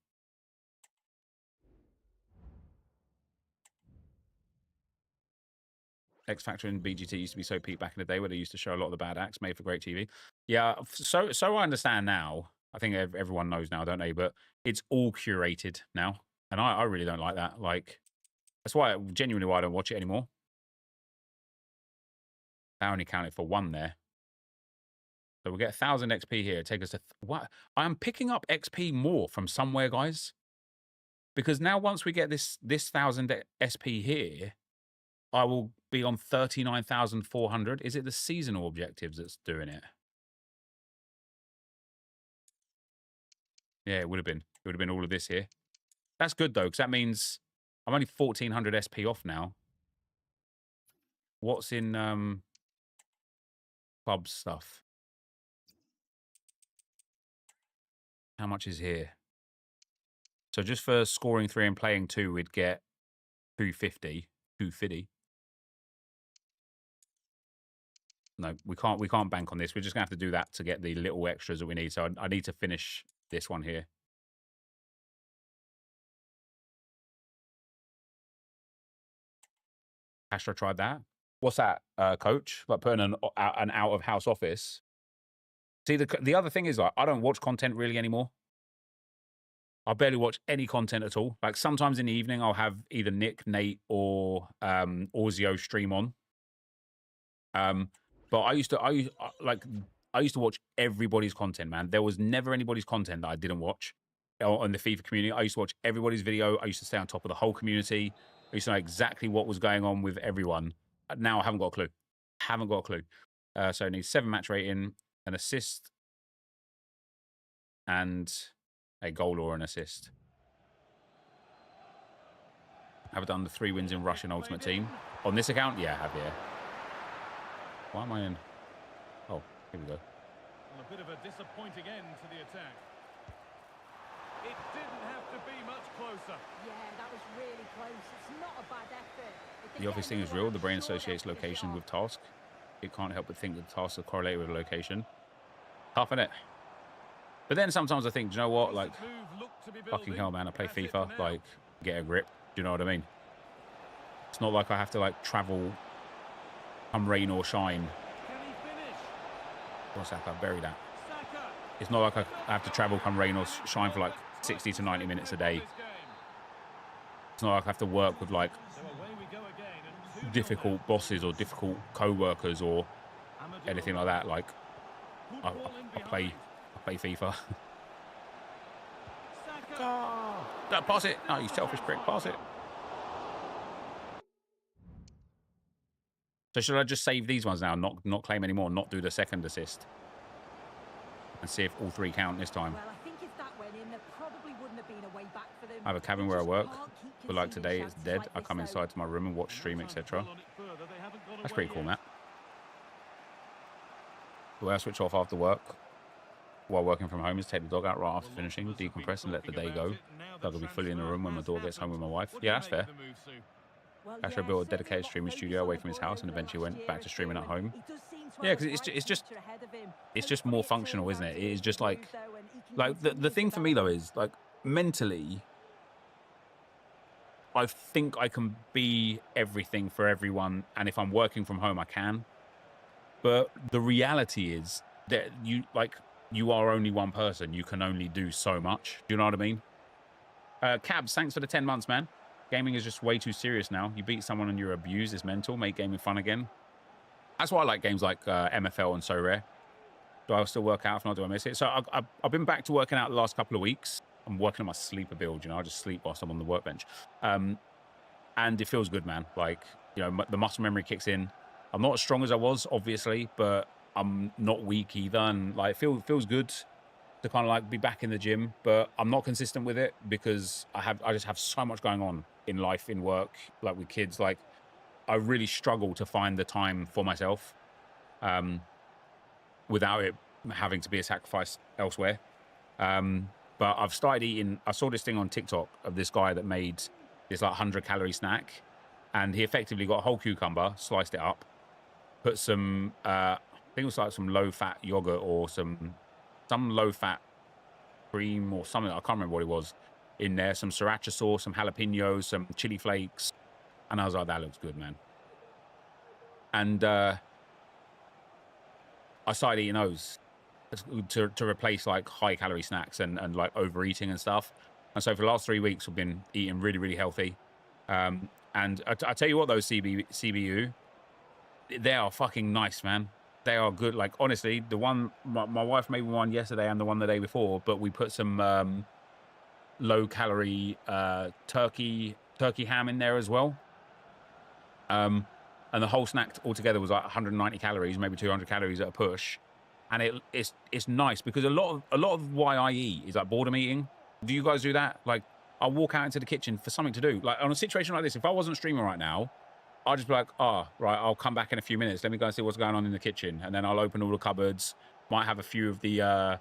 X Factor and BGT used to be so peak back in the day where they used to show a lot of the bad acts made for great TV. Yeah, so I understand now. I think everyone knows now, don't they? But it's all curated now. And I really don't like that. Like, that's why, genuinely why I don't watch it anymore. I only counted for one there. So we'll get 1,000 XP here. Take us to... what? I am picking up XP more from somewhere, guys. Because now once we get this 1,000 SP here, I will be on 39,400. Is it the seasonal objectives that's doing it? Yeah, it would have been. It would have been all of this here. That's good, though, because that means I'm only 1,400 SP off now. What's in club stuff? How much is here? So just for scoring 3 and playing 2, we'd get 250. 250. No, we can't bank on this. We're just gonna have to do that to get the little extras that we need. So I need to finish this one here. Castro tried that. What's that, coach? Like putting an out of house office. See, the other thing is, like, I don't watch content really anymore. I barely watch any content at all. Like sometimes in the evening, I'll have either Nick, Nate, or Orzio stream on. But I used to watch everybody's content, man. There was never anybody's content that I didn't watch on the FIFA community. I used to watch everybody's video. I used to stay on top of the whole community. I used to know exactly what was going on with everyone. Now I haven't got a clue. Haven't got a clue. So I need 7 match rating, an assist, and a goal or an assist. Have I done the 3 wins in Russian Ultimate Team? On this account? Yeah, I have, yeah. Why am I in? Oh, here we go. Well, a bit of a disappointing end to the attack. It didn't have to be much closer. Yeah, that was really close. It's not a bad effort. If they The get obvious thing is another real. one, The brain sure, they'll associates finish it location off. with task. It can't help but think that the tasks are correlated with location. Tough, innit? But then sometimes I think, do you know what? Like, Decent move looked to be fucking building. hell, man. I play That's it for FIFA. now. Like, get a grip. Do you know what I mean? It's not like I have to, like, travel, come rain or shine. Can he finish? What's that? I buried that. Saka. It's not like I have to travel, come rain or shine for, like, 60 to 90 minutes a day. It's not like I have to work with, like, So away we go again, and 2-0 difficult now. bosses or difficult co-workers or Amadou anything like that. Like, Good I ball in play behind. FIFA. Saka. No, pass it. No, you selfish prick. Pass it. So should I just save these ones now, not claim anymore, not do the second assist, and see if all three count this time? Well, I think if that went in, there probably wouldn't have been a way back for them. I have a cabin They where I just work, can't keep but like conceding today it's chances dead. like I this, come though. inside to my room and watch stream, etc. That's pretty cool, Matt. The way I switch off after work while working from home is take the dog out right after finishing, decompress and let the day go. So I can be fully in the room when my daughter gets home with my wife. Yeah, that's fair. Well, Astro yeah, built a certainly dedicated lot streaming focus studio on away the from his boy house and over the eventually last went year back or to streaming two, at home. and he does seem to Yeah, have because a it's bright just future ahead of him. it's just Hopefully more it functional, turns isn't out it? to It be is a just good like move, though, and he can the continue his thing for me though development. is like mentally, I think I can be everything for everyone, and if I'm working from home, I can. But the reality is that you are only one person. You can only do so much. Do you know what I mean? Cabs, thanks for the 10 months, man. Gaming is just way too serious now. You beat someone and you're abused. It's mental. Make gaming fun again. That's why I like games like MFL and So Rare. Do I still work out? If not, do I miss it? So I've been back to working out the last couple of weeks. I'm working on my sleeper build. You know, I just sleep whilst I'm on the workbench. And it feels good, man. Like, you know, the muscle memory kicks in. I'm not as strong as I was, obviously, but I'm not weak either. And like, feels good to kind of like be back in the gym, but I'm not consistent with it because I just have so much going on in life, in work, like with kids. Like, I really struggle to find the time for myself without it having to be a sacrifice elsewhere. But I've started eating. I saw this thing on TikTok of this guy that made this like 100-calorie snack, and he effectively got a whole cucumber, sliced it up, put some I think it was like some low-fat yogurt or some low-fat cream or something. I can't remember what it was in there. Some sriracha sauce, some jalapenos, some chili flakes, and I was like, that looks good, man. And I started eating those to replace like high-calorie snacks and like overeating and stuff. And so for the last 3 weeks, we've been eating really, really healthy. And I tell you what, those CBU, they are fucking nice, man. They are good. Like, honestly, the one my wife made one yesterday and the one the day before, but we put some low-calorie turkey ham in there as well. And the whole snack altogether was like 190 calories, maybe 200 calories at a push. And it's nice because a lot of why I eat is like boredom eating. Do you guys do that? Like, I'll walk out into the kitchen for something to do. Like, on a situation like this, if I wasn't streaming right now, I'll just be like, oh, right, I'll come back in a few minutes. Let me go and see what's going on in the kitchen. And then I'll open all the cupboards. Might have a few of the,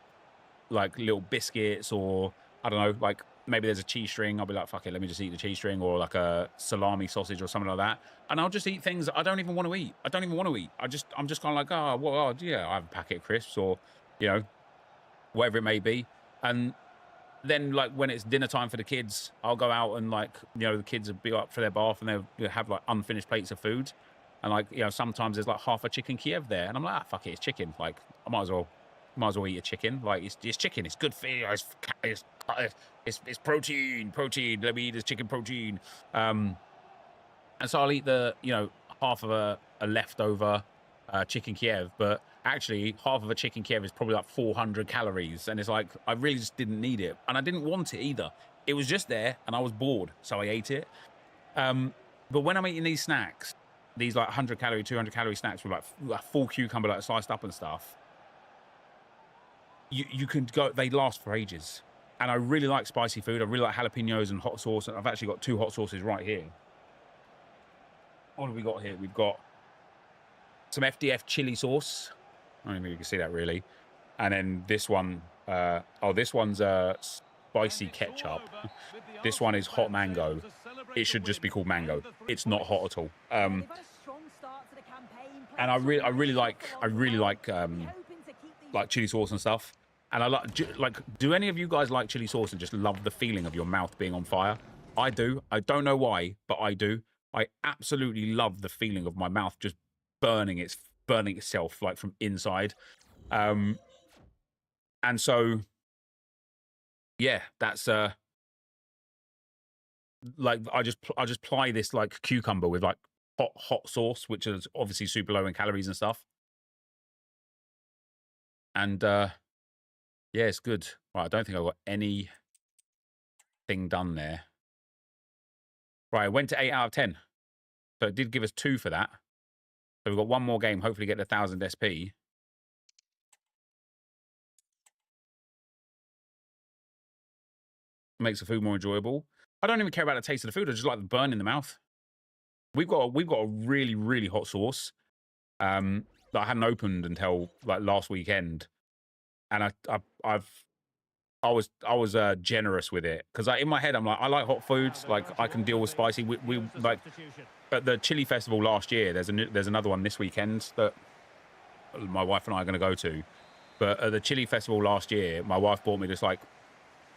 like, little biscuits or, I don't know, like, maybe there's a cheese string. I'll be like, fuck it, let me just eat the cheese string or, like, a salami sausage or something like that. And I'll just eat things that I don't even want to eat. I'm just kind of like, oh, well, yeah, I have a packet of crisps or, you know, whatever it may be. And then, like, when it's dinner time for the kids, I'll go out and, like, you know, the kids will be up for their bath and they'll have, like, unfinished plates of food. And, like, you know, sometimes there's, like, half a chicken Kiev there. And I'm like, fuck it, it's chicken. Like, I might as well eat a chicken. Like, it's chicken. It's good for you. It's protein. Let me eat this chicken protein. And so I'll eat the, you know, half of a leftover chicken Kiev, but actually half of a chicken Kiev is probably like 400 calories. And it's like, I really just didn't need it. And I didn't want it either. It was just there and I was bored. So I ate it. But when I'm eating these snacks, these like 100 calorie, 200 calorie snacks with like full cucumber, like sliced up and stuff, you can go, they last for ages. And I really like spicy food. I really like jalapenos and hot sauce. I've actually got 2 hot sauces right here. What have we got here? We've got some FDF chili sauce. I don't know if you can see that really. And then this one, this one's spicy ketchup. This one is hot mango. It should just be called mango. It's not hot at all. And I really like chili sauce and stuff. And I like, do any of you guys like chili sauce and just love the feeling of your mouth being on fire? I do. I don't know why, but I do. I absolutely love the feeling of my mouth just burning itself like from inside. And so, yeah, that's like I just ply this like cucumber with like hot sauce, which is obviously super low in calories and stuff. And yeah, it's good. Right, I don't think I got anything done there. Right, it went to 8 out of 10. So it did give us 2 for that. So we've got one more game, hopefully get 1,000 SP. Makes the food more enjoyable. I don't even care about the taste of the food. I just like the burn in the mouth. We've got a really, really hot sauce that I hadn't opened until like last weekend, and I was generous with it because in my head I'm like, I like hot foods, like I can deal with spicy. We like at the chili festival last year. There's another one this weekend that my wife and I are going to go to. But at the chili festival last year, my wife bought me this like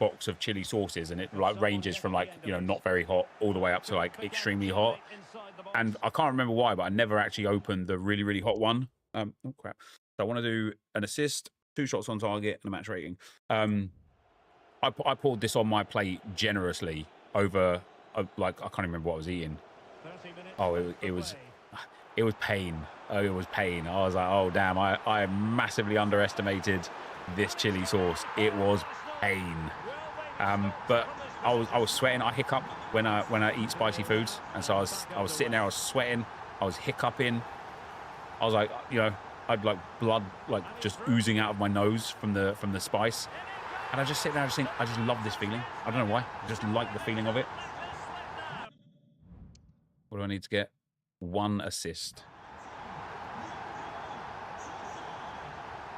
box of chili sauces, and it like ranges from like, you know, not very hot all the way up to like extremely hot. And I can't remember why, but I never actually opened the really, really hot one. Oh crap! So I want to do an assist, 2 shots on target, and a match rating. I poured this on my plate generously over like I can't remember what I was eating. Oh, it was pain. Oh, it was pain. I was like, oh damn, I massively underestimated this chili sauce. It was pain. But I was sweating. I hiccup when I eat spicy foods, and so I was sitting there. I was sweating. I was hiccuping. I was like, you know, I'd like blood like just oozing out of my nose from the spice. And I just sit there and just think, I just love this feeling. I don't know why. I just like the feeling of it. What do I need to get? 1 assist.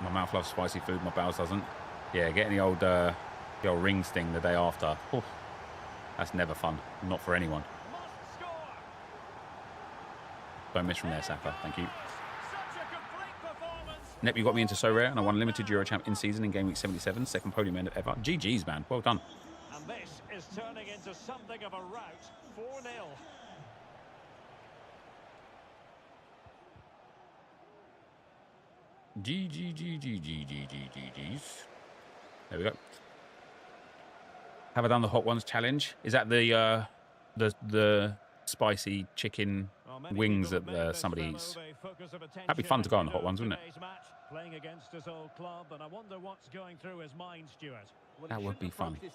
My mouth loves spicy food. My bowels doesn't. Yeah, getting the old ring sting the day after. Oof, that's never fun. Not for anyone. Don't miss from there, Saka. Thank you. Nep, you got me into so rare, and I won limited Euro Champ in season in game week 77, second podium end ever. GG's, man. Well done. And this is turning into something of a rout. 4-0. GG's. There we go. Have I done the hot ones challenge? Is that the spicy chicken wings that somebody eats? That'd be fun to go on the hot ones, wouldn't it? Playing against his old club, and I wonder what's going through his mind, Stuart. That would be fun. I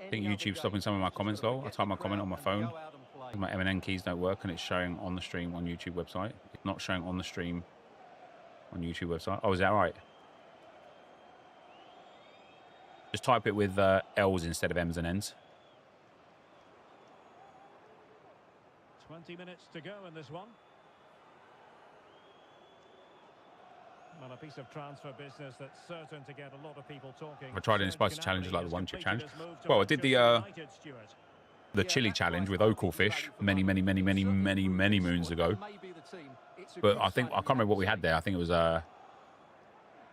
think YouTube's stopping some of my comments, though. I type my comment on my phone. My M&N keys don't work, and it's showing on the stream on YouTube website. It's not showing on the stream on YouTube website. Oh, is that right? Just type it with L's instead of M's and N's. 20 minutes to go in this one. Well, a piece of transfer business that's certain to get a lot of people talking. I tried any spicy challenges like the 1 chip challenge. Well, I did the chili challenge with Ocal fish many moons ago. But I can't remember what we had there. I think it was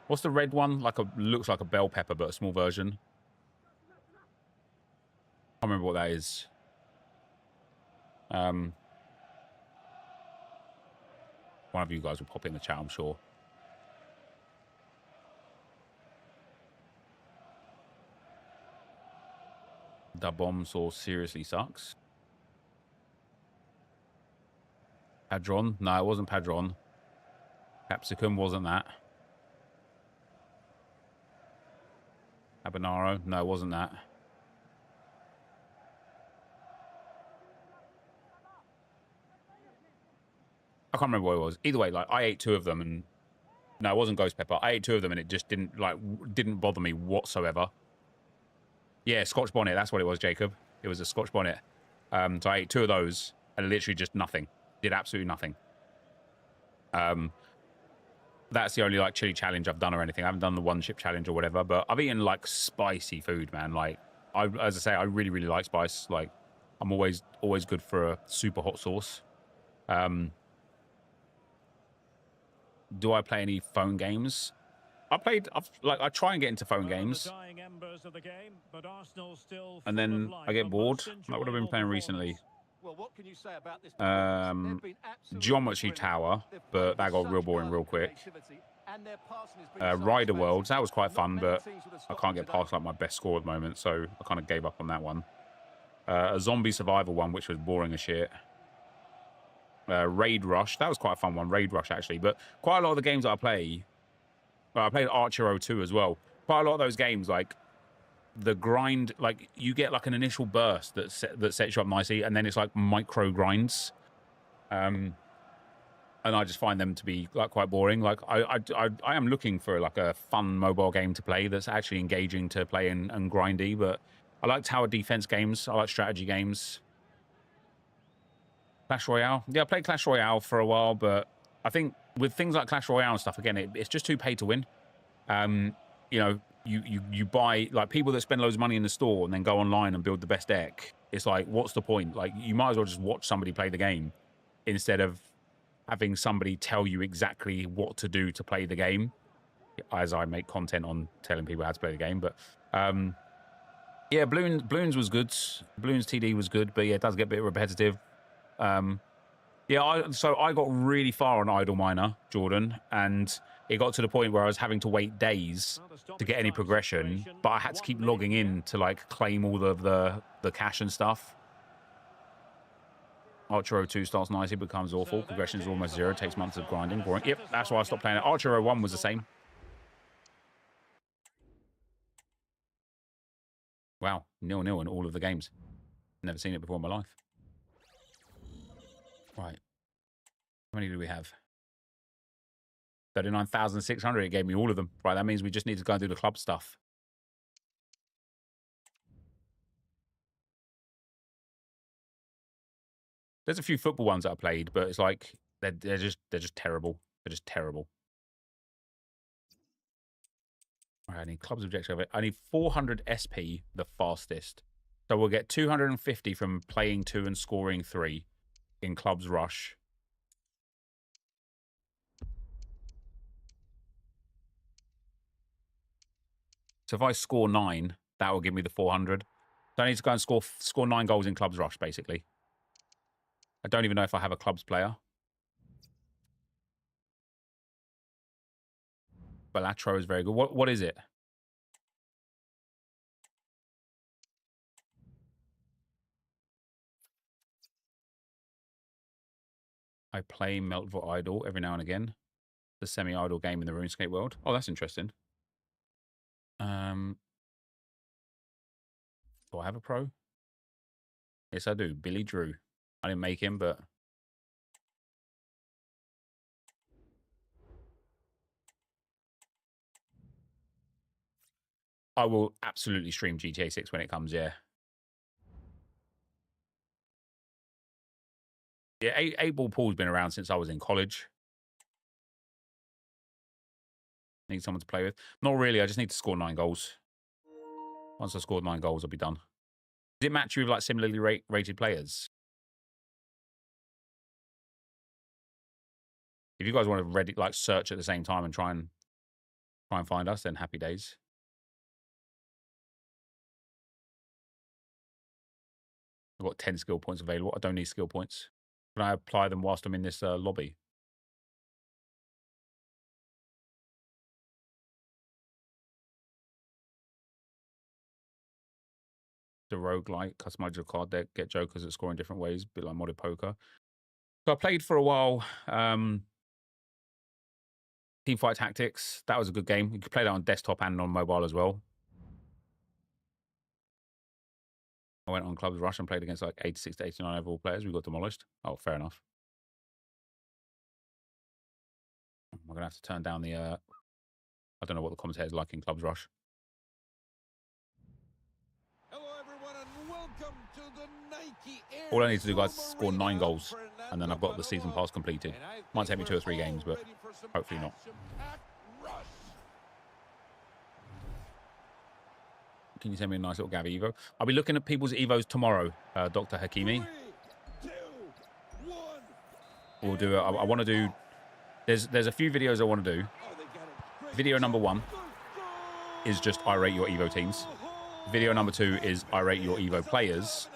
what's the red one? Looks like a bell pepper, but a small version. I can't remember what that is. One of you guys will pop in the chat, I'm sure. The bomb sauce seriously sucks. Padron? No, it wasn't Padron. Capsicum wasn't that. Habanero? No, it wasn't that. I can't remember what it was. Either way, like I ate 2 of them, and no, it wasn't ghost pepper. I ate 2 of them, and it just didn't bother me whatsoever. Yeah, Scotch bonnet. That's what it was, Jacob. It was a Scotch bonnet. So I ate 2 of those, and literally just nothing. Did absolutely nothing. That's the only chili challenge I've done or anything. I haven't done the 1 chip challenge or whatever, but I've eaten spicy food, man. as I say, I really, really like spice. Like, I'm always good for a super hot sauce. Do I play any phone games? I try and get into phone games, and then I get bored. That would have been playing recently. Well, what can you say about this performance? They've been absolutely Geometry brilliant. Tower, They've but played that with got such real boring real quality and quick. creativity, and their passing has been so Rider expansive. Worlds, that was quite Not fun, many but teams would have I stopped can't them get today. past like my best score at the moment, so I kind of gave up on that one. A zombie survival one, which was boring as shit. Raid Rush, that was quite a fun one. Raid Rush, actually, but quite a lot of the games that I play, I played Archer 02 as well. Quite a lot of those games, like the grind, like you get like an initial burst that sets you up nicely, and then it's like micro grinds. And I just find them to be like quite boring. Like I am looking for like a fun mobile game to play that's actually engaging to play and grindy. But I like tower defense games. I like strategy games. Clash Royale. Yeah, I played Clash Royale for a while, but I think with things like Clash Royale and stuff, again, it's just too pay to win. You know, you buy, like, people that spend loads of money in the store and then go online and build the best deck. It's like, what's the point? Like, you might as well just watch somebody play the game instead of having somebody tell you exactly what to do to play the game, as I make content on telling people how to play the game. But yeah, Bloons was good. Bloons TD was good, but yeah, it does get a bit repetitive. Yeah, so I got really far on Idle Miner, Jordan, and it got to the point where I was having to wait days to get any progression, but I had to keep logging in to like claim all of the cash and stuff. Archer 02 starts nicely, becomes awful. Progression is almost zero. Takes months of grinding. Boring. Yep, that's why I stopped playing it. Archer 01 was the same. Wow, 0-0 in all of the games. Never seen it before in my life. Right. How many do we have? 39,600. It gave me all of them. Right, that means we just need to go and do the club stuff. There's a few football ones that I played, but it's like they're just terrible. They're just terrible. All right, I need clubs objective. I need 400 SP, the fastest. So we'll get 250 from playing 2 and scoring 3 in clubs rush. So if I score 9, that will give me the 400. So I need to go and score 9 goals in clubs rush, basically. I don't even know if I have a clubs player. Balatro is very good. What is it? I play Meltville Idol every now and again. The semi-idle game in the RuneScape world. Oh, that's interesting. Do I have a pro? Yes, I do. Billy Drew. I didn't make him, but... I will absolutely stream GTA 6 when it comes, yeah. Yeah, 8-ball pool's been around since I was in college. Need someone to play with. Not really, I just need to score 9 goals. Once I scored 9 goals, I'll be done. Does it match you with like similarly rated players? If you guys want to like search at the same time and try and find us, then happy days. I've got 10 skill points available. I don't need skill points. Can I apply them whilst I'm in this lobby? The roguelike, customize your card deck, get jokers that score in different ways, a bit like modded poker. So I played for a while. Teamfight Tactics, that was a good game. You could play that on desktop and on mobile as well. I went on Clubs Rush and played against like 86 to 89 overall players. We got demolished. Oh, fair enough. I'm going to have to turn down the... I don't know what the commentator's like in Clubs Rush. Hello everyone and welcome to the Nike Air. All I need to do, guys, is score 9 goals. And then I've got the season pass completed. Might take me 2 or 3 games, but hopefully not. Can you send me a nice little Gavi Evo? I'll be looking at people's Evos tomorrow, Dr. Hakimi. 3, 2, 1. We'll do it. I want to do... There's a few videos I want to do. Oh, they got it. Great Video number 1 goal. is just I rate your Evo teams. Video number 2 is I rate your Evo players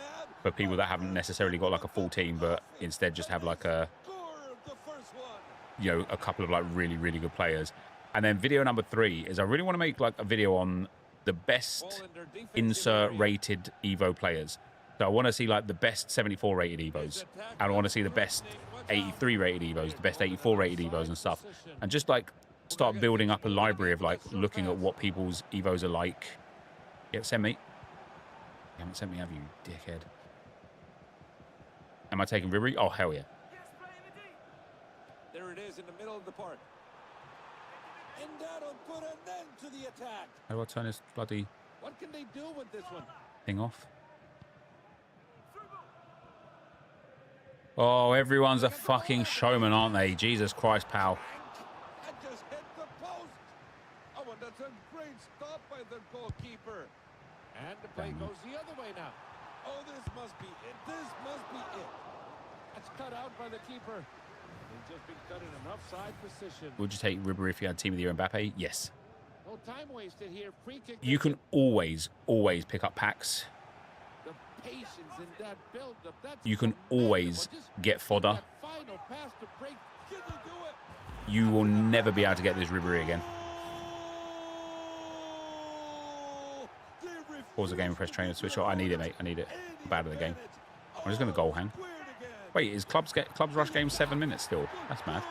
for people that haven't necessarily got like a full team, but instead just have like a, Score of the first one. you know, a couple of like really, really good players. And then video number 3 is I really want to make like a video on the best Ball in their defensive insert area. rated Evo players. So I want to see like the best 74 rated Evos, and I want to see the best 83 rated Evos, the best 84 rated Evos and stuff, and just like start building up a library of like looking at what people's Evos are like. Yeah, send me. You haven't sent me, have you, dickhead? Am I taking Ribery? Oh, hell yeah. There it is in the middle of the park. And that'll put an end to the attack. How do I turn this bloody What can they do with this one? thing off? Oh, everyone's a fucking showman, aren't they? Jesus Christ, pal. And just hit the post. Oh, and that's a great stop by the goalkeeper. And the play goes the other way now. Oh, this must be it. This must be it. That's cut out by the keeper. He's just been cut in an offside position. Would you take Ribery if you had Team of the Year Mbappe? Yes. No time wasted here. Free kick. You can always pick up packs. The patience in that build-up. That's You can commendable. always Just get fodder. that final pass to break. Can they do it? You will never be able to get this Ribery again. Pause the game and press trainer switch. I need it, mate. I need it. I'm bad at the game. I'm just going to goal hang. Wait, is Clubs Rush game 7 minutes still? That's mad.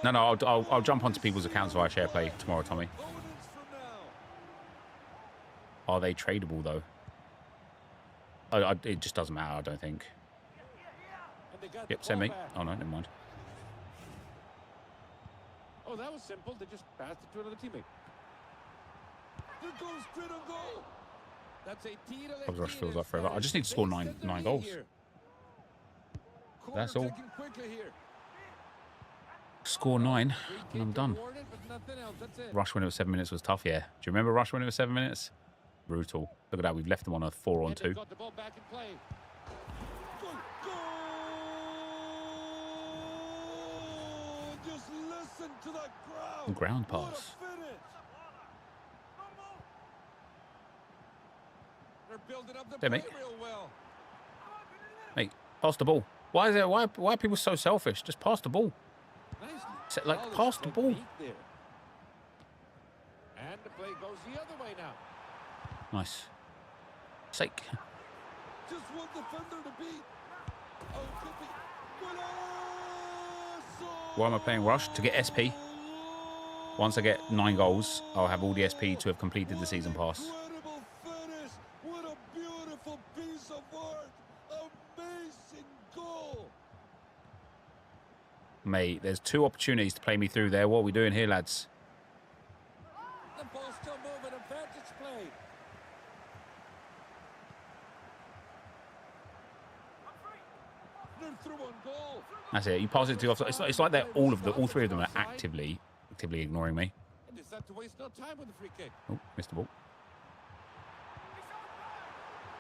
No, I'll jump onto people's accounts via share play tomorrow, Tommy. Are they tradable though? It just doesn't matter, I don't think. Yep, send me. Oh no, never mind. Oh, that was simple. They just passed it to another teammate. There goes straight on goal. That's a tiro de Clubs Rush feels tires. like forever. I just need to score nine goals. That's all. Taking quickly here. Score 9 Free and I'm kick done. awarded, but nothing else. That's it. Rush when it was 7 minutes was tough, yeah. Do you remember Rush when it was 7 minutes? Brutal. Look at that, we've left them on a 4-on-2. And they got the ball back in play. Goal! Just listen to the crowd. Ground What a pass. finish. They're building up the There, play mate. real well. Mate, pass the ball. Why are people so selfish? Just pass the ball. Nicely. Like, Solid pass the ball. technique there. And the play goes the other way now. Nice. Sake. Just one defender to beat. Oh, it could be. Golazo! Why am I playing Rush? To get SP. Once I get 9 goals, I'll have all the SP to have completed the season pass. Incredible finish. What a beautiful piece of art. Amazing goal. Mate, there's 2 opportunities to play me through there. What are we doing here, lads? The ball's still moving. Advantage play. They're through on goal. That's it. You pass it to offside. It's like they're all 3 of them are actively ignoring me. And it's not to waste no time with the free kick. Oh, missed the ball.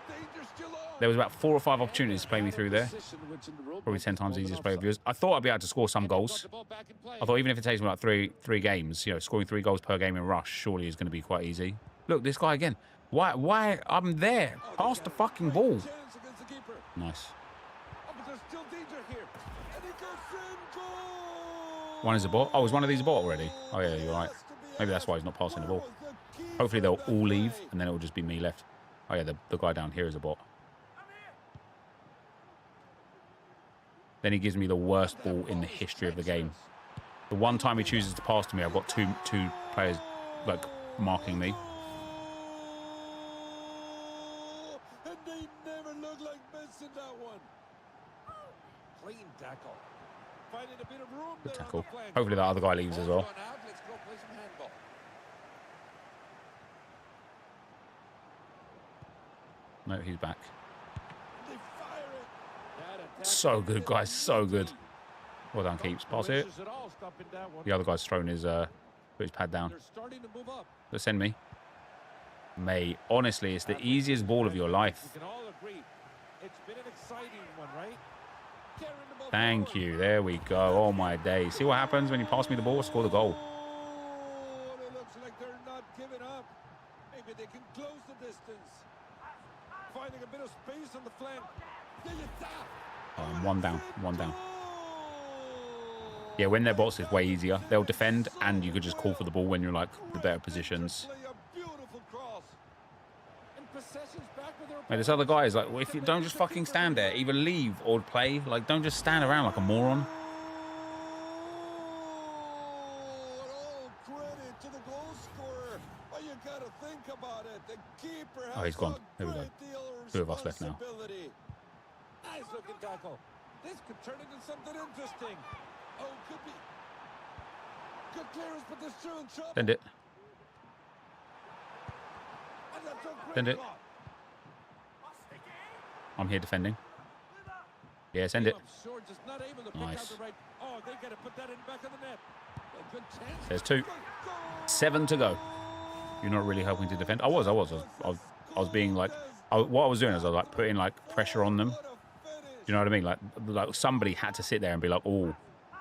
Danger still on. There was about 4 or 5 opportunities to play me through there. Probably 10 times the easiest play of viewers. I thought I'd be able to score some goals. I thought even if it takes me like three games, you know, scoring 3 goals per game in Rush surely is going to be quite easy. Look, this guy again. Why? I'm there. Pass the fucking ball. Nice. Oh, but there's still danger here. And it goes in goal. One is a bot. Oh, is one of these a bot already? Oh yeah, you're right. Maybe that's why he's not passing the ball. Hopefully they'll all leave and then it will just be me left. Oh yeah, the guy down here is a bot. Then he gives me the worst ball in the history of the game. The one time he chooses to pass to me, I've got two players like marking me. And they never look like missing that one. Clean tackle. Finding a bit of room Good there on tackle. the flank. Hopefully that other guy leaves as well. Ball's gone out. Let's go play some handball. No, he's back. They fire it. That attack So good, guys. So good. Well done, keeps. Pass it. wishes it all, stopping that one. The other guy's thrown his Put his pad down. They're starting to move up. Let's send me. Mate, honestly, it's the easiest ball of your life. We can all agree. It's been an exciting one, right? Carrying the ball Thank forward. you. There we go. Oh, my day. See what happens when you pass me the ball? Score the goal. Oh, it looks like they're not giving up. Maybe they can close the distance. Finding a bit of space on the flank. There you go. One down. One down. Yeah, when their box is way easier. They'll defend, and you could just call for the ball when you're, like, the better positions. Mate, this other guy is like, well, if you don't just fucking stand there, either leave or play. Like, don't just stand around like a moron. Oh, he's gone. There we go. 2 of us left now. Nice looking tackle. This could turn into something interesting. Oh, could be. Good clearance, but they're still in trouble. Send it. And that's a great Send it. block. I'm here defending. Yeah, send it. I'm sure just not able to pick out Nice. the right. Oh, they got to put that in the back of the net. A good chance. There's 2. 7 to go. You're not really helping to defend. I was being like, what I was doing is I was like putting like pressure on them. Do you know what I mean? Like somebody had to sit there and be like, oh,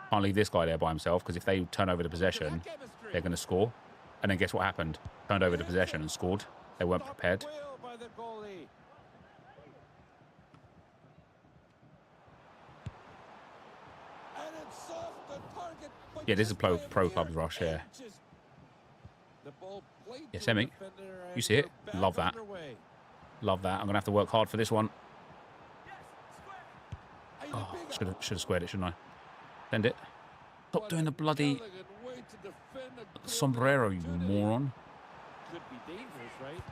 can't leave this guy there by himself, because if they turn over the possession, they're going to score. And then guess what happened? Turned over the possession and scored. They weren't prepared. Well by the goalie. And it's off the target, but Yeah, this is just pro barely clubs there. rush, yeah. Just- the ball played Yeah, to semi. the defender, You and see it? they're back Love that. underway. Love that. I'm going to have to work hard for this one. Hey, Oh, the big- should have squared it, shouldn't I? Send it. Stop What doing the an bloody elegant way to defend a good sombrero, you opportunity. moron. Could be dangerous, right? Good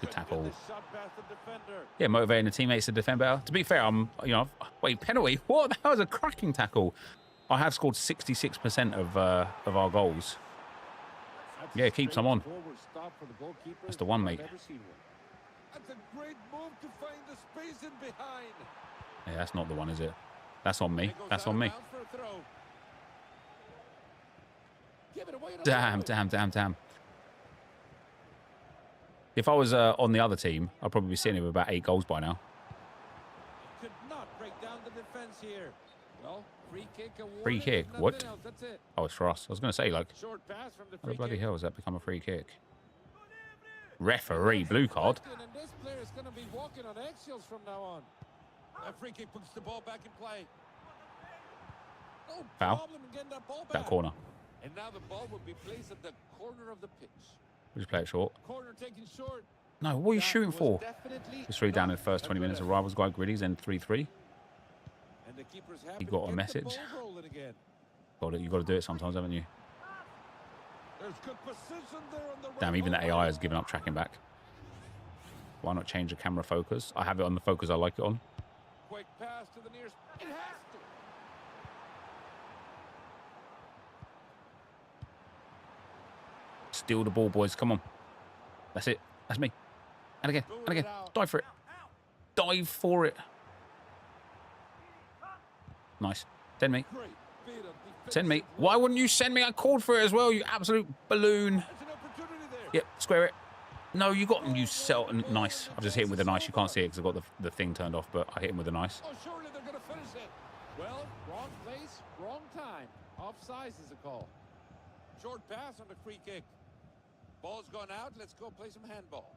Couldn't tackle. get the shot past the defender. Yeah, motivating the teammates to defend better. To be fair, wait, penalty? What? That was a cracking tackle. I have scored 66% of our goals. That's Yeah, a keep some on. straightforward stop for the goalkeeper. That's the one, mate. I've never seen one. That's a great move to find the space in behind. Yeah, that's not the one, is it? That's on me. It goes That's out on me. of bounds for a throw. Give it away to Damn, the damn, damn, damn. If I was on the other team, I'd probably be sitting here with about 8 goals by now. Could not break down the defense here. Well, free kick awarded. Free kick? Nothing What? else. That's it. Oh, it's for us. I was going to say, like, Short pass from the how free the bloody kick. hell has that become a free kick? Referee, blue card. And this player is going to be walking on eggshells from now on. That free kick puts the ball back in play. No Foul. problem in getting that ball back. That corner. And now the ball will be placed at the corner of the pitch. We'll just play it short. Corner taken short. No, what are you That shooting was for? definitely It's 3 down in not the first a 20 good minutes. effort. Rivals quite gritty, then 3-3. And the keeper's happy You to got a get the message? ball rolling again. You got to do it sometimes, haven't you? There's good position there on the Damn, right even the goal AI line. has given up tracking back. Why not change the camera focus? I have it on the focus I like it on. Quick pass to the nearest. It has to. Steal the ball, boys. Come on. That's it. That's me. And again. And again. Dive for it. Dive for it. Nice. Send me. Great bit of Send me. defensive Why work. wouldn't you send me? I called for it as well, you absolute balloon. There's an opportunity there. Yep, square it. No, you got him, you sell. Nice. I've just hit him with a nice. You can't see it because I've got the thing turned off, but I hit him with a nice. Oh, surely they're going to finish it. Well, wrong place, wrong time. Offsides is a call. Short pass on the free kick. Ball's gone out. Let's go play some handball.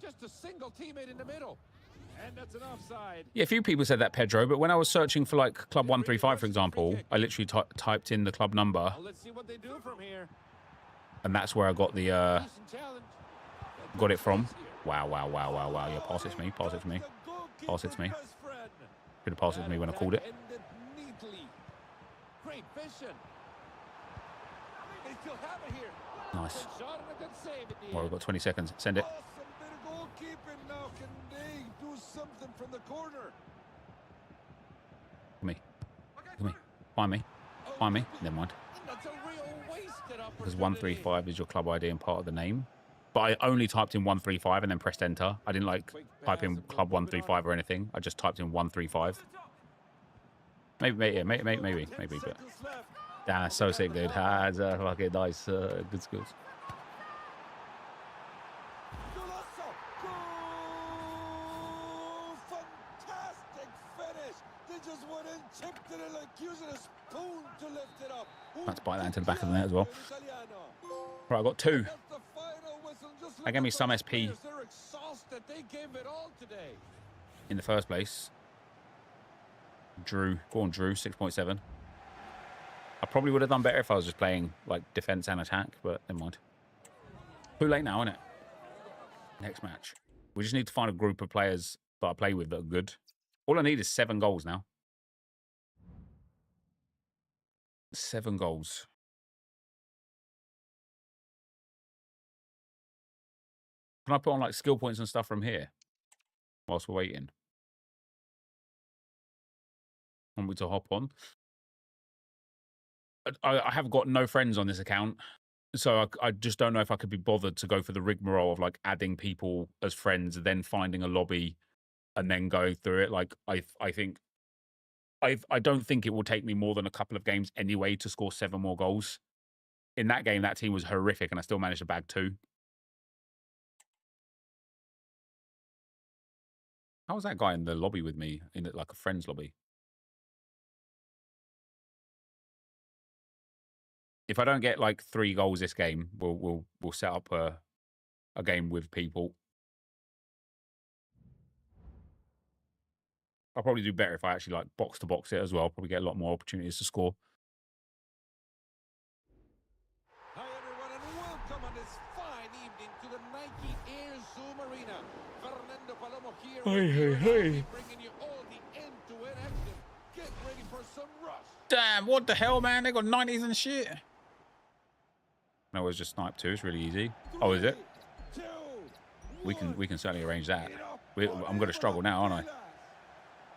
Just a single teammate in the middle. And that's an offside. Yeah, a few people said that, Pedro, but when I was searching for like Club 135, for example, I literally typed in the club number, Well, let's see what they do from here. and that's where I got the Decent challenge. got it from. Wow, wow, wow, wow, wow. Yeah, pass it to me, pass it to me. Pass it to me. Should have passed it to me when I called it. Ended neatly. Great vision. They still have it here. Nice. Good shot and a good save at the Well, we've end. got 20 seconds. Send it. Awesome bit of goalkeeping now. Can they do something from the corner? Come me. Come me. Find me. Find me. Never mind. And that's a real wasted opportunity. Because 135 is your club ID and part of the name. But I only typed in 135 and then pressed enter. I didn't like type in club 135 or anything. I just typed in 135. Maybe, yeah, maybe, but Seconds left. Damn, that's so sick, dude. That's fucking nice. Good skills. Golazo! Goal! Fantastic finish! They just went in, chipped it in like using a spoon to lift it up. Let's bite that into the back of the net as well. Right, I got 2. That gave me some SP They're exhausted. They gave it all today. in the first place. Drew. Go on, Drew. 6.7. I probably would have done better if I was just playing like defense and attack, but never mind. Too late now, isn't it? Next match. We just need to find a group of players that I play with that are good. All I need is 7 goals now. 7 goals. Can I put on like skill points and stuff from here whilst we're waiting? Want me to hop on? I have got no friends on this account, so I just don't know if I could be bothered to go for the rigmarole of like adding people as friends, then finding a lobby, and then going through it. Like I don't think it will take me more than a couple of games anyway to score 7 more goals. In that game, that team was horrific, and I still managed to bag 2. How was that guy in the lobby with me, in like a friend's lobby? If I don't get like 3 goals this game, we'll set up a game with people. I'll probably do better if I actually like box to box it as well. I'll probably get a lot more opportunities to score. Hi everyone and welcome on this fine evening to the Nike Air Zoom Arena. Fernando Palomo here. Bringing you all the end-to-end action. Get ready for some rush. Damn, what the hell, man? They got 90s and shit. No, it was just snipe 2. It's really easy. Oh, is it? We can certainly arrange that. I'm going to struggle now, aren't I?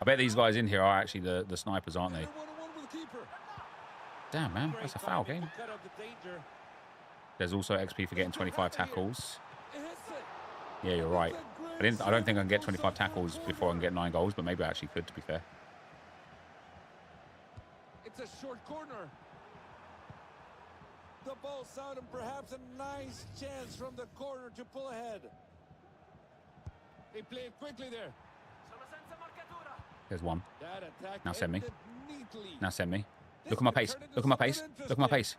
I bet these guys in here are actually the snipers, aren't they? Damn, man, that's a foul game. There's also XP for getting 25 tackles. Yeah, you're right. I don't think I can get 25 tackles before I can get 9 goals, but maybe I actually could, to be fair. It's a short corner. The ball's out and perhaps a nice chance from the corner to pull ahead. They play it quickly there. There's one. That attack Now send me. ended neatly. Now send me. Look at my pace. Look at my pace. Look at my pace.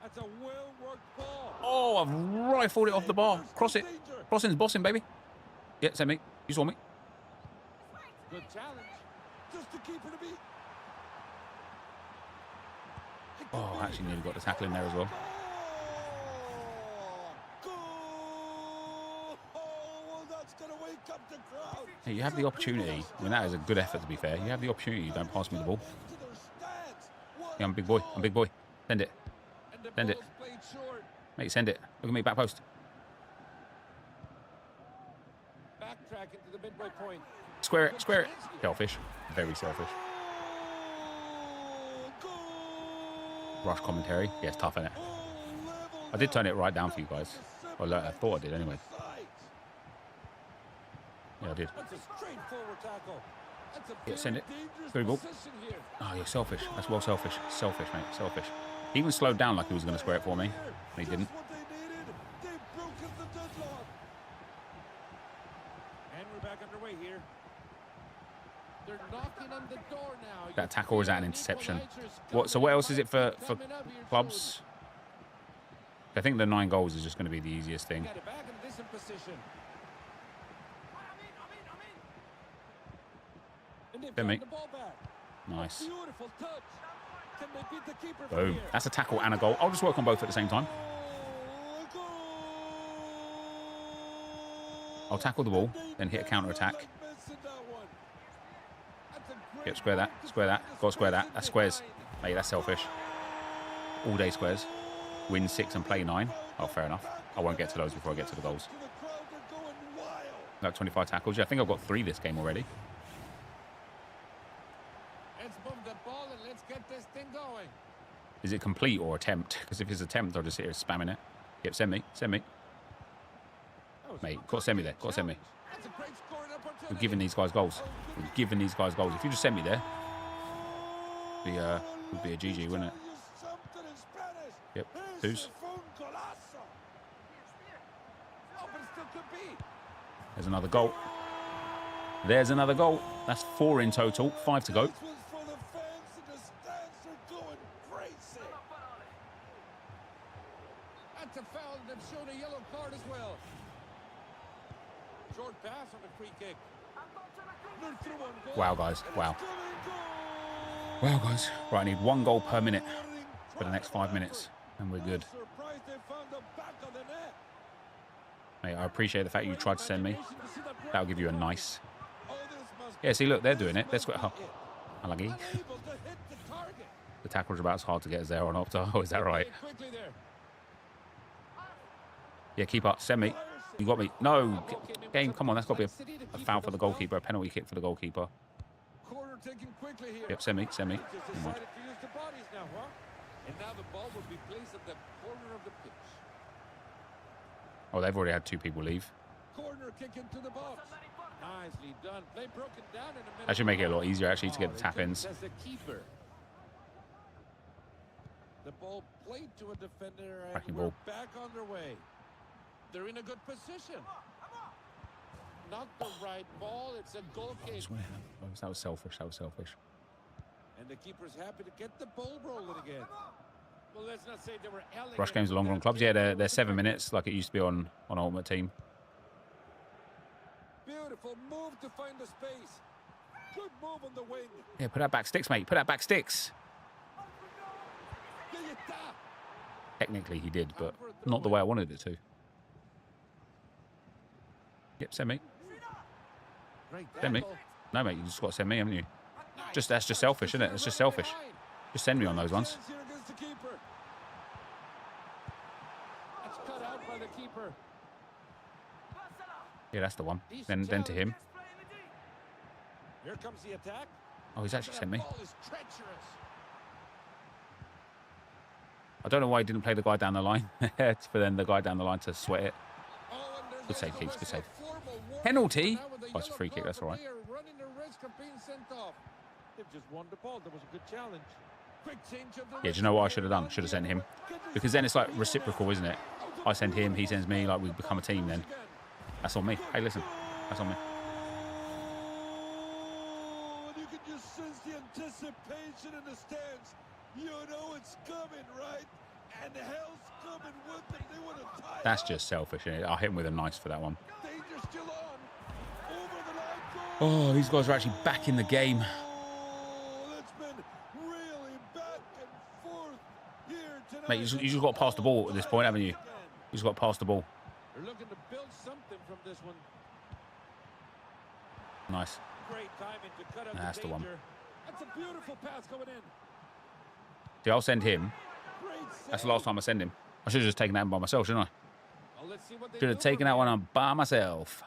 That's a well-worked ball. Oh, I've rifled it off the bar. Cross it. Crossing's bossing, baby. Yeah, send me. You saw me. Good challenge. Just to keep her to beat. Oh, I actually nearly got the tackle in there as well. Hey, you have the opportunity. I mean, that is a good effort, to be fair. You have the opportunity. You don't pass me the ball. Yeah, I'm a big boy. I'm a big boy. Send it. Send it. Mate, send it. Look at me, back post. Backtrack into the midway point. Square it. Square it. Selfish. Very selfish. Rush commentary. Yeah, it's tough, isn't it? I did turn it right down for you guys. Well, I thought I did anyway. Yeah, I did. Yeah, send it. Good ball. Oh, you're selfish. That's well selfish. Selfish, mate. Selfish. He even slowed down like he was going to square it for me. But he didn't. And we're back underway here. They're knocking on the door now. That tackle was at an interception. What? So what else is it for clubs? I think the 9 goals is just going to be the easiest thing. Then, mate. Nice. Boom. That's a tackle and a goal. I'll just work on both at the same time. I'll tackle the ball, then hit a counter attack. Yep, square that. Square that. Got to square that. That's squares. Mate, that's selfish. All day squares. Win 6 and play 9. Oh, fair enough. I won't get to those before I get to the goals. Got 25 tackles. Yeah, I think I've got 3 this game already. Let's move the ball and let's get this thing going. Is it complete or attempt? Because if it's attempt, I'll just sit here spamming it. Yep, send me. Send me. Mate, got to send me there. Got to send me. We're giving these guys goals. We're giving these guys goals. If you just send me there, would be a GG, wouldn't it? Yep, twos. There's another goal. There's another goal. That's 4 in total. 5 to go. This was for the fans and the stands are going crazy. That's a foul. They've shown a yellow card as well. Short pass on the free kick. They're through on goal. Wow, guys. And Wow. it's gonna go. Wow, guys. Right, I need 1 goal per minute for the next 5 minutes, and we're good. I'm surprised they found the back of the net. Mate, I appreciate the fact you tried to send me. That'll give you a nice. Oh, this must Yeah, see, look, they're doing it. They're square. Oh, unlucky. unable to hit the target. The tackle's about as hard to get as there on Opta. Oh, is that right? Quickly there. Yeah, keep up. Send me. You got me. No, game. Come on, that's got to be a foul for the goalkeeper. A penalty kick for the goalkeeper. Corner taken quickly here. Yep, send me. Send me. Just Come on. decided to use the bodies now, huh? And now the ball will be placed at the corner of the pitch. Oh, they've already had 2 people leave. Corner kick into the box. Nicely done. Play broken down in a minute. That should make it a lot easier actually to get the They tap-ins. took it as a keeper. The ball played to a defender and Cracking we're ball. back on their way. They're in a good position. Not the right ball. It's a goal kick. That was selfish. That was selfish. And the keeper's happy to get the ball rolling again. Well, let's not say they were elegant. Rush games are long run clubs. Yeah, they're 7 minutes like it used to be on Ultimate Team. Beautiful move to find the space. Good move on the wing. Yeah, put that back sticks, mate. Put that back sticks. Technically he did, but not the way I wanted it to. Yep, send me. Send me. No, mate, you just got to send me, haven't you? That's just selfish, isn't it? It's just selfish. Just send me on those ones. That's cut out by the keeper. Yeah, that's the one. Then to him. Here comes the attack. Oh, he's actually sent me. Ball is treacherous. I don't know why he didn't play the guy down the line. For then the guy down the line to sweat it. Oh, and there's Good save, also Keeks, good save. a formal warning. Penalty? Now with the Oh, it's a yellow free kick, card that's for all right. player running the risk of being sent off. They've just won the ball. That was a good challenge. Quick change of the Yeah, do you know what I should have done? Should have sent him. Because then it's like reciprocal, isn't it? I send him, he sends me, like we become a team then. That's on me. Hey, listen. That's on me. Oh, and you can just sense the anticipation in the stands. You know it's coming, right? And hell's coming with them. They want to tie That's up. just selfish, isn't it? I'll hit him with a nice for that one. Danger still on. Over the line. Oh, these guys are actually back in the game. Oh, that's been really back and forth here tonight. Mate, you just got to pass the ball at this point, haven't you? You just got to pass the ball. They're looking to build something from this one. Nice. Great timing to cut out That's the one. danger. That's a beautiful pass going in. See, I'll send him. Great save. That's the last time I send him. I should have just taken that one by myself, shouldn't I? Well, let's see what they Should have do taken from that here. one on by myself.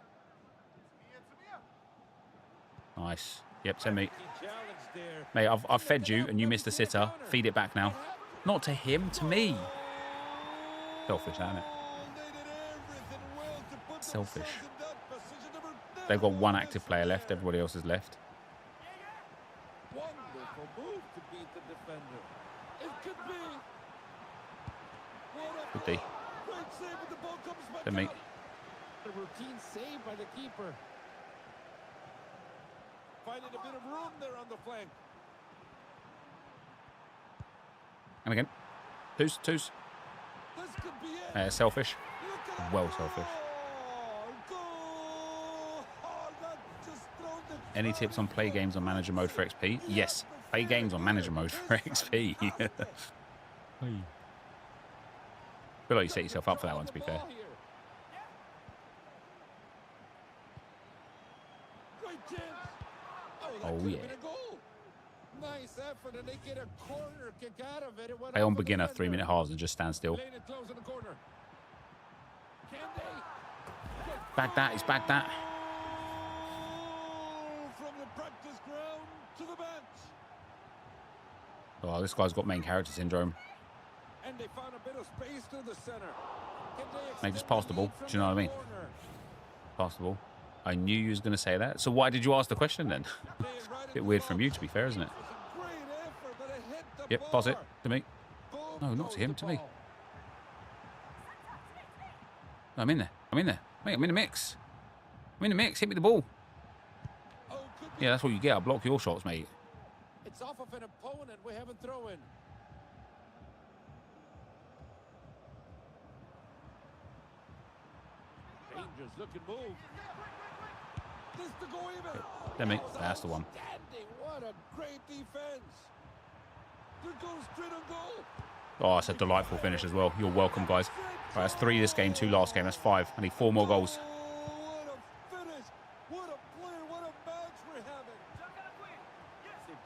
Nice. Yep, send me. He challenged there. Mate, I've fed you and you missed the sitter. Feed it back now. Not to him, to me. Selfish, isn't it? They did everything well to put Selfish. themselves in that position. They were They've got never one gonna active player left. score. Everybody else is left. Wonderful move to beat the defender. It could be. What a Could be. great save, but the ball comes back To me. out. The routine save by the keeper. Finding a bit of room there on the flank. And again. Twos. This could be it. Selfish. Look at Well that. selfish. Goal! Oh, that just thrown the Any tips on play games on manager mode for XP? Yes. Play games on manager mode for XP. I feel like you set yourself up for that one, to be fair. Great chance. Oh, that Oh, could have yeah. been a goal. Nice effort, and they get a corner kick out of it. It went Play on off the beginner, defender. 3-minute halves and just stand still. Playing it close in the corner. Can they? Bag that, he's bagged that. From the practice ground to the bench. Oh, this guy's got main character syndrome. And they found a bit of space to the center. Can they Mate, just extend pass the the ball. lead from Do you know what I that mean? corner? Pass the ball. I knew you was going to say that. So why did you ask the question then? Play it right in Bit the weird from box. you, to be fair, isn't it? It was a great effort, but it hit the Yep, pass it bar. to me. No, not to him, to me. No, I'm in there. I'm in there. Mate, I'm in the mix. I'm in the mix. Hit me the ball. Yeah, that's what you get. I block your shots, mate. It's off of an opponent. We haven't thrown. Dangerous looking move. This to go even. There, mate. That's the one. Outstanding. What a great defense. There goes straight on goal. Oh, it's a delightful finish as well. You're welcome, guys. Right, that's 3 this game, 2 last game. That's 5. I need 4 more goals. What a finish. What a play. What a match we're having.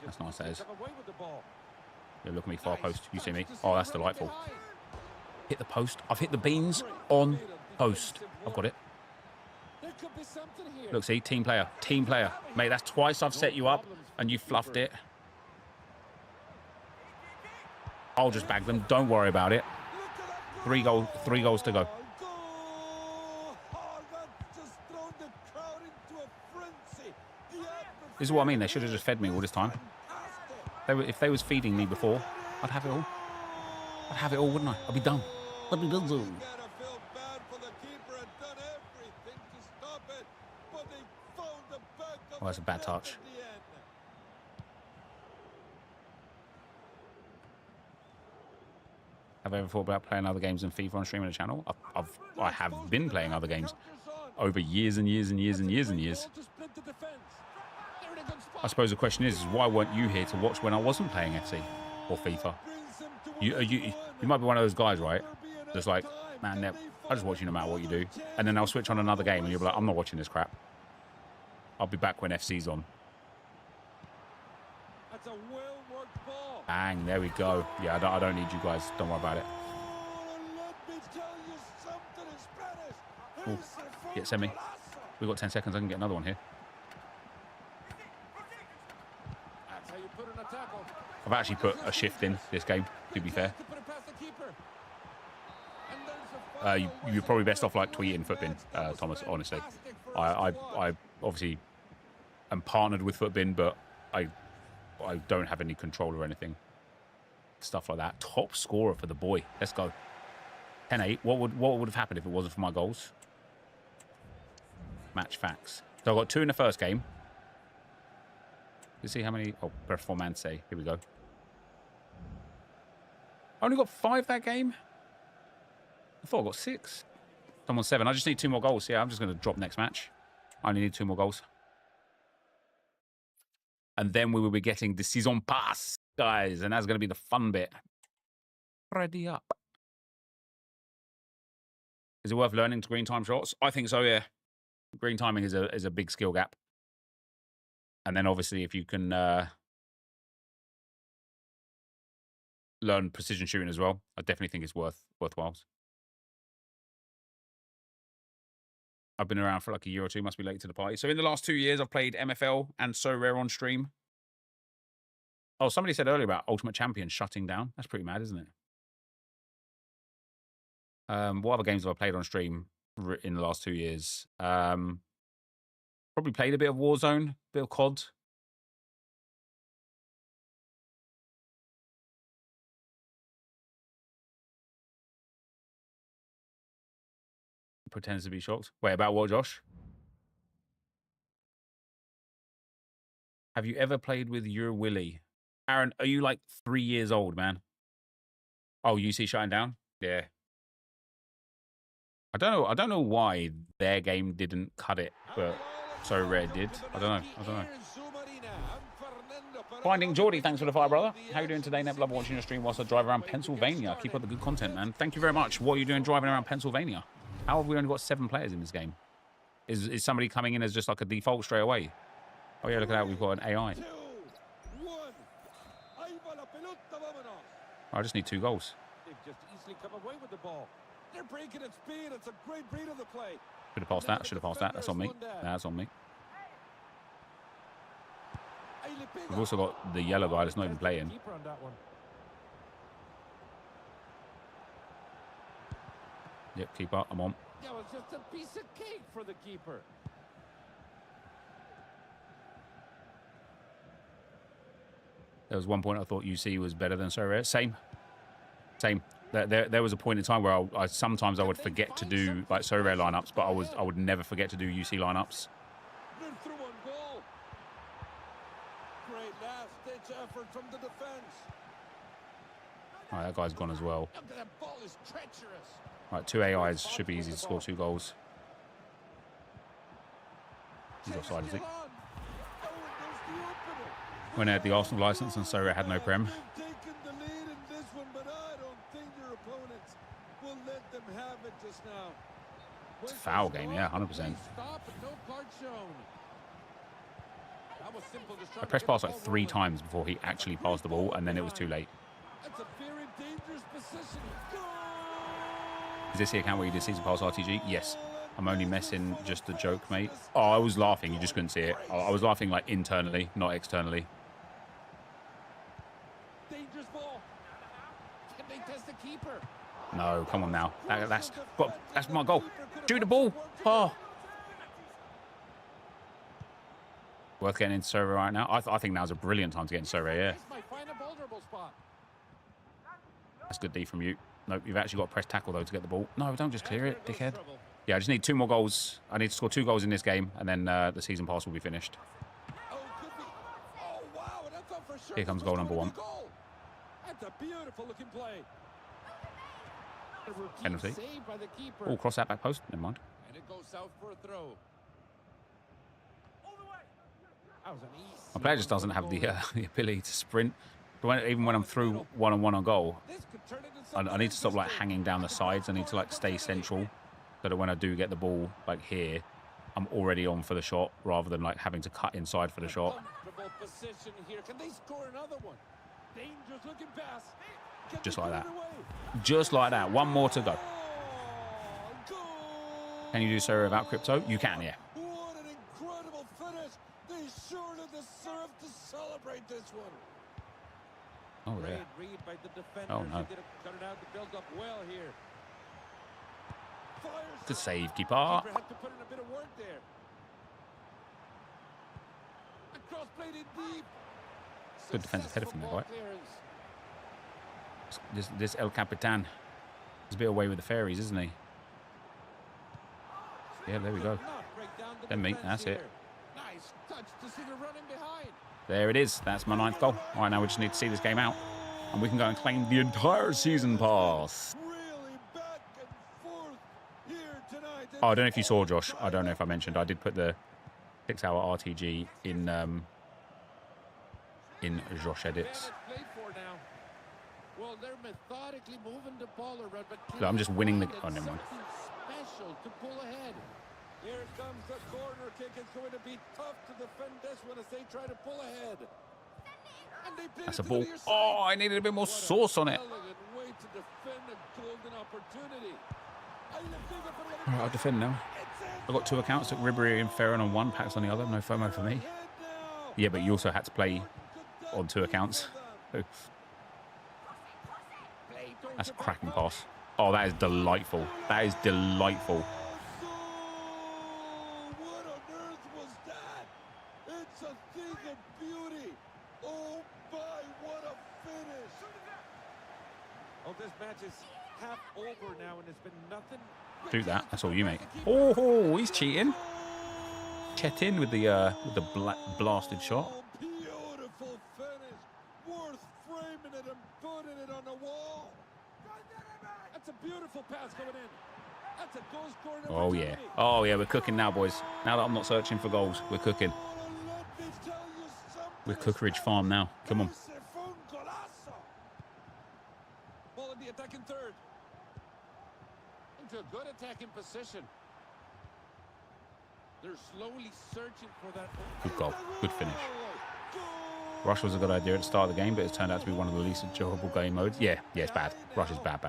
That's nice, that is. Come away with the ball. Yeah, look at me, far post. You see me? Oh, that's delightful. Hit the post. I've hit the beans on post. I've got it. There could be something here. Look, see? Team player. Team player. Mate, that's twice I've set you up and you fluffed it. I'll just bag them. Don't worry about it. 3 goals to go. This is what I mean. They should have just fed me all this time. If they was feeding me before, I'd have it all. I'd have it all, wouldn't I? I'd be done. I'd be done. Oh, that's a bad touch. Have I ever thought about playing other games than FIFA on stream on the channel? I have been playing other games over years and years and years and years and years. I suppose the question is why weren't you here to watch when I wasn't playing FC or FIFA? You might be one of those guys, right? Just like, man, Nep, I just watch you no matter what you do. And then I'll switch on another game and you'll be like, I'm not watching this crap. I'll be back when FC's on. That's a well-worked ball. Bang, there we go. Yeah, I don't need you guys. Don't worry about it. Ooh, get send me. We've got 10 seconds. I can get another one here. That's how you put in a tackle. I've actually put a shift in this game, to be fair. You're probably best off like tweeting Footbin, Thomas, honestly. I obviously am partnered with Footbin, but I don't have any control or anything. Stuff like that. Top scorer for the boy. Let's go. 10-8. What would have happened if it wasn't for my goals? Match facts. So I got 2 in the first game. Let's see how many. Oh, performance. Here we go. I only got 5 that game. I thought I got 6. I'm on 7. I just need 2 more goals. Yeah, I'm just going to drop next match. I only need 2 more goals. And then we will be getting the season pass, guys. And that's going to be the fun bit. Ready up. Is it worth learning to green time shots? I think so, yeah. Green timing is a big skill gap. And then obviously if you can learn precision shooting as well, I definitely think it's worthwhile. I've been around for like a year or 2, must be late to the party. So in the last 2 years, I've played MFL and So Rare on stream. Oh, somebody said earlier about Ultimate Champion shutting down. That's pretty mad, isn't it? What other games have I played on stream in the last 2 years? Probably played a bit of Warzone, a bit of COD. Pretends to be shocked. Wait, about what, Josh? Have you ever played with your Willy? Aaron, are you like 3 years old, man? Oh, UC shutting down? Yeah. I don't know why their game didn't cut it, but So Rare did. I don't know. Finding Geordie, thanks for the fire, brother. How you doing today, Nep? Love watching your stream whilst I drive around Pennsylvania. Keep up the good content, man. Thank you very much. What are you doing driving around Pennsylvania? How have we only got 7 players in this game? Is somebody coming in as just like a default straight away? Oh yeah, look at that. We've got an AI. I just need 2 goals. They've just easily come away with the ball. They're breaking at speed. It's a great read of the play. Should have passed that. Should have passed that. That's on me. That's on me. We've also got the yellow guy that's not even playing. Yep, keep up. I'm on. That was just a piece of cake for the keeper. There was one point I thought UC was better than So Rare. Same. Same. There was a point in time where I sometimes I would forget to do like Sorare lineups, but I would never forget to do UC lineups. They're through on goal. Great last-ditch effort from the defense. All right, that guy's gone as well. Look at that ball is treacherous. All right, 2 AIs should be easy to score 2 goals. He's offside, is he? When I had the Arsenal license and Sorare had no Prem. It's a foul game, yeah, 100%. I pressed pass like 3 times before he actually passed the ball, and then it was too late. Is this the account where you did season pass RTG? Yes. I'm only messing, just a joke, mate. Oh, I was laughing. You just couldn't see it. I was laughing like internally, not externally. Dangerous ball. Can they test the keeper? No, come on now. That's my goal. Shoot the ball. Oh. Worth getting into Sorare right now. I think now's a brilliant time to get into Sorare, yeah. That's good D from you. Nope, you've actually got to press tackle, though, to get the ball. No, don't just clear it, dickhead. Yeah, I just need 2 more goals. I need to score 2 goals in this game, and then the season pass will be finished. Here comes goal number 1. That's a beautiful looking play. Penalty. Oh, cross that back post. Never mind. And it goes out for a throw. My player just doesn't have the ability to sprint. Even when I'm through one-on-one on goal, I need to stop like hanging down the sides. I need to like stay central, so that when I do get the ball like here, I'm already on for the shot rather than like having to cut inside for the shot. Just like that. Just like that. 1 more to go. Can you do Sorare without crypto? You can, yeah. What an incredible finish. They surely deserve to celebrate this one. Oh, yeah. Oh, no. Good save, keeper. Good defensive header from there, right? This El Capitan is a bit away with the fairies, isn't he? Yeah, there we go. Then me, that's it. There it is. That's my 9th goal. All right, now we just need to see this game out, and we can go and claim the entire season pass. Oh, I don't know if you saw, Josh. I don't know if I mentioned. I did put the 6-hour RTG in Josh edits. Look, I'm just winning the. Oh, never mind. Here comes the corner kick. It's going to be tough to defend this one as they try to pull ahead. And they That's a ball. Oh, I needed a bit more sauce on it. All right, I'll defend now. I've got 2 accounts at Ribery and Ferron on 1, Packs on the other. No FOMO for me. Yeah, but you also had to play on 2 accounts. That's a cracking pass. Oh, that is delightful. That is delightful. This match is half over now, and it's been nothing. Do that. That's all you, mate. Oh, he's cheating. Chet in with the blasted shot. Beautiful finish, worth framing it and putting it on the wall. That's a beautiful pass going in. That's a goal scoring. Oh yeah. Oh yeah. We're cooking now, boys. Now that I'm not searching for goals, we're cooking. We're Cookeridge Farm now. Come on. The attacking third into a good attacking position. They're slowly searching for that. Good goal. Good finish. Rush was a good idea at the start of the game, but it's turned out to be one of the least enjoyable game modes. Yeah, it's bad. Rush is bad.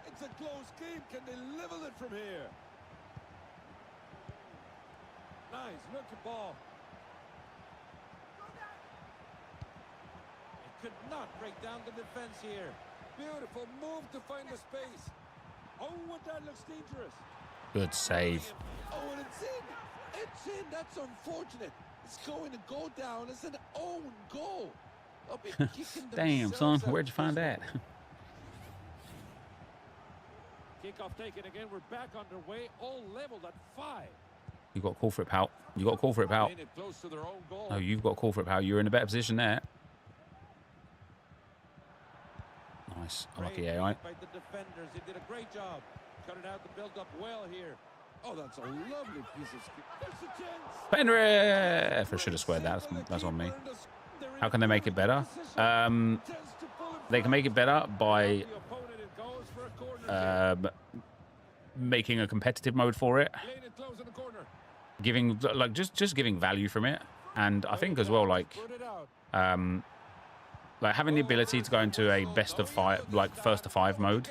It's a close game. Can they level it from here? Nice looking ball. It could not break down the defense here. Beautiful move to find the space. Oh, what that looks dangerous. Good save. Oh, and it's in. It's in. That's unfortunate. It's going to go down as an own goal. Damn, son. Where'd you find that? Takeoff taken again. We're back underway. All leveled at 5. You got a call for it, pal. You got a call for it, pal. Playing it close to their own goal. No, you've got a call for it, pal. You're in a better position there. Nice. Unlucky AI. By the defenders. They did a great job. Cut it out to build up well here. Oh, that's a lovely piece of skill. There's a chance. Penrith! I should have squared that. That's on me. How can they make it better? They can make it better by making a competitive mode for it, giving like just giving value from it, and I think as well like having the ability to go into a best of 5, like first to 5 mode,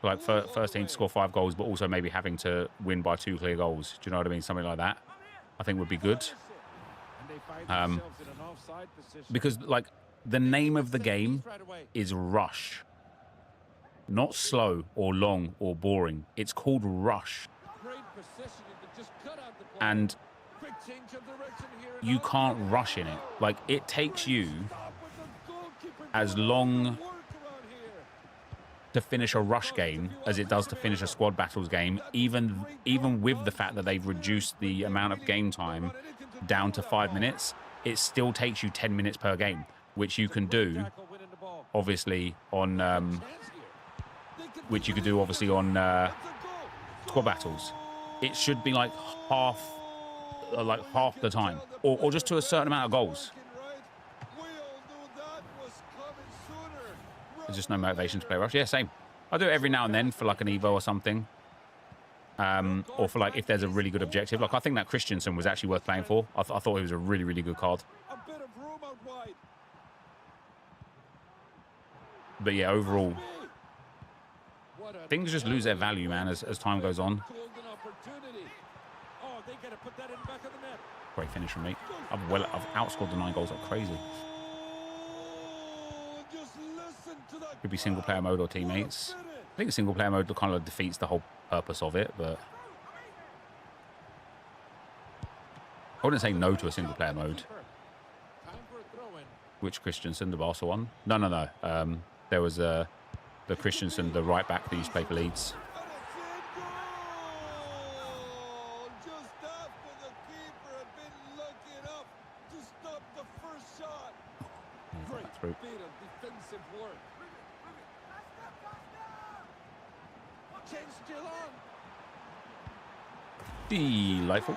like first team to score 5 goals, but also maybe having to win by 2 clear goals. Do you know what I mean? Something like that, I think would be good. Because like the name of the game is Rush, not slow or long or boring. It's called Rush, and you can't rush in it. Like it takes you as long to finish a rush game as it does to finish a squad battles game, even with the fact that they've reduced the amount of game time down to 5 minutes. It still takes you 10 minutes per game, which you can do obviously on squad battles. It should be like half the time, or just to a certain amount of goals. There's just no motivation to play Rush. Yeah, same. I do it every now and then for like an Evo or something. Or for like if there's a really good objective. Like I think that Christensen was actually worth playing for. I thought he was a really, really good card. But yeah, overall, things just lose their value, man, as time goes on. Great finish from me. I've outscored the 9 goals like crazy. Could be single player mode or teammates. I think single player mode kind of defeats the whole purpose of it, but I wouldn't say no to a single player mode. Which Christensen, the Barca one? No. There was the Christensen, the right back that used to play for Leeds. Through. Delightful.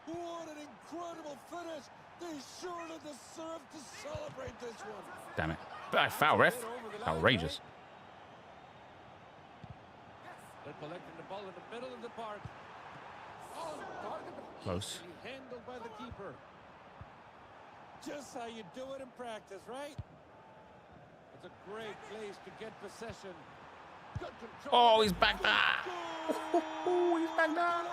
What an incredible finish. They surely deserve to celebrate this one. Damn it. Foul, ref. Outrageous. They're collecting the ball in the middle of the park. Oh, close. Handled by the keeper. Just how you do it in practice, right? It's a great place to get possession. Oh, he's back there. Oh, he's back there.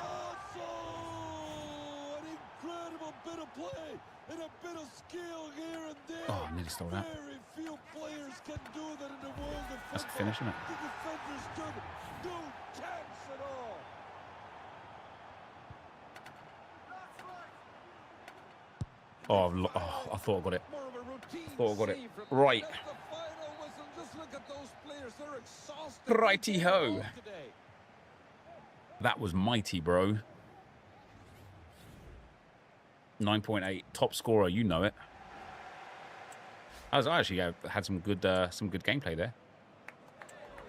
An incredible bit of play and a bit of skill here and there. Oh, I nearly stole that. Very few players can do that in the world of football. That's a finish, isn't it? The defender stood no chance at all. Oh, I thought I got it. Right. Righty-ho. That was mighty, bro. 9.8. Top scorer, you know it. I actually had some good gameplay there.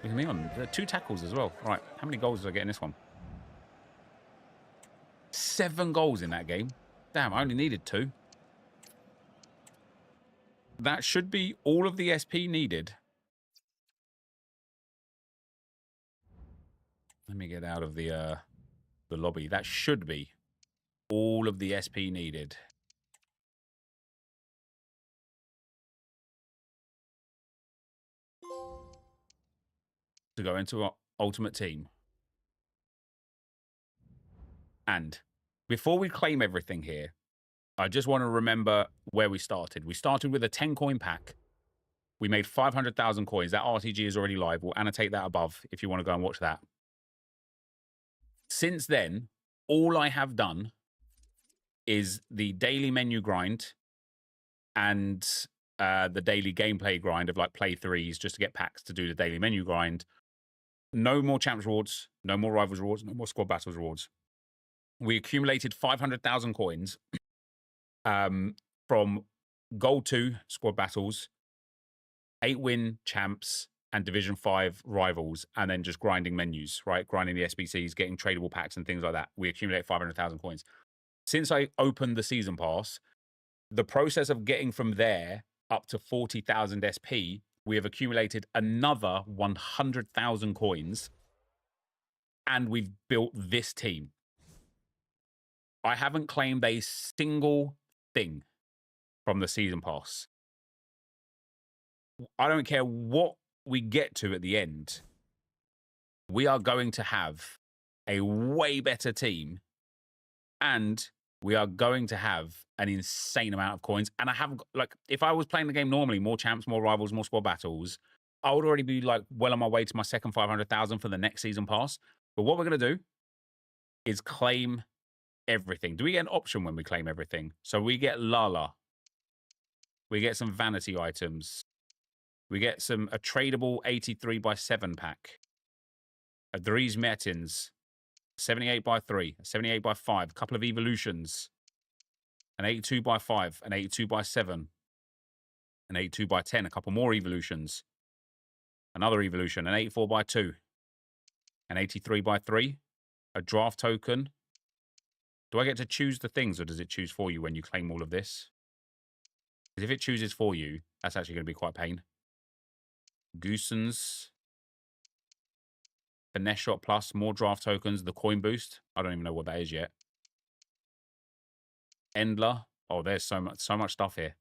Look at me on 2 tackles as well. All right, how many goals did I get in this one? 7 goals in that game. Damn, I only needed 2. That should be all of the SP needed. Let me get out of the lobby. That should be all of the SP needed. To go into our ultimate team. And before we claim everything here, I just want to remember where we started. We started with a 10 coin pack. We made 500,000 coins. That RTG is already live. We'll annotate that above if you want to go and watch that. Since then, all I have done is the daily menu grind and the daily gameplay grind of like play threes just to get packs to do the daily menu grind. No more champs rewards, no more rivals rewards, no more squad battles rewards. We accumulated 500,000 coins from Gold 2 squad battles, 8-win champs, and Division 5 rivals, and then just grinding menus, right? Grinding the SBCs, getting tradable packs and things like that. We accumulate 500,000 coins. Since I opened the season pass, the process of getting from there up to 40,000 SP, we have accumulated another 100,000 coins, and we've built this team. I haven't claimed a single thing from the season pass. I don't care what we get to at the end. We are going to have a way better team, and we are going to have an insane amount of coins. And I haven't, like, if I was playing the game normally, more champs, more rivals, more squad battles, I would already be like well on my way to my second 500,000 for the next season pass. But what we're going to do is claim everything. Do we get an option when we claim everything? So we get Lala. We get some vanity items. We get a tradable 83x7 pack. A Dries Mertens. 78x3. A 78x5. A couple of evolutions. An 82x5. An 82x7. An 82x10. A couple more evolutions. Another evolution. An 84x2. An 83x3. A draft token. Do I get to choose the things, or does it choose for you when you claim all of this? Because if it chooses for you, that's actually going to be quite a pain. Goosens. Finesse Shot Plus. More draft tokens. The coin boost. I don't even know what that is yet. Endler. Oh, there's so much stuff here.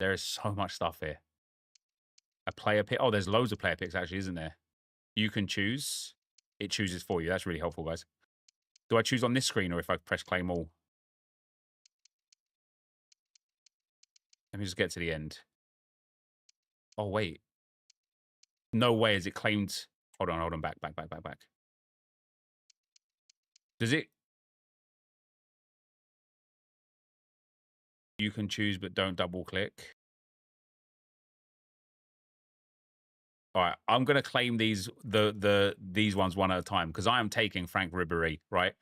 There is so much stuff here. A player pick. Oh, there's loads of player picks actually, isn't there? You can choose. It chooses for you. That's really helpful, guys. Do I choose on this screen or if I press claim all? Let me just get to the end. Oh, wait. No way is it claimed. Hold on. Back. Does it? You can choose, but don't double click. All right, I'm gonna claim these ones one at a time because I am taking Frank Ribéry, right?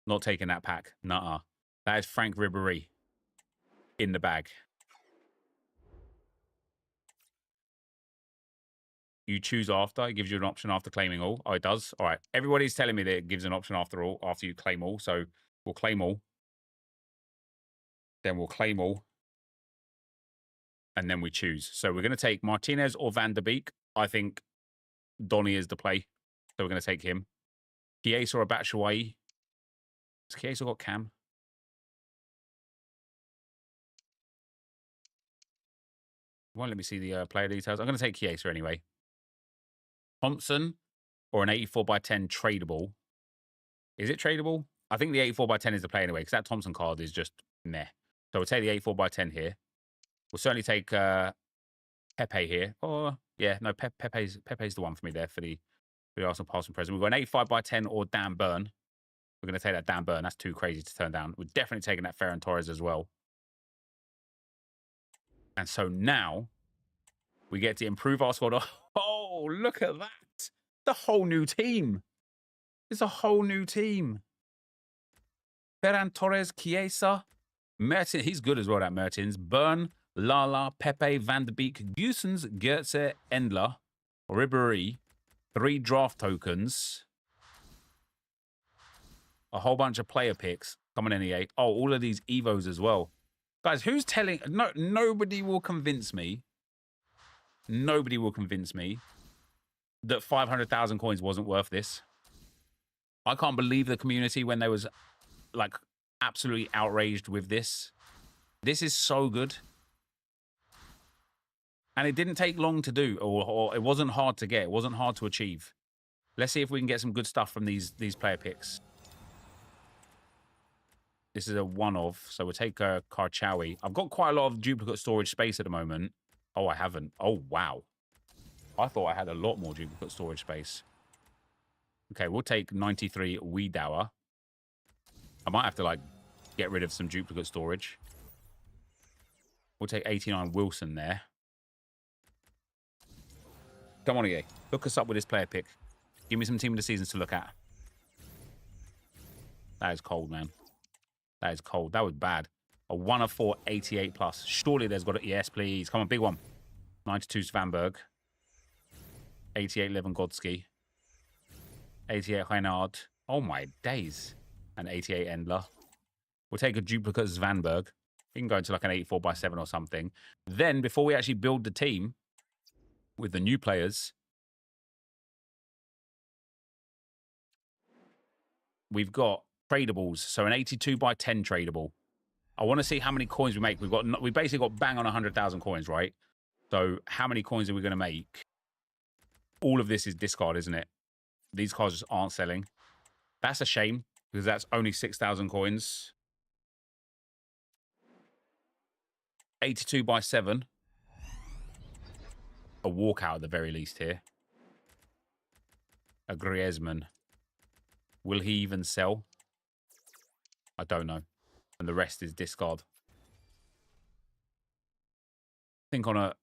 Not taking that pack. Nuh-uh. That is Frank Ribéry in the bag. You choose after. It gives you an option after claiming all. Oh, it does. All right. Everybody's telling me that it gives an option after you claim all. So we'll claim all. Then we'll claim all. And then we choose. So we're going to take Martinez or Van der Beek. I think Donny is the play. So we're going to take him. Chiesa or Batshuayi. Has Chiesa got Cam? Won't let me see the player details. I'm going to take Chiesa anyway. Thompson or an 84x10 tradable. Is it tradable? I think the 84x10 is the play anyway, because that Thompson card is just meh. So we'll take the 84x10 here. We'll certainly take Pepe here. Or, yeah, no, Pepe's the one for me there for the Arsenal passing present. We've got an 85x10 or Dan Burn. We're going to take that Dan Burn. That's too crazy to turn down. We're definitely taking that Ferran Torres as well. And so now we get to improve our squad. Oh, look at that. The whole new team. It's a whole new team. Ferran Torres, Chiesa, Mertens. He's good as well, that Mertens. Burn, Lala, Pepe, Van der Beek, Goosens, Goetze, Endler, Ribéry. 3 draft tokens. A whole bunch of player picks. Coming in EA. Oh, all of these Evos as well. Guys, who's telling... No, nobody will convince me. Nobody will convince me that 500,000 coins wasn't worth this. I can't believe the community when they was, like, absolutely outraged with this. This is so good. And it didn't take long to do, or it wasn't hard to get. It wasn't hard to achieve. Let's see if we can get some good stuff from these player picks. This is a one-of, so we'll take Karchawi. I've got quite a lot of duplicate storage space at the moment. Oh, I haven't. Oh, wow. I thought I had a lot more duplicate storage space. Okay, we'll take 93 Wiedauer. I might have to, like, get rid of some duplicate storage. We'll take 89 Wilson there. Come on, EA. Hook us up with this player pick. Give me some team of the seasons to look at. That is cold, man. That is cold. That was bad. A 1 of 4, 88 plus. Surely there's got a... Yes, please. Come on, big one. 92 Svanberg. 88 Lewandowski. 88 Reinhard. Oh, my days. And 88 Endler. We'll take a duplicate Svanberg. He can go into like an 84/7 or something. Then, before we actually build the team with the new players, we've got tradables. So an 82/10 tradable. I want to see how many coins we make. We basically got bang on 100,000 coins, right? So how many coins are we going to make? All of this is discard, isn't it? These cards just aren't selling. That's a shame because that's only 6,000 coins. 82/7. A walkout at the very least here. A Griezmann. Will he even sell? I don't know. And the rest is discard. I think we're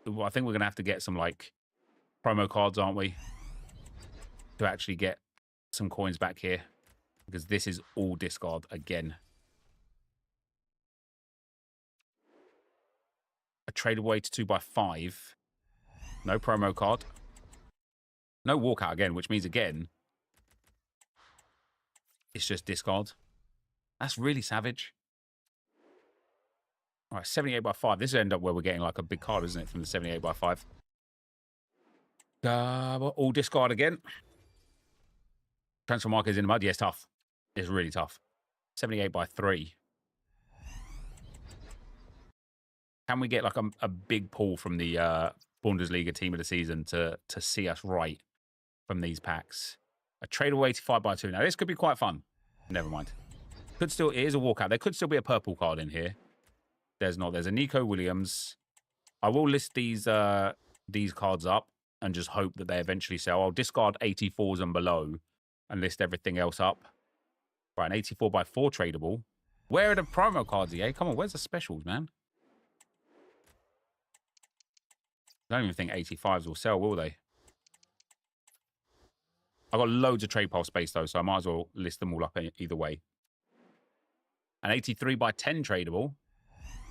going to have to get some like promo cards, aren't we? To actually get some coins back here. Because this is all discard again. A tradable 82/5. No promo card. No walkout again, which means again, it's just discard. That's really savage. All right, 78/5. This will end up where we're getting like a big card, isn't it, from the 78/5? All discard again. Transfer market is in the mud. Yeah, it's tough. It's really tough. 78/3. Can we get like a big pull from the Bundesliga team of the season to see us right from these packs? A tradable 85/2. Now, this could be quite fun. Never mind. It is a walkout. There could still be a purple card in here. There's not. There's a Nico Williams. I will list these cards up and just hope that they eventually sell. I'll discard 84s and below and list everything else up. Right, an 84/4 tradable. Where are the promo cards, EA? Come on, where's the specials, man? I don't even think 85s will sell, will they? I've got loads of trade pile space, though, so I might as well list them all up either way. An 83/10 tradable.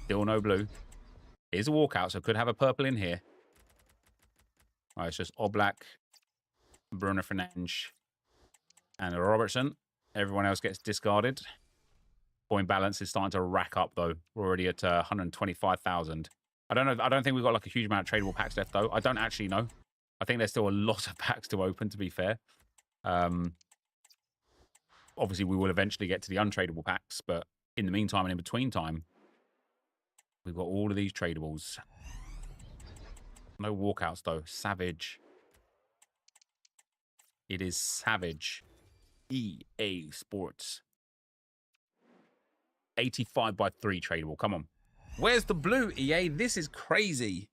Still no blue. Here's a walkout, so could have a purple in here. All right, it's just Oblak, Bruno Fernandes, and Robertson. Everyone else gets discarded. Point balance is starting to rack up, though. We're already at 125,000. I don't know. I don't think we've got like a huge amount of tradable packs left, though. I don't actually know. I think there's still a lot of packs to open, to be fair. Obviously, we will eventually get to the untradable packs, but in the meantime and in between time, we've got all of these tradables. No walkouts, though. Savage. It is savage. EA Sports. 85/3 tradable. Come on. Where's the blue, EA? This is crazy.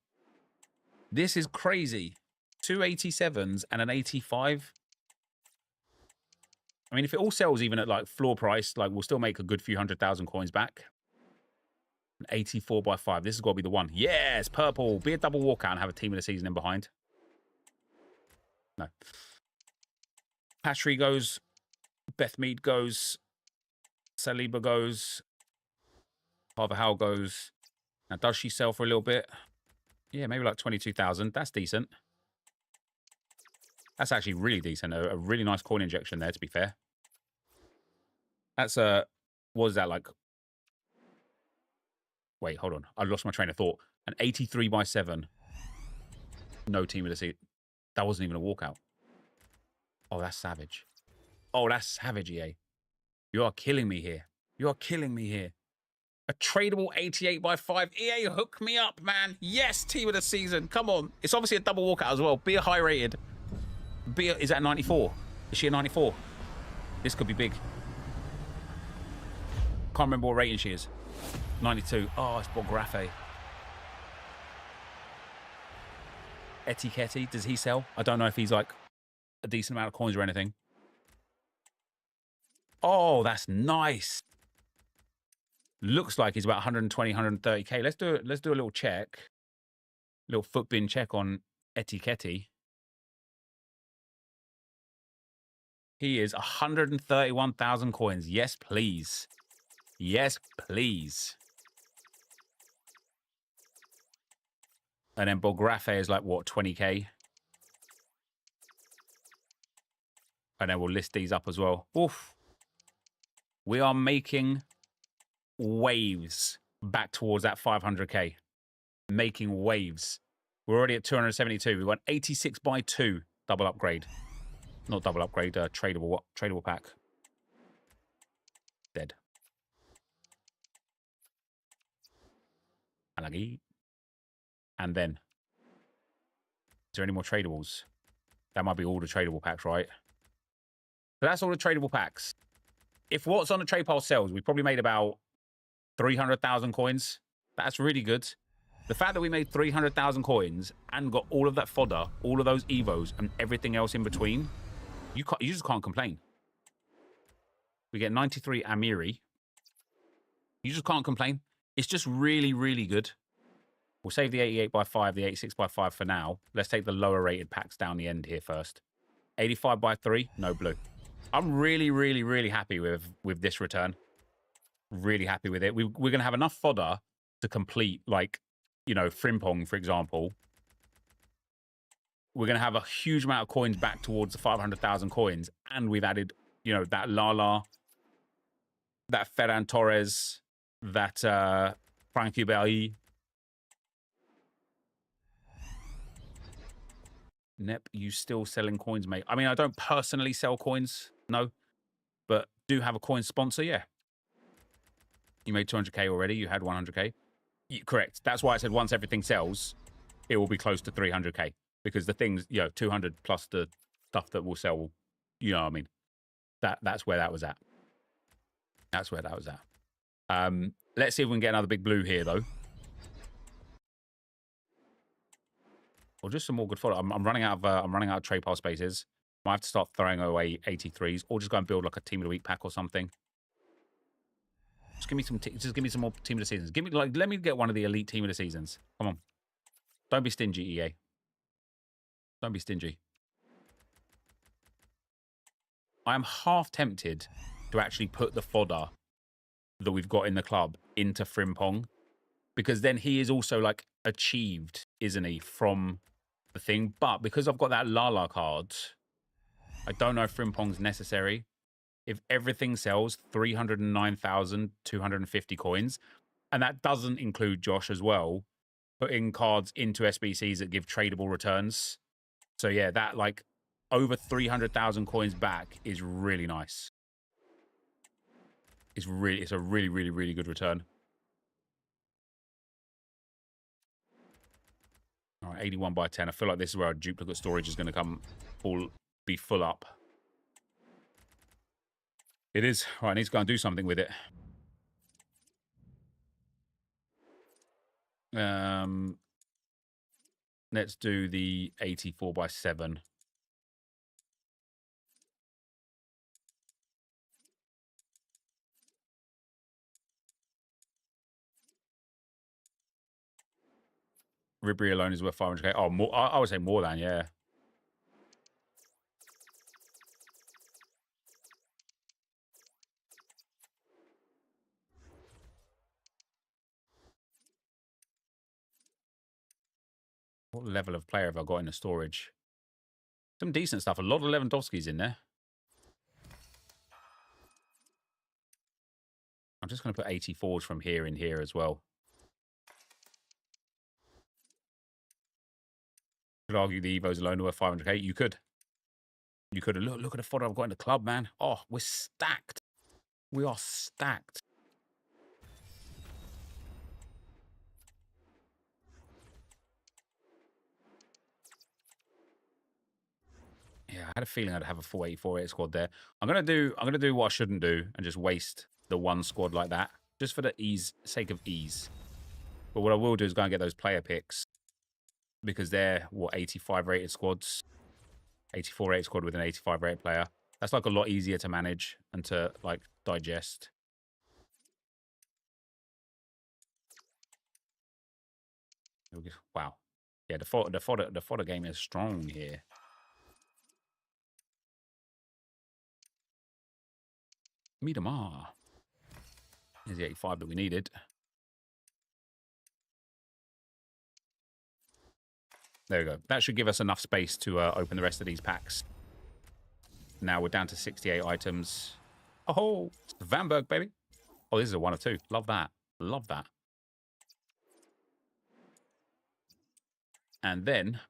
This is crazy. 2 87s and an 85. I mean, if it all sells even at like floor price, like we'll still make a good few 100,000 coins back. An 84/5. This has got to be the one. Yes, purple. Be a double walkout and have a team of the season in behind. No. Patry goes. Beth Mead goes. Saliba goes. Carvajal goes. Now, does she sell for a little bit? Yeah, maybe like 22,000. That's decent. That's actually really decent. A really nice coin injection there, to be fair. That's what is that like? Wait, hold on. I lost my train of thought. An 83/7. No team of the season. That wasn't even a walkout. Oh, that's savage. Oh, that's savage, EA. You are killing me here. You are killing me here. A tradable 88/5. EA, hook me up, man. Yes, team of the season. Come on. It's obviously a double walkout as well. Be a high rated. Is that a 94? Is she a 94? This could be big. Can't remember what rating she is. 92. Oh, it's Bografe. Etiquette. Does he sell? I don't know if he's like a decent amount of coins or anything. Oh, that's nice. Looks like he's about 120, 130k. Let's do a little check. Little foot bin check on Etiquette. He is 131,000 coins. Yes, please. Yes, please. And then Bografe is like, what, 20k? And then we'll list these up as well. Oof. We are making waves back towards that 500k. Making waves. We're already at 272. We want 86 by 2 double upgrade. Not double upgrade, tradable pack. Dead. And then, is there any more tradables? That might be all the tradable packs, right? But that's all the tradable packs. If what's on the trade pile sells, we probably made about 300,000 coins. That's really good. The fact that we made 300,000 coins and got all of that fodder, all of those evos, and everything else in between, you just can't complain. We get 93 Amiri. You just can't complain. It's just really, really good. We'll save the 88 by 5, the 86 by 5 for now. Let's take the lower rated packs down the end here first. 85 by 3, no blue. I'm really, really, really happy with this return. Really happy with it. We're going to have enough fodder to complete, like, you know, Frimpong, for example. We're going to have a huge amount of coins back towards the 500,000 coins. And we've added, you know, that Lala, that Ferran Torres, that Frankie Belly. Nep, you still selling coins, mate? I mean, I don't personally sell coins, no. But do have a coin sponsor, yeah. You made 200k already. You had 100k. Correct. That's why I said once everything sells, it will be close to 300k. Because the things, you know, 200 plus the stuff that will sell, you know what I mean? That's where that was at. That's where that was at. Let's see if we can get another big blue here, though. Or just some more good fodder. I'm running out of trade pile spaces. Might have to start throwing away 83s, or just go and build like a team of the week pack or something. Just give me some more team of the seasons. Let me get one of the elite team of the seasons. Come on. Don't be stingy, EA. Don't be stingy. I am half tempted to actually put the fodder that we've got in the club into Frimpong, because then he is also like achieved, isn't he, from the thing? But because I've got that Lala card, I don't know if Frimpong's necessary. If everything sells, 309,250 coins, and that doesn't include Josh as well, putting cards into SBCs that give tradable returns. So yeah, that like over 300,000 coins back is really nice. It's a really, really, really good return. All right, 81 by 10. I feel like this is where our duplicate storage is going to be full up. It is. All right, I need to go and do something with it. Let's do the 84 by 7. Ribéry alone is worth 500k. Oh, more, I would say more than, yeah. What level of player have I got in the storage? Some decent stuff. A lot of Lewandowski's in there. I'm just going to put 84s from here in here as well. Could argue the Evos alone are worth 500k. You could. You could. Look at the fodder I've got in the club, man. Oh, we're stacked. We are stacked. Yeah, I had a feeling I'd have a 484 squad there. I'm gonna do what I shouldn't do and just waste the one squad like that, just for the sake of ease. But what I will do is go and get those player picks, because they're what, 85 rated squads, 84 rated squad with an 85 rated player. That's like a lot easier to manage and to like digest. Wow, yeah, the fodder game is strong here. Miedemar. Here's the 85 that we needed. There we go. That should give us enough space to open the rest of these packs. Now we're down to 68 items. Oh, it's the Vanberg, baby. Oh, this is a 1 of 2. Love that. Love that. And then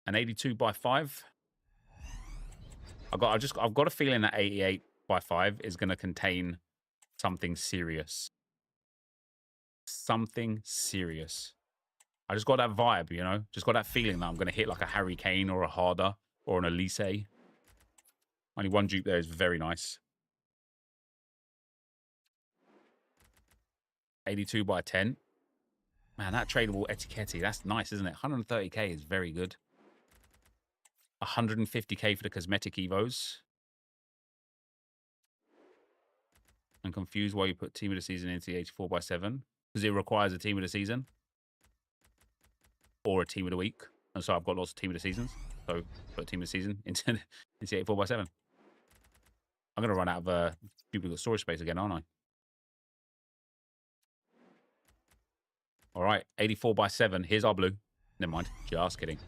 an 82 by 5. I've got a feeling that 88 by 5 is going to contain something serious. Something serious. I just got that vibe, you know? Just got that feeling that I'm going to hit like a Harry Kane or a Harder or an Elise. Only one dupe there is very nice. 82 by 10. Man, that tradable etiquette, that's nice, isn't it? 130k is very good. 150k for the cosmetic evos. I'm confused why you put team of the season into the 84 by 7. Because it requires a team of the season. Or a team of the week. And so I've got lots of team of the seasons. So put a team of the season into the 84 by 7. I'm going to run out of duplicate storage space again, aren't I? All right, 84 by 7. Here's our blue. Never mind. Just kidding.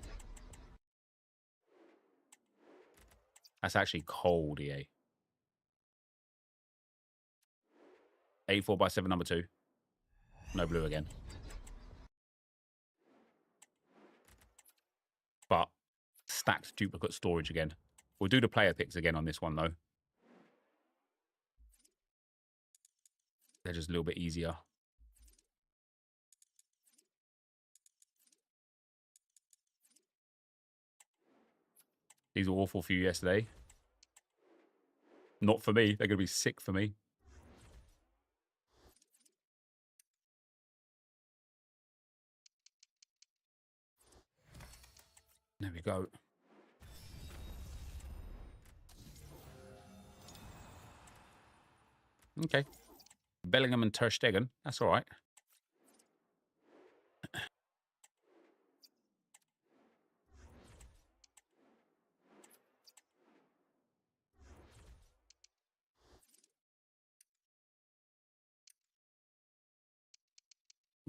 That's actually cold, EA. 84 by 7, number 2. No blue again. But stacked duplicate storage again. We'll do the player picks again on this one, though. They're just a little bit easier. These were awful for you yesterday. Not for me. They're going to be sick for me. There we go. Okay. Bellingham and Ter Stegen. That's all right.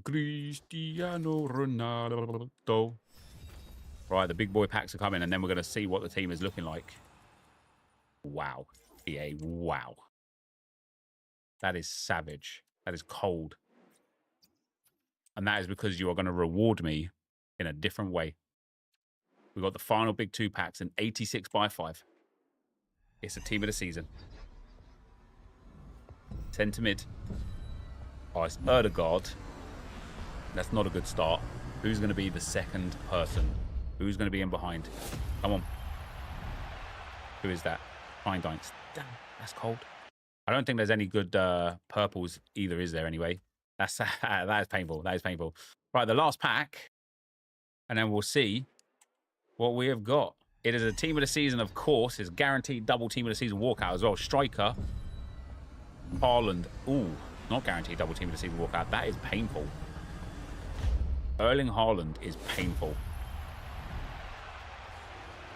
Cristiano Ronaldo. Right, the big boy packs are coming, and then we're going to see what the team is looking like. Wow. EA, wow. That is savage. That is cold. And that is because you are going to reward me in a different way. We've got the final big 2 packs, an 86 by 5. It's a team of the season. 10 to mid. Oh, it's Erdegaard. That's not a good start. Who's going to be the second person? Who's going to be in behind? Come on. Who is that? Fine Dinks. Damn, that's cold. I don't think there's any good purples either, is there, anyway? That is painful. That is painful. Right, the last pack. And then we'll see what we have got. It is a team of the season, of course. It's guaranteed double team of the season walkout as well. Striker. Haaland. Ooh, not guaranteed double team of the season walkout. That is painful. Erling Haaland is painful.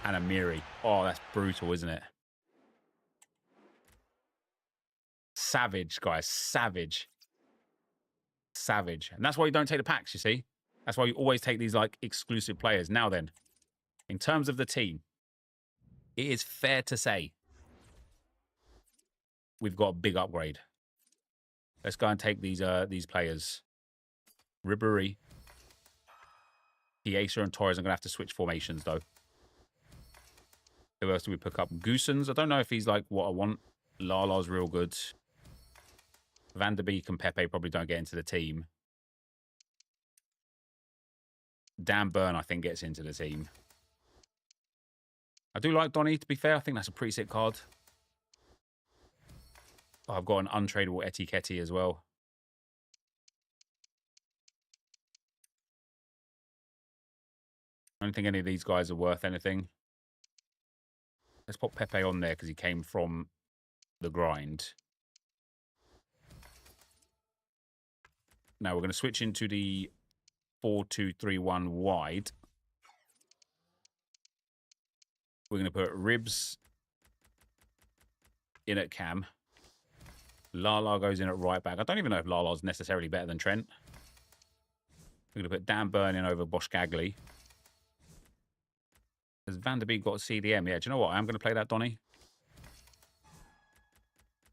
And Amiri. Oh, that's brutal, isn't it? Savage, guys. Savage. Savage. And that's why you don't take the packs, you see? That's why you always take these, like, exclusive players. Now then, in terms of the team, it is fair to say we've got a big upgrade. Let's go and take these players. Ribéry. Chiesa and Torres are going to have to switch formations, though. Who else do we pick up? Goossens. I don't know if he's like what I want. Lala's real good. Van der Beek and Pepe probably don't get into the team. Dan Burn, I think, gets into the team. I do like Donny, to be fair. I think that's a pretty sick card. Oh, I've got an untradeable etiquette as well. I don't think any of these guys are worth anything. Let's put Pepe on there because he came from the grind. Now we're going to switch into the 4-2-3-1 wide. We're going to put Ribs in at cam. Lala goes in at right back. I don't even know if Lala's necessarily better than Trent. We're going to put Dan Burn in over Bosch Gagley. Has Van der Beek got CDM? Yeah, do you know what? I'm going to play that, Donny.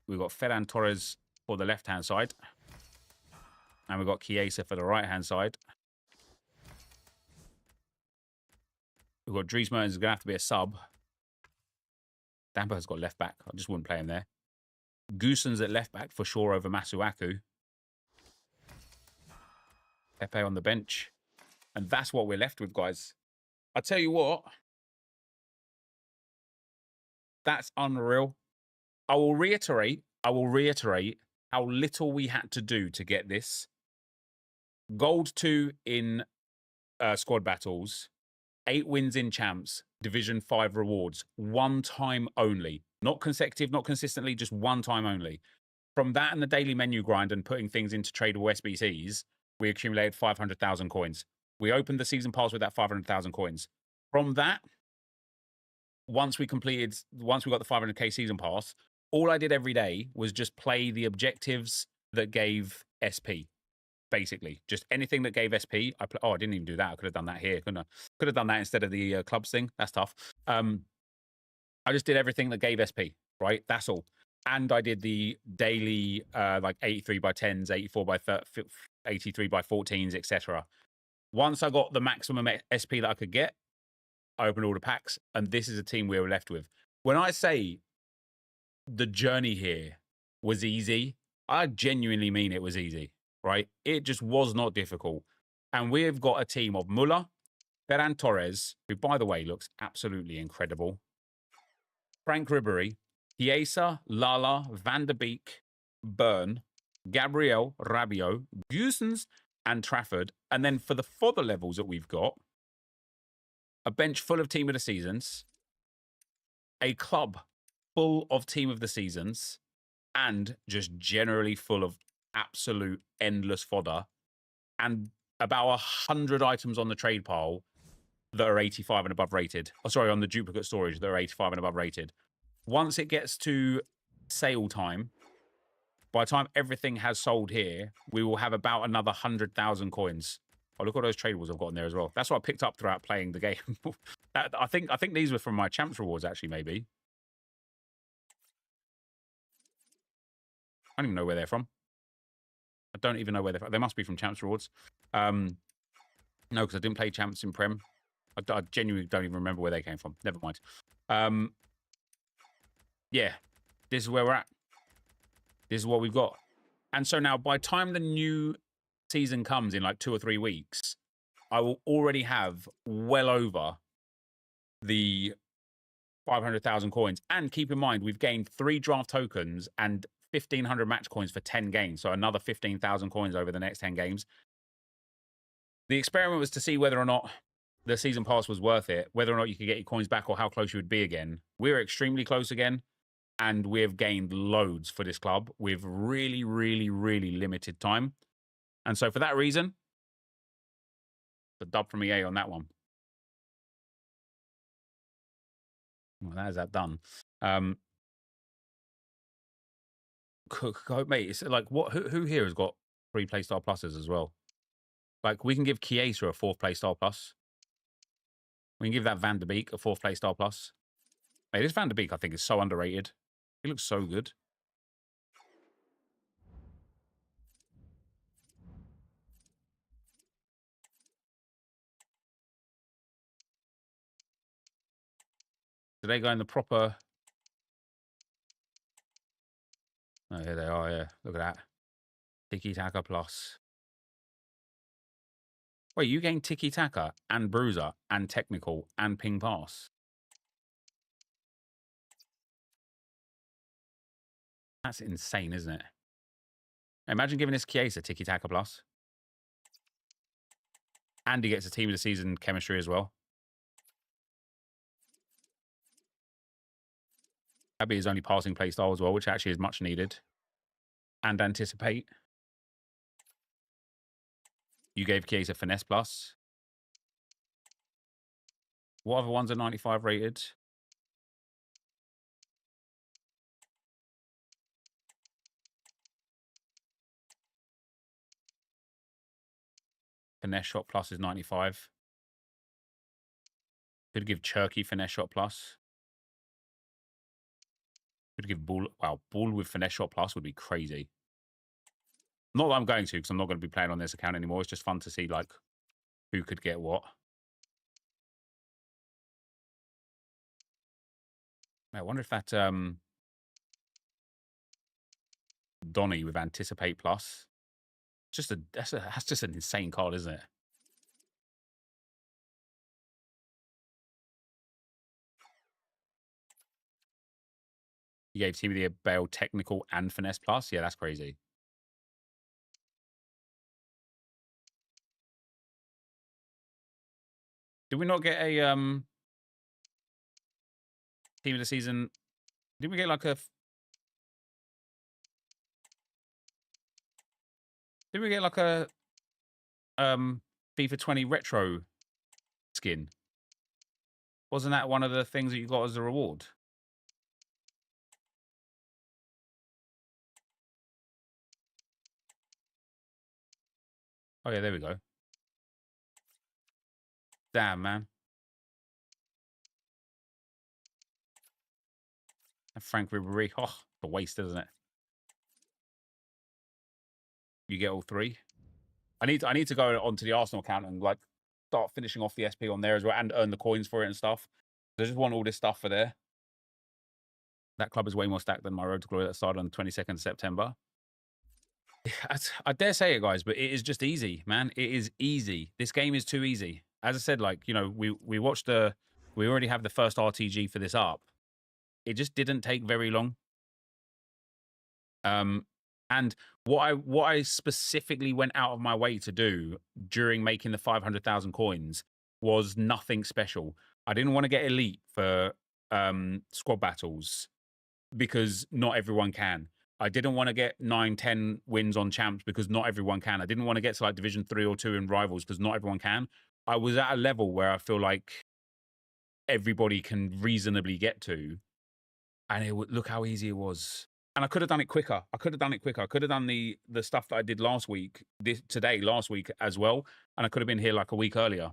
We've got Ferran Torres for the left-hand side. And we've got Chiesa for the right-hand side. We've got Dries Mertens is going to have to be a sub. Danberg's got left back. I just wouldn't play him there. Goossens at left back for sure over Masuaku. Pepe on the bench. And that's what we're left with, guys. I tell you what. That's unreal. I will reiterate how little we had to do to get this. Gold 2 in squad battles. 8 wins in champs. Division 5 rewards. 1 time only. Not consecutive, not consistently, just 1 time only. From that and the daily menu grind and putting things into tradable SBCs, we accumulated 500,000 coins. We opened the season pass with that 500,000 coins. From that, once we got the 500k season pass, all I did every day was just play the objectives that gave SP. Basically, just anything that gave SP. I didn't even do that. I could have done that here, couldn't I? Could have done that instead of the clubs thing. That's tough. I just did everything that gave SP, right? That's all. And I did the daily, like 83 by 10s, 84 by 30, 83 by 14s, etc. Once I got the maximum SP that I could get, I opened all the packs, and this is a team we were left with. When I say the journey here was easy, I genuinely mean it was easy. Right? It just was not difficult. And we've got a team of Muller, Ferran Torres, who, by the way, looks absolutely incredible. Frank Ribery, Chiesa, Lala, Van der Beek, Byrne, Gabriel, Rabiot, Goossens, and Trafford. And then for the fodder levels that we've got, a bench full of team of the seasons, a club full of team of the seasons, and just generally full of absolute endless fodder, and about 100 items on the trade pile that are 85 and above rated. Oh, sorry, on the duplicate storage that are 85 and above rated. Once it gets to sale time, by the time everything has sold here, we will have about another 100,000 coins. Oh, look at those tradables I've got in there as well. That's what I picked up throughout playing the game. I think these were from my champs rewards, actually, maybe. I don't even know where they're from. I don't even know where they're from. They must be from champs rewards. No, because I didn't play champs in Prem. I genuinely don't even remember where they came from. Never mind. Yeah, this is where we're at. This is what we've got. And so now, by the time the new season comes in like 2 or 3 weeks, I will already have well over the 500,000 coins. And keep in mind, we've gained 3 draft tokens and 1,500 match coins for 10 games. So another 15,000 coins over the next 10 games. The experiment was to see whether or not the season pass was worth it, whether or not you could get your coins back or how close you would be again. We're extremely close again, and we've gained loads for this club with really, really, really limited time. And so for that reason, the dub from EA on that one. Well, that is that done. Mate, it's like what? Who here has got 3 playstyle pluses as well? Like we can give Chiesa a 4th playstyle plus. We can give that Van der Beek a 4th playstyle plus. Mate, this Van der Beek I think is so underrated. He looks so good. Do they go in the proper? Oh, here they are. Yeah, look at that. Tiki Taka plus. Wait, you gain Tiki Taka and Bruiser and Technical and Ping Pass. That's insane, isn't it? Imagine giving this Chiesa Tiki Taka plus. And he gets a team of the season chemistry as well. That'd be his only passing play style as well, which actually is much needed. And anticipate. You gave Chiesa finesse plus. What other ones are 95 rated? Finesse shot plus is 95. Could give Cherky finesse shot plus. Could give Bull. Wow, Bull with finesse shot plus would be crazy. Not that I'm going to, because I'm not going to be playing on this account anymore. It's just fun to see, like, who could get what. I wonder if that Donny with Anticipate Plus. That's just an insane card, isn't it? You gave Timothy a Bale Technical and Finesse Plus? Yeah, that's crazy. Did we not get a team of the season? Did we get like a... Did we get like a FIFA 20 retro skin? Wasn't that one of the things that you got as a reward? Oh yeah, there we go. Damn, man. And Frank Ribery. Oh, the waste, isn't it? You get all three. I need to go onto the Arsenal account and like start finishing off the SP on there as well and earn the coins for it and stuff. I just want all this stuff for there. That club is way more stacked than my Road to Glory that started on the 22nd of September. I dare say it, guys, but it is just easy, man. It is easy. This game is too easy. As I said, like, you know, we watched we already have the first RTG for this up. It just didn't take very long. And what I specifically went out of my way to do during making the 500,000 coins was nothing special. I didn't want to get elite for squad battles because not everyone can. I didn't want to get 9, 10 wins on champs because not everyone can. I didn't want to get to like Division 3 or 2 in rivals because not everyone can. I was at a level where I feel like everybody can reasonably get to, and it would look how easy it was. And I could have done it quicker. I could have done the stuff that I did last week, last week as well, and I could have been here like a week earlier.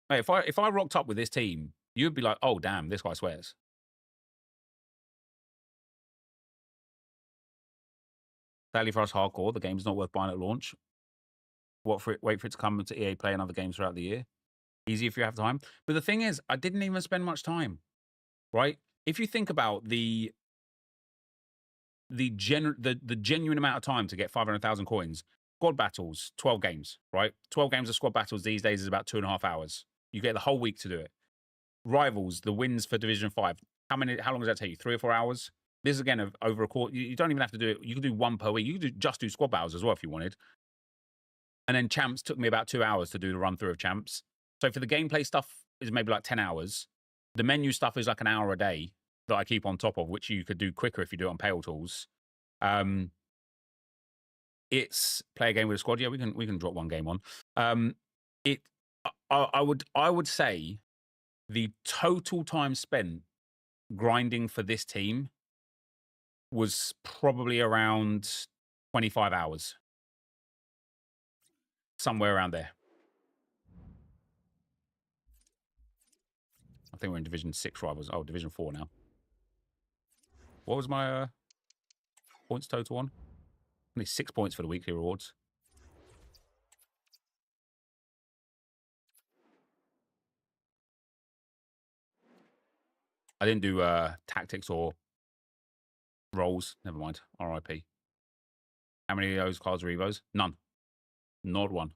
Hey, if I rocked up with this team, you'd be like, oh damn, this guy swears. Sadly for us hardcore, the game's not worth buying at launch. Wait for it to come to EA Play and other games throughout the year. Easy if you have time. But the thing is, I didn't even spend much time, right? If you think about the genuine amount of time to get 500,000 coins, squad battles, 12 games, right? 12 games of squad battles these days is about 2.5 hours. You get the whole week to do it. Rivals, the wins for Division 5. How long does that take you? 3 or 4 hours? This is again over a quarter. You don't even have to do it. You can do one per week. You can just do squad battles as well if you wanted. And then champs took me about 2 hours to do the run through of champs. So for the gameplay stuff is maybe like 10 hours. The menu stuff is like an hour a day that I keep on top of, which you could do quicker if you do it on Pale Tools. It's play a game with a squad. Yeah, we can drop one game on. I would say the total time spent grinding for this team was probably around 25 hours. Somewhere around there. I think we're in Division 6 rivals. Oh, Division 4 now. What was my points total on? Only 6 points for the weekly rewards. I didn't do tactics or rolls. Never mind. RIP. How many of those cards are Evos? None. Not one.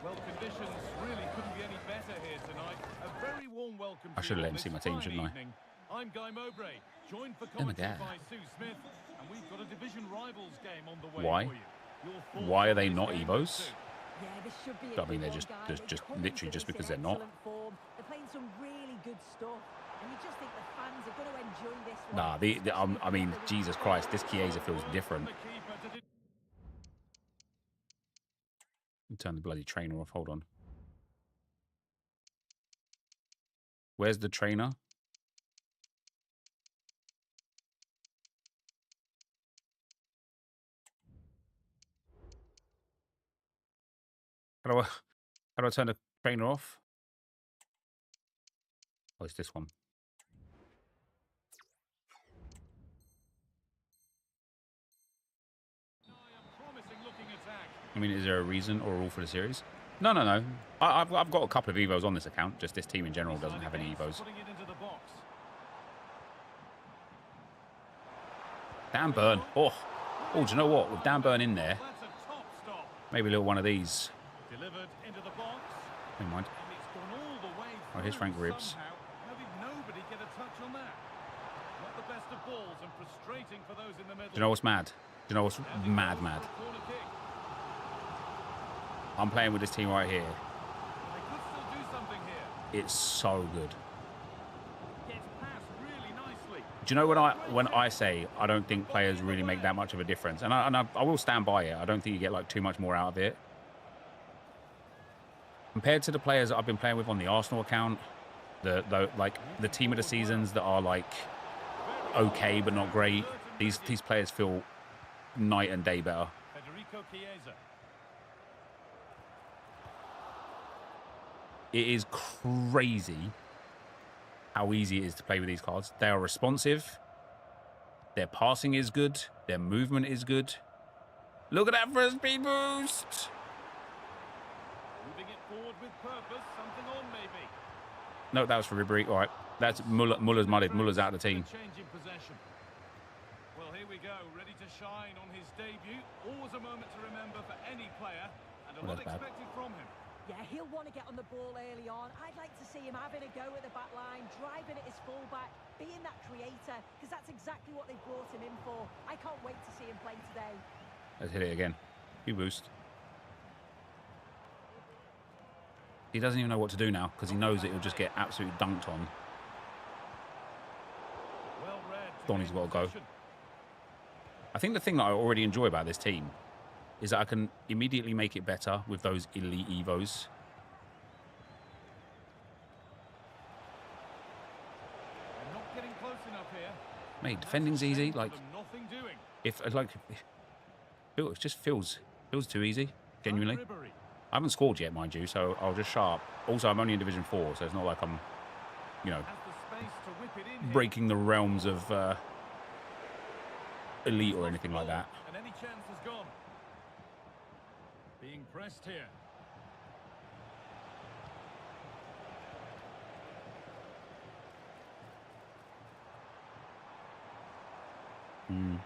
Well, conditions really couldn't be any better here tonight. A very warm welcome. I should have let him see my team, shouldn't I? I'm Guy Mowbray, joined for commentary by Sue Smith, and we've got a division rivals game on the way. Why? For you. Why are they not Evos? Yeah, this should be I mean, they're just literally just because they're not. They're playing some really good stuff, and you just think the fans are going to enjoy this one. Nah, I mean, Jesus Christ, this Chiesa feels different. Turn the bloody trainer off. Hold on. Where's the trainer? How do I turn the trainer off? Oh, it's this one. I mean, is there a reason or a rule for the series? No, no, no. I've got a couple of Evos on this account. Just this team in general doesn't have any Evos. Dan Burn. Oh, do you know what? With Dan Burn in there, maybe a little one of these. Never mind. Oh, here's Frank Ribs. Do you know what's mad? Do you know what's mad? I'm playing with this team right here. It's so good. Do you know when I say I don't think players really make that much of a difference, and I will stand by it. I don't think you get like too much more out of it compared to the players that I've been playing with on the Arsenal account. Like the team of the seasons that are like okay but not great. These players feel night and day better. It is crazy how easy it is to play with these cards. They are responsive. Their passing is good. Their movement is good. Look at that for a speed boost. Moving it forward with purpose. Something on maybe. No, that was for Ribery. All right. That's Muller's mudded. Muller's out of the team. Changing possession. Well, here we go. Ready to shine on his debut. Always a moment to remember for any player. And a lot expected from him. Yeah, he'll want to get on the ball early on. I'd like to see him having a go at the back line, driving at his fullback, being that creator, because that's exactly what they've brought him in for. I can't wait to see him play today. Let's hit it again. You boost. He doesn't even know what to do now because he knows that he'll just get absolutely dunked on. Well read. Donny's got to go. I think the thing that I already enjoy about this team is that I can immediately make it better with those elite Evos. They're not getting close enough here. Mate, defending's easy. Like, it just feels too easy. Genuinely, I haven't scored yet, mind you, so I'll just sharp. Also, I'm only in Division 4, so it's not like I'm, you know, breaking the realms of elite or anything like that. And any chance is gone. Being pressed here.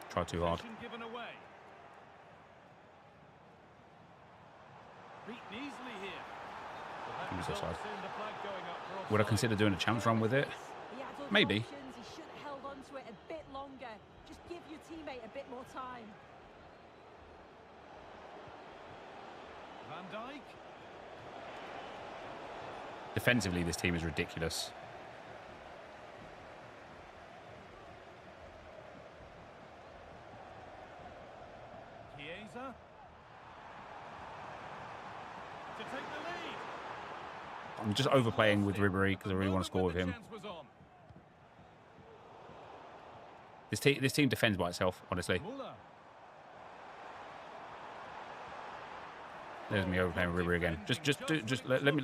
Try too hard. Given away. Beaten easily here. Use this side. Would I consider doing a chance run with it? Maybe. He should have held on to it a bit longer. Just give your teammate a bit more time. Van Dijk. Defensively, this team is ridiculous. Chiesa. To take the lead. I'm just overplaying with Ribery because I really want to score with him. This team defends by itself, honestly. There's me overplaying with Ribery again. Let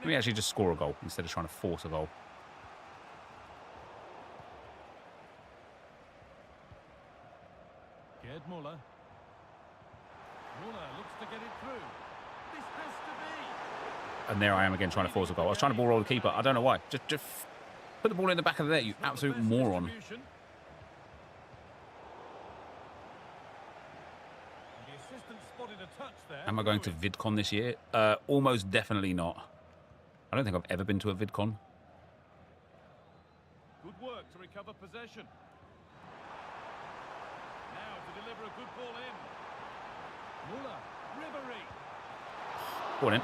me actually just score a goal instead of trying to force a goal. Gerd Muller. Muller looks to get it through. This has to be. And there I am again trying to force a goal. I was trying to ball roll the keeper. I don't know why. Just put the ball in the back of the net, you absolute moron. Am I going to VidCon this year? Almost definitely not. I don't think I've ever been to a VidCon. Good work to recover possession. Now to deliver a good ball in. Muller, Ribery. Go on in.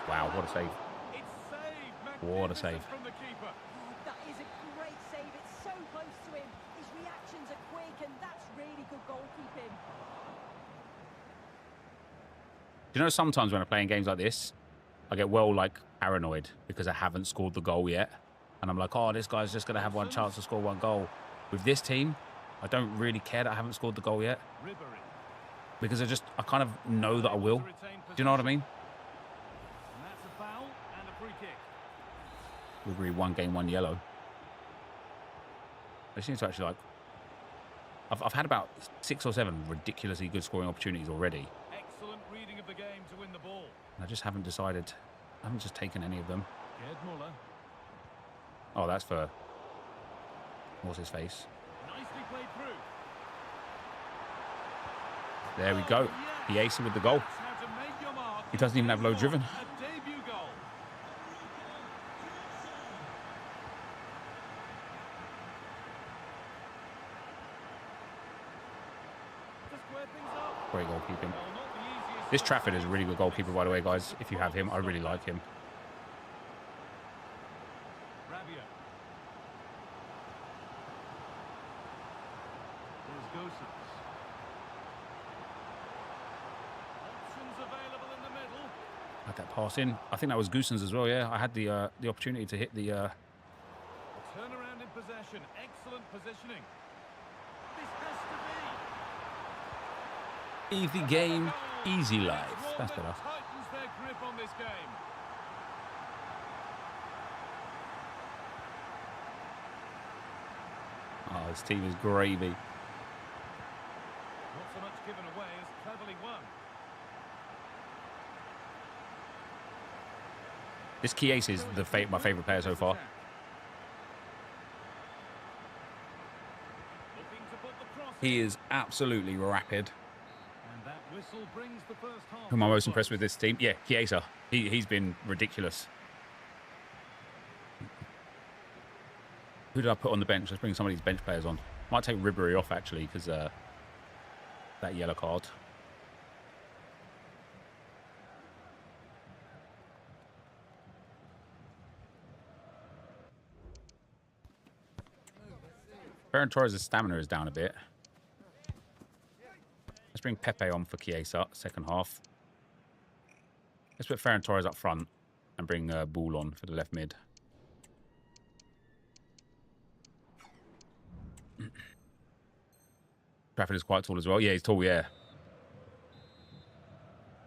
Wow, what a save. It's saved. What a save. From the keeper. Oh, that is a great save. It's so close to him. His reactions are quick, and that's really good goalkeeping. Do you know, sometimes when I'm playing games like this, I get like paranoid because I haven't scored the goal yet. And I'm like, oh, this guy's just going to have one chance to score one goal. With this team, I don't really care that I haven't scored the goal yet. Because I kind of know that I will. Do you know what I mean? Ribery 1 game, 1 yellow. They seem to actually like... I've had about 6 or 7 ridiculously good scoring opportunities already. Excellent reading of the game to win the ball. And I just haven't decided. I haven't just taken any of them. Gerd Muller. Oh, that's for... What's his face? Nicely played through. There we go. He aced with the goal. That's how to make your mark. He doesn't even have low driven. A debut goal. To square things up. Great goalkeeping. Well, not the easiest. This Trafford is a really good goalkeeper, by the way, guys. If you have him, I really like him. Rabia. There's Gosens. Options available in the middle. Had that pass in. I think that was Goosens as well, yeah. I had the opportunity to hit the... Turnaround in possession. Excellent positioning. This has to be. Easy game, easy life. One That's that better. tightens their grip on this game. Oh, this team is gravy. Not so much given away as cleverly won. This Chiesa is my favourite player so far. Looking to put the cross He is absolutely rapid. and that whistle brings the first half. Who am I most impressed with this team? Yeah, Chiesa. He's been ridiculous. Who did I put on the bench? Let's bring some of these bench players on. Might take Ribery off, actually, because that yellow card. Ferran Torres' stamina is down a bit. Let's bring Pepe on for Chiesa, second half. Let's put Ferran Torres up front and bring Bull on for the left mid. Trafford is quite tall as well. Yeah, he's tall, yeah.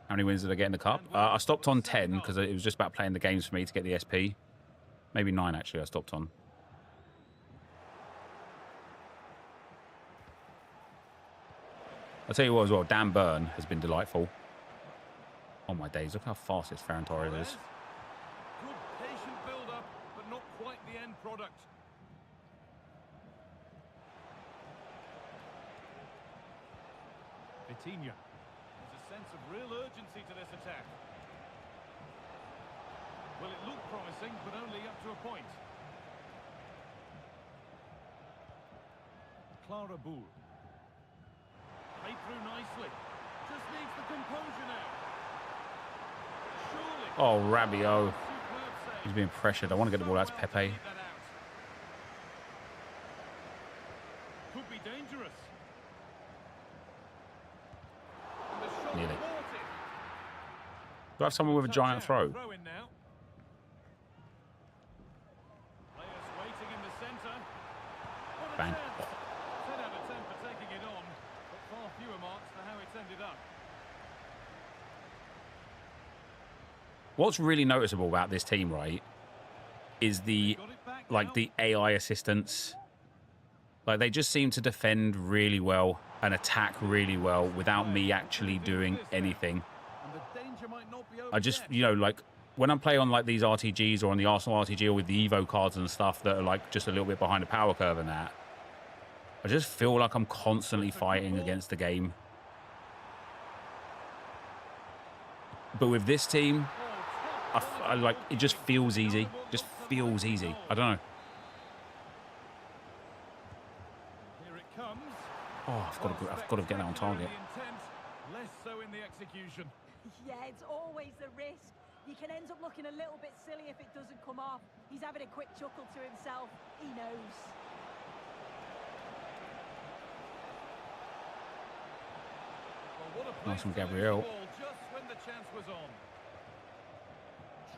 How many wins did I get in the cup? I stopped on 10 because it was just about playing the games for me to get the SP. Maybe 9, actually, I stopped on. I'll tell you what as well, Dan Burn has been delightful. Oh my days, look how fast this Ferran Torres is. Good patient build-up, but not quite the end product. Vitinha. There's a sense of real urgency to this attack. Well, it looked promising, but only up to a point. Clara Bull. Played through nicely. Just needs the composure now. Surely. Oh, Rabiot. Superb save. He's being pressured. I want to get the ball out to Pepe. Could be dangerous. And the shot Nearly. thwarted. Do I have someone with a giant throw? Throw in now. Players waiting in the centre. What a Bang. chance. 10 out of 10 for taking it on, but far fewer marks for how it's ended up. What's really noticeable about this team, right, is the Got it back like now. the AI assistants. Like they just seem to defend really well and attack really well without me actually doing anything. And the danger might not be over I just, yet. you know, like when I'm playing on like these RTGs or on the Arsenal RTG or with the Evo cards and stuff that are like just a little bit behind the power curve and that, I just feel like I'm constantly fighting against the game. But with this team, I like it just feels easy. Just feels easy. I don't know. Here it comes. Oh, I've got to get that on target. The intent, less so in the execution. Yeah, it's always a risk. You can end up looking a little bit silly if it doesn't come off. He's having a quick chuckle to himself. He knows. Well, what a Nice from place to lose the Gabriel. ball just when the chance was on.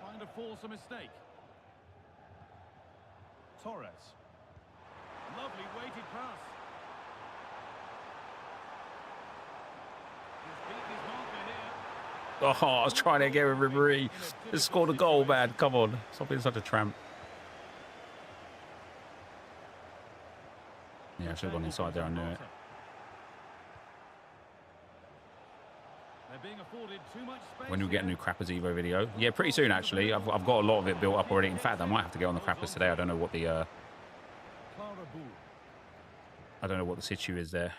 Trying to force a mistake. Torres. Lovely weighted pass. He's beaten his marker here. Oh, I was trying to get with Ribery. Just scored a goal, man. Come on. Stop being such a tramp. Yeah, I should have gone inside there. I knew it. When do we get a new Crappers Evo video? Yeah, pretty soon, actually. I've got a lot of it built up already. In fact, I might have to get on the Crappers today. I don't know what the... I don't know what the situ is there.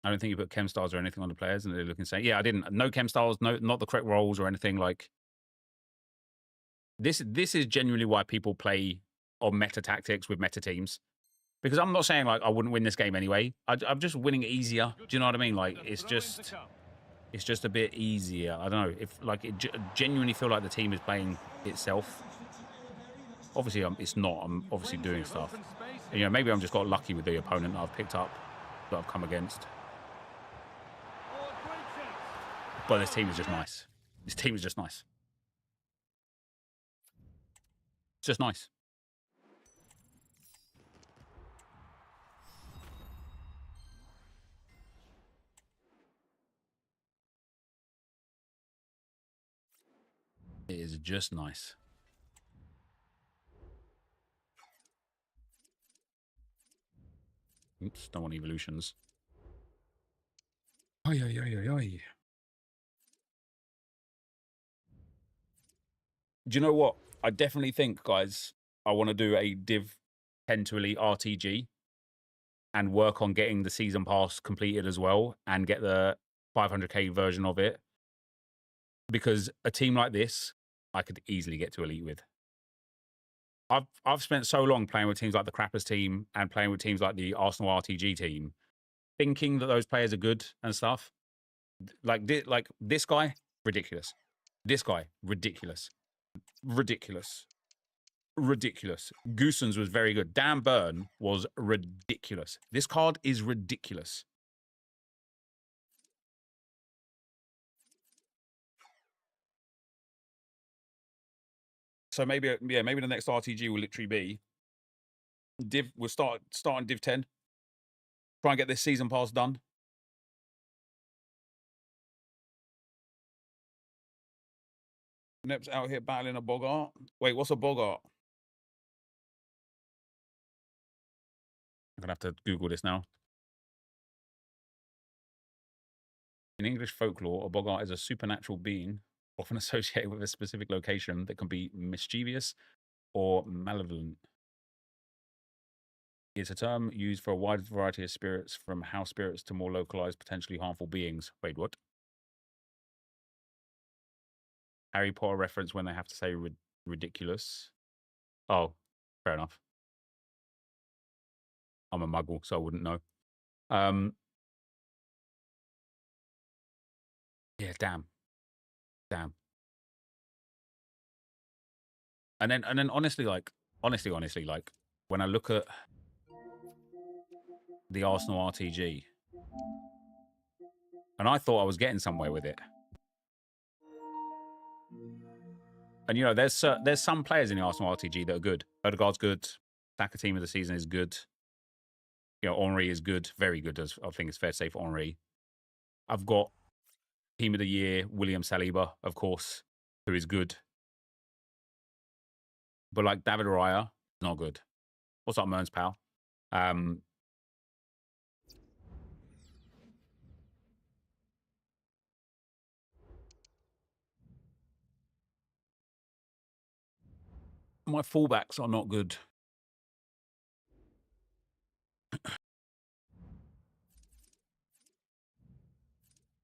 I don't think you put chem stars or anything on the players and they're looking insane. Yeah, I didn't. No chem stars, no, not the correct roles or anything like... This is genuinely why people play on meta tactics with meta teams. Because I'm not saying, like, I wouldn't win this game anyway. I'm just winning it easier. Do you know what I mean? Like, it's just a bit easier. I don't know. If, like, it genuinely feel like the team is playing itself. Obviously, it's not. I'm obviously doing stuff. And, you know, maybe I'm just got lucky with the opponent that I've picked up, that I've come against. But this team is just nice. This team is just nice. It's just nice. It is just nice. Oops, don't want evolutions. Oi, oi, oi, oi, oi. Do you know what? I definitely think, guys, I want to do a Div 10 to Elite RTG and work on getting the season pass completed as well and get the 500k version of it. Because a team like this, I could easily get to Elite with. I've spent so long playing with teams like the Crappers team and playing with teams like the Arsenal RTG team, thinking that those players are good and stuff. Like this guy, ridiculous. This guy, ridiculous. Ridiculous. Ridiculous. Goosens was very good. Dan Burn was ridiculous. This card is ridiculous. So maybe, yeah, maybe the next RTG will literally be Div. We'll start on Div 10. Try and get this season pass done. Nep's out here battling a Bogart. Wait, what's a Bogart? I'm gonna have to Google this now. In English folklore, a Bogart is a supernatural being, often associated with a specific location that can be mischievous or malevolent. It's a term used for a wide variety of spirits, from house spirits to more localized, potentially harmful beings. Wait, what? Harry Potter reference when they have to say ridiculous. Oh, fair enough. I'm a muggle, so I wouldn't know. Yeah, damn. And then honestly, like, when I look at the Arsenal RTG, and I thought I was getting somewhere with it. And, you know, there's some players in the Arsenal RTG that are good. Odegaard's good. Saka team of the season is good. You know, Henry is good. Very good, as I think it's fair to say for Henry. I've got team of the year, William Saliba, of course, who is good. But, like, David Raya, not good. What's up, Merns, pal? My fullbacks are not good.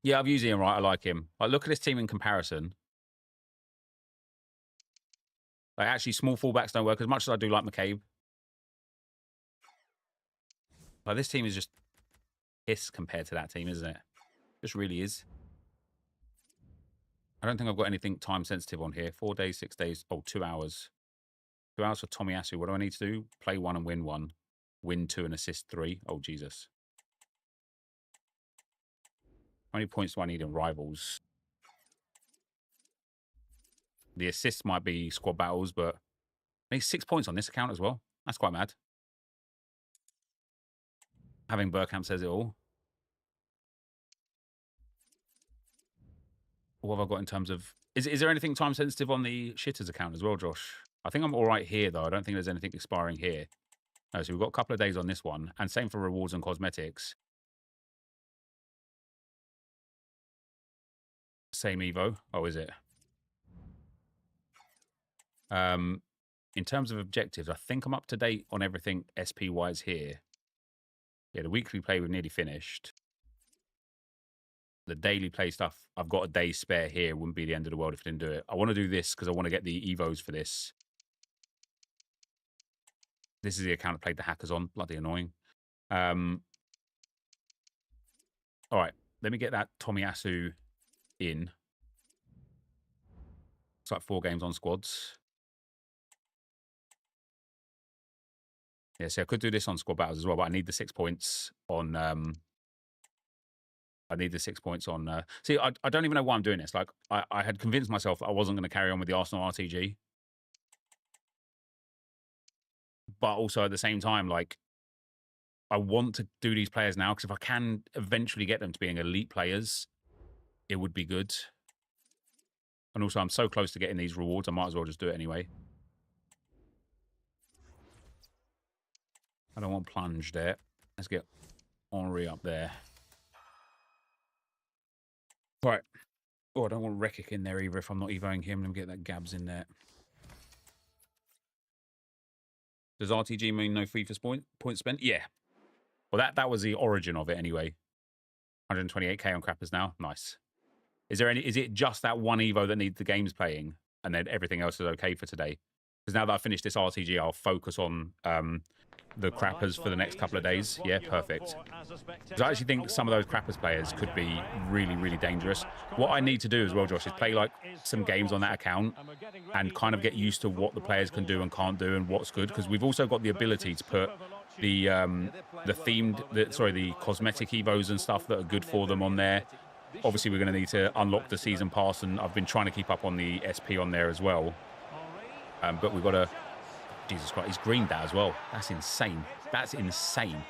Yeah, I've used Ian Wright. I like him. Like, look at this team in comparison. Like, actually, small fullbacks don't work as much as I do like McCabe. Like, this team is just piss compared to that team, isn't it? Just really is. I don't think I've got anything time sensitive on here. 4 days, 6 days. Oh, 2 hours. 2 hours for Tomiyasu. What do I need to do? Play 1 and win 1. Win 2 and assist 3. Oh, Jesus. How many points do I need in rivals? The assists might be squad battles, but I need 6 points on this account as well. That's quite mad. Having Bergkamp says it all. What have I got in terms of Is there anything time sensitive on the shitters account as well, Josh? I think I'm all right here, though. I don't think there's anything expiring here. No, so we've got a couple of days on this one, and same for rewards and cosmetics. Same Evo. Oh, is it? In terms of objectives, I think I'm up to date on everything SP-wise here. Yeah, the weekly play we've nearly finished. The daily play stuff, I've got a day spare here. Wouldn't be the end of the world if I didn't do it. I want to do this because I want to get the Evos for this. This is the account I played the hackers on. Bloody annoying. All right, let me get that Tomiyasu in. It's like 4 games on squads. Yeah, see, I could do this on squad battles as well, but I need the 6 points on... I need the 6 points on... See, I don't even know why I'm doing this. Like, I had convinced myself I wasn't going to carry on with the Arsenal RTG. But also at the same time, like, I want to do these players now, because if I can eventually get them to being elite players, it would be good. And also, I'm so close to getting these rewards, I might as well just do it anyway. I don't want plunge there. Let's get Henri up there. All right. Oh, I don't want Rekic in there either if I'm not evoing him. Let me get that Gabs in there. Does RTG mean no FIFA points spent? Yeah. Well, that was the origin of it anyway. 128k on crappers now. Nice. Is it just that one Evo that needs the games playing and then everything else is okay for today? Because now that I've finished this RTG, I'll focus on the crappers for the next couple of days. Yeah, perfect. Because I actually think some of those crappers players could be really, really dangerous. What I need to do as well, Josh, is play like some games on that account and kind of get used to what the players can do and can't do and what's good. Because we've also got the ability to put the cosmetic Evos and stuff that are good for them on there. Obviously, we're going to need to unlock the season pass, and I've been trying to keep up on the SP on there as well. But we've got to... Jesus Christ, he's greened that as well. That's insane. That's insane.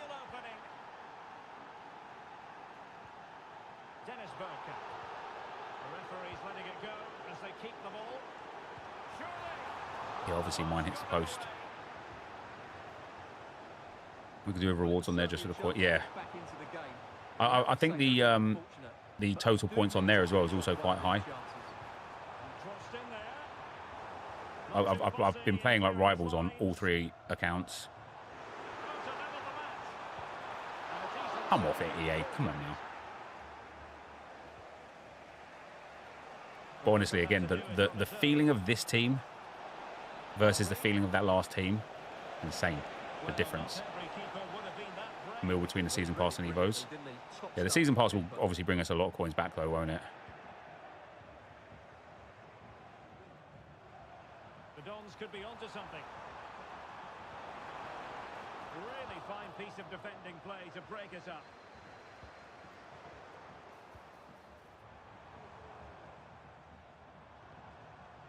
Yeah, obviously mine hits the post. We could do rewards on there just for the point. Yeah. I think the total points on there as well is also quite high. I've been playing like rivals on all 3 accounts. I'm off it, EA. Come on now. But honestly, again, the feeling of this team versus the feeling of that last team, insane. The difference. Mill between the season pass and Evos. Yeah, the season pass will obviously bring us a lot of coins back though, won't it? The Dons could be onto something. Really fine piece of defending play to break us up.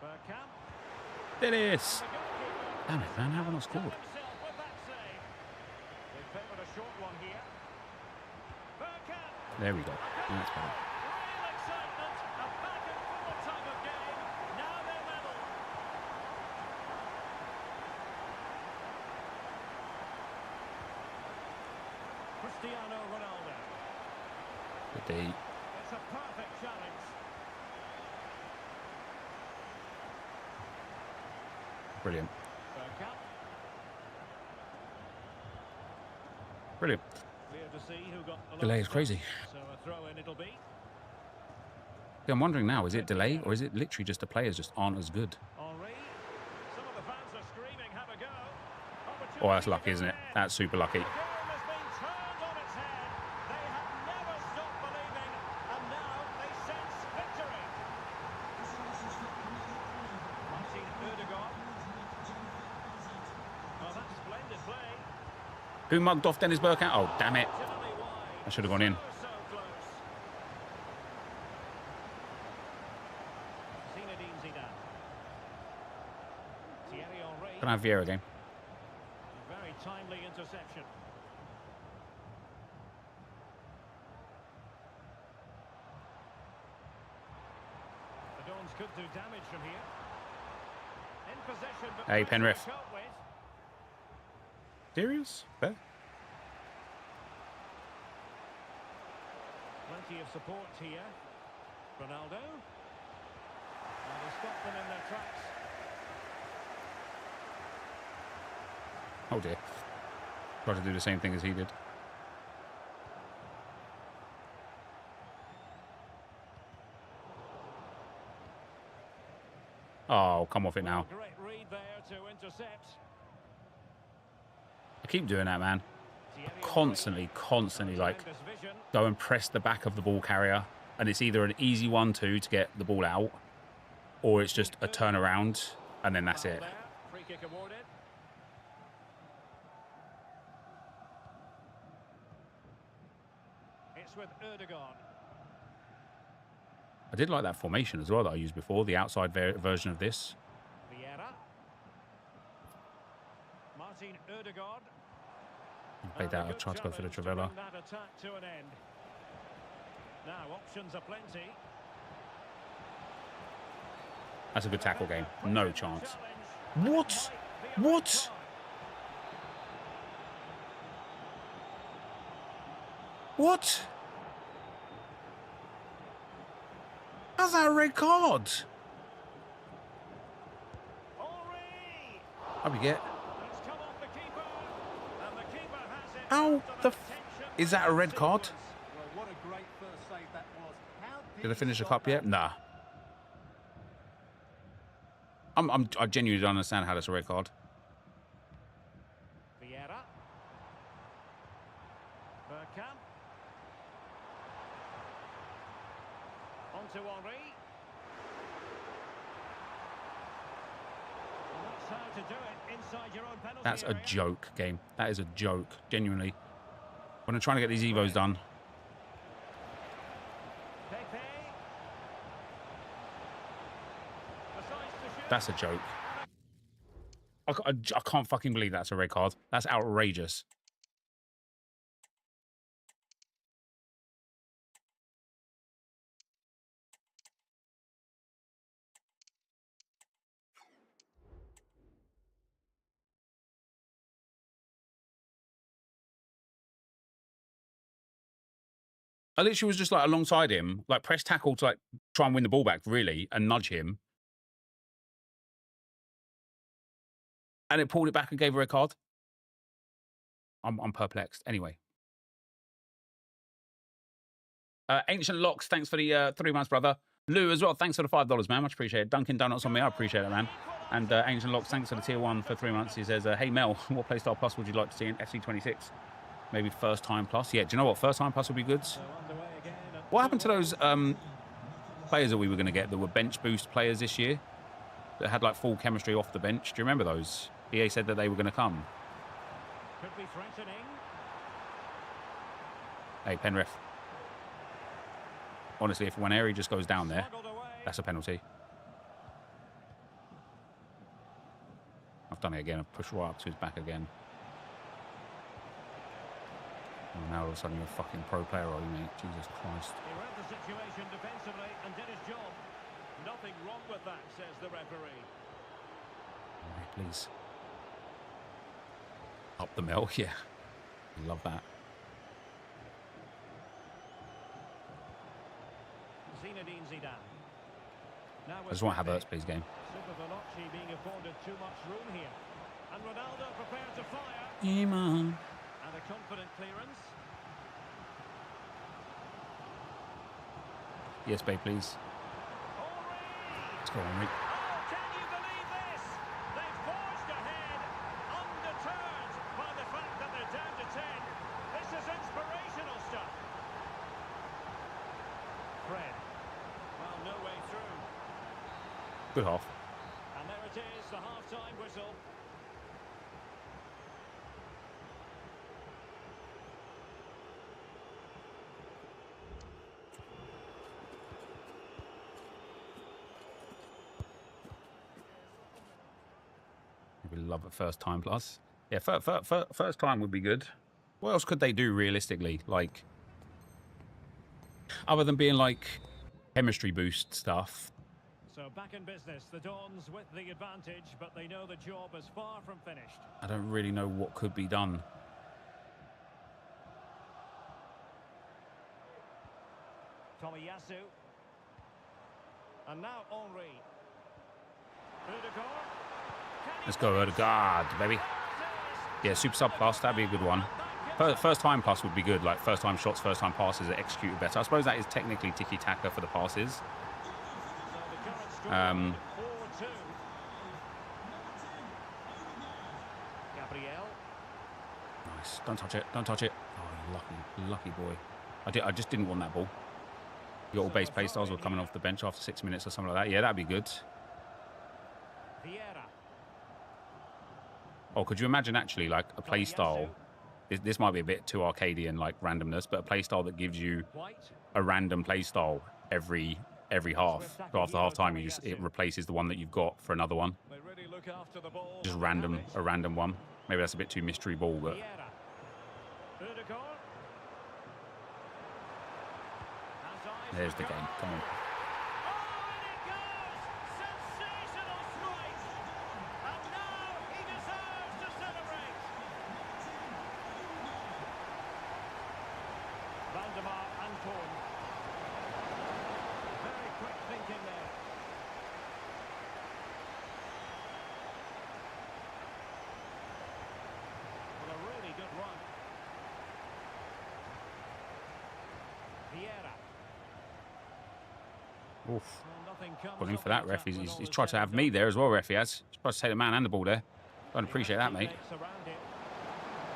Bergkamp. Dennis! Damn it, man, how have I not scored? There we go. That's better. Cristiano Ronaldo. Good day. It's a perfect challenge. Brilliant. Bergkamp. Brilliant. Clear to see who got the Delay is crazy. So a throw in it'll be. Yeah, I'm wondering now, is it delay or is it literally just the players just aren't as good? Henri. Some of the fans are screaming, have a go. Oh, that's lucky, isn't it? That's super lucky. The game has been turned on its head. They have never stopped believing, and now they sense victory. Martin Ødegaard. Oh, that's splendid play. Who mugged off Dennis Bergkamp? Oh, damn it. Generally wide. I should have gone in. So close. Zinedine Zidane. Thierry Henry. Can I have Vieira again? A very timely interception. The Dons could do damage from here. In possession, but Hey, Penrith. cope with. Serious? Fair. Plenty of support here. Ronaldo. And he stopped them in their tracks. Oh dear. Tried to do the same thing as he did. Oh, come off it now. Great read there to intercept. I keep doing that, man. Constantly, like, go and press the back of the ball carrier, and it's either an easy 1-2 to get the ball out, or it's just a turnaround, and then that's it. Free kick awarded. It's with Erdogan. I did like that formation as well that I used before, the outside version of this. Vieira. Martin Erdogan. Played that, I tried to go for the Travella. That attack to an end. Now options are plenty. That's a good tackle game. No chance. What? What? What? How's that a red card? How we get? How the f is that a red card? Well, what a great first save that was. How Did I finish the cup yet? Nah. I genuinely don't understand how that's a red card. Vieira. Bergkamp. On to Henry. And that's how to do it inside your own penalty That's a area. joke game. That is a joke, genuinely. When I'm trying to get these Evos done. Pepe. Decides to shoot. That's a joke. I can't fucking believe that's a red card. That's outrageous. I literally was just like alongside him, like press tackle to like try and win the ball back, really, and nudge him. And it pulled it back and gave her a card. I'm perplexed. Anyway. Ancient Locks, thanks for the 3 months, brother. Lou as well, thanks for the $5, man. Much appreciated. Dunkin' Donuts on me, I appreciate it, man. And Ancient Locks, thanks for the tier 1 for 3 months. He says, hey Mel, what playstyle plus would you like to see in FC26? Maybe first time plus. Yeah, do you know what? First time plus would be good. What happened to those players that we were going to get that were bench boost players this year? That had like full chemistry off the bench? Do you remember those? EA said that they were going to come. Could be threatening. Hey, Penrith. Honestly, if Waneri just goes down there, that's a penalty. I've done it again. I've pushed right up to his back again. And now all of a sudden you're a fucking pro player, are you, mate? Jesus Christ. He read the situation defensively and did his job. Nothing wrong with that, says the referee. Right, please. Up the mill, yeah. Love that. Zinedine Zidane. Now I just want Havertz, please, game. Super Veloci being afforded too much room here. And Ronaldo prepared to fire. Iman. And a confident clearance. Yes, babe, please. Let's go, Henry. Oh, can you believe this? They've forged ahead, undeterred by the fact that they're down to 10. This is inspirational stuff. Fred. Well, no way through. Good half. And there it is, the half-time whistle. We love it first time plus. Yeah, first time would be good. What else could they do realistically? Like, other than being like chemistry boost stuff. So So back in business, the Dons with the advantage, but they know the job is far from finished. I don't really know what could be done. Tomiyasu. And now Henry. Odegaard. Let's go, Odegaard, baby. Yeah, super sub plus, that'd be a good one. First time pass would be good, like first time shots, first time passes are executed better. I suppose that is technically tiki-taka for the passes. Gabriel. Nice. Don't touch it. Don't touch it. Oh, you lucky boy. I just didn't want that ball. You got all base play styles were coming off the bench after 6 minutes or something like that. Yeah, that'd be good. Vieira. Oh, could you imagine actually like a play style? This might be a bit too Arcadian, like randomness, but a play style that gives you White. a random play style every half. So after half time, it replaces the one that you've got for another one. They really look after the ball. Just a random one. Maybe that's a bit too mystery ball, but Vieira. Odegaard. Has eyes there's for the game. Come on. Oh, and it goes! Sensational strike! And now he deserves to celebrate! Valdemar Anton. Very quick thinking there. Well, a really good run. Vieira. Oof. Well, nothing comes Looking of for that, the ref. attack when He's all is tried to said have and me done. there as well, ref. He has. He's tried to take the man and the ball there. Don't appreciate that, mate. Teammates around him.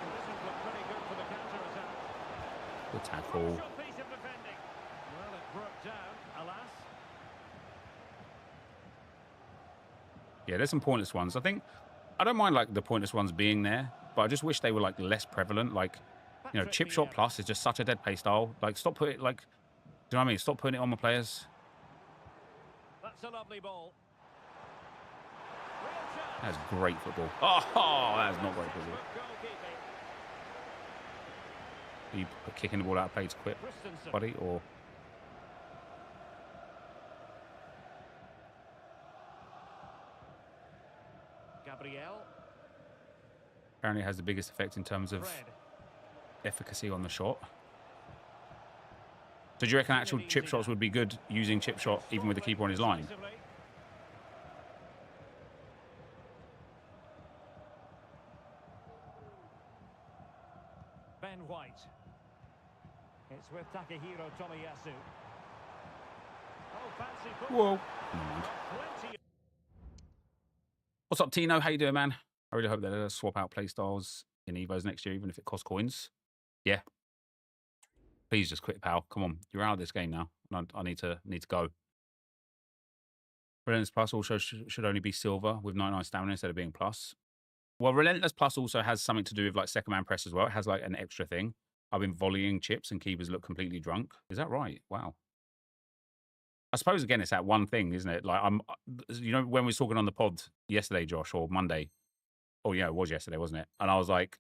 Conditions look pretty good for the counter-attack. Good tackle. Crucial piece of defending. Well, it broke down, alas. Yeah, there's some pointless ones. I don't mind like the pointless ones being there, but I just wish they were like less prevalent. Like, you know, Patrick chip shot Vieira. plus is just such a dead play style. Like, stop putting like, do you know what I mean? Stop putting it on my players. That's a lovely ball. Real chance. That's great football. Oh, that's not great football. Good goalkeeping. Are you kicking the ball out of play to quit, Christensen. buddy, or Gabriel. apparently it has the biggest effect in terms of Fred. efficacy on the shot. So do you reckon actual chip shots would be good using chip shot even with the keeper on his line? Decisively. Ben White. It's with Takehiro Tomiyasu. Oh, fancy football. Whoa. Never mind. Plenty. What's up, Tino? How you doing, man? I really hope that they'll swap out play styles in Evos next year, even if it costs coins. Yeah. Please just quit, pal. Come on, you're out of this game now. I need to go. Relentless Plus also should only be silver with 99 stamina instead of being plus. Well, Relentless Plus also has something to do with like second man press as well. It has like an extra thing. I've been volleying chips and keepers look completely drunk. Is that right? Wow. I suppose again it's that one thing, isn't it? Like you know, when we were talking on the pod yesterday, Josh, or Monday. Oh yeah, it was yesterday, wasn't it? And I was like,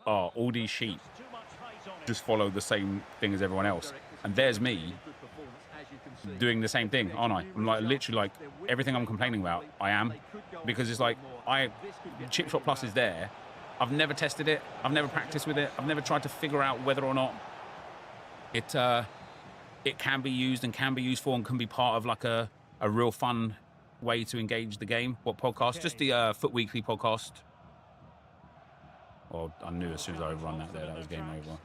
oh, all these sheep Too much height on it. just follow the same thing as everyone else. And there's me doing the same thing, aren't I? I'm like literally like everything I'm complaining about, I am. Because it's like chip shot plus is there. I've never tested it. I've never practiced with it. I've never tried to figure out whether or not it can be used and can be used for and can be part of like a real fun way to engage the game. What podcast? Just the Foot Weekly podcast. Well, I knew as soon as I overrun that there, that was game over.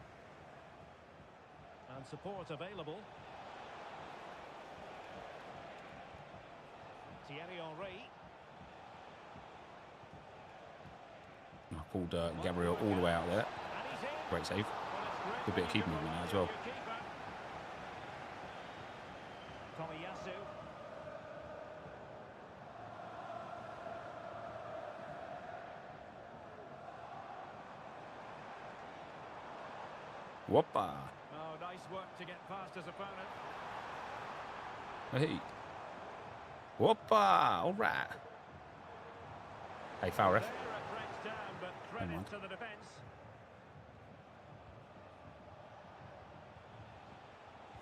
And support available. Thierry Henry. I pulled Gabriel all the way out there. And he's in. Great save. Well, it's Good bit of keeping movement there as well. Tomiyasu. Whoppa. Oh, nice work to get past his opponent. Hey. Whoppa. All right. Hey, foul ref. There it breaks down, but Never mind. credit to the defence.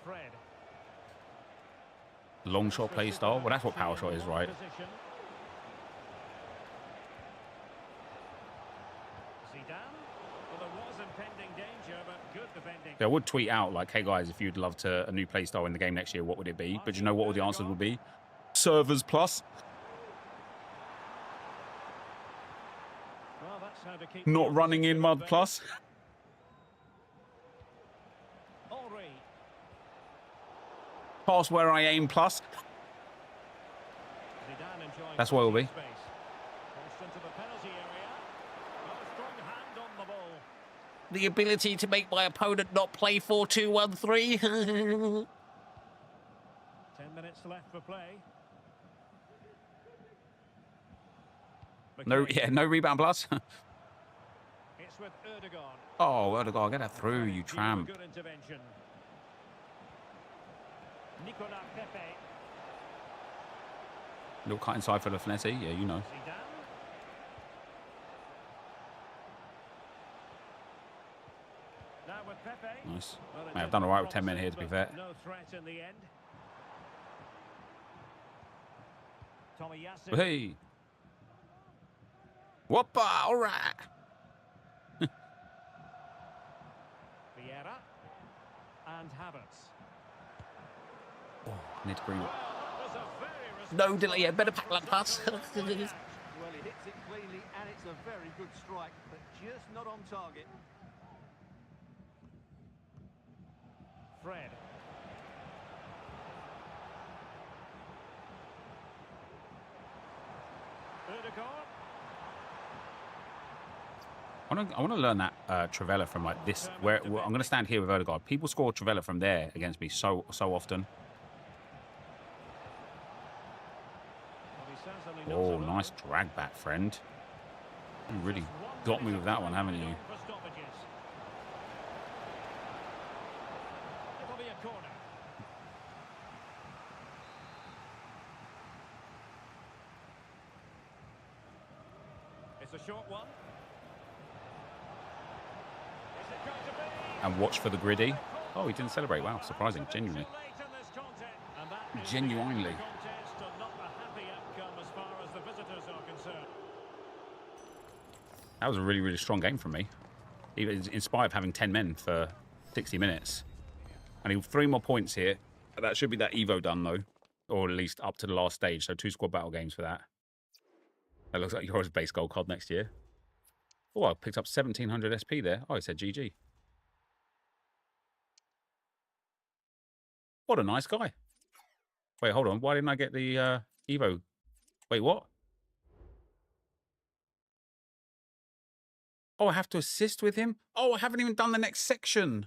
Fred. Long shot play style. Well, that's what power shot is, right? I would tweet out like, hey guys, if you'd love to a new play style in the game next year, what would it be? But you know what all the answers would be? Servers plus. Not running in mud plus. Pass where I aim plus. That's what it will be. The ability to make my opponent not play 4-2-1-3. 10 minutes left for play. No, yeah, no rebound plus. It's with Erdogan. Oh, Erdogan, get that through, you tramp. Good intervention. Nicolas Pepe. Little cut inside for the Finetti, yeah, you know. Now with Pepe. Nice. I've done all right with 10 men here, to be fair. No threat in the end. Tommy Yasin. Hey. Whoppa, all right. Vieira and Havertz. Oh, need to bring it. Well, that was a very No delay, yeah, better pack that pass. Well, he hits it cleanly, and it's a very good strike, but just not on target. Fred. Erdogan. I want to learn that Trivella from like this. Where I'm going to stand here with Erdogan. People score Trivella from there against me so often. Oh, nice drag back, friend. You really got me with that one, haven't you? It'll be a corner. It's a short one. Is it going to be? And watch for the griddy. Oh, he didn't celebrate. Wow, surprising. Genuinely. Genuinely. That was a really, really strong game from me. Even in spite of having 10 men for 60 minutes. I need 3 more points here. That should be that Evo done, though. Or at least up to the last stage. So 2 squad battle games for that. That looks like yours base gold card next year. Oh, I picked up 1700 SP there. Oh, it said GG. What a nice guy. Wait, hold on. Why didn't I get the Evo? Wait, what? Oh, I have to assist with him? Oh, I haven't even done the next section.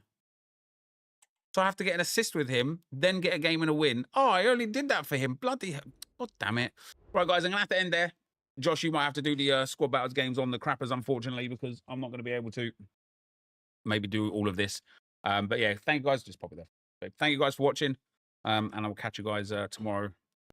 So I have to get an assist with him, then get a game and a win. Oh, I only did that for him. Bloody hell. God damn it. Right, guys, I'm going to have to end there. Josh, you might have to do the squad battles games on the crappers, unfortunately, because I'm not going to be able to maybe do all of this. But yeah, thank you guys. Just pop it there. Thank you guys for watching. And I will catch you guys tomorrow